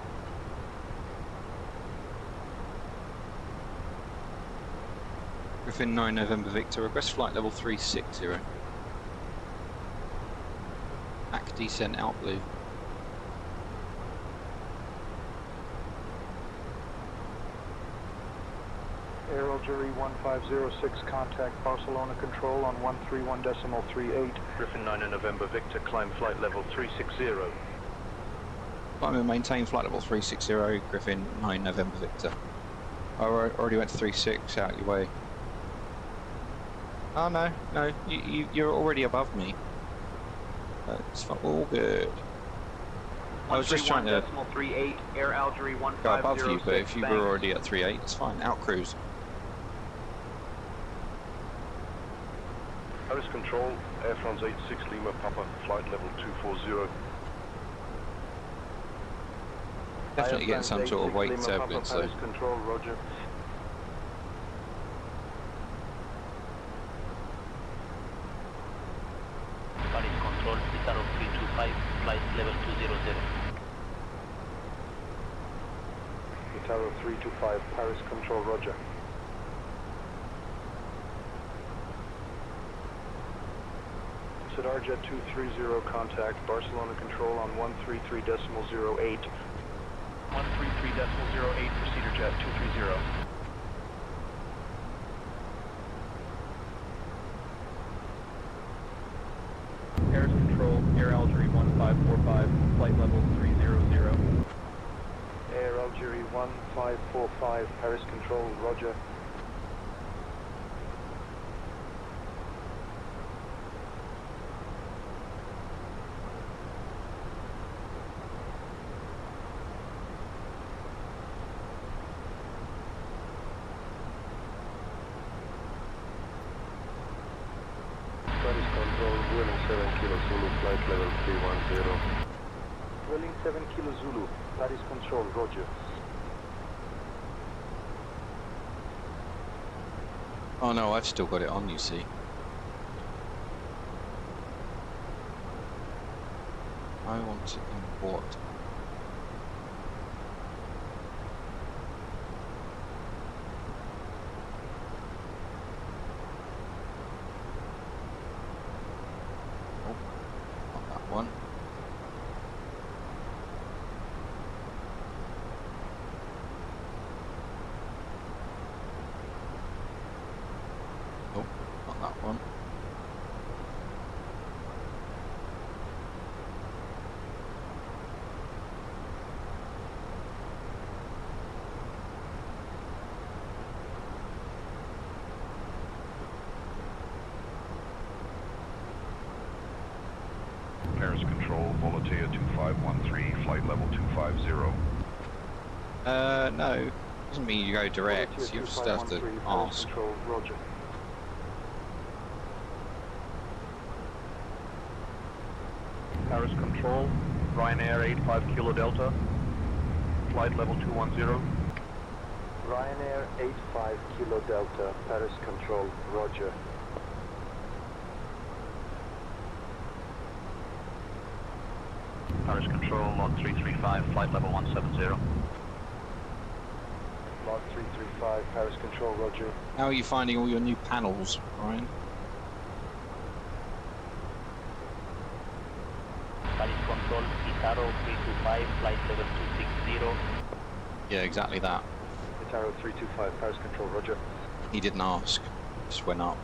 Speaker 1: Griffin 9 November Victor, request flight level 360. Back descent out blue.
Speaker 9: Air Algerie 1506, contact Barcelona Control on 131.38. Griffin 9 November Victor, climb flight level 360.
Speaker 1: Climb and maintain flight level 360, Griffin 9 November Victor. I already went to 36, out your way. Oh no, you're already above me. It's all good. I was just trying to
Speaker 18: 38, Air Algerie 1506,
Speaker 1: go above you, but if you were already at 38, it's fine. Out cruise.
Speaker 9: Paris Control, Air France 86 Lima Papa, flight level 240.
Speaker 1: Definitely getting some sort of weight turbulence though.
Speaker 9: Paris Control, roger.
Speaker 18: Paris Control, Itaro 325, flight level 200.
Speaker 9: Itaro 325, Paris Control, roger. Cedar Jet 230, contact Barcelona Control on 133.08. 133.08 for Cedar Jet 230.
Speaker 14: Paris Control, Air Algerie 1545, flight level 300.
Speaker 9: Air Algerie 1545, Paris Control, roger.
Speaker 8: Paris Control, Vueling 7 Kilo Zulu, flight level 310.
Speaker 9: Vueling 7 Kilo Zulu, Paris Control, roger.
Speaker 1: Oh no, I've still got it on, you see. I want to import. Oh, not that one. Oh, not that one.
Speaker 15: Paris Control, Volatea 2513, flight level 250.
Speaker 1: No. Doesn't mean you go direct. You just have to ask.
Speaker 9: Control, roger.
Speaker 8: Paris Control, Ryanair 85 Kilo Delta, flight level 210.
Speaker 9: Ryanair 85 Kilo Delta, Paris Control, roger.
Speaker 8: Paris Control, Lot 335, flight level 170.
Speaker 9: Lot 335, Paris Control, roger.
Speaker 1: How are you finding all your new panels, Ryan?
Speaker 18: Paris Control, Itaro 325, flight level 260.
Speaker 1: Yeah, exactly that.
Speaker 9: Itaro 325, Paris Control, roger.
Speaker 1: He didn't ask. Just went up.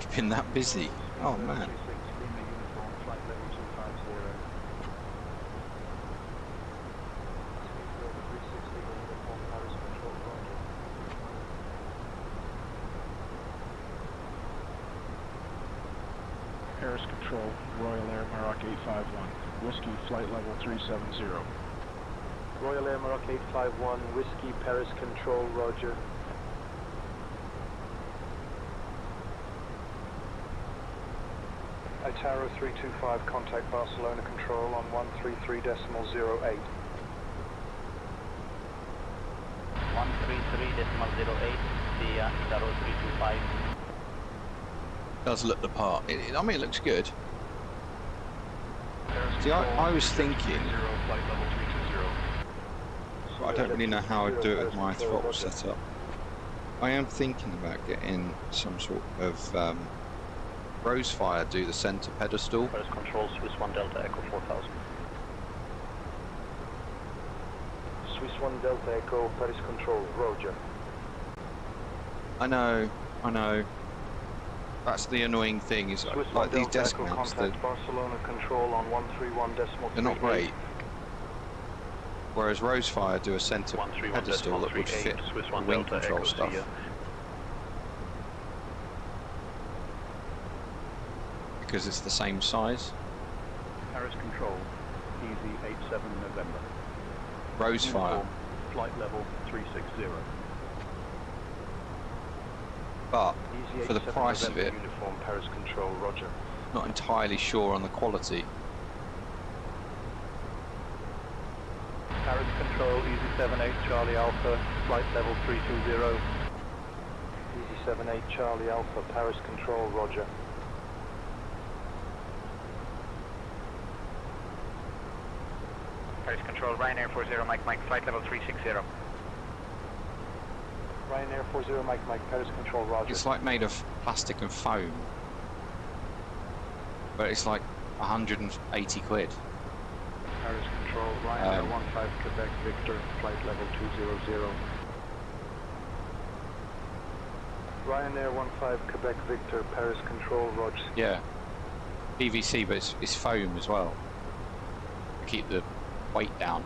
Speaker 1: You've been that busy. Oh man.
Speaker 19: Paris Control, Royal Air Maroc 851, Whiskey, flight level 370.
Speaker 9: Royal Air Maroc 851, Whiskey, Paris Control, roger. Itaro 325, contact Barcelona Control on 133.08.
Speaker 18: 133.08, the Itaro 325.
Speaker 1: Does look the part. I mean, it looks good. See, I was thinking, but I don't really know how I'd do it with my throttle setup. I am thinking about getting some sort of Rosefire do the center pedestal.
Speaker 8: Paris Control, Swiss 1 Delta Echo 4000.
Speaker 9: Swiss 1 Delta Echo, Paris Control, roger.
Speaker 1: I know. That's the annoying thing, is like these desk mounts,
Speaker 9: Barcelona Control on 131.38.
Speaker 1: they're not great. Whereas Rosefire do a center pedestal that would fit wing control stuff. Because it's the same size.
Speaker 8: Paris Control, Easy 87 November.
Speaker 1: Rosefire.
Speaker 8: Flight level 360.
Speaker 1: But for the price of it,
Speaker 9: uniform, Paris Control, roger.
Speaker 1: Not entirely sure on the quality.
Speaker 8: Paris Control, Easy 78 Charlie Alpha, flight level 320.
Speaker 9: Easy 78 Charlie Alpha, Paris Control, roger.
Speaker 18: Paris Control, Ryanair 40 Mike Mike, flight level 360.
Speaker 9: Ryanair 40 Mike Mike, Paris Control, roger.
Speaker 1: It's like made of plastic and foam. But it's like 180 quid.
Speaker 9: Paris Control, Ryanair 15 Quebec Victor, flight level 200. Ryanair 15 Quebec Victor, Paris Control, roger.
Speaker 1: Yeah. PVC, but it's foam as well. Keep the weight down.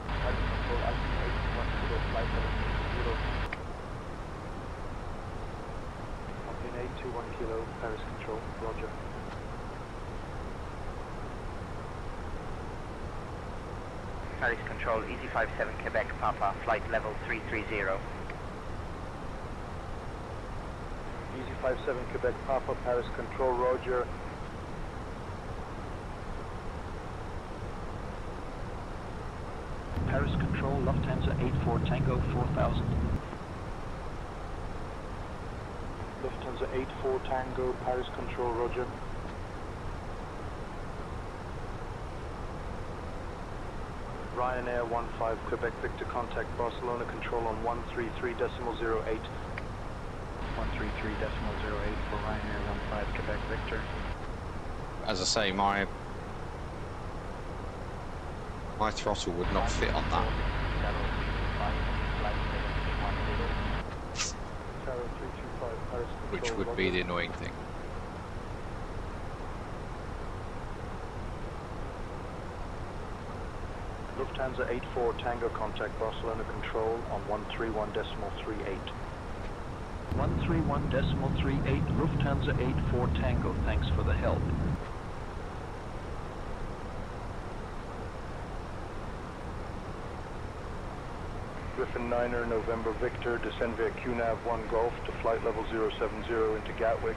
Speaker 9: Paris Control, flight level 20. 181 kilo, Paris Control, roger.
Speaker 18: Paris Control, Easy 57 Quebec Papa, flight level 330.
Speaker 9: Easy 57 Quebec Papa, Paris Control, Roger.
Speaker 2: Paris Control, Lufthansa 84 Tango 4000.
Speaker 9: Lufthansa 84 Tango, Paris Control, Roger. Ryanair 15 Quebec Victor, contact Barcelona Control on 133.08.
Speaker 4: 133.08 for Ryanair 15 Quebec Victor.
Speaker 1: As I say, my throttle would not fit on that. Which would be the annoying thing.
Speaker 9: Lufthansa 84 Tango, contact Barcelona Control on 131.38.
Speaker 2: 131.38 Lufthansa 84 Tango, thanks for the help.
Speaker 9: Griffin 9er, November Victor, descend via QNAV 1 Golf to flight level 070 into Gatwick.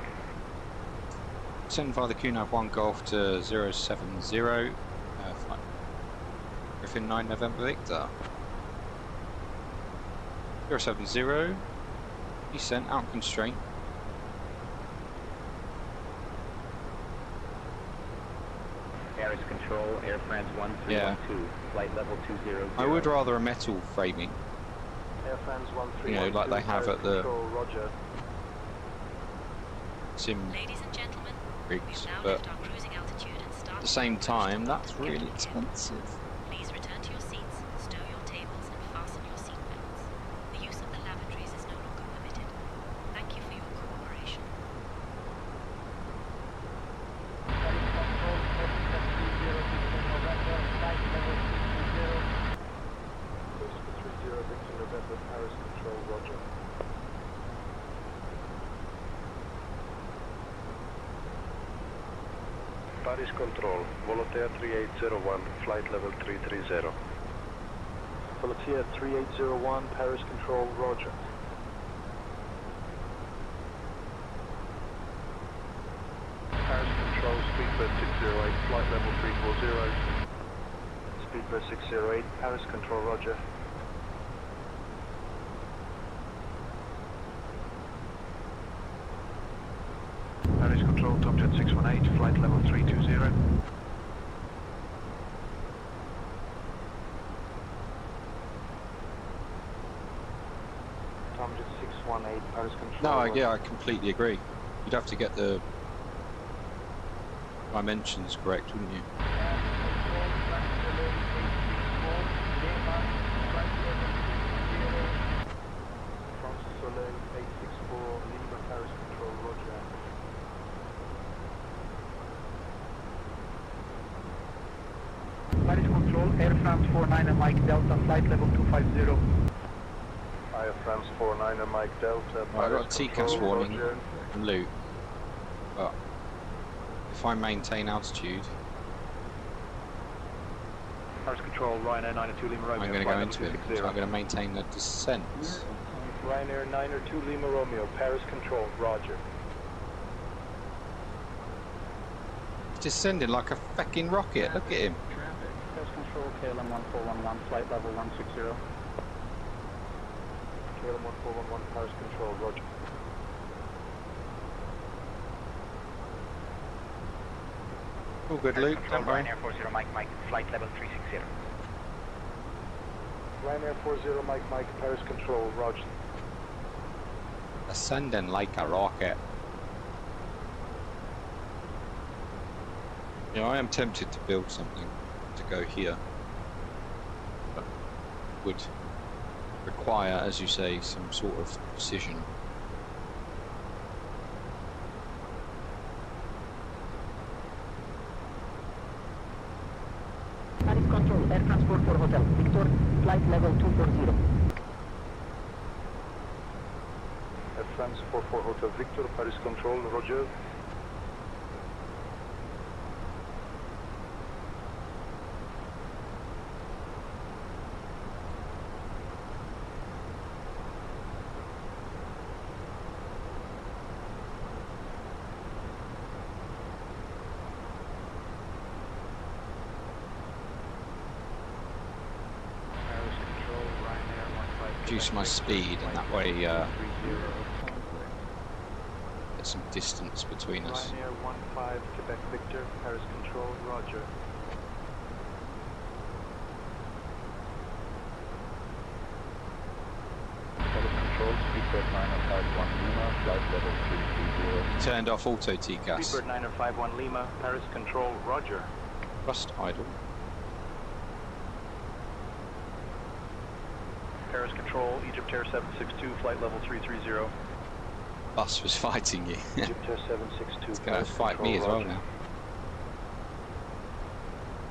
Speaker 1: Descend via the QNAV 1 Golf to 070. Flight. Griffin 9 November Victor. 070. Descent out constraint.
Speaker 18: Paris Control, Air France 1312,
Speaker 1: Yeah.
Speaker 18: flight level 200.
Speaker 1: I would rather a metal framing.
Speaker 9: Air France 1312,
Speaker 1: You know, like they have at the
Speaker 9: Control, Roger.
Speaker 1: sim
Speaker 5: Ladies and gentlemen,
Speaker 1: rigs,
Speaker 5: we've now
Speaker 1: but
Speaker 5: left our cruising altitude and
Speaker 1: at
Speaker 5: started
Speaker 1: the same
Speaker 5: the
Speaker 1: time,
Speaker 5: approach to
Speaker 1: that's
Speaker 5: Gulf
Speaker 1: really
Speaker 5: Captain.
Speaker 1: expensive.
Speaker 5: Please return to your seats, stow your tables, and fasten your seatbelts. The use of the lavatories is no longer permitted. Thank you for your cooperation.
Speaker 9: Victor November, Paris Control, Roger. Paris Control, Volotea 3801, flight level 330. Volotea 3801, Paris Control, Roger. Paris Control, Speedbird 608, flight level 340. Speedbird 608, Paris Control, Roger.
Speaker 4: Paris Control, Tomjet 618, flight level 320.
Speaker 9: Tomjet 618, Paris Control.
Speaker 1: No,
Speaker 9: Roger.
Speaker 1: yeah, I completely agree. You'd have to get the dimensions correct, wouldn't you?
Speaker 9: France Soleil 864, Lima, Paris Control, Roger.
Speaker 4: Paris Control, Air France 49 Mike Delta, flight level 250.
Speaker 9: Air France 49 Mike Delta,
Speaker 1: Right, I've got a
Speaker 9: Paris
Speaker 1: TCAS
Speaker 9: Control,
Speaker 1: warning
Speaker 9: Roger.
Speaker 1: and loot. But if I maintain altitude,
Speaker 4: Paris Control, Ryanair 902 Lima Romeo.
Speaker 1: I'm going to go into it. So I'm going to maintain the descent.
Speaker 9: Ryanair 902 Lima Romeo, Paris Control, Roger.
Speaker 1: He's descending like a fucking rocket. Look at him.
Speaker 4: Paris Control, KLM 1411, flight level 160.
Speaker 9: KLM 1411, Paris Control, Roger.
Speaker 1: All good, Luke. Don't worry.
Speaker 18: Ryanair 40 Mike, flight level 360.
Speaker 9: Ryanair 40 Mike, Paris Control, Roger.
Speaker 1: Ascending like a rocket. Yeah, I am tempted to build something to go here. But would require, as you say, some sort of precision.
Speaker 18: Paris Control, Air Transport for Hotel, Victor, flight level 240.
Speaker 9: Air France 44 Hotel Victor, Paris Control, Roger.
Speaker 1: reduce my speed, and that way get some distance between us.
Speaker 3: Ryanair 15 Quebec Victor, Paris Control, roger.
Speaker 8: Paris Control, Speedbird 9051 Lima, flight level 330.
Speaker 1: You turned off auto TCAS.
Speaker 3: Speedbird 9051 Lima, Paris Control, roger.
Speaker 1: Thrust idle.
Speaker 3: Paris Control, Egypt Air 762, flight level 330.
Speaker 1: Bus was fighting you.
Speaker 3: Egypt Air 762.
Speaker 1: It's going to fight me as well now.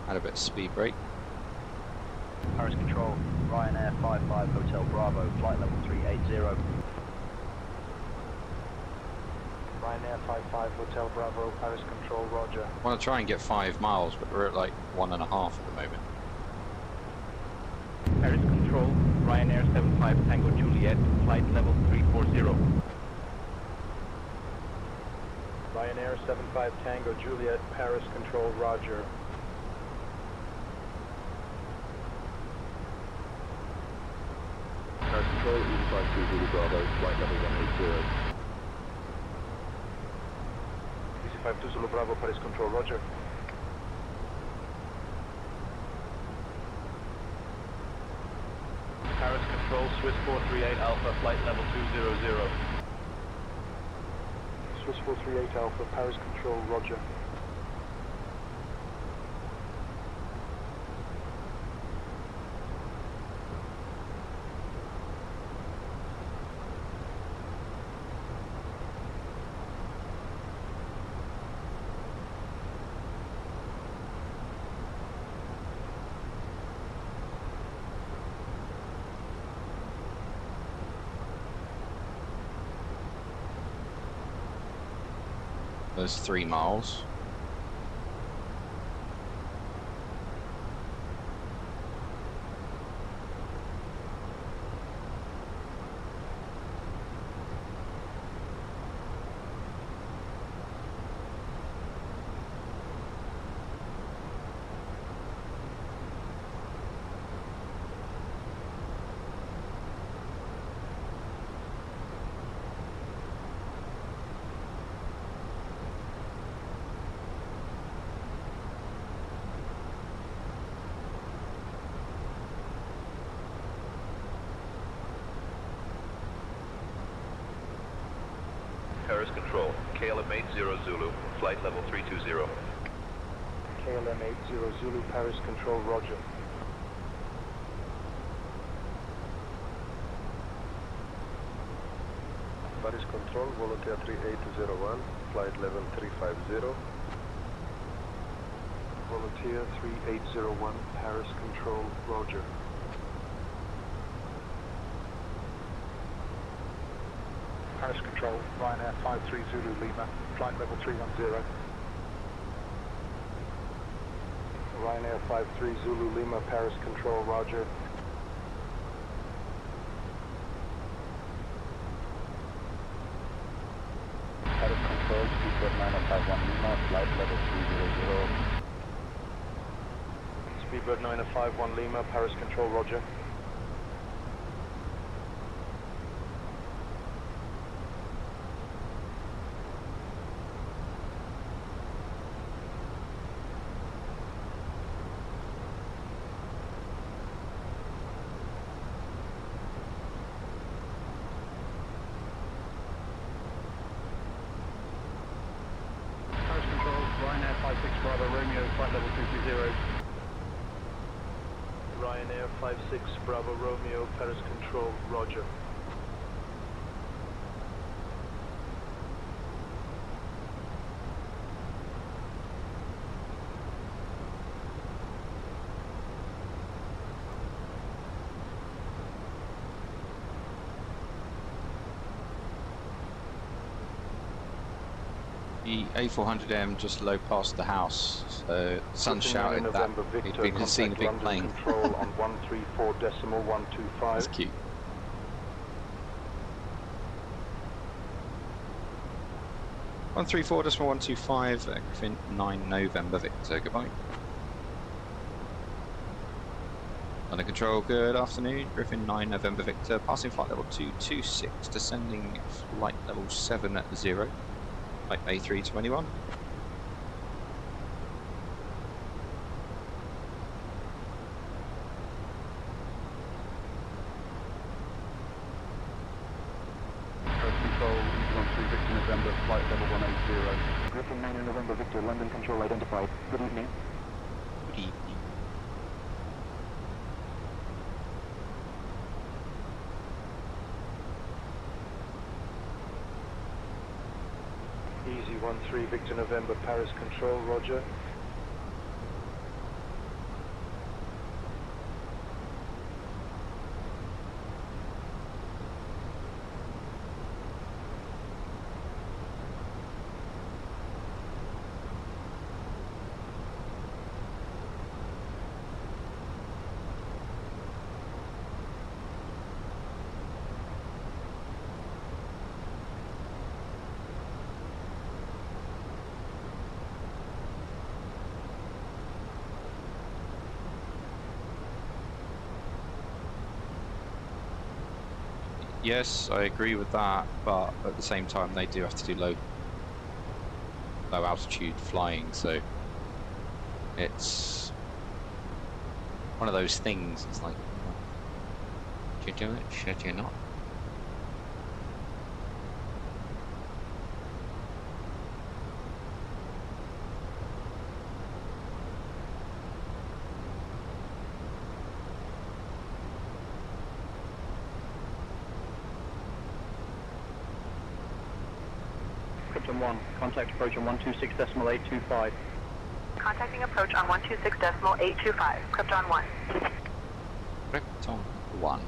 Speaker 1: Had a bit of speed brake.
Speaker 20: Paris Control, Ryanair 55 Hotel Bravo, flight level 380.
Speaker 3: Ryanair 55 Hotel Bravo, Paris Control, roger.
Speaker 1: I want to try and get 5 miles, but we're at like 1.5 at the moment.
Speaker 2: Paris Control, Ryanair 75 Tango Juliet, flight level 340.
Speaker 3: Ryanair 75 Tango Juliet, Paris Control, roger.
Speaker 8: Paris Control, E52 Zulu Bravo, flight level 180.
Speaker 3: EC52 Zulu Bravo, Paris Control, roger.
Speaker 2: Paris Control, Swiss 438 Alpha, flight level 200.
Speaker 3: Swiss 438 Alpha, Paris Control, roger.
Speaker 1: There's 3 miles.
Speaker 14: Paris Control, KLM 80 Zulu, flight level 320.
Speaker 3: KLM 80 Zulu, Paris Control, roger.
Speaker 8: Paris Control, Volunteer 3801, flight level 350.
Speaker 3: Volunteer 3801, Paris Control, roger. Paris Control, Ryanair 53 Zulu Lima, flight level 310. Ryanair 53 Zulu Lima, Paris Control, roger.
Speaker 8: Paris Control, Speedbird 9051 Lima, flight level 300.
Speaker 3: Speedbird 9051 Lima, Paris Control, roger. Ryanair 56 Bravo Romeo, flight level 220. Ryanair 56 Bravo Romeo, Paris Control, roger.
Speaker 1: The A400M just low past the house, so the sun shouted that he'd been seen a big plane.
Speaker 3: Control on 134.125.
Speaker 1: That's cute. One 134.125, Griffin 9 November Victor, goodbye. Under control, good afternoon. Griffin 9 November Victor, passing flight level 226, descending flight level 70, flight A321.
Speaker 8: Control, East 13 Victor November, flight level 180.
Speaker 20: Griffin 9 November Victor, London Control identified. Good evening.
Speaker 1: Good evening.
Speaker 3: Easy 13 Victor November, Paris Control, roger.
Speaker 1: Yes, I agree with that, but at the same time they do have to do low altitude flying, so it's one of those things. It's like, should you do it? Should you not?
Speaker 4: Krypton 1, contact approach on 126.825.
Speaker 7: Contacting approach on 126.825. Krypton 1.
Speaker 1: Krypton 1.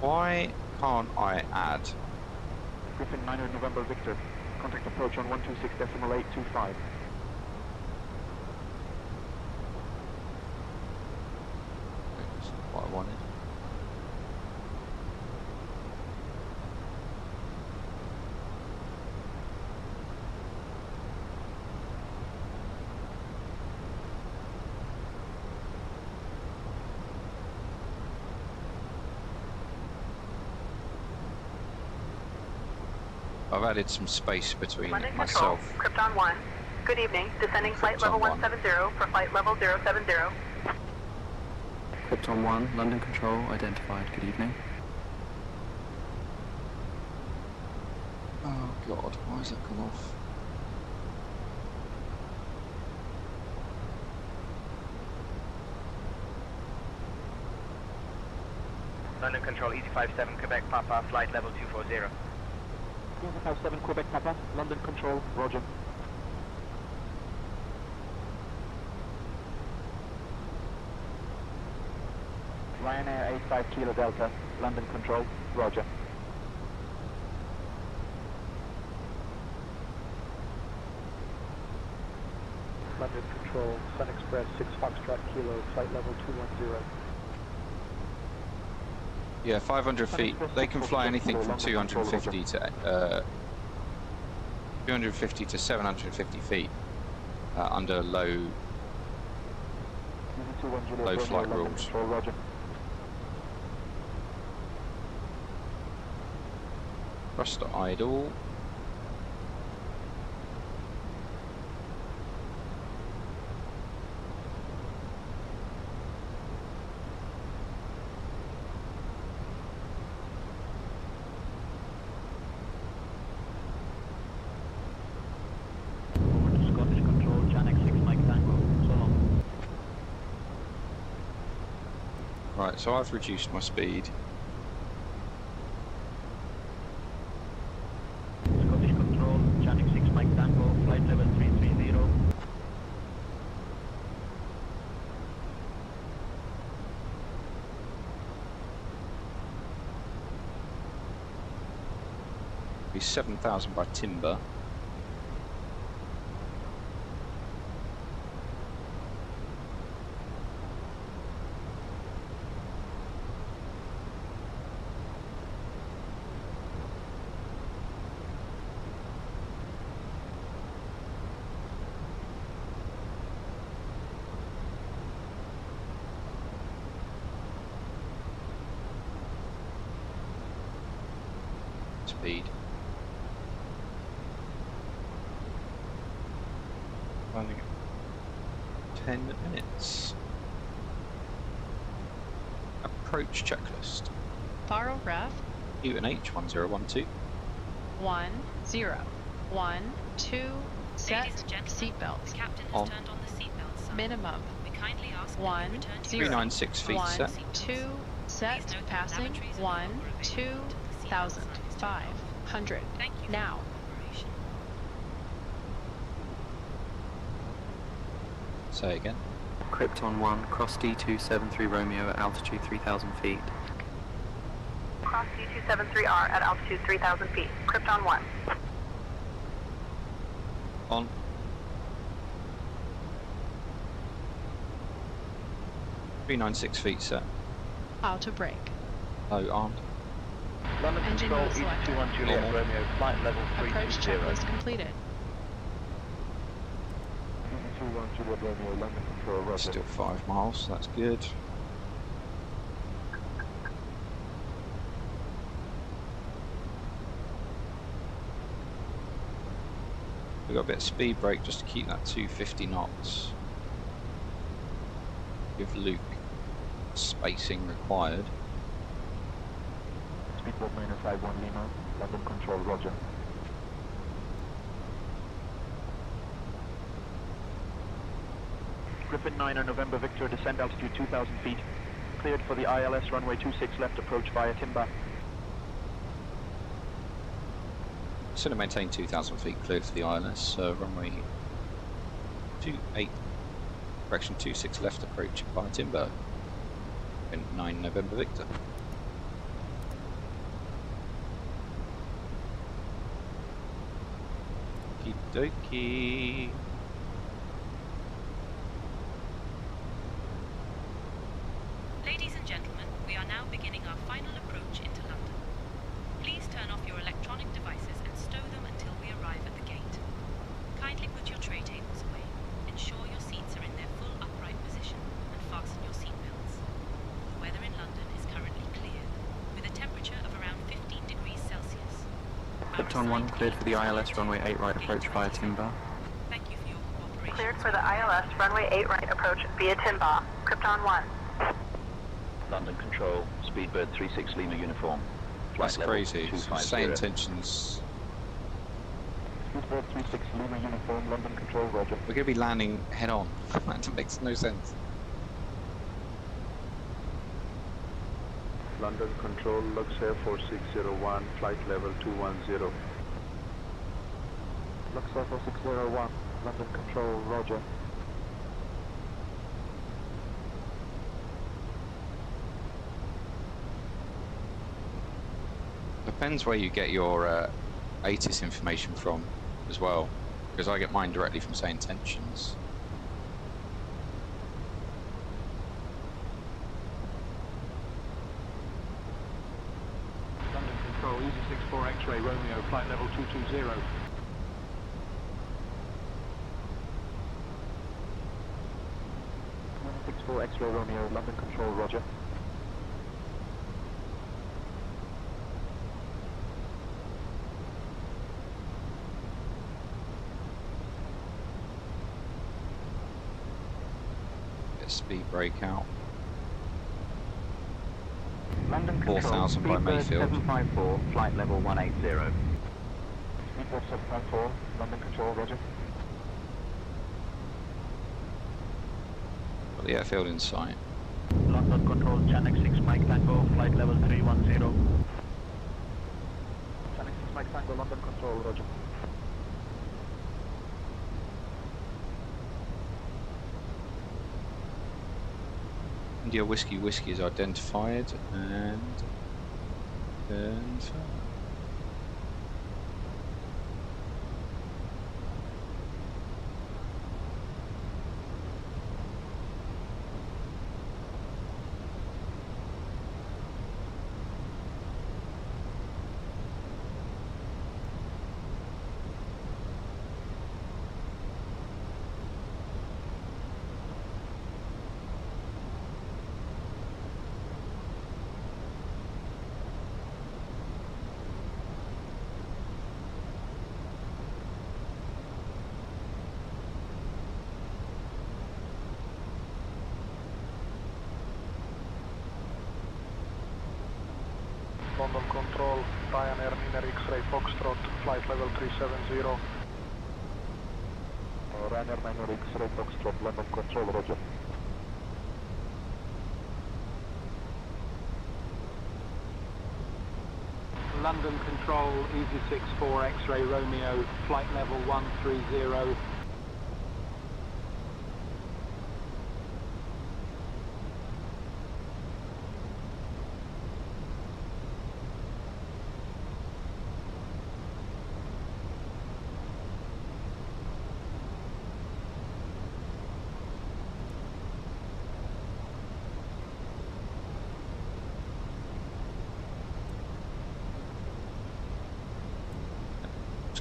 Speaker 1: Why can't I add?
Speaker 20: Griffin 9 November Victor, contact approach on 126.825.
Speaker 1: That's not what I wanted. I've added some space between
Speaker 7: London
Speaker 1: myself.
Speaker 7: Control, Krypton 1. Good evening. Descending flight level 170 for flight level 070.
Speaker 20: Krypton 1, London Control identified. Good evening.
Speaker 1: Oh god, why has that come off?
Speaker 18: London Control, Easy 57, Quebec Papa, flight level 240.
Speaker 20: Easy 57, Quebec Papa, London Control, roger. Ryanair 85 Kilo Delta, London Control, roger.
Speaker 16: London Control, Sun Express 6 Foxtrot Kilo, flight level 210.
Speaker 1: Yeah, 500 feet. They can fly anything from 250 to 250 to 750 feet under low flight rules. Thruster idle. Right, so I've reduced my speed.
Speaker 4: Scottish Control, Janek 6 Mike Tango, flight level 330.
Speaker 1: Be 7,000 by timber. Speed. Landing at 10 minutes. Approach checklist.
Speaker 6: Faro ref.
Speaker 1: UNH 1012.
Speaker 6: 1, 0, 1, 2, set seatbelts.
Speaker 5: The captain has
Speaker 1: On.
Speaker 5: turned on the seatbelt sign.
Speaker 6: Minimum.
Speaker 5: We kindly ask
Speaker 6: 1, 0,
Speaker 1: 396 feet
Speaker 6: 1,
Speaker 1: set.
Speaker 6: 2, set passing 1, 2,000, 500. Now.
Speaker 1: Say again.
Speaker 12: Krypton 1, cross D273 Romeo at altitude 3,000 feet.
Speaker 7: Cross D273R at altitude 3,000 feet. Krypton 1.
Speaker 1: On. .396 feet set.
Speaker 6: Auto brake.
Speaker 1: Low armed.
Speaker 18: London
Speaker 6: Engine
Speaker 18: Control,
Speaker 6: mode selected.
Speaker 18: E21 Juliet
Speaker 1: Normal.
Speaker 18: Romeo, flight level
Speaker 6: Approach
Speaker 18: 320.
Speaker 6: checklist completed.
Speaker 20: E21 Juliet Romeo, London Control, Roger.
Speaker 1: Still 5 miles, so that's good. We've got a bit of speed brake just to keep that 250 knots. Give Luke spacing required.
Speaker 20: Speedbird 9051 Lima, London Control, Roger.
Speaker 18: Griffin 9 November Victor, descend altitude 2,000 feet. Cleared for the ILS runway 26 left approach via timber.
Speaker 1: Still to maintain 2,000 feet cleared for the ILS, runway 28, correction 26 left approach via timber. 9 November Victor. Okie dokie.
Speaker 5: Ladies and gentlemen, we are now beginning our final approach into London. Please turn off your electronic devices and stow them until we arrive at the gate. Kindly put your tray tables away. Ensure your seats are in their full upright position and fasten your seatbelts. The weather in London is currently clear, with a temperature of around 15 degrees Celsius.
Speaker 12: Krypton 1, cleared for the ILS runway 8 right approach via timber.
Speaker 5: Thank you for your cooperation.
Speaker 7: Cleared for the ILS runway 8 right approach via timber. Krypton 1.
Speaker 14: London Control, Speedbird 36 Lima uniform. Flight
Speaker 1: That's
Speaker 14: level
Speaker 1: crazy.
Speaker 14: 250.
Speaker 1: SayIntentions.
Speaker 20: Speedbird 36 Lima uniform, London Control, Roger.
Speaker 1: We're going to be landing head on. That makes no sense.
Speaker 22: London Control, Luxair 4601, flight level 210.
Speaker 20: Luxair 4601, London Control, Roger.
Speaker 1: Depends where you get your ATIS information from as well, because I get mine directly from SayIntentions.
Speaker 4: London Control, Easy 64 X-ray Romeo, flight level 220.
Speaker 20: X-ray Romeo, London Control, Roger.
Speaker 1: Speed brake out.
Speaker 18: London Control,
Speaker 1: 4,000 by
Speaker 18: Speedbird
Speaker 1: Mayfield.
Speaker 18: 754, flight level 180.
Speaker 20: Speedbird 754, London Control, Roger.
Speaker 1: Got the airfield in sight.
Speaker 18: London Control, Channel 6 Mike Tango, flight level 310.
Speaker 20: Channel 6 Mike Tango, London Control, Roger.
Speaker 1: India Whiskey Whiskey is identified and
Speaker 19: London Control, Ryanair Niner X-ray Foxtrot, flight level 370.
Speaker 22: Ryanair Niner X-ray Foxtrot, London Control, roger.
Speaker 4: London Control, Easy 64 X-ray Romeo, flight level 130.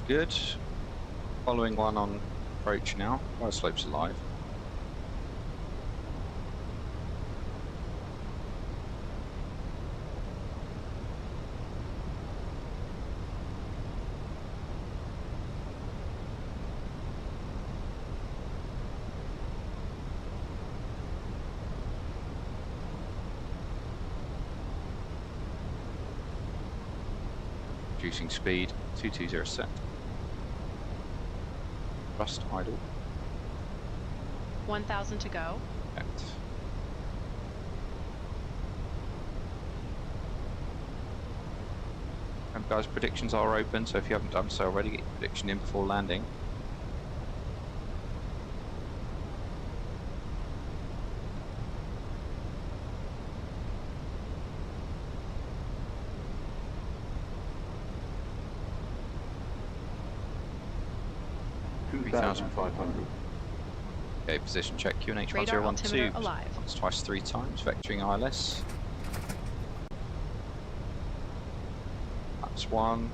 Speaker 1: Good. Following one on approach now. Glide slope's alive. Reducing speed, 220 set. Thrust idle.
Speaker 6: 1,000 to go.
Speaker 1: Correct. And guys, predictions are open, so if you haven't done so already, get your prediction in before landing. Okay, position check, QNH 1012. Once, twice, 3 times, vectoring ILS. That's 1.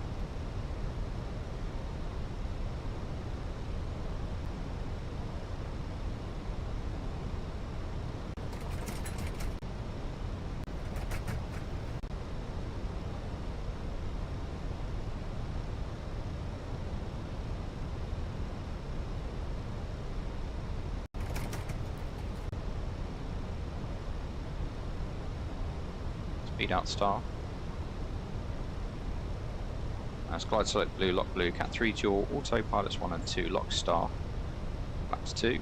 Speaker 1: Speed out star. That's glide select blue, lock blue, cat 3 dual, autopilots 1 and 2, lock star. Flaps 2.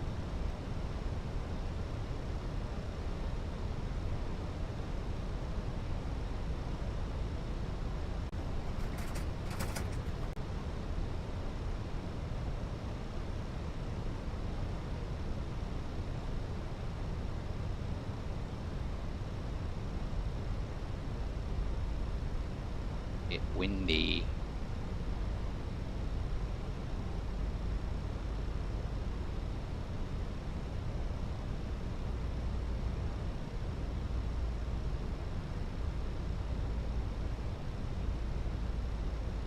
Speaker 1: It's windy.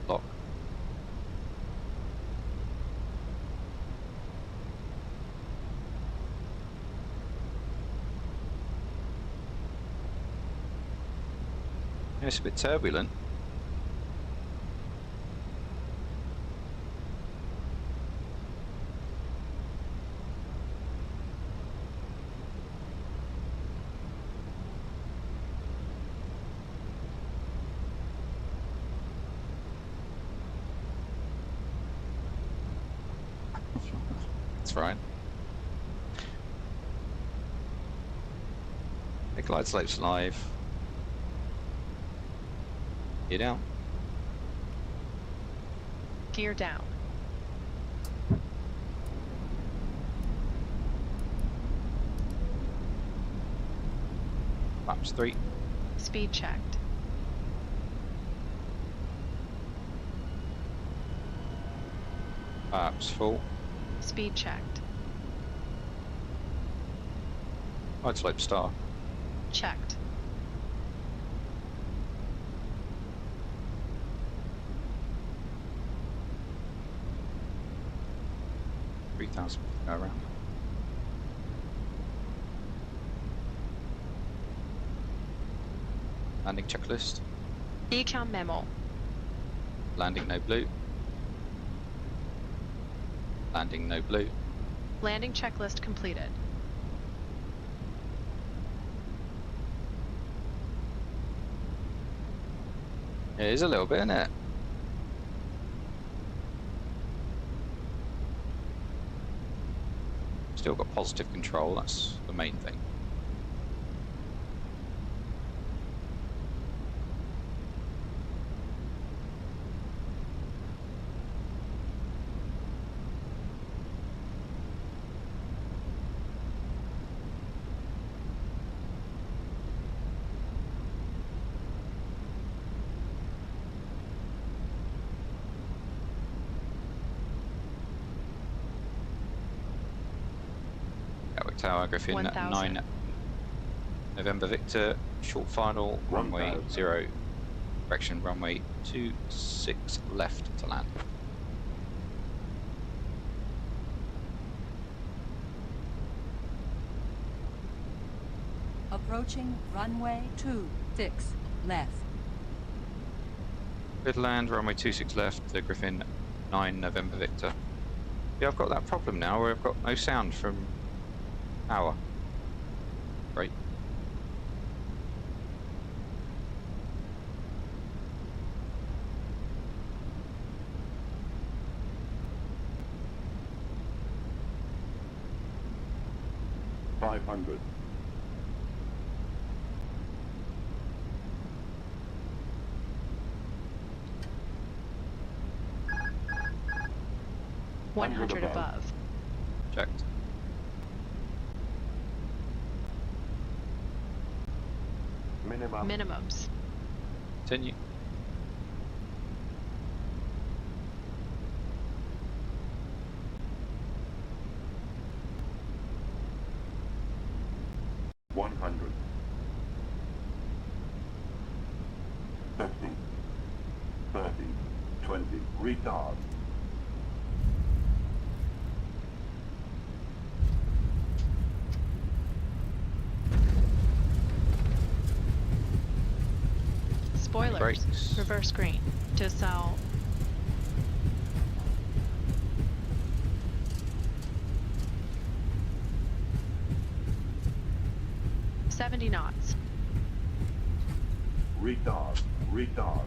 Speaker 1: Lock. It's a bit turbulent. That's right. The glide slope's live. Gear down.
Speaker 6: Gear down.
Speaker 1: Flaps 3.
Speaker 6: Speed checked.
Speaker 1: Flaps full.
Speaker 6: Speed checked.
Speaker 1: Glide slope star.
Speaker 6: Checked.
Speaker 1: $3,000 go around. Landing checklist.
Speaker 6: Decam memo.
Speaker 1: Landing no blue. Landing no blue.
Speaker 6: Landing checklist completed.
Speaker 1: It is a little bit, isn't it? Still got positive control, that's the main thing. Tower, Griffin 9 November Victor, short final, runway 0, correction, runway 26 left to land.
Speaker 10: Approaching runway 26 left.
Speaker 1: Good land, runway 26 left, to Griffin 9 November Victor. Yeah, I've got that problem now where I've got no sound from power. Great.
Speaker 15: $500.
Speaker 6: 100 above.
Speaker 1: Checked.
Speaker 6: Minimums.
Speaker 1: Continue.
Speaker 15: $100. 50, 30, 20, retard.
Speaker 6: Spoilers.
Speaker 1: Brakes.
Speaker 6: Reverse green. To south. $70 knots.
Speaker 15: Retard. Retard.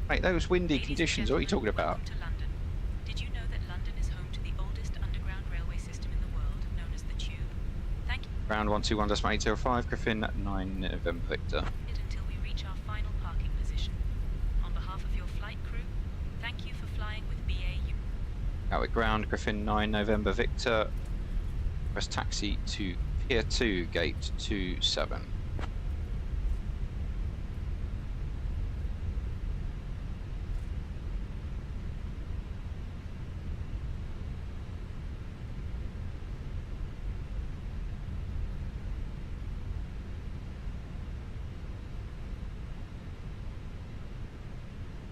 Speaker 1: Mate, those windy conditions, what are you talking about?
Speaker 5: Welcome to London. Did you know that London is home to the oldest underground railway system in the world, known as the Tube? Thank you.
Speaker 1: Ground 121.805, Griffin 9 November Victor.
Speaker 5: Until we reach our final parking position. On behalf of your flight crew, thank you for flying with BAU.
Speaker 1: Gatwick ground, Griffin 9 November Victor. Press taxi to Pier 2, gate 27.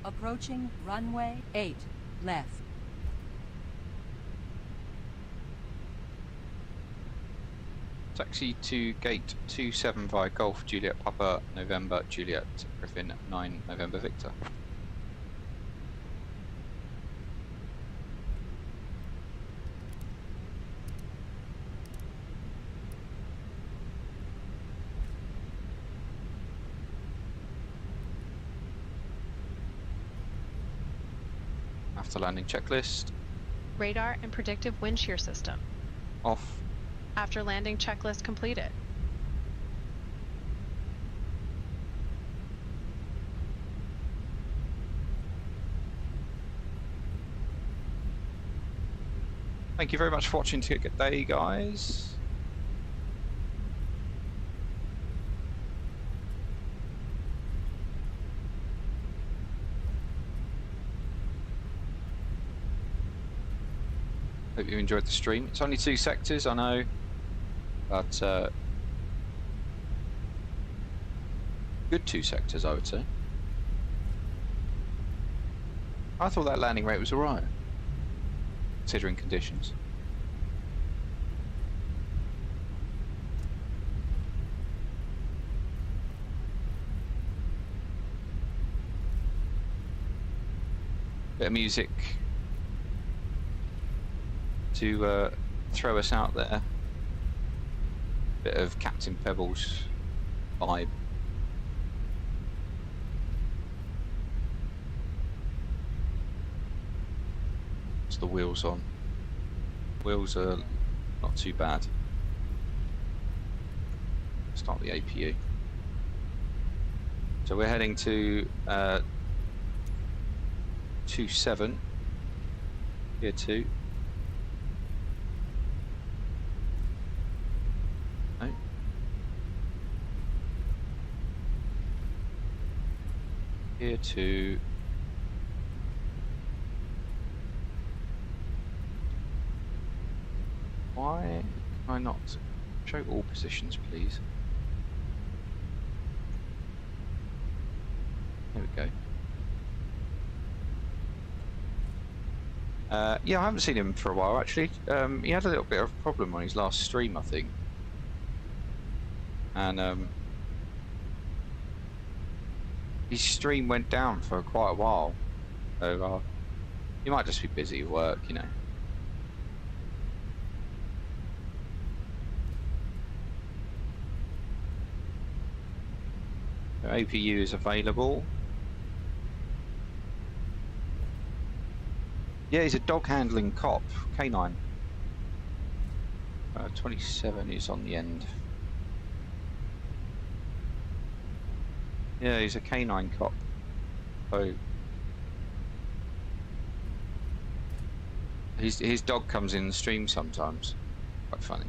Speaker 10: Approaching runway 8 left.
Speaker 1: Taxi to gate 27 via Golf Juliet Papa November Juliet Griffin 9 November Victor. After landing checklist.
Speaker 6: Radar and predictive wind shear system.
Speaker 1: Off.
Speaker 6: After landing checklist completed.
Speaker 1: Thank you very much for watching Ticket Day, guys. Hope you enjoyed the stream. It's only 2 sectors, I know, but good 2 sectors, I would say. I thought that landing rate was alright, considering conditions. Bit of music to throw us out there. Bit of Captain Pebbles vibe. What's the wheels on? Wheels are not too bad. Start the APU. So we're heading to 27, Gear 2. No. Gear 2. Why can I not show all positions, please? There we go. Yeah, I haven't seen him for a while actually. He had a little bit of a problem on his last stream, I think. And his stream went down for quite a while. So he might just be busy at work, you know. So APU is available. Yeah, he's a dog handling cop, canine. 27 is on the end. Yeah, he's a canine cop. So his dog comes in the stream sometimes. Quite funny.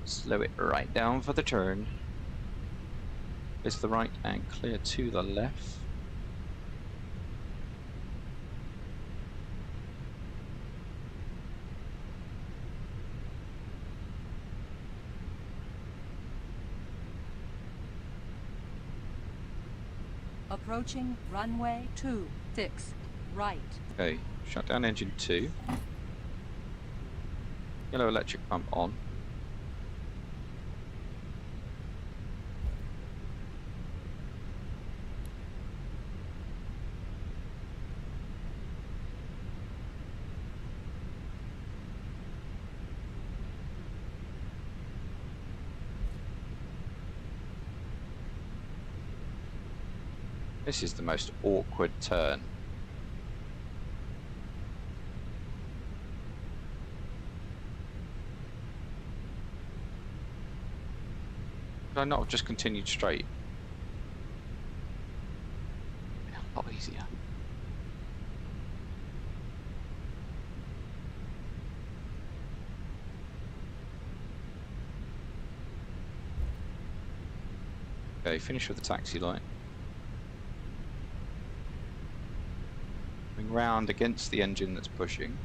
Speaker 1: Slow it right down for the turn. It's the right and clear to the left.
Speaker 10: Approaching runway 26, right.
Speaker 1: Okay, shut down engine 2. Yellow electric pump on. This is the most awkward turn. Could I not have just continued straight? A lot easier. Okay, finish with the taxi light. Round against the engine that's pushing.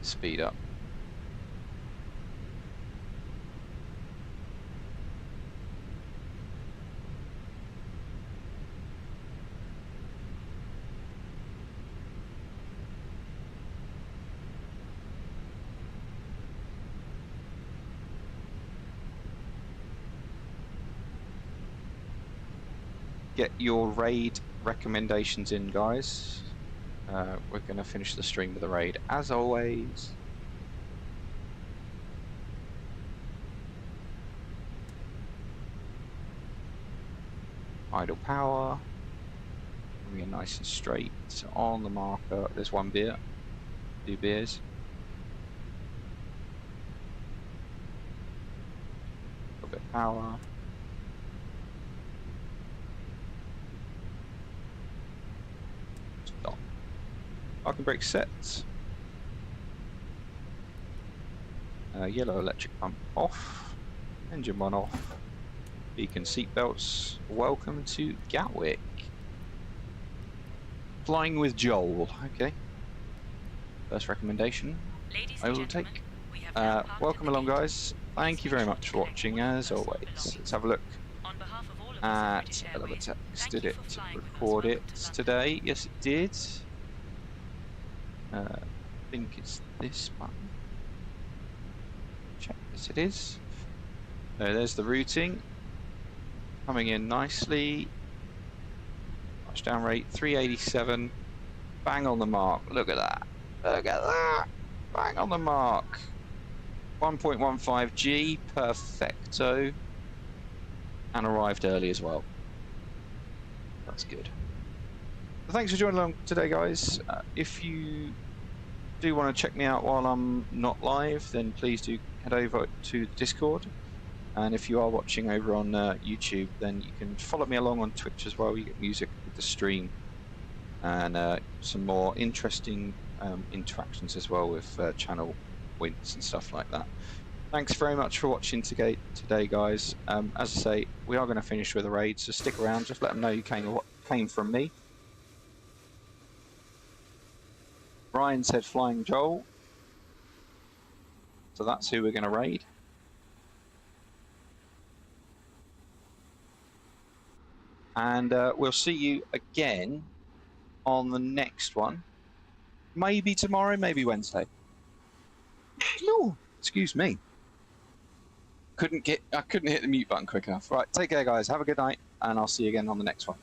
Speaker 1: Speed up. Get your raid recommendations in, guys. We're going to finish the stream with a raid as always. Idle power. We're nice and straight on the marker. There's one beer, 2 beers. A little bit of power. Parking brake set. Yellow electric pump off. Engine 1 off. Beacon seatbelts. Welcome to Gatwick. Flying with Joel. Okay. First recommendation I will take. Welcome along, guys. Thank you very much for watching as always. Let's have a look at another text. Did it record it today? Yes, it did. I think it's this one. Check. Yes, it is. So there's the routing. Coming in nicely. Touchdown rate 387. Bang on the mark. Look at that. Look at that. Bang on the mark. 1.15 G. Perfecto. And arrived early as well. That's good. So thanks for joining along today, guys. If you do want to check me out while I'm not live, then please do head over to the Discord. And if you are watching over on YouTube, then you can follow me along on Twitch as well. You get music with the stream and some more interesting interactions as well with channel wins and stuff like that. Thanks very much for watching today, guys. As I say, we are going to finish with a raid, so stick around. Just let them know you came from me. Ryan said Flying Joel, so that's who we're going to raid. And we'll see you again on the next one. Maybe tomorrow, maybe Wednesday. No, excuse me. I couldn't hit the mute button quick enough. Right, take care, guys. Have a good night, and I'll see you again on the next one.